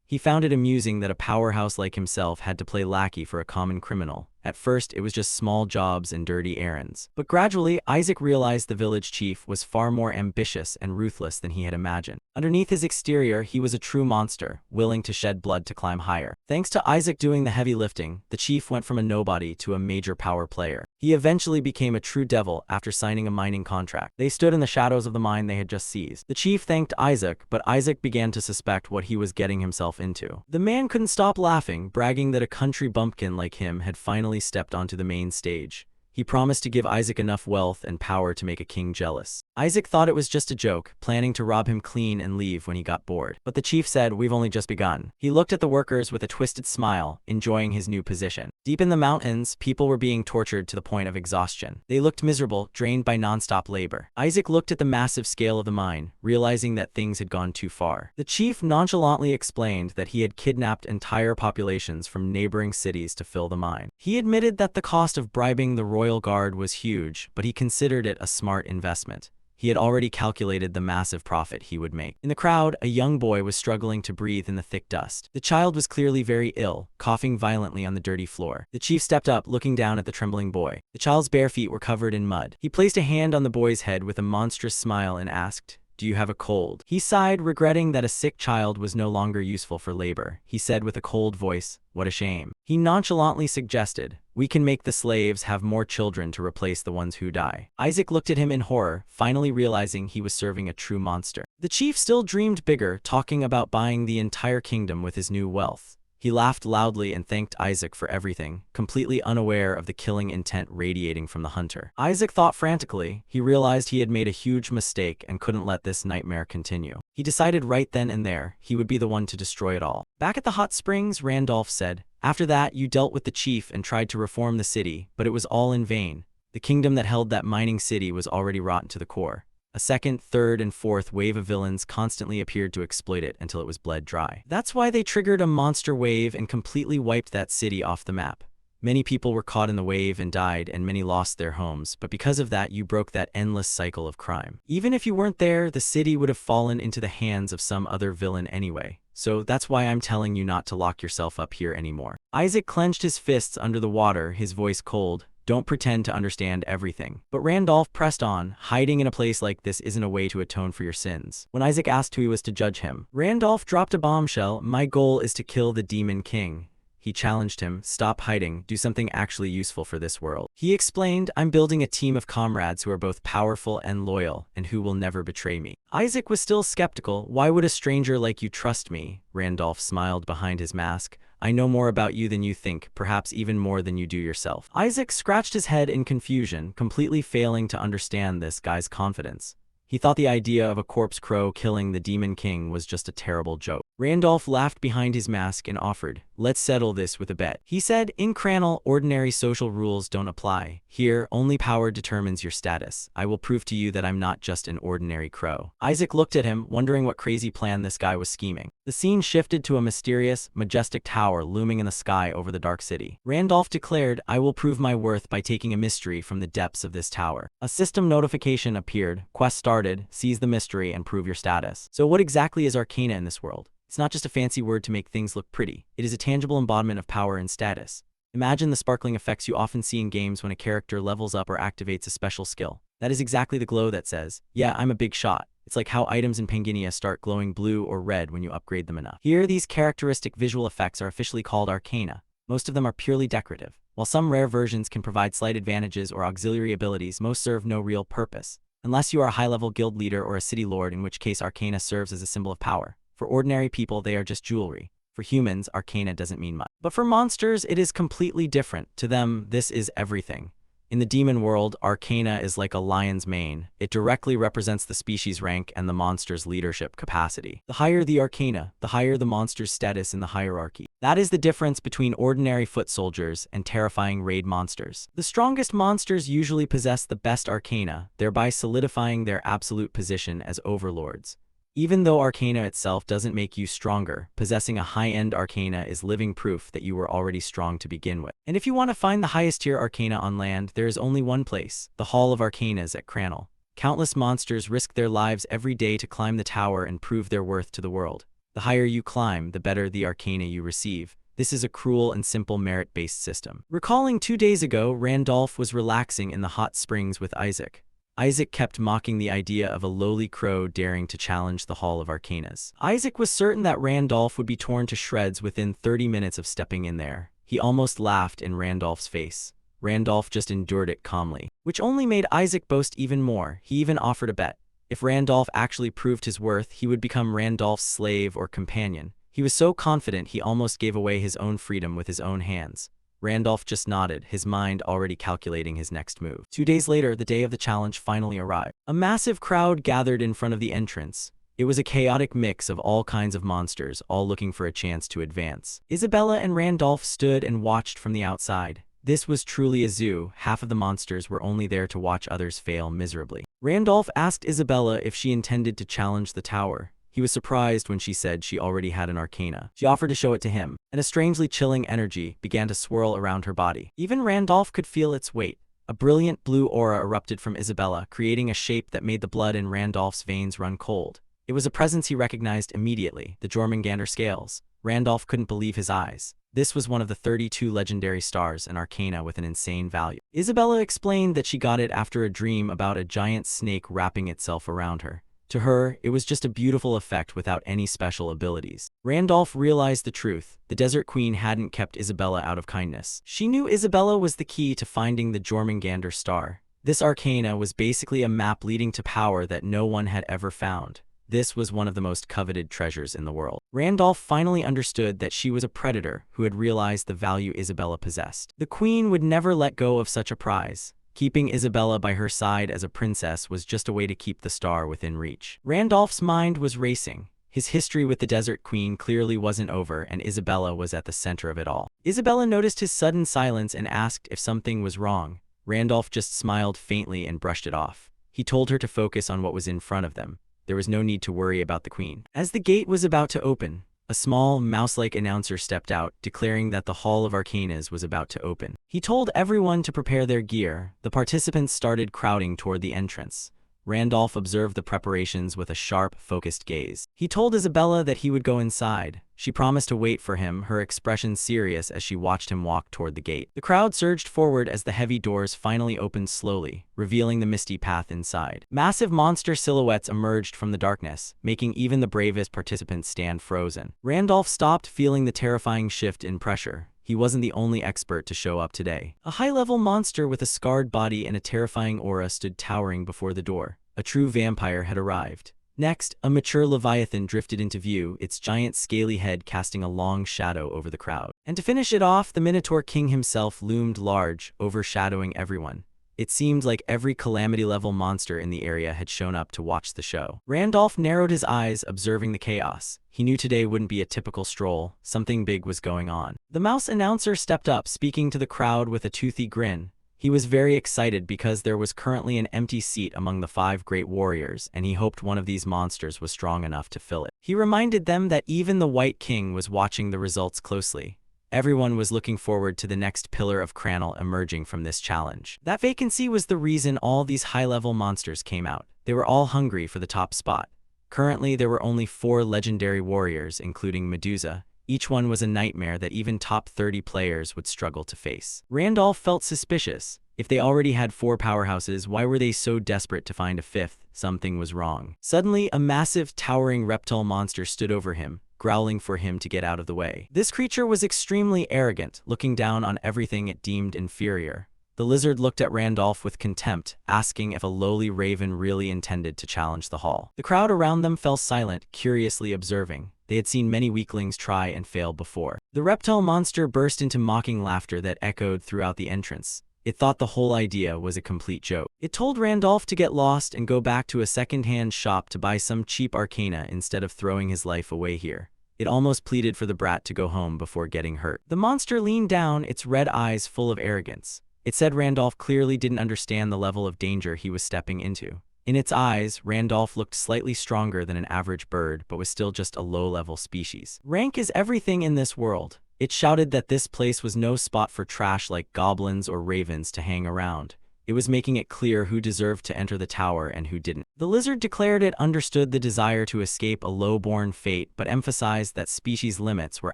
He found it amusing that a powerhouse like himself had to play lackey for a common criminal. At first, it was just small jobs and dirty errands. But gradually, Isaac realized the village chief was far more ambitious and ruthless than he had imagined. Underneath his exterior, he was a true monster, willing to shed blood to climb higher. Thanks to Isaac doing the heavy lifting, the chief went from a nobody to a major power player. He eventually became a true devil after signing a mining contract. They stood in the shadows of the mine they had just seized. The chief thanked Isaac, but Isaac began to suspect what he was getting himself into. The man couldn't stop laughing, bragging that a country bumpkin like him had finally stepped onto the main stage. He promised to give Isaac enough wealth and power to make a king jealous. Isaac thought it was just a joke, planning to rob him clean and leave when he got bored. But the chief said, we've only just begun. He looked at the workers with a twisted smile, enjoying his new position. Deep in the mountains, people were being tortured to the point of exhaustion. They looked miserable, drained by non-stop labor. Isaac looked at the massive scale of the mine, realizing that things had gone too far. The chief nonchalantly explained that he had kidnapped entire populations from neighboring cities to fill the mine. He admitted that the cost of bribing the royal guard was huge, but he considered it a smart investment. He had already calculated the massive profit he would make. In the crowd, a young boy was struggling to breathe in the thick dust. The child was clearly very ill, coughing violently on the dirty floor. The chief stepped up, looking down at the trembling boy. The child's bare feet were covered in mud. He placed a hand on the boy's head with a monstrous smile and asked, do you have a cold? He sighed, regretting that a sick child was no longer useful for labor. He said with a cold voice, what a shame. He nonchalantly suggested, we can make the slaves have more children to replace the ones who die. Isaac looked at him in horror, finally realizing he was serving a true monster. The chief still dreamed bigger, talking about buying the entire kingdom with his new wealth. He laughed loudly and thanked Isaac for everything, completely unaware of the killing intent radiating from the hunter. Isaac thought frantically. He realized he had made a huge mistake and couldn't let this nightmare continue. He decided right then and there, he would be the one to destroy it all. Back at the hot springs, Randolph said, after that, you dealt with the chief and tried to reform the city, but it was all in vain. The kingdom that held that mining city was already rotten to the core. A second, third, and fourth wave of villains constantly appeared to exploit it until it was bled dry. That's why they triggered a monster wave and completely wiped that city off the map. Many people were caught in the wave and died, and many lost their homes, but because of that, you broke that endless cycle of crime. Even if you weren't there, the city would have fallen into the hands of some other villain anyway. So that's why I'm telling you not to lock yourself up here anymore. Isaac clenched his fists under the water, his voice cold. Don't pretend to understand everything. But Randolph pressed on. Hiding in a place like this isn't a way to atone for your sins. When Isaac asked who he was to judge him, Randolph dropped a bombshell. My goal is to kill the Demon King. He challenged him, stop hiding, do something actually useful for this world. He explained, I'm building a team of comrades who are both powerful and loyal, and who will never betray me. Isaac was still skeptical. Why would a stranger like you trust me? Randolph smiled behind his mask. I know more about you than you think, perhaps even more than you do yourself. Isaac scratched his head in confusion, completely failing to understand this guy's confidence. He thought the idea of a corpse crow killing the Demon King was just a terrible joke. Randolph laughed behind his mask and offered, let's settle this with a bet. He said, in Cranel, ordinary social rules don't apply. Here, only power determines your status. I will prove to you that I'm not just an ordinary crow. Isaac looked at him, wondering what crazy plan this guy was scheming. The scene shifted to a mysterious, majestic tower looming in the sky over the dark city. Randolph declared, I will prove my worth by taking a mystery from the depths of this tower. A system notification appeared. Quest started. started, seize the mystery, and prove your status. So what exactly is arcana in this world? It's not just a fancy word to make things look pretty. It is a tangible embodiment of power and status. Imagine the sparkling effects you often see in games when a character levels up or activates a special skill. That is exactly the glow that says, yeah, I'm a big shot. It's like how items in Pangaea start glowing blue or red when you upgrade them enough. Here, these characteristic visual effects are officially called arcana. Most of them are purely decorative. While some rare versions can provide slight advantages or auxiliary abilities, most serve no real purpose. Unless you are a high-level guild leader or a city lord, in which case arcana serves as a symbol of power. For ordinary people, they are just jewelry. For humans, arcana doesn't mean much. But for monsters, it is completely different. To them, this is everything. In the demon world, arcana is like a lion's mane. It directly represents the species rank and the monster's leadership capacity. The higher the arcana, the higher the monster's status in the hierarchy. That is the difference between ordinary foot soldiers and terrifying raid monsters. The strongest monsters usually possess the best arcana, thereby solidifying their absolute position as overlords. Even though arcana itself doesn't make you stronger, possessing a high-end arcana is living proof that you were already strong to begin with. And if you want to find the highest tier arcana on land, there is only one place, the Hall of Arcanas at Cranel. Countless monsters risk their lives every day to climb the tower and prove their worth to the world. The higher you climb, the better the arcana you receive. This is a cruel and simple merit-based system. Recalling 2 days ago, Randolph was relaxing in the hot springs with Isaac. Isaac kept mocking the idea of a lowly crow daring to challenge the Hall of Arcanas. Isaac was certain that Randolph would be torn to shreds within 30 minutes of stepping in there. He almost laughed in Randolph's face. Randolph just endured it calmly, which only made Isaac boast even more. He even offered a bet. If Randolph actually proved his worth, he would become Randolph's slave or companion. He was so confident he almost gave away his own freedom with his own hands. Randolph just nodded, his mind already calculating his next move. 2 days later, the day of the challenge finally arrived. A massive crowd gathered in front of the entrance. It was a chaotic mix of all kinds of monsters, all looking for a chance to advance. Isabella and Randolph stood and watched from the outside. This was truly a zoo. Half of the monsters were only there to watch others fail miserably. Randolph asked Isabella if she intended to challenge the tower. He was surprised when she said she already had an arcana. She offered to show it to him, and a strangely chilling energy began to swirl around her body. Even Randolph could feel its weight. A brilliant blue aura erupted from Isabella, creating a shape that made the blood in Randolph's veins run cold. It was a presence he recognized immediately, the Jormungandr scales. Randolph couldn't believe his eyes. This was one of the 32 legendary stars, an arcana with an insane value. Isabella explained that she got it after a dream about a giant snake wrapping itself around her. To her, it was just a beautiful effect without any special abilities. Randolph realized the truth. The Desert Queen hadn't kept Isabella out of kindness. She knew Isabella was the key to finding the Jormungandr star. This arcana was basically a map leading to power that no one had ever found. This was one of the most coveted treasures in the world. Randolph finally understood that she was a predator who had realized the value Isabella possessed. The queen would never let go of such a prize. Keeping Isabella by her side as a princess was just a way to keep the star within reach. Randolph's mind was racing. His history with the Desert Queen clearly wasn't over, and Isabella was at the center of it all. Isabella noticed his sudden silence and asked if something was wrong. Randolph just smiled faintly and brushed it off. He told her to focus on what was in front of them. There was no need to worry about the queen. As the gate was about to open, a small, mouse-like announcer stepped out, declaring that the Hall of Arcanas was about to open. He told everyone to prepare their gear. The participants started crowding toward the entrance. Randolph observed the preparations with a sharp, focused gaze. He told Isabella that he would go inside. She promised to wait for him, her expression serious as she watched him walk toward the gate. The crowd surged forward as the heavy doors finally opened slowly, revealing the misty path inside. Massive monster silhouettes emerged from the darkness, making even the bravest participants stand frozen. Randolph stopped, feeling the terrifying shift in pressure. He wasn't the only expert to show up today. A high-level monster with a scarred body and a terrifying aura stood towering before the door. A true vampire had arrived. Next, a mature leviathan drifted into view, its giant scaly head casting a long shadow over the crowd. And to finish it off, the Minotaur King himself loomed large, overshadowing everyone. It seemed like every calamity-level monster in the area had shown up to watch the show. Randolph narrowed his eyes, observing the chaos. He knew today wouldn't be a typical stroll. Something big was going on. The mouse announcer stepped up, speaking to the crowd with a toothy grin. He was very excited because there was currently an empty seat among the 5 great warriors, and he hoped one of these monsters was strong enough to fill it. He reminded them that even the White King was watching the results closely. Everyone was looking forward to the next pillar of Cranel emerging from this challenge. That vacancy was the reason all these high-level monsters came out. They were all hungry for the top spot. Currently, there were only 4 legendary warriors, including Medusa. Each one was a nightmare that even top 30 players would struggle to face. Randolph felt suspicious. If they already had 4 powerhouses, why were they so desperate to find a 5th? Something was wrong. Suddenly, a massive, towering reptile monster stood over him, growling for him to get out of the way. This creature was extremely arrogant, looking down on everything it deemed inferior. The lizard looked at Randolph with contempt, asking if a lowly raven really intended to challenge the Hall. The crowd around them fell silent, curiously observing. They had seen many weaklings try and fail before. The reptile monster burst into mocking laughter that echoed throughout the entrance. It thought the whole idea was a complete joke. It told Randolph to get lost and go back to a second-hand shop to buy some cheap arcana instead of throwing his life away here. It almost pleaded for the brat to go home before getting hurt. The monster leaned down, its red eyes full of arrogance. It said Randolph clearly didn't understand the level of danger he was stepping into. In its eyes, Randolph looked slightly stronger than an average bird, but was still just a low-level species. Rank is everything in this world. It shouted that this place was no spot for trash like goblins or ravens to hang around. It was making it clear who deserved to enter the tower and who didn't. The lizard declared it understood the desire to escape a low-born fate, but emphasized that species limits were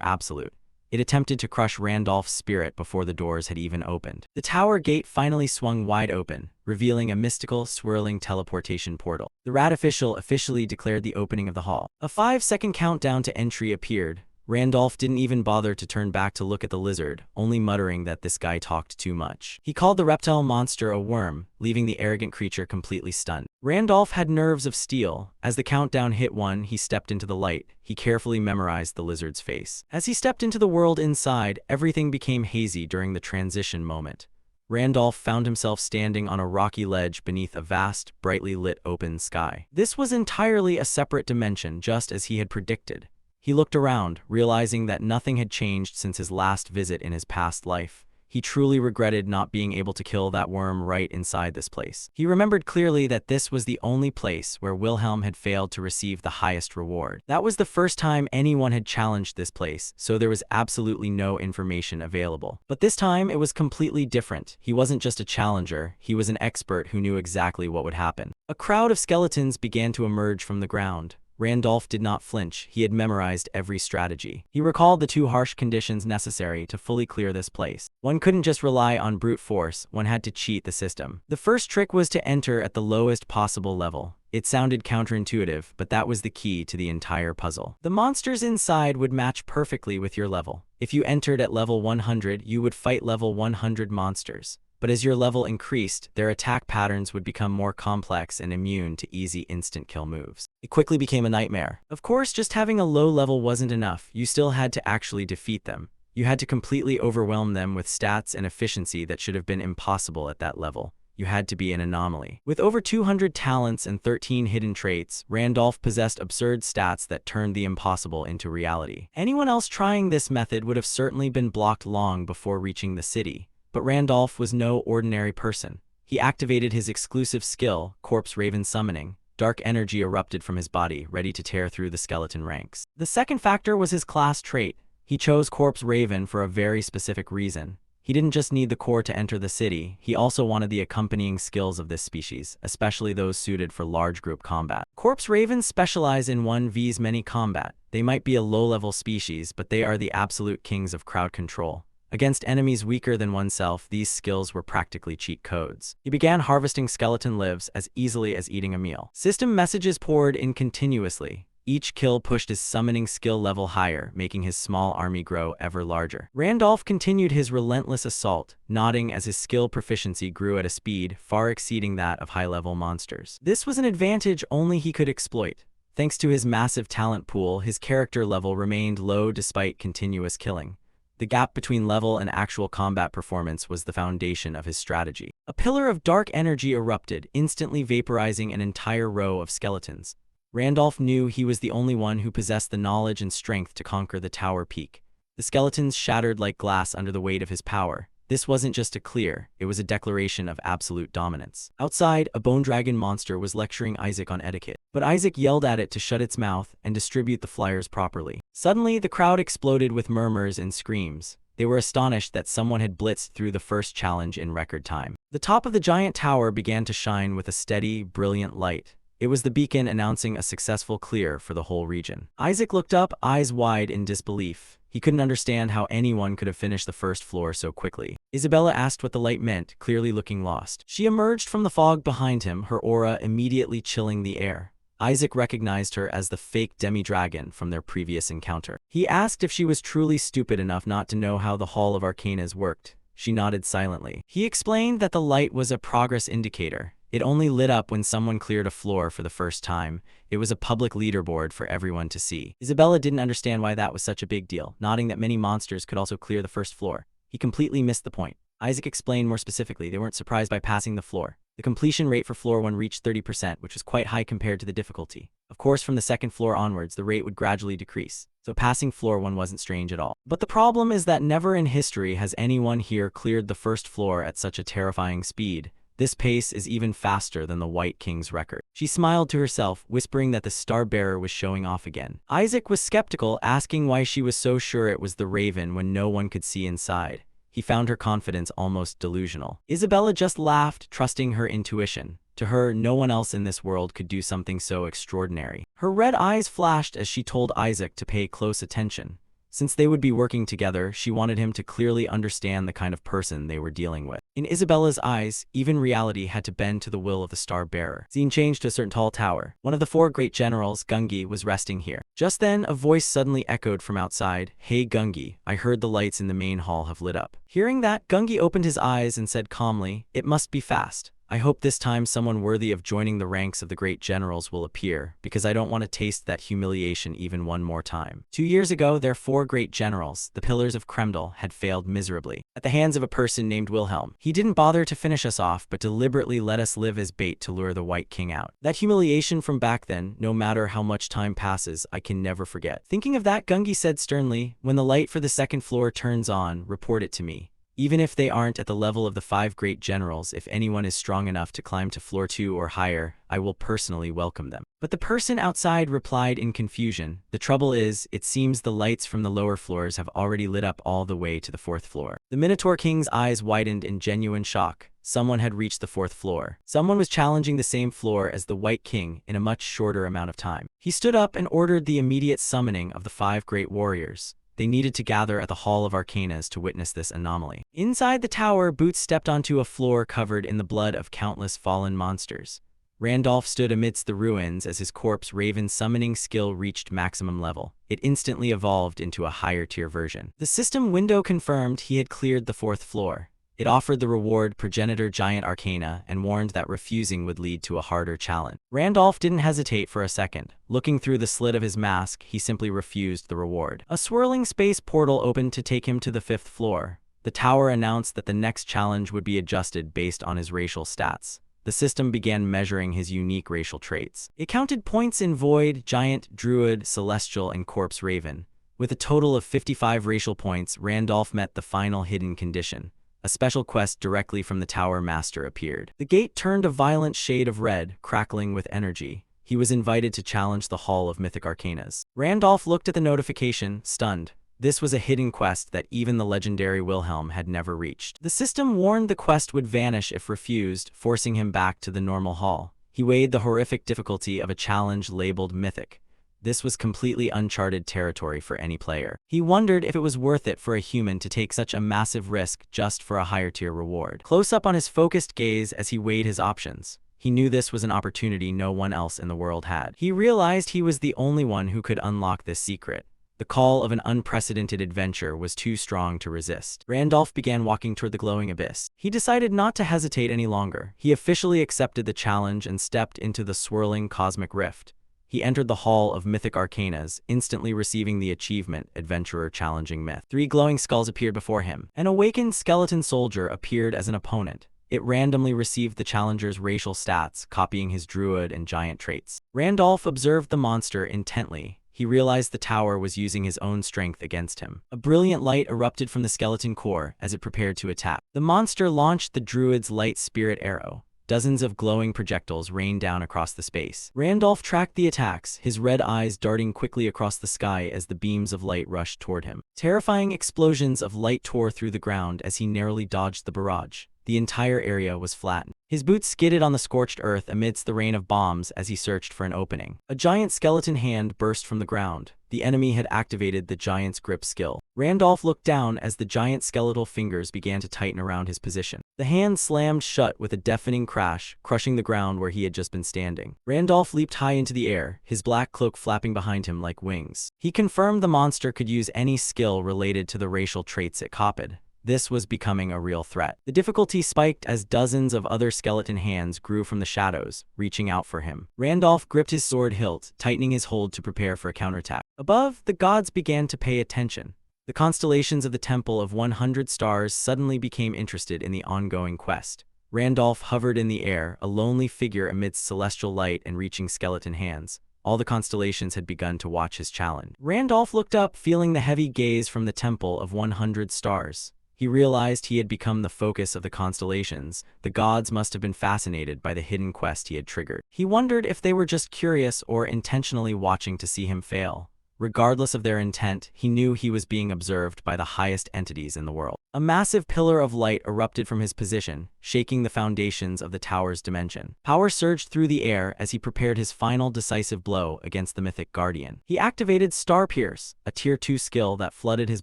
absolute. It attempted to crush Randolph's spirit before the doors had even opened. The tower gate finally swung wide open, revealing a mystical, swirling teleportation portal. The rat official officially declared the opening of the hall. A 5-second countdown to entry appeared. Randolph didn't even bother to turn back to look at the lizard, only muttering that this guy talked too much. He called the reptile monster a worm, leaving the arrogant creature completely stunned. Randolph had nerves of steel. As the countdown hit 1, he stepped into the light. He carefully memorized the lizard's face. As he stepped into the world inside, everything became hazy during the transition moment. Randolph found himself standing on a rocky ledge beneath a vast, brightly lit open sky. This was entirely a separate dimension, just as he had predicted. He looked around, realizing that nothing had changed since his last visit in his past life. He truly regretted not being able to kill that worm right inside this place. He remembered clearly that this was the only place where Wilhelm had failed to receive the highest reward. That was the first time anyone had challenged this place, so there was absolutely no information available. But this time, it was completely different. He wasn't just a challenger, he was an expert who knew exactly what would happen. A crowd of skeletons began to emerge from the ground. Randolph did not flinch. He had memorized every strategy. He recalled the 2 harsh conditions necessary to fully clear this place. One couldn't just rely on brute force, one had to cheat the system. The first trick was to enter at the lowest possible level. It sounded counterintuitive, but that was the key to the entire puzzle. The monsters inside would match perfectly with your level. If you entered at level 100, you would fight level 100 monsters. But as your level increased, their attack patterns would become more complex and immune to easy instant kill moves. It quickly became a nightmare. Of course, just having a low level wasn't enough. You still had to actually defeat them. You had to completely overwhelm them with stats and efficiency that should have been impossible at that level. You had to be an anomaly. With over 200 talents and 13 hidden traits, Randolph possessed absurd stats that turned the impossible into reality. Anyone else trying this method would have certainly been blocked long before reaching the city. But Randolph was no ordinary person. He activated his exclusive skill, Corpse Raven Summoning. Dark energy erupted from his body, ready to tear through the skeleton ranks. The second factor was his class trait. He chose Corpse Raven for a very specific reason. He didn't just need the core to enter the city, he also wanted the accompanying skills of this species, especially those suited for large group combat. Corpse Ravens specialize in 1vs many combat. They might be a low-level species, but they are the absolute kings of crowd control. Against enemies weaker than oneself, these skills were practically cheat codes. He began harvesting skeleton lives as easily as eating a meal. System messages poured in continuously. Each kill pushed his summoning skill level higher, making his small army grow ever larger. Randolph continued his relentless assault, nodding as his skill proficiency grew at a speed far exceeding that of high-level monsters. This was an advantage only he could exploit. Thanks to his massive talent pool, his character level remained low despite continuous killing. The gap between level and actual combat performance was the foundation of his strategy. A pillar of dark energy erupted, instantly vaporizing an entire row of skeletons. Randolph knew he was the only one who possessed the knowledge and strength to conquer the tower peak. The skeletons shattered like glass under the weight of his power. This wasn't just a clear, it was a declaration of absolute dominance. Outside, a bone dragon monster was lecturing Isaac on etiquette, but Isaac yelled at it to shut its mouth and distribute the flyers properly. Suddenly, the crowd exploded with murmurs and screams. They were astonished that someone had blitzed through the first challenge in record time. The top of the giant tower began to shine with a steady, brilliant light. It was the beacon announcing a successful clear for the whole region. Isaac looked up, eyes wide in disbelief. He couldn't understand how anyone could have finished the first floor so quickly. Isabella asked what the light meant, clearly looking lost. She emerged from the fog behind him, her aura immediately chilling the air. Isaac recognized her as the fake demi-dragon from their previous encounter. He asked if she was truly stupid enough not to know how the Hall of Arcanas worked. She nodded silently. He explained that the light was a progress indicator. It only lit up when someone cleared a floor for the first time. It was a public leaderboard for everyone to see. Isabella didn't understand why that was such a big deal, nodding that many monsters could also clear the first floor. He completely missed the point. Isaac explained more specifically they weren't surprised by passing the floor. The completion rate for floor 1 reached 30%, which was quite high compared to the difficulty. Of course, from the second floor onwards, the rate would gradually decrease, so passing floor 1 wasn't strange at all. But the problem is that never in history has anyone here cleared the first floor at such a terrifying speed. This pace is even faster than the White King's record. She smiled to herself, whispering that the Star Bearer was showing off again. Isaac was skeptical, asking why she was so sure it was the Raven when no one could see inside. He found her confidence almost delusional. Isabella just laughed, trusting her intuition. To her, no one else in this world could do something so extraordinary. Her red eyes flashed as she told Isaac to pay close attention. Since they would be working together, she wanted him to clearly understand the kind of person they were dealing with. In Isabella's eyes, even reality had to bend to the will of the Star Bearer. Scene changed to a certain tall tower. One of the 4 great generals, Gungi, was resting here. Just then, a voice suddenly echoed from outside. "Hey Gungi, I heard the lights in the main hall have lit up." Hearing that, Gungi opened his eyes and said calmly, "It must be fast. I hope this time someone worthy of joining the ranks of the great generals will appear, because I don't want to taste that humiliation even one more time." 2 years ago, their 4 great generals, the Pillars of Kremdal, had failed miserably at the hands of a person named Wilhelm. He didn't bother to finish us off, but deliberately let us live as bait to lure the White King out. That humiliation from back then, no matter how much time passes, I can never forget. Thinking of that, Gungi said sternly, "When the light for the second floor turns on, report it to me. Even if they aren't at the level of the 5 great generals, if anyone is strong enough to climb to floor 2 or higher, I will personally welcome them." But the person outside replied in confusion, "The trouble is, it seems the lights from the lower floors have already lit up all the way to the 4th floor." The Minotaur King's eyes widened in genuine shock. Someone had reached the 4th floor. Someone was challenging the same floor as the White King in a much shorter amount of time. He stood up and ordered the immediate summoning of the 5 great warriors. They needed to gather at the Hall of Arcanas to witness this anomaly. Inside the tower, Boots stepped onto a floor covered in the blood of countless fallen monsters. Randolph stood amidst the ruins as his corpse Raven summoning skill reached maximum level. It instantly evolved into a higher tier version. The system window confirmed he had cleared the 4th floor. It offered the reward Progenitor Giant Arcana and warned that refusing would lead to a harder challenge. Randolph didn't hesitate for a second. Looking through the slit of his mask, he simply refused the reward. A swirling space portal opened to take him to the 5th floor. The tower announced that the next challenge would be adjusted based on his racial stats. The system began measuring his unique racial traits. It counted points in Void, Giant, Druid, Celestial, and Corpse Raven. With a total of 55 racial points, Randolph met the final hidden condition. A special quest directly from the Tower Master appeared. The gate turned a violent shade of red, crackling with energy. He was invited to challenge the Hall of Mythic Arcanas. Randolph looked at the notification, stunned. This was a hidden quest that even the legendary Wilhelm had never reached. The system warned the quest would vanish if refused, forcing him back to the normal hall. He weighed the horrific difficulty of a challenge labeled Mythic. This was completely uncharted territory for any player. He wondered if it was worth it for a human to take such a massive risk just for a higher tier reward. Close up on his focused gaze as he weighed his options, he knew this was an opportunity no one else in the world had. He realized he was the only one who could unlock this secret. The call of an unprecedented adventure was too strong to resist. Randolph began walking toward the glowing abyss. He decided not to hesitate any longer. He officially accepted the challenge and stepped into the swirling cosmic rift. He entered the Hall of Mythic Arcanas, instantly receiving the achievement, Adventurer Challenging Myth. 3 glowing skulls appeared before him. An awakened skeleton soldier appeared as an opponent. It randomly received the challenger's racial stats, copying his druid and giant traits. Randolph observed the monster intently. He realized the tower was using his own strength against him. A brilliant light erupted from the skeleton core as it prepared to attack. The monster launched the druid's light spirit arrow. Dozens of glowing projectiles rained down across the space. Randolph tracked the attacks, his red eyes darting quickly across the sky as the beams of light rushed toward him. Terrifying explosions of light tore through the ground as he narrowly dodged the barrage. The entire area was flattened. His boots skidded on the scorched earth amidst the rain of bombs as he searched for an opening. A giant skeleton hand burst from the ground. The enemy had activated the giant's grip skill. Randolph looked down as the giant skeletal fingers began to tighten around his position. The hand slammed shut with a deafening crash, crushing the ground where he had just been standing. Randolph leaped high into the air, his black cloak flapping behind him like wings. He confirmed the monster could use any skill related to the racial traits it copied. This was becoming a real threat. The difficulty spiked as dozens of other skeleton hands grew from the shadows, reaching out for him. Randolph gripped his sword hilt, tightening his hold to prepare for a counterattack. Above, the gods began to pay attention. The constellations of the Temple of 100 Stars suddenly became interested in the ongoing quest. Randolph hovered in the air, a lonely figure amidst celestial light and reaching skeleton hands. All the constellations had begun to watch his challenge. Randolph looked up, feeling the heavy gaze from the Temple of 100 Stars. He realized he had become the focus of the constellations. The gods must have been fascinated by the hidden quest he had triggered. He wondered if they were just curious or intentionally watching to see him fail. Regardless of their intent, he knew he was being observed by the highest entities in the world. A massive pillar of light erupted from his position, shaking the foundations of the tower's dimension. Power surged through the air as he prepared his final decisive blow against the mythic guardian. He activated Star Pierce, a Tier 2 skill that flooded his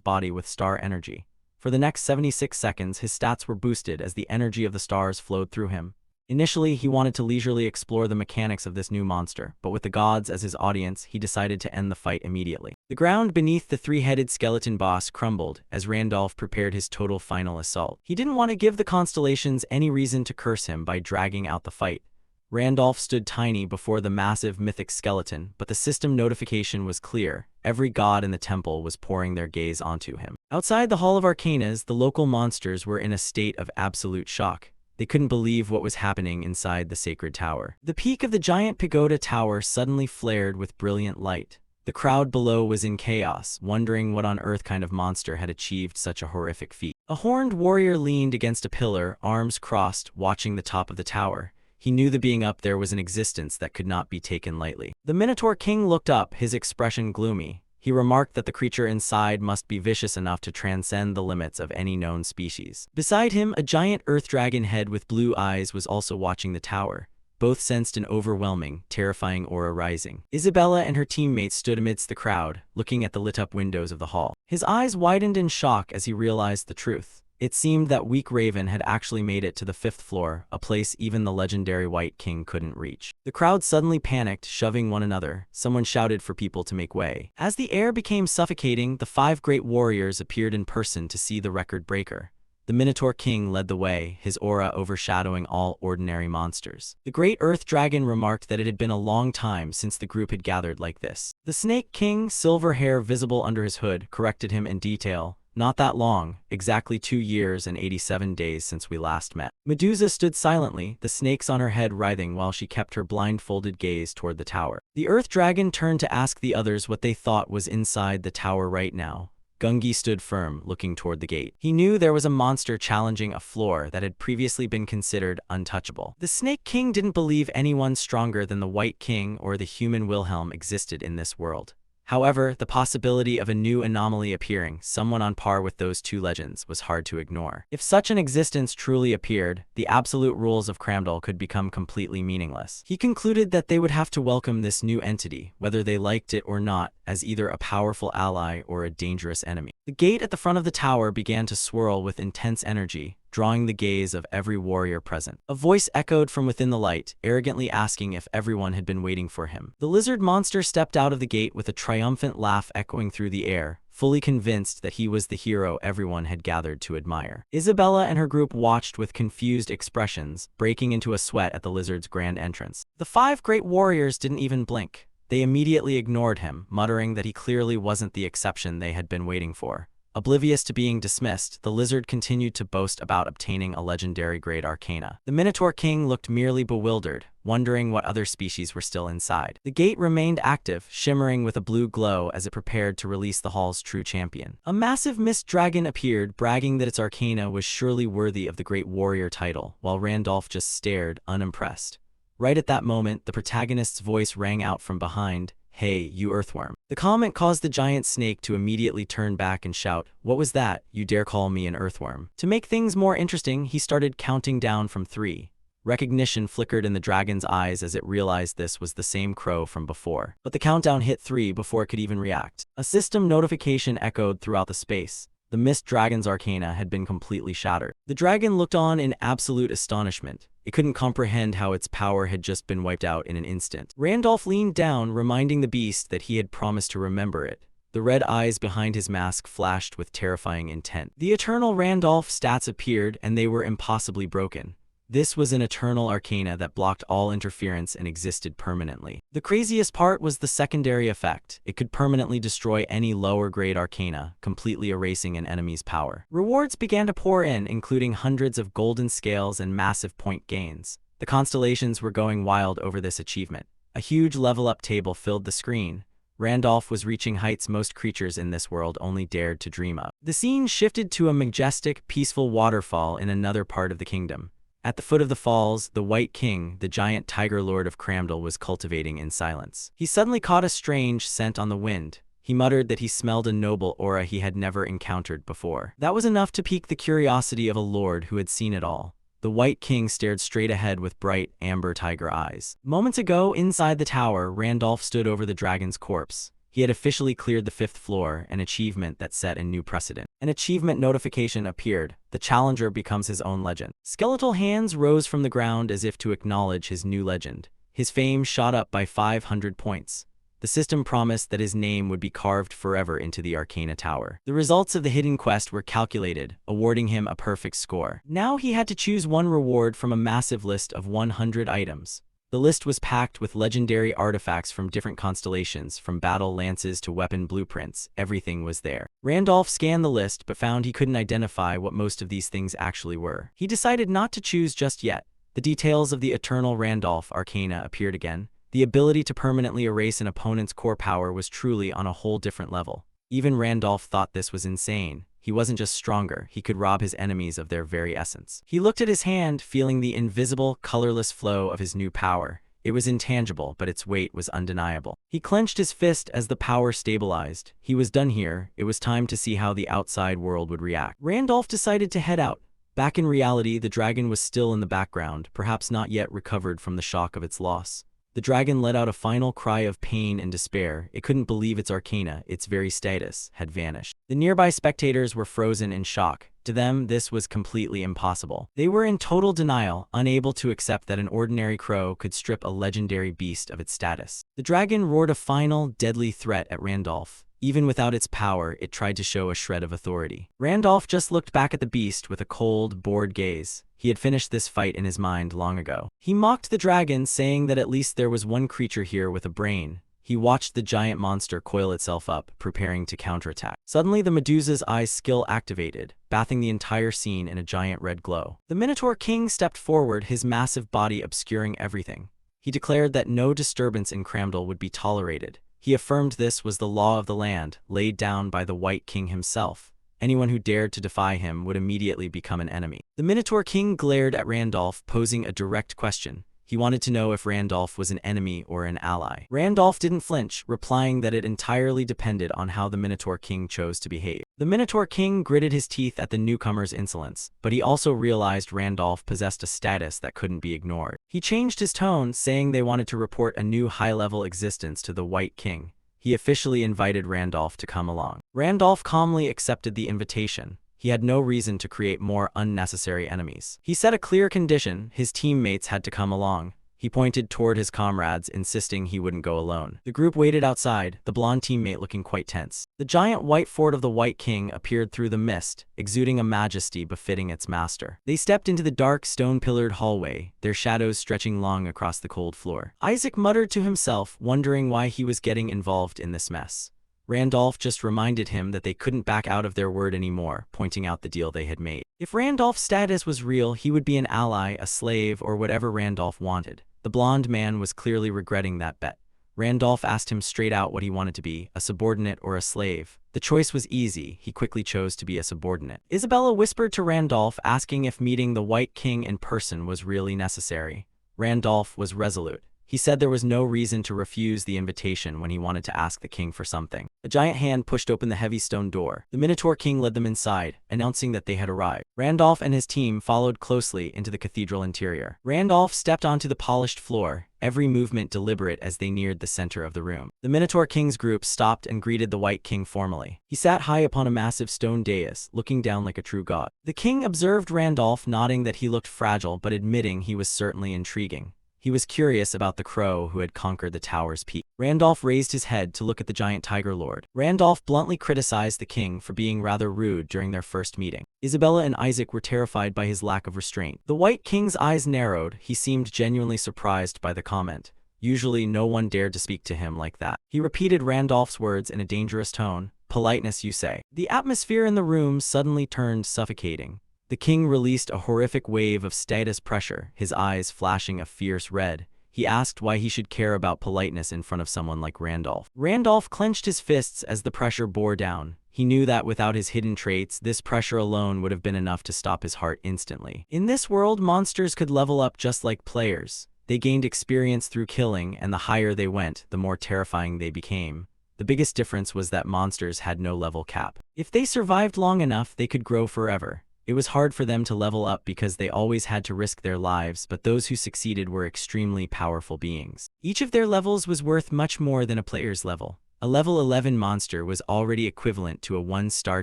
body with star energy. For the next 76 seconds, his stats were boosted as the energy of the stars flowed through him. Initially, he wanted to leisurely explore the mechanics of this new monster, but with the gods as his audience, he decided to end the fight immediately. The ground beneath the three-headed skeleton boss crumbled as Randolph prepared his total final assault. He didn't want to give the constellations any reason to curse him by dragging out the fight. Randolph stood tiny before the massive mythic skeleton, but the system notification was clear. Every god in the temple was pouring their gaze onto him. Outside the Hall of Arcanas, the local monsters were in a state of absolute shock. They couldn't believe what was happening inside the sacred tower. The peak of the giant pagoda tower suddenly flared with brilliant light. The crowd below was in chaos, wondering what on earth kind of monster had achieved such a horrific feat. A horned warrior leaned against a pillar, arms crossed, watching the top of the tower. He knew the being up there was an existence that could not be taken lightly. The Minotaur King looked up, his expression gloomy. He remarked that the creature inside must be vicious enough to transcend the limits of any known species. Beside him, a giant earth dragon head with blue eyes was also watching the tower. Both sensed an overwhelming, terrifying aura rising. Isabella and her teammates stood amidst the crowd, looking at the lit-up windows of the hall. His eyes widened in shock as he realized the truth. It seemed that weak Raven had actually made it to the 5th floor, a place even the legendary White King couldn't reach. The crowd suddenly panicked, shoving one another. Someone shouted for people to make way. As the air became suffocating, the 5 great warriors appeared in person to see the record breaker. The Minotaur King led the way, his aura overshadowing all ordinary monsters. The great Earth Dragon remarked that it had been a long time since the group had gathered like this. The Snake King, silver hair visible under his hood, corrected him in detail. Not that long, exactly 2 years and 87 days since we last met. Medusa stood silently, the snakes on her head writhing while she kept her blindfolded gaze toward the tower. The Earth Dragon turned to ask the others what they thought was inside the tower right now. Gungi stood firm, looking toward the gate. He knew there was a monster challenging a floor that had previously been considered untouchable. The Snake King didn't believe anyone stronger than the White King or the human Wilhelm existed in this world. However, the possibility of a new anomaly appearing, someone on par with those two legends, was hard to ignore. If such an existence truly appeared, the absolute rules of Cramdal could become completely meaningless. He concluded that they would have to welcome this new entity, whether they liked it or not, as either a powerful ally or a dangerous enemy. The gate at the front of the tower began to swirl with intense energy, drawing the gaze of every warrior present. A voice echoed from within the light, arrogantly asking if everyone had been waiting for him. The lizard monster stepped out of the gate with a triumphant laugh echoing through the air, fully convinced that he was the hero everyone had gathered to admire. Isabella and her group watched with confused expressions, breaking into a sweat at the lizard's grand entrance. The 5 great warriors didn't even blink. They immediately ignored him, muttering that he clearly wasn't the exception they had been waiting for. Oblivious to being dismissed, the lizard continued to boast about obtaining a legendary grade arcana. The Minotaur King looked merely bewildered, wondering what other species were still inside. The gate remained active, shimmering with a blue glow as it prepared to release the hall's true champion. A massive mist dragon appeared, bragging that its arcana was surely worthy of the Great Warrior title, while Randolph just stared, unimpressed. Right at that moment, the protagonist's voice rang out from behind. "Hey, you earthworm." The comment caused the giant snake to immediately turn back and shout, "What was that? You dare call me an earthworm?" To make things more interesting, he started counting down from 3. Recognition flickered in the dragon's eyes as it realized this was the same crow from before. But the countdown hit 3 before it could even react. A system notification echoed throughout the space. The mist dragon's arcana had been completely shattered. The dragon looked on in absolute astonishment. It couldn't comprehend how its power had just been wiped out in an instant. Randolph leaned down, reminding the beast that he had promised to remember it. The red eyes behind his mask flashed with terrifying intent. The eternal Randolph stats appeared, and they were impossibly broken. This was an eternal arcana that blocked all interference and existed permanently. The craziest part was the secondary effect. It could permanently destroy any lower-grade arcana, completely erasing an enemy's power. Rewards began to pour in, including hundreds of golden scales and massive point gains. The constellations were going wild over this achievement. A huge level-up table filled the screen. Randolph was reaching heights most creatures in this world only dared to dream of. The scene shifted to a majestic, peaceful waterfall in another part of the kingdom. At the foot of the falls, the White King, the giant tiger lord of Cramdal, was cultivating in silence. He suddenly caught a strange scent on the wind. He muttered that he smelled a noble aura he had never encountered before. That was enough to pique the curiosity of a lord who had seen it all. The White King stared straight ahead with bright, amber tiger eyes. Moments ago, inside the tower, Randolph stood over the dragon's corpse. He had officially cleared the 5th floor, an achievement that set a new precedent. An achievement notification appeared. The challenger becomes his own legend. Skeletal hands rose from the ground as if to acknowledge his new legend. His fame shot up by 500 points. The system promised that his name would be carved forever into the Arcana Tower. The results of the hidden quest were calculated, awarding him a perfect score. Now he had to choose one reward from a massive list of 100 items. The list was packed with legendary artifacts from different constellations, from battle lances to weapon blueprints. Everything was there. Randolph scanned the list but found he couldn't identify what most of these things actually were. He decided not to choose just yet. The details of the Eternal Randolph Arcana appeared again. The ability to permanently erase an opponent's core power was truly on a whole different level. Even Randolph thought this was insane. He wasn't just stronger, he could rob his enemies of their very essence. He looked at his hand, feeling the invisible, colorless flow of his new power. It was intangible, but its weight was undeniable. He clenched his fist as the power stabilized. He was done here. It was time to see how the outside world would react. Randolph decided to head out. Back in reality, the dragon was still in the background, perhaps not yet recovered from the shock of its loss. The dragon let out a final cry of pain and despair. It couldn't believe its arcana, its very status, had vanished. The nearby spectators were frozen in shock. To them, this was completely impossible. They were in total denial, unable to accept that an ordinary crow could strip a legendary beast of its status. The dragon roared a final, deadly threat at Randolph. Even without its power, it tried to show a shred of authority. Randolph just looked back at the beast with a cold, bored gaze. He had finished this fight in his mind long ago. He mocked the dragon, saying that at least there was one creature here with a brain. He watched the giant monster coil itself up, preparing to counterattack. Suddenly, the Medusa's eyes skill activated, bathing the entire scene in a giant red glow. The Minotaur King stepped forward, his massive body obscuring everything. He declared that no disturbance in Cramdal would be tolerated. He affirmed this was the law of the land, laid down by the White King himself. Anyone who dared to defy him would immediately become an enemy. The Minotaur King glared at Randolph, posing a direct question. He wanted to know if Randolph was an enemy or an ally. Randolph didn't flinch, replying that it entirely depended on how the Minotaur King chose to behave. The Minotaur King gritted his teeth at the newcomer's insolence, but he also realized Randolph possessed a status that couldn't be ignored. He changed his tone, saying they wanted to report a new high-level existence to the White King. He officially invited Randolph to come along. Randolph calmly accepted the invitation. He had no reason to create more unnecessary enemies. He set a clear condition: his teammates had to come along. He pointed toward his comrades, insisting he wouldn't go alone. The group waited outside, the blonde teammate looking quite tense. The giant white fort of the White King appeared through the mist, exuding a majesty befitting its master. They stepped into the dark, stone-pillared hallway, their shadows stretching long across the cold floor. Isaac muttered to himself, wondering why he was getting involved in this mess. Randolph just reminded him that they couldn't back out of their word anymore, pointing out the deal they had made. If Randolph's status was real, he would be an ally, a slave, or whatever Randolph wanted. The blonde man was clearly regretting that bet. Randolph asked him straight out what he wanted to be, a subordinate or a slave. The choice was easy. He quickly chose to be a subordinate. Isabella whispered to Randolph, asking if meeting the White King in person was really necessary. Randolph was resolute. He said there was no reason to refuse the invitation when he wanted to ask the king for something. A giant hand pushed open the heavy stone door. The Minotaur King led them inside, announcing that they had arrived. Randolph and his team followed closely into the cathedral interior. Randolph stepped onto the polished floor, every movement deliberate as they neared the center of the room. The Minotaur King's group stopped and greeted the White King formally. He sat high upon a massive stone dais, looking down like a true god. The king observed Randolph, nodding that he looked fragile but admitting he was certainly intriguing. He was curious about the crow who had conquered the tower's peak. Randolph raised his head to look at the giant tiger lord. Randolph bluntly criticized the king for being rather rude during their first meeting. Isabella and Isaac were terrified by his lack of restraint. The White King's eyes narrowed. He seemed genuinely surprised by the comment. Usually no one dared to speak to him like that. He repeated Randolph's words in a dangerous tone. Politeness, you say. The atmosphere in the room suddenly turned suffocating. The king released a horrific wave of status pressure, his eyes flashing a fierce red. He asked why he should care about politeness in front of someone like Randolph. Randolph clenched his fists as the pressure bore down. He knew that without his hidden traits, this pressure alone would have been enough to stop his heart instantly. In this world, monsters could level up just like players. They gained experience through killing, and the higher they went, the more terrifying they became. The biggest difference was that monsters had no level cap. If they survived long enough, they could grow forever. It was hard for them to level up because they always had to risk their lives, but those who succeeded were extremely powerful beings. Each of their levels was worth much more than a player's level. A level 11 monster was already equivalent to a 1-star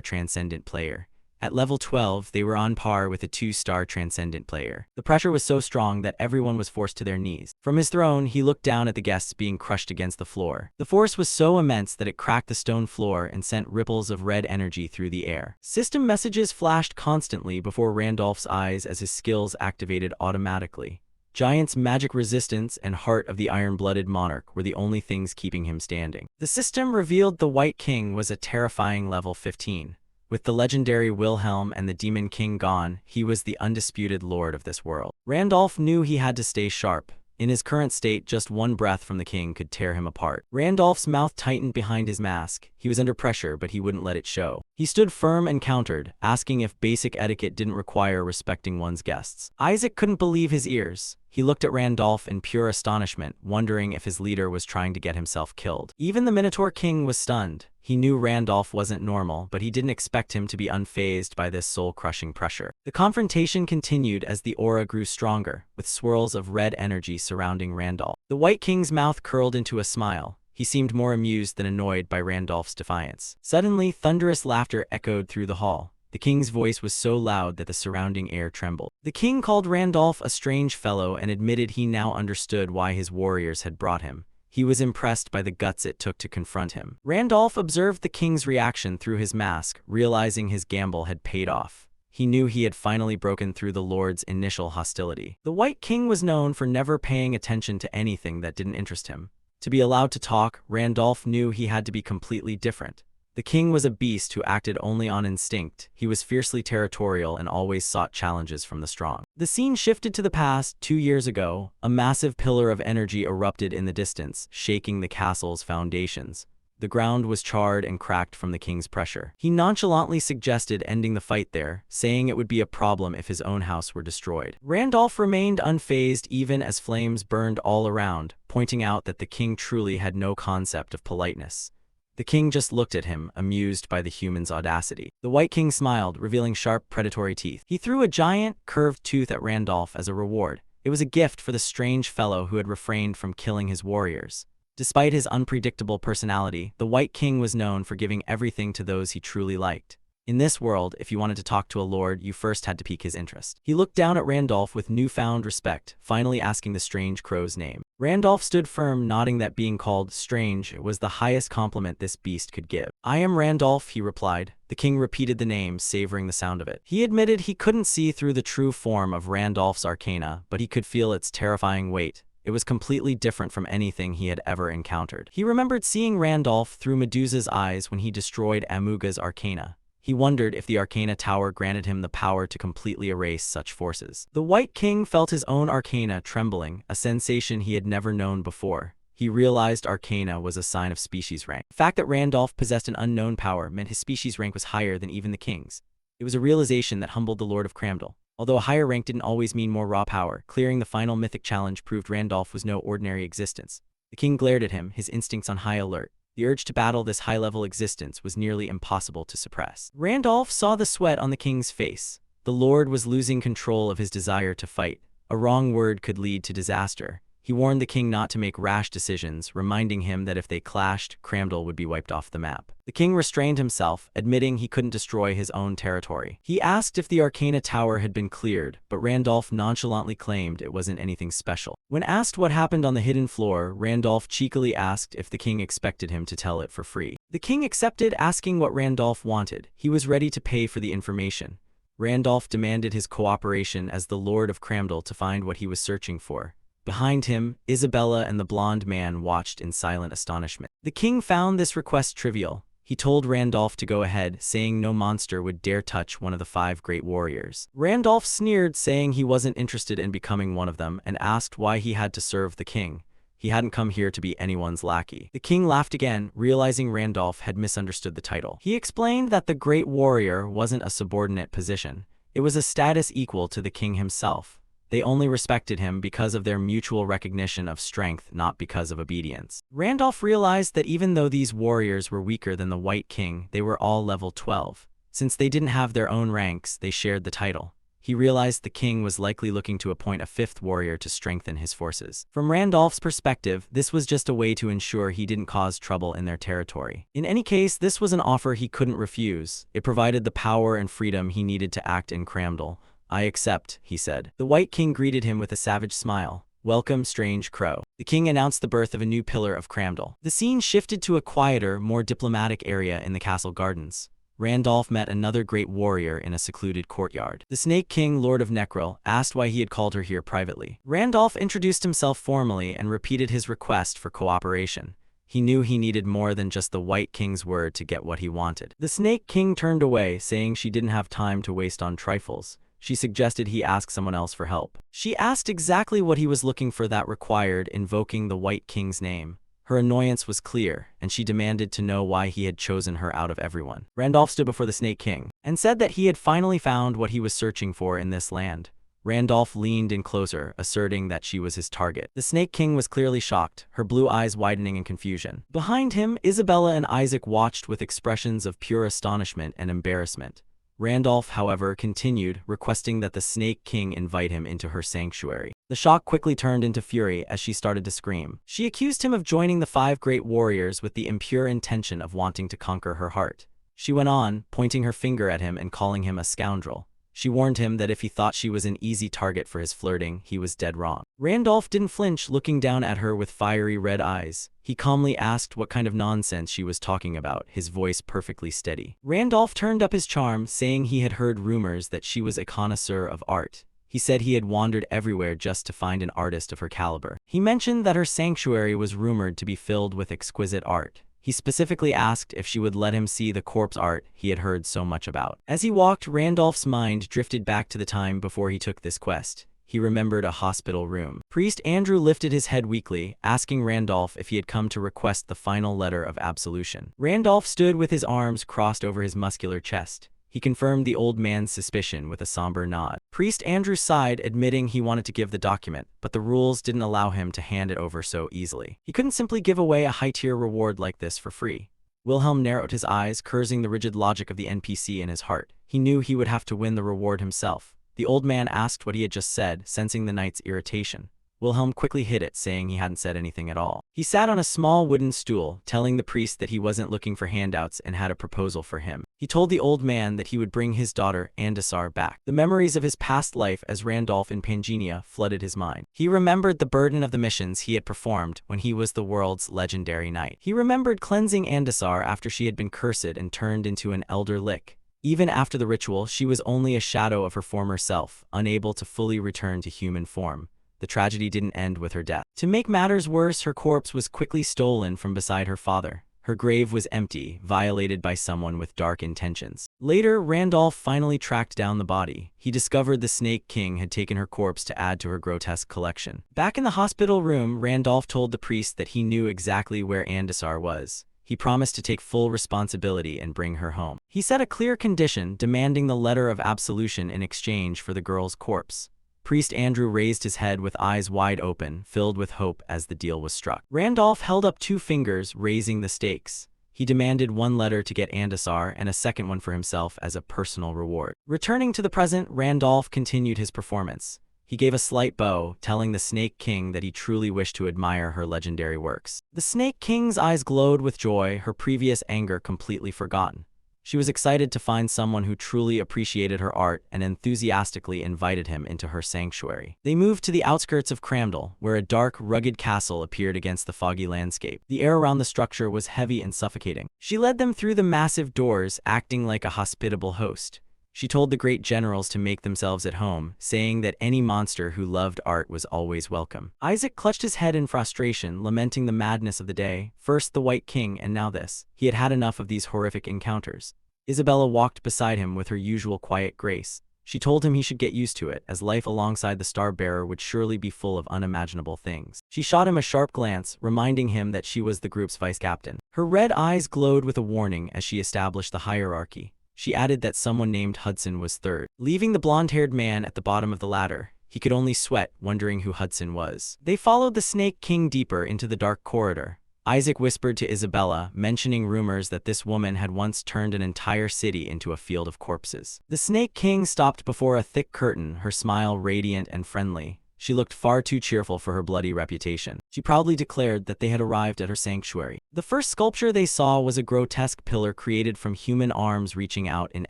transcendent player. At level 12, they were on par with a 2-star transcendent player. The pressure was so strong that everyone was forced to their knees. From his throne, he looked down at the guests being crushed against the floor. The force was so immense that it cracked the stone floor and sent ripples of red energy through the air. System messages flashed constantly before Randolph's eyes as his skills activated automatically. Giant's magic resistance and heart of the iron-blooded monarch were the only things keeping him standing. The system revealed the White King was a terrifying level 15. With the legendary Wilhelm and the Demon King gone, he was the undisputed lord of this world. Randolph knew he had to stay sharp. In his current state, just one breath from the king could tear him apart. Randolph's mouth tightened behind his mask. He was under pressure, but he wouldn't let it show. He stood firm and countered, asking if basic etiquette didn't require respecting one's guests. Isaac couldn't believe his ears. He looked at Randolph in pure astonishment, wondering if his leader was trying to get himself killed. Even the Minotaur King was stunned. He knew Randolph wasn't normal, but he didn't expect him to be unfazed by this soul-crushing pressure. The confrontation continued as the aura grew stronger, with swirls of red energy surrounding Randolph. The White King's mouth curled into a smile. He seemed more amused than annoyed by Randolph's defiance. Suddenly, thunderous laughter echoed through the hall. The king's voice was so loud that the surrounding air trembled. The king called Randolph a strange fellow and admitted he now understood why his warriors had brought him. He was impressed by the guts it took to confront him. Randolph observed the king's reaction through his mask, realizing his gamble had paid off. He knew he had finally broken through the Lord's initial hostility. The White King was known for never paying attention to anything that didn't interest him. To be allowed to talk, Randolph knew he had to be completely different. The king was a beast who acted only on instinct. He was fiercely territorial and always sought challenges from the strong. The scene shifted to the past. 2 years ago, a massive pillar of energy erupted in the distance, shaking the castle's foundations. The ground was charred and cracked from the king's pressure. He nonchalantly suggested ending the fight there, saying it would be a problem if his own house were destroyed. Randolph remained unfazed even as flames burned all around, pointing out that the king truly had no concept of politeness. The king just looked at him, amused by the human's audacity. The White King smiled, revealing sharp, predatory teeth. He threw a giant, curved tooth at Randolph as a reward. It was a gift for the strange fellow who had refrained from killing his warriors. Despite his unpredictable personality, the White King was known for giving everything to those he truly liked. In this world, if you wanted to talk to a lord, you first had to pique his interest. He looked down at Randolph with newfound respect, finally asking the strange crow's name. Randolph stood firm, nodding that being called strange was the highest compliment this beast could give. "I am Randolph," he replied. The king repeated the name, savoring the sound of it. He admitted he couldn't see through the true form of Randolph's arcana, but he could feel its terrifying weight. It was completely different from anything he had ever encountered. He remembered seeing Randolph through Medusa's eyes when he destroyed Amuga's arcana. He wondered if the Arcana Tower granted him the power to completely erase such forces. The White King felt his own arcana trembling, a sensation he had never known before. He realized arcana was a sign of species rank. The fact that Randolph possessed an unknown power meant his species rank was higher than even the king's. It was a realization that humbled the Lord of Cramdell. Although a higher rank didn't always mean more raw power, clearing the final mythic challenge proved Randolph was no ordinary existence. The king glared at him, his instincts on high alert. The urge to battle this high-level existence was nearly impossible to suppress. Randolph saw the sweat on the king's face. The lord was losing control of his desire to fight. A wrong word could lead to disaster. He warned the king not to make rash decisions, reminding him that if they clashed, Cramdell would be wiped off the map. The king restrained himself, admitting he couldn't destroy his own territory. He asked if the Arcana Tower had been cleared, but Randolph nonchalantly claimed it wasn't anything special. When asked what happened on the hidden floor, Randolph cheekily asked if the king expected him to tell it for free. The king accepted, asking what Randolph wanted. He was ready to pay for the information. Randolph demanded his cooperation as the Lord of Cramdell to find what he was searching for. Behind him, Isabella and the blonde man watched in silent astonishment. The king found this request trivial. He told Randolph to go ahead, saying no monster would dare touch one of the 5 great warriors. Randolph sneered, saying he wasn't interested in becoming one of them, and asked why he had to serve the king. He hadn't come here to be anyone's lackey. The king laughed again, realizing Randolph had misunderstood the title. He explained that the great warrior wasn't a subordinate position. It was a status equal to the king himself. They only respected him because of their mutual recognition of strength, not because of obedience. Randolph realized that even though these warriors were weaker than the White King, they were all level 12. Since they didn't have their own ranks, they shared the title. He realized the king was likely looking to appoint a 5th warrior to strengthen his forces. From Randolph's perspective, this was just a way to ensure he didn't cause trouble in their territory. In any case, this was an offer he couldn't refuse. It provided the power and freedom he needed to act in Cramdell. "I accept," he said. The White King greeted him with a savage smile. "Welcome, strange crow." The king announced the birth of a new pillar of Cramdell. The scene shifted to a quieter, more diplomatic area in the castle gardens. Randolph met another great warrior in a secluded courtyard. The Snake King, Lord of Necril, asked why he had called her here privately. Randolph introduced himself formally and repeated his request for cooperation. He knew he needed more than just the White King's word to get what he wanted. The Snake King turned away, saying she didn't have time to waste on trifles. She suggested he ask someone else for help. She asked exactly what he was looking for that required invoking the White King's name. Her annoyance was clear, and she demanded to know why he had chosen her out of everyone. Randolph stood before the Snake King and said that he had finally found what he was searching for in this land. Randolph leaned in closer, asserting that she was his target. The Snake King was clearly shocked, her blue eyes widening in confusion. Behind him, Isabella and Isaac watched with expressions of pure astonishment and embarrassment. Randolph, however, continued, requesting that the Snake King invite him into her sanctuary. The shock quickly turned into fury as she started to scream. She accused him of joining the 5 great warriors with the impure intention of wanting to conquer her heart. She went on, pointing her finger at him and calling him a scoundrel. She warned him that if he thought she was an easy target for his flirting, he was dead wrong. Randolph didn't flinch, looking down at her with fiery red eyes. He calmly asked what kind of nonsense she was talking about, his voice perfectly steady. Randolph turned up his charm, saying he had heard rumors that she was a connoisseur of art. He said he had wandered everywhere just to find an artist of her caliber. He mentioned that her sanctuary was rumored to be filled with exquisite art. He specifically asked if she would let him see the corpse art he had heard so much about. As he walked, Randolph's mind drifted back to the time before he took this quest. He remembered a hospital room. Priest Andrew lifted his head weakly, asking Randolph if he had come to request the final letter of absolution. Randolph stood with his arms crossed over his muscular chest. He confirmed the old man's suspicion with a somber nod. Priest Andrew sighed, admitting he wanted to give the document, but the rules didn't allow him to hand it over so easily. He couldn't simply give away a high-tier reward like this for free. Wilhelm narrowed his eyes, cursing the rigid logic of the NPC in his heart. He knew he would have to win the reward himself. The old man asked what he had just said, sensing the knight's irritation. Wilhelm quickly hid it, saying he hadn't said anything at all. He sat on a small wooden stool, telling the priest that he wasn't looking for handouts and had a proposal for him. He told the old man that he would bring his daughter, Andasar, back. The memories of his past life as Randolph in Pangenia flooded his mind. He remembered the burden of the missions he had performed when he was the world's legendary knight. He remembered cleansing Andasar after she had been cursed and turned into an elder lich. Even after the ritual, she was only a shadow of her former self, unable to fully return to human form. The tragedy didn't end with her death. To make matters worse, her corpse was quickly stolen from beside her father. Her grave was empty, violated by someone with dark intentions. Later, Randolph finally tracked down the body. He discovered the Snake King had taken her corpse to add to her grotesque collection. Back in the hospital room, Randolph told the priest that he knew exactly where Andasar was. He promised to take full responsibility and bring her home. He set a clear condition, demanding the letter of absolution in exchange for the girl's corpse. Priest Andrew raised his head with eyes wide open, filled with hope as the deal was struck. Randolph held up 2 fingers, raising the stakes. He demanded 1 letter to get Andasar and a second one for himself as a personal reward. Returning to the present, Randolph continued his performance. He gave a slight bow, telling the Snake King that he truly wished to admire her legendary works. The Snake King's eyes glowed with joy, her previous anger completely forgotten. She was excited to find someone who truly appreciated her art and enthusiastically invited him into her sanctuary. They moved to the outskirts of Cramdell, where a dark, rugged castle appeared against the foggy landscape. The air around the structure was heavy and suffocating. She led them through the massive doors, acting like a hospitable host. She told the great generals to make themselves at home, saying that any monster who loved art was always welcome. Isaac clutched his head in frustration, lamenting the madness of the day. First the White King, and now this. He had had enough of these horrific encounters. Isabella walked beside him with her usual quiet grace. She told him he should get used to it, as life alongside the Star-Bearer would surely be full of unimaginable things. She shot him a sharp glance, reminding him that she was the group's vice-captain. Her red eyes glowed with a warning as she established the hierarchy. She added that someone named Hudson was third. Leaving the blonde-haired man at the bottom of the ladder, he could only sweat, wondering who Hudson was. They followed the Snake King deeper into the dark corridor. Isaac whispered to Isabella, mentioning rumors that this woman had once turned an entire city into a field of corpses. The Snake King stopped before a thick curtain, her smile radiant and friendly. She looked far too cheerful for her bloody reputation. She proudly declared that they had arrived at her sanctuary. The first sculpture they saw was a grotesque pillar created from human arms reaching out in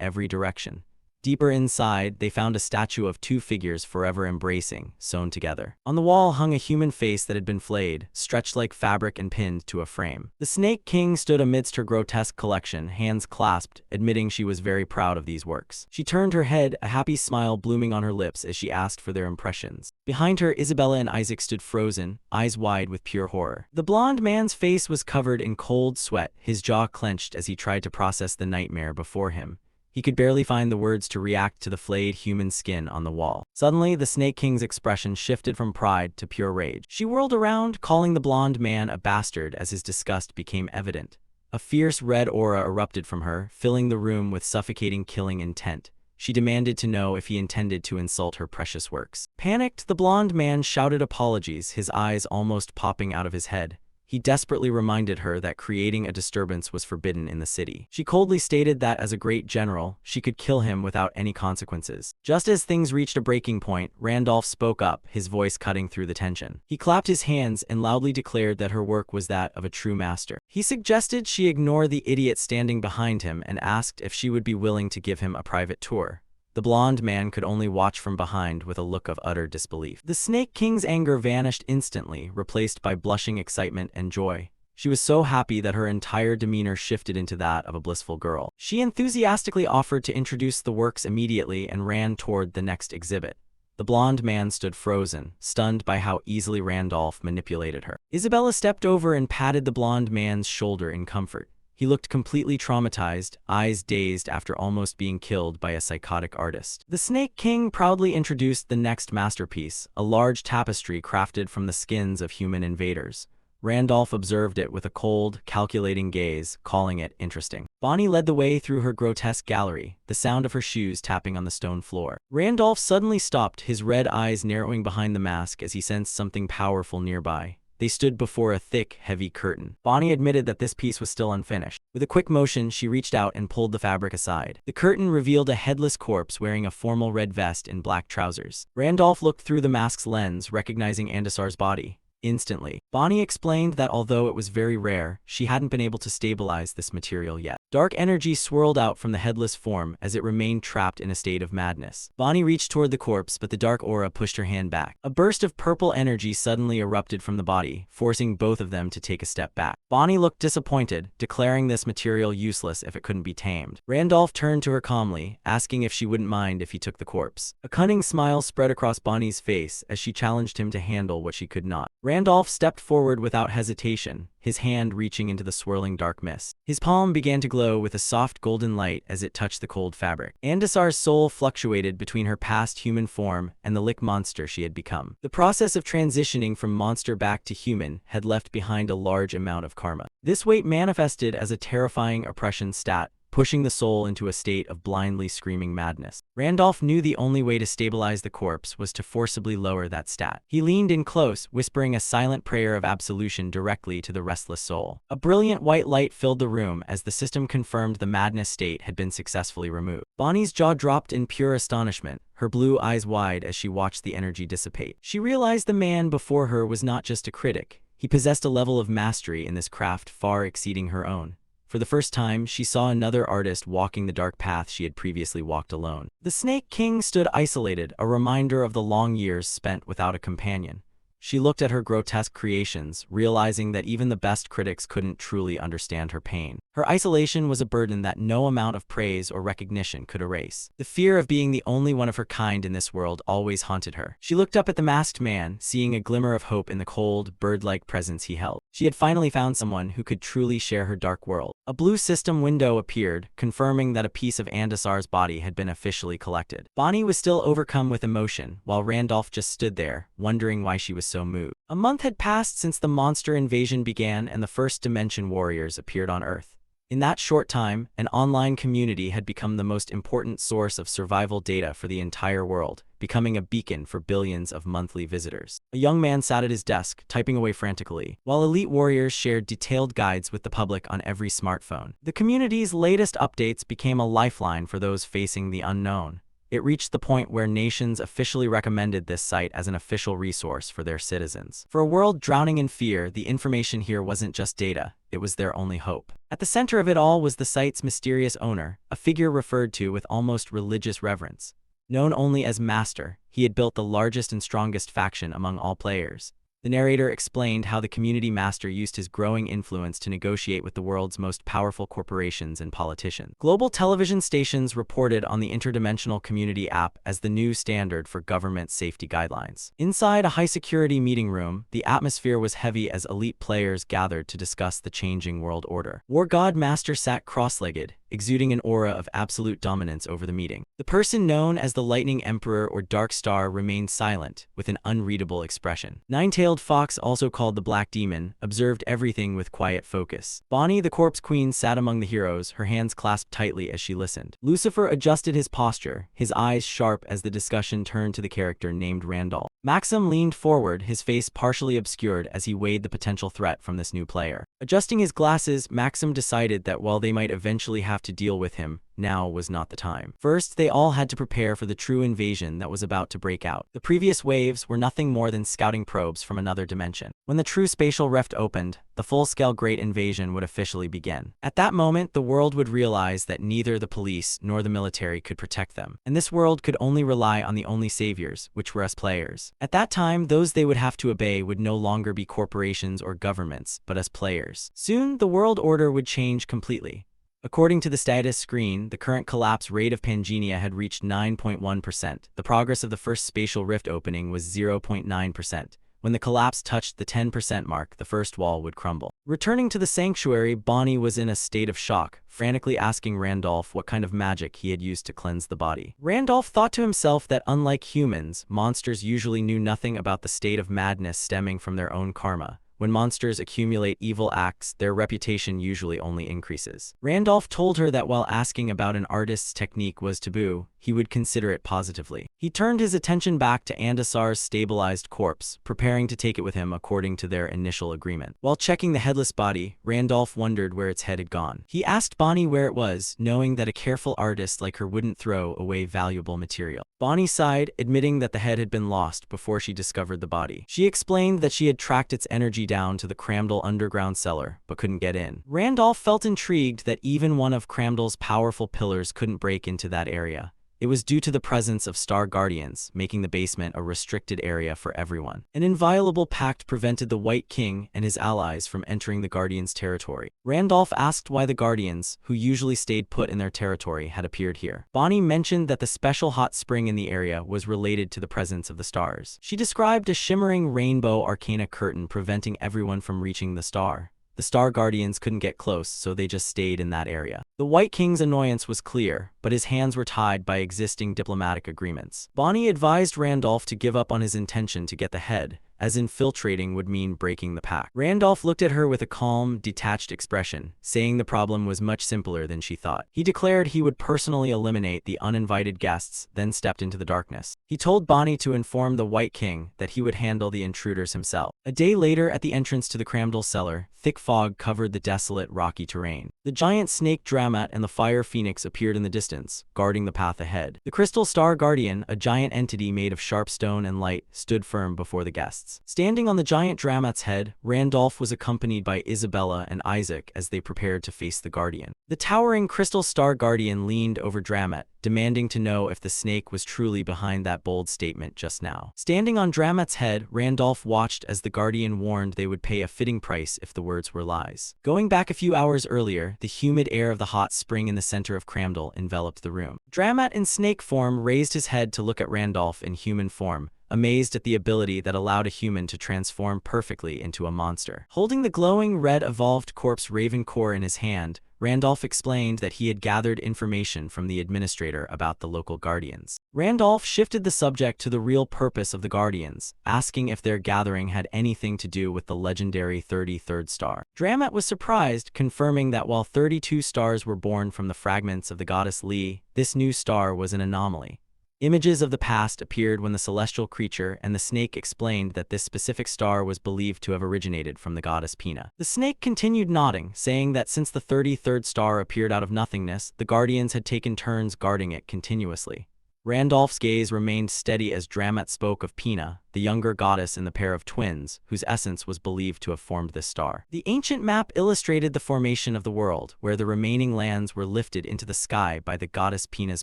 every direction. Deeper inside, they found a statue of 2 figures forever embracing, sewn together. On the wall hung a human face that had been flayed, stretched like fabric and pinned to a frame. The Snake King stood amidst her grotesque collection, hands clasped, admitting she was very proud of these works. She turned her head, a happy smile blooming on her lips as she asked for their impressions. Behind her, Isabella and Isaac stood frozen, eyes wide with pure horror. The blonde man's face was covered in cold sweat, his jaw clenched as he tried to process the nightmare before him. He could barely find the words to react to the flayed human skin on the wall. Suddenly, the Snake King's expression shifted from pride to pure rage. She whirled around, calling the blonde man a bastard as his disgust became evident. A fierce red aura erupted from her, filling the room with suffocating killing intent. She demanded to know if he intended to insult her precious works. Panicked, the blonde man shouted apologies, his eyes almost popping out of his head. He desperately reminded her that creating a disturbance was forbidden in the city. She coldly stated that as a great general, she could kill him without any consequences. Just as things reached a breaking point, Randolph spoke up, his voice cutting through the tension. He clapped his hands and loudly declared that her work was that of a true master. He suggested she ignore the idiot standing behind him and asked if she would be willing to give him a private tour. The blonde man could only watch from behind with a look of utter disbelief. The Snake King's anger vanished instantly, replaced by blushing excitement and joy. She was so happy that her entire demeanor shifted into that of a blissful girl. She enthusiastically offered to introduce the works immediately and ran toward the next exhibit. The blonde man stood frozen, stunned by how easily Randolph manipulated her. Isabella stepped over and patted the blonde man's shoulder in comfort. He looked completely traumatized, eyes dazed after almost being killed by a psychotic artist. The Snake King proudly introduced the next masterpiece, a large tapestry crafted from the skins of human invaders. Randolph observed it with a cold, calculating gaze, calling it interesting. Bonnie led the way through her grotesque gallery, the sound of her shoes tapping on the stone floor. Randolph suddenly stopped, his red eyes narrowing behind the mask as he sensed something powerful nearby. They stood before a thick, heavy curtain. Bonnie admitted that this piece was still unfinished. With a quick motion, she reached out and pulled the fabric aside. The curtain revealed a headless corpse wearing a formal red vest and black trousers. Randolph looked through the mask's lens, recognizing Andasar's body. Instantly, Bonnie explained that although it was very rare, she hadn't been able to stabilize this material yet. Dark energy swirled out from the headless form as it remained trapped in a state of madness. Bonnie reached toward the corpse, but the dark aura pushed her hand back. A burst of purple energy suddenly erupted from the body, forcing both of them to take a step back. Bonnie looked disappointed, declaring this material useless if it couldn't be tamed. Randolph turned to her calmly, asking if she wouldn't mind if he took the corpse. A cunning smile spread across Bonnie's face as she challenged him to handle what she could not. Randolph stepped forward without hesitation, his hand reaching into the swirling dark mist. His palm began to glow with a soft golden light as it touched the cold fabric. Andasar's soul fluctuated between her past human form and the lick monster she had become. The process of transitioning from monster back to human had left behind a large amount of karma. This weight manifested as a terrifying oppression stat, pushing the soul into a state of blindly screaming madness. Randolph knew the only way to stabilize the corpse was to forcibly lower that stat. He leaned in close, whispering a silent prayer of absolution directly to the restless soul. A brilliant white light filled the room as the system confirmed the madness state had been successfully removed. Bonnie's jaw dropped in pure astonishment, her blue eyes wide as she watched the energy dissipate. She realized the man before her was not just a critic. He possessed a level of mastery in this craft far exceeding her own. For the first time, she saw another artist walking the dark path she had previously walked alone. The Snake King stood isolated, a reminder of the long years spent without a companion. She looked at her grotesque creations, realizing that even the best critics couldn't truly understand her pain. Her isolation was a burden that no amount of praise or recognition could erase. The fear of being the only one of her kind in this world always haunted her. She looked up at the masked man, seeing a glimmer of hope in the cold, bird-like presence he held. She had finally found someone who could truly share her dark world. A blue system window appeared, confirming that a piece of Andasar's body had been officially collected. Bonnie was still overcome with emotion, while Randolph just stood there, wondering why she was so moved. A month had passed since the monster invasion began and the First Dimension warriors appeared on Earth. In that short time, an online community had become the most important source of survival data for the entire world, becoming a beacon for billions of monthly visitors. A young man sat at his desk, typing away frantically, while elite warriors shared detailed guides with the public on every smartphone. The community's latest updates became a lifeline for those facing the unknown. It reached the point where nations officially recommended this site as an official resource for their citizens. For a world drowning in fear, the information here wasn't just data, it was their only hope. At the center of it all was the site's mysterious owner, a figure referred to with almost religious reverence. Known only as Master, he had built the largest and strongest faction among all players. The narrator explained how the community master used his growing influence to negotiate with the world's most powerful corporations and politicians. Global television stations reported on the interdimensional community app as the new standard for government safety guidelines. Inside a high-security meeting room, the atmosphere was heavy as elite players gathered to discuss the changing world order. War God Master sat cross-legged, exuding an aura of absolute dominance over the meeting. The person known as the Lightning Emperor or Dark Star remained silent, with an unreadable expression. Nine-tailed Fox, also called the Black Demon, observed everything with quiet focus. Bonnie, the Corpse Queen, sat among the heroes, her hands clasped tightly as she listened. Lucifer adjusted his posture, his eyes sharp as the discussion turned to the character named Randolph. Maxim leaned forward, his face partially obscured as he weighed the potential threat from this new player. Adjusting his glasses, Maxim decided that while they might eventually have to deal with him, now was not the time. First, they all had to prepare for the true invasion that was about to break out. The previous waves were nothing more than scouting probes from another dimension. When the true spatial rift opened, the full-scale Great Invasion would officially begin. At that moment, the world would realize that neither the police nor the military could protect them, and this world could only rely on the only saviors, which were us players. At that time, those they would have to obey would no longer be corporations or governments, but us players. Soon, the world order would change completely. According to the status screen, the current collapse rate of Pangea had reached 9.1%. The progress of the first spatial rift opening was 0.9%. When the collapse touched the 10% mark, the first wall would crumble. Returning to the sanctuary, Bonnie was in a state of shock, frantically asking Randolph what kind of magic he had used to cleanse the body. Randolph thought to himself that unlike humans, monsters usually knew nothing about the state of madness stemming from their own karma. When monsters accumulate evil acts, their reputation usually only increases. Randolph told her that while asking about an artist's technique was taboo, he would consider it positively. He turned his attention back to Andasar's stabilized corpse, preparing to take it with him according to their initial agreement. While checking the headless body, Randolph wondered where its head had gone. He asked Bonnie where it was, knowing that a careful artist like her wouldn't throw away valuable material. Bonnie sighed, admitting that the head had been lost before she discovered the body. She explained that she had tracked its energy down to the Cramdal underground cellar, but couldn't get in. Randolph felt intrigued that even one of Cramdal's powerful pillars couldn't break into that area. It was due to the presence of Star Guardians, making the basement a restricted area for everyone. An inviolable pact prevented the White King and his allies from entering the Guardians' territory. Randolph asked why the Guardians, who usually stayed put in their territory, had appeared here. Bonnie mentioned that the special hot spring in the area was related to the presence of the stars. She described a shimmering rainbow arcana curtain preventing everyone from reaching the star. The Star Guardians couldn't get close, so they just stayed in that area. The White King's annoyance was clear, but his hands were tied by existing diplomatic agreements. Bonnie advised Randolph to give up on his intention to get the head, as infiltrating would mean breaking the pact. Randolph looked at her with a calm, detached expression, saying the problem was much simpler than she thought. He declared he would personally eliminate the uninvited guests, then stepped into the darkness. He told Bonnie to inform the White King that he would handle the intruders himself. A day later, at the entrance to the Cramdell cellar, thick fog covered the desolate, rocky terrain. The giant snake Dramat and the fire phoenix appeared in the distance, guarding the path ahead. The Crystal Star Guardian, a giant entity made of sharp stone and light, stood firm before the guests. Standing on the giant Dramat's head, Randolph was accompanied by Isabella and Isaac as they prepared to face the Guardian. The towering Crystal Star Guardian leaned over Dramat, demanding to know if the snake was truly behind that bold statement just now. Standing on Dramat's head, Randolph watched as the Guardian warned they would pay a fitting price if the words were lies. Going back a few hours earlier, the humid air of the hot spring in the center of Cramdell enveloped the room. Dramat in snake form raised his head to look at Randolph in human form, amazed at the ability that allowed a human to transform perfectly into a monster. Holding the glowing red evolved corpse Raven Core in his hand, Randolph explained that he had gathered information from the administrator about the local Guardians. Randolph shifted the subject to the real purpose of the Guardians, asking if their gathering had anything to do with the legendary 33rd star. Dramat was surprised, confirming that while 32 stars were born from the fragments of the goddess Li, this new star was an anomaly. Images of the past appeared when the celestial creature and the snake explained that this specific star was believed to have originated from the goddess Pina. The snake continued nodding, saying that since the 33rd star appeared out of nothingness, the Guardians had taken turns guarding it continuously. Randolph's gaze remained steady as Dramat spoke of Pina, the younger goddess in the pair of twins, whose essence was believed to have formed this star. The ancient map illustrated the formation of the world, where the remaining lands were lifted into the sky by the goddess Pina's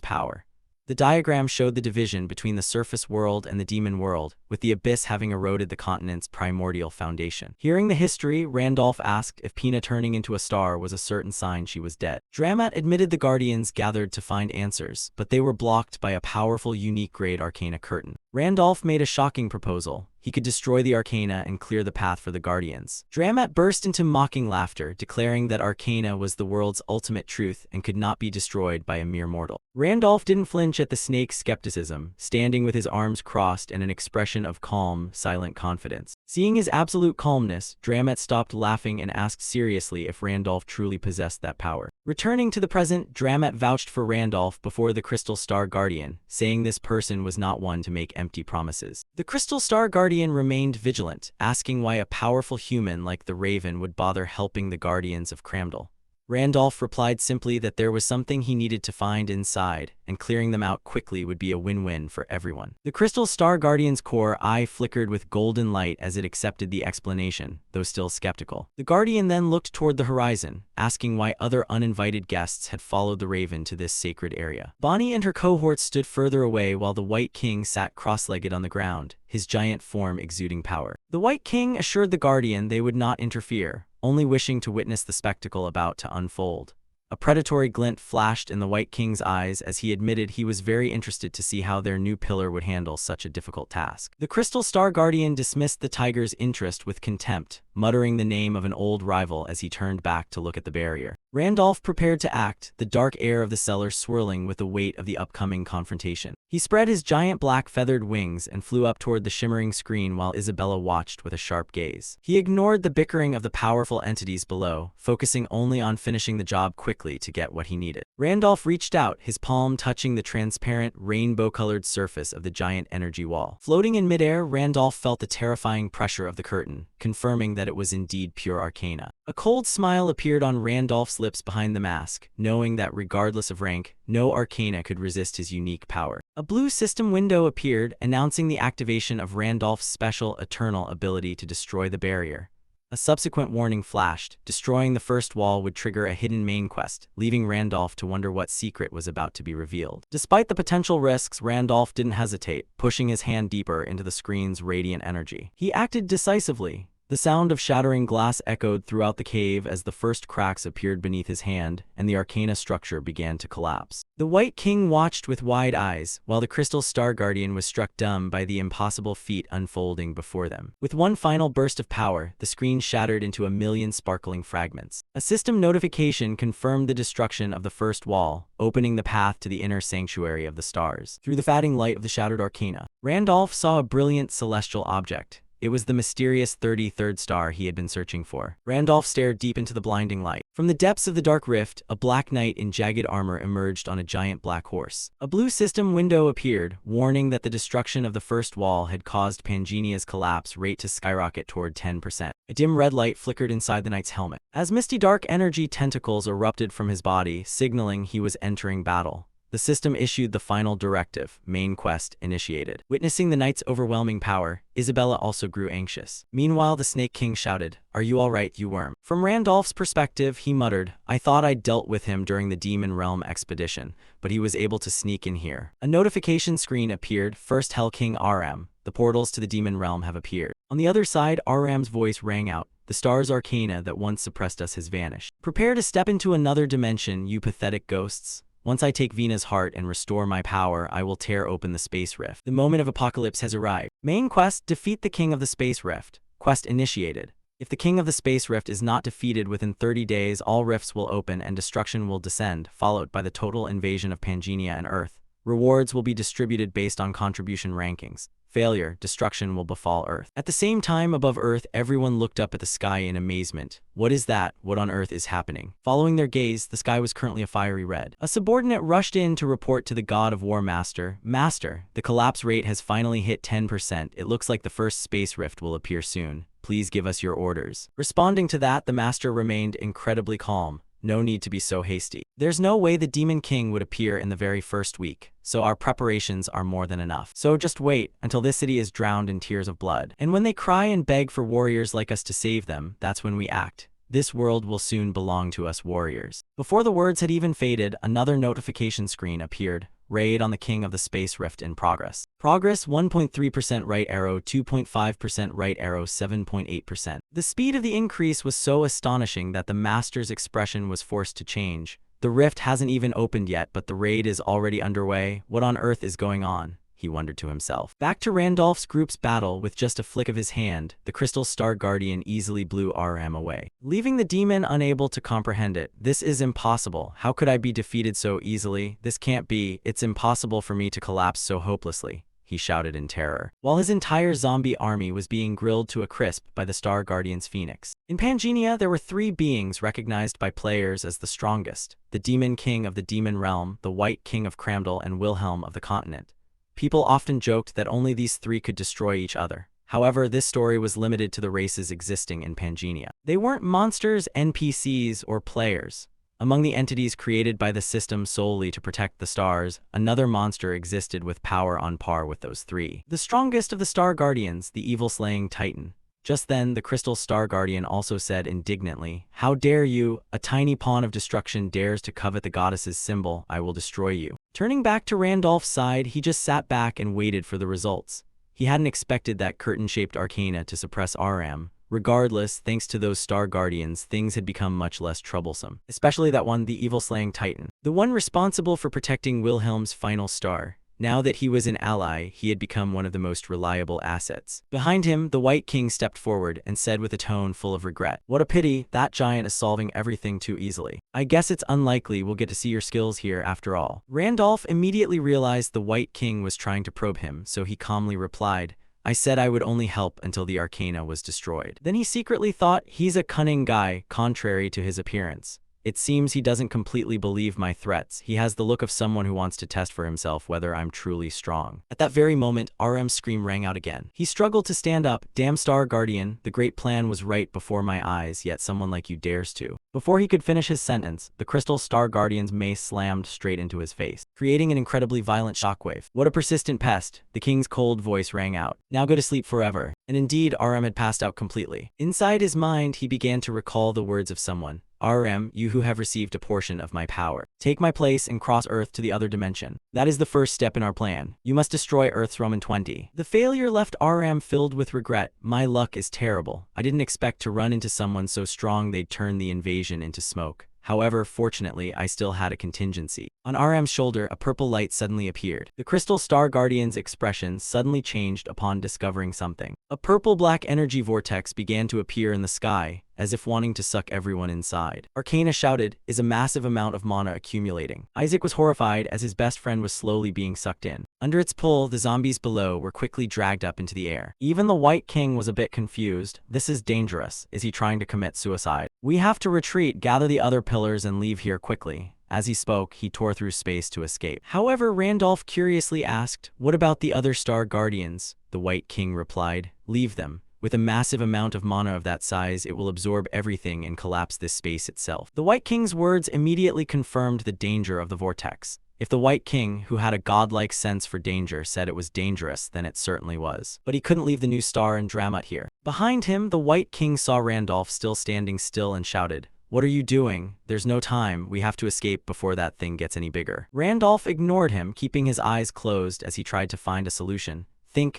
power. The diagram showed the division between the surface world and the demon world, with the abyss having eroded the continent's primordial foundation. Hearing the history, Randolph asked if Pina turning into a star was a certain sign she was dead. Dramat admitted the Guardians gathered to find answers, but they were blocked by a powerful unique-grade arcana curtain. Randolph made a shocking proposal. He could destroy the arcana and clear the path for the Guardians. Dramat burst into mocking laughter, declaring that arcana was the world's ultimate truth and could not be destroyed by a mere mortal. Randolph didn't flinch at the snake's skepticism, standing with his arms crossed and an expression of calm, silent confidence. Seeing his absolute calmness, Dramat stopped laughing and asked seriously if Randolph truly possessed that power. Returning to the present, Dramat vouched for Randolph before the Crystal Star Guardian, saying this person was not one to make empty promises. The Crystal Star Guardian remained vigilant, asking why a powerful human like the Raven would bother helping the Guardians of Cramdell. Randolph replied simply that there was something he needed to find inside, and clearing them out quickly would be a win-win for everyone. The Crystal Star Guardian's core eye flickered with golden light as it accepted the explanation, though still skeptical. The Guardian then looked toward the horizon, asking why other uninvited guests had followed the Raven to this sacred area. Bonnie and her cohorts stood further away while the White King sat cross-legged on the ground, his giant form exuding power. The White King assured the Guardian they would not interfere, only wishing to witness the spectacle about to unfold. A predatory glint flashed in the White King's eyes as he admitted he was very interested to see how their new pillar would handle such a difficult task. The Crystal Star Guardian dismissed the tiger's interest with contempt, muttering the name of an old rival as he turned back to look at the barrier. Randolph prepared to act, the dark air of the cellar swirling with the weight of the upcoming confrontation. He spread his giant black feathered wings and flew up toward the shimmering screen while Isabella watched with a sharp gaze. He ignored the bickering of the powerful entities below, focusing only on finishing the job quickly to get what he needed. Randolph reached out, his palm touching the transparent, rainbow-colored surface of the giant energy wall. Floating in midair, Randolph felt the terrifying pressure of the curtain, confirming that it was indeed pure arcana. A cold smile appeared on Randolph's lips behind the mask, knowing that regardless of rank, no arcana could resist his unique power. A blue system window appeared, announcing the activation of Randolph's special Eternal ability to destroy the barrier. A subsequent warning flashed. Destroying the first wall would trigger a hidden main quest, leaving Randolph to wonder what secret was about to be revealed. Despite the potential risks, Randolph didn't hesitate, pushing his hand deeper into the screen's radiant energy. He acted decisively. The sound of shattering glass echoed throughout the cave as the first cracks appeared beneath his hand, and the arcana structure began to collapse. The White King watched with wide eyes, while the Crystal Star Guardian was struck dumb by the impossible feat unfolding before them. With one final burst of power, the screen shattered into a million sparkling fragments. A system notification confirmed the destruction of the first wall, opening the path to the inner sanctuary of the stars. Through the fading light of the shattered arcana, Randolph saw a brilliant celestial object. It was the mysterious 33rd star he had been searching for. Randolph stared deep into the blinding light. From the depths of the dark rift, a black knight in jagged armor emerged on a giant black horse. A blue system window appeared, warning that the destruction of the first wall had caused Pangenia's collapse rate to skyrocket toward 10%. A dim red light flickered inside the knight's helmet, as misty dark energy tentacles erupted from his body, signaling he was entering battle. The system issued the final directive: main quest initiated. Witnessing the knight's overwhelming power, Isabella also grew anxious. Meanwhile, the Snake King shouted, "Are you all right, you worm?" From Randolph's perspective, he muttered, "I thought I'd dealt with him during the Demon Realm expedition, but he was able to sneak in here." A notification screen appeared. "First Hell King RM. The portals to the Demon Realm have appeared." On the other side, RM's voice rang out. "The star's arcana that once suppressed us has vanished. Prepare to step into another dimension, you pathetic ghosts. Once I take Vina's heart and restore my power, I will tear open the space rift. The moment of apocalypse has arrived. Main quest: defeat the King of the Space Rift. Quest initiated. If the King of the Space Rift is not defeated within 30 days, all rifts will open and destruction will descend, followed by the total invasion of Pangenia and Earth. Rewards will be distributed based on contribution rankings. Failure, destruction will befall Earth." At the same time, above Earth, everyone looked up at the sky in amazement. What is that? What on earth is happening? Following their gaze, the sky was currently a fiery red. A subordinate rushed in to report to the God of War Master. "Master, the collapse rate has finally hit 10%. It looks like the first space rift will appear soon. Please give us your orders." Responding to that, the Master remained incredibly calm. "No need to be so hasty. There's no way the Demon King would appear in the very first week, so our preparations are more than enough. So just wait until this city is drowned in tears of blood. And when they cry and beg for warriors like us to save them, that's when we act. This world will soon belong to us warriors." Before the words had even faded, another notification screen appeared. "Raid on the King of the Space Rift in progress. Progress 1.3% right arrow, 2.5% right arrow, 7.8%. The speed of the increase was so astonishing that the Master's expression was forced to change. "The rift hasn't even opened yet, but the raid is already underway. What on earth is going on?" he wondered to himself. Back to Randolph's group's battle, with just a flick of his hand, the Crystal Star Guardian easily blew RM away, leaving the demon unable to comprehend it. "This is impossible. How could I be defeated so easily? This can't be. It's impossible for me to collapse so hopelessly," he shouted in terror, while his entire zombie army was being grilled to a crisp by the Star Guardian's Phoenix. In Pangenia, there were three beings recognized by players as the strongest: the Demon King of the Demon Realm, the White King of Cramdal, and Wilhelm of the Continent. People often joked that only these three could destroy each other. However, this story was limited to the races existing in Pangenia. They weren't monsters, NPCs, or players. Among the entities created by the system solely to protect the stars, another monster existed with power on par with those three. The strongest of the Star Guardians, the evil-slaying Titan. Just then, the Crystal Star Guardian also said indignantly, "How dare you? A tiny pawn of destruction dares to covet the goddess's symbol. I will destroy you." Turning back to Randolph's side, he just sat back and waited for the results. He hadn't expected that curtain-shaped arcana to suppress RM. Regardless, thanks to those Star Guardians, things had become much less troublesome. Especially that one, the evil-slaying Titan. The one responsible for protecting Wilhelm's final star. Now that he was an ally, he had become one of the most reliable assets. Behind him, the White King stepped forward and said with a tone full of regret, "What a pity, that giant is solving everything too easily. I guess it's unlikely we'll get to see your skills here after all." Randolph immediately realized the White King was trying to probe him, so he calmly replied, "I said I would only help until the arcana was destroyed." Then he secretly thought, "He's a cunning guy, contrary to his appearance. It seems he doesn't completely believe my threats. He has the look of someone who wants to test for himself whether I'm truly strong." At that very moment, RM's scream rang out again. He struggled to stand up. "Damn Star Guardian, the great plan was right before my eyes, yet someone like you dares to." Before he could finish his sentence, the Crystal Star Guardian's mace slammed straight into his face, creating an incredibly violent shockwave. "What a persistent pest," the king's cold voice rang out. "Now go to sleep forever." And indeed, RM had passed out completely. Inside his mind, he began to recall the words of someone. "RM, you who have received a portion of my power, take my place and cross Earth to the other dimension. That is the first step in our plan. You must destroy Earth's Roman 20. The failure left RM filled with regret. "My luck is terrible. I didn't expect to run into someone so strong they'd turn the invasion into smoke. However, fortunately, I still had a contingency." On RM's shoulder, a purple light suddenly appeared. The Crystal Star Guardian's expression suddenly changed upon discovering something. A purple-black energy vortex began to appear in the sky, as if wanting to suck everyone inside. Arcana shouted, "Is a massive amount of mana accumulating." Isaac was horrified as his best friend was slowly being sucked in. Under its pull, the zombies below were quickly dragged up into the air. Even the White King was a bit confused. This is dangerous. Is he trying to commit suicide? We have to retreat, gather the other pillars, and leave here quickly. As he spoke, he tore through space to escape. However, Randolph curiously asked, "What about the other Star Guardians?" The White King replied, "Leave them. With a massive amount of mana of that size, it will absorb everything and collapse this space itself." The White King's words immediately confirmed the danger of the vortex. If the White King, who had a godlike sense for danger, said it was dangerous, then it certainly was. But he couldn't leave the new star and Dramut here. Behind him, the White King saw Randolph still standing still and shouted, "What are you doing? There's no time. We have to escape before that thing gets any bigger." Randolph ignored him, keeping his eyes closed as he tried to find a solution.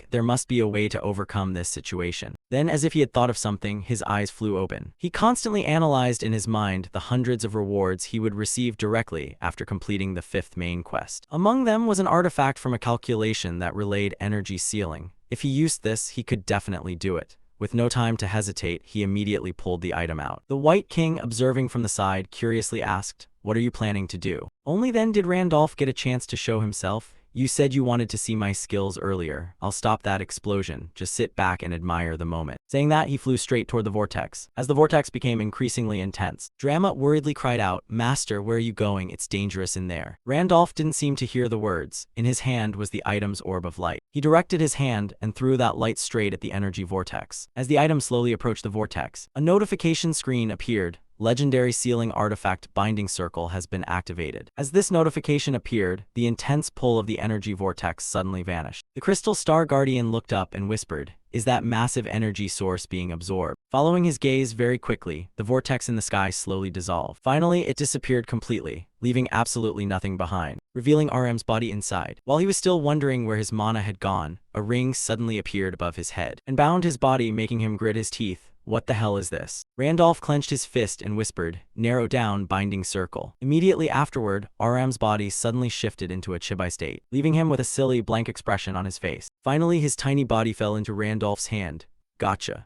There must be a way to overcome this situation. Then, as if he had thought of something, his eyes flew open. He constantly analyzed in his mind the hundreds of rewards he would receive directly after completing the 5th main quest. Among them was an artifact from a calculation that relayed energy sealing. If he used this, he could definitely do it. With no time to hesitate, he immediately pulled the item out. The White King, observing from the side, curiously asked, "What are you planning to do?" Only then did Randolph get a chance to show himself. "You said you wanted to see my skills earlier. I'll stop that explosion. Just sit back and admire the moment." Saying that, he flew straight toward the vortex. As the vortex became increasingly intense, Dramut worriedly cried out, "Master, where are you going? It's dangerous in there." Randolph didn't seem to hear the words. In his hand was the item's orb of light. He directed his hand and threw that light straight at the energy vortex. As the item slowly approached the vortex, a notification screen appeared. "Legendary sealing artifact binding circle has been activated." As this notification appeared, the intense pull of the energy vortex suddenly vanished. The Crystal Star Guardian looked up and whispered, "Is that massive energy source being absorbed?" Following his gaze very quickly, the vortex in the sky slowly dissolved. Finally, it disappeared completely, leaving absolutely nothing behind, revealing RM's body inside. While he was still wondering where his mana had gone, a ring suddenly appeared above his head and bound his body, making him grit his teeth. "What the hell is this?" Randolph clenched his fist and whispered, "Narrow down binding circle." Immediately afterward, RM's body suddenly shifted into a chibi state, leaving him with a silly, blank expression on his face. Finally, his tiny body fell into Randolph's hand. "Gotcha."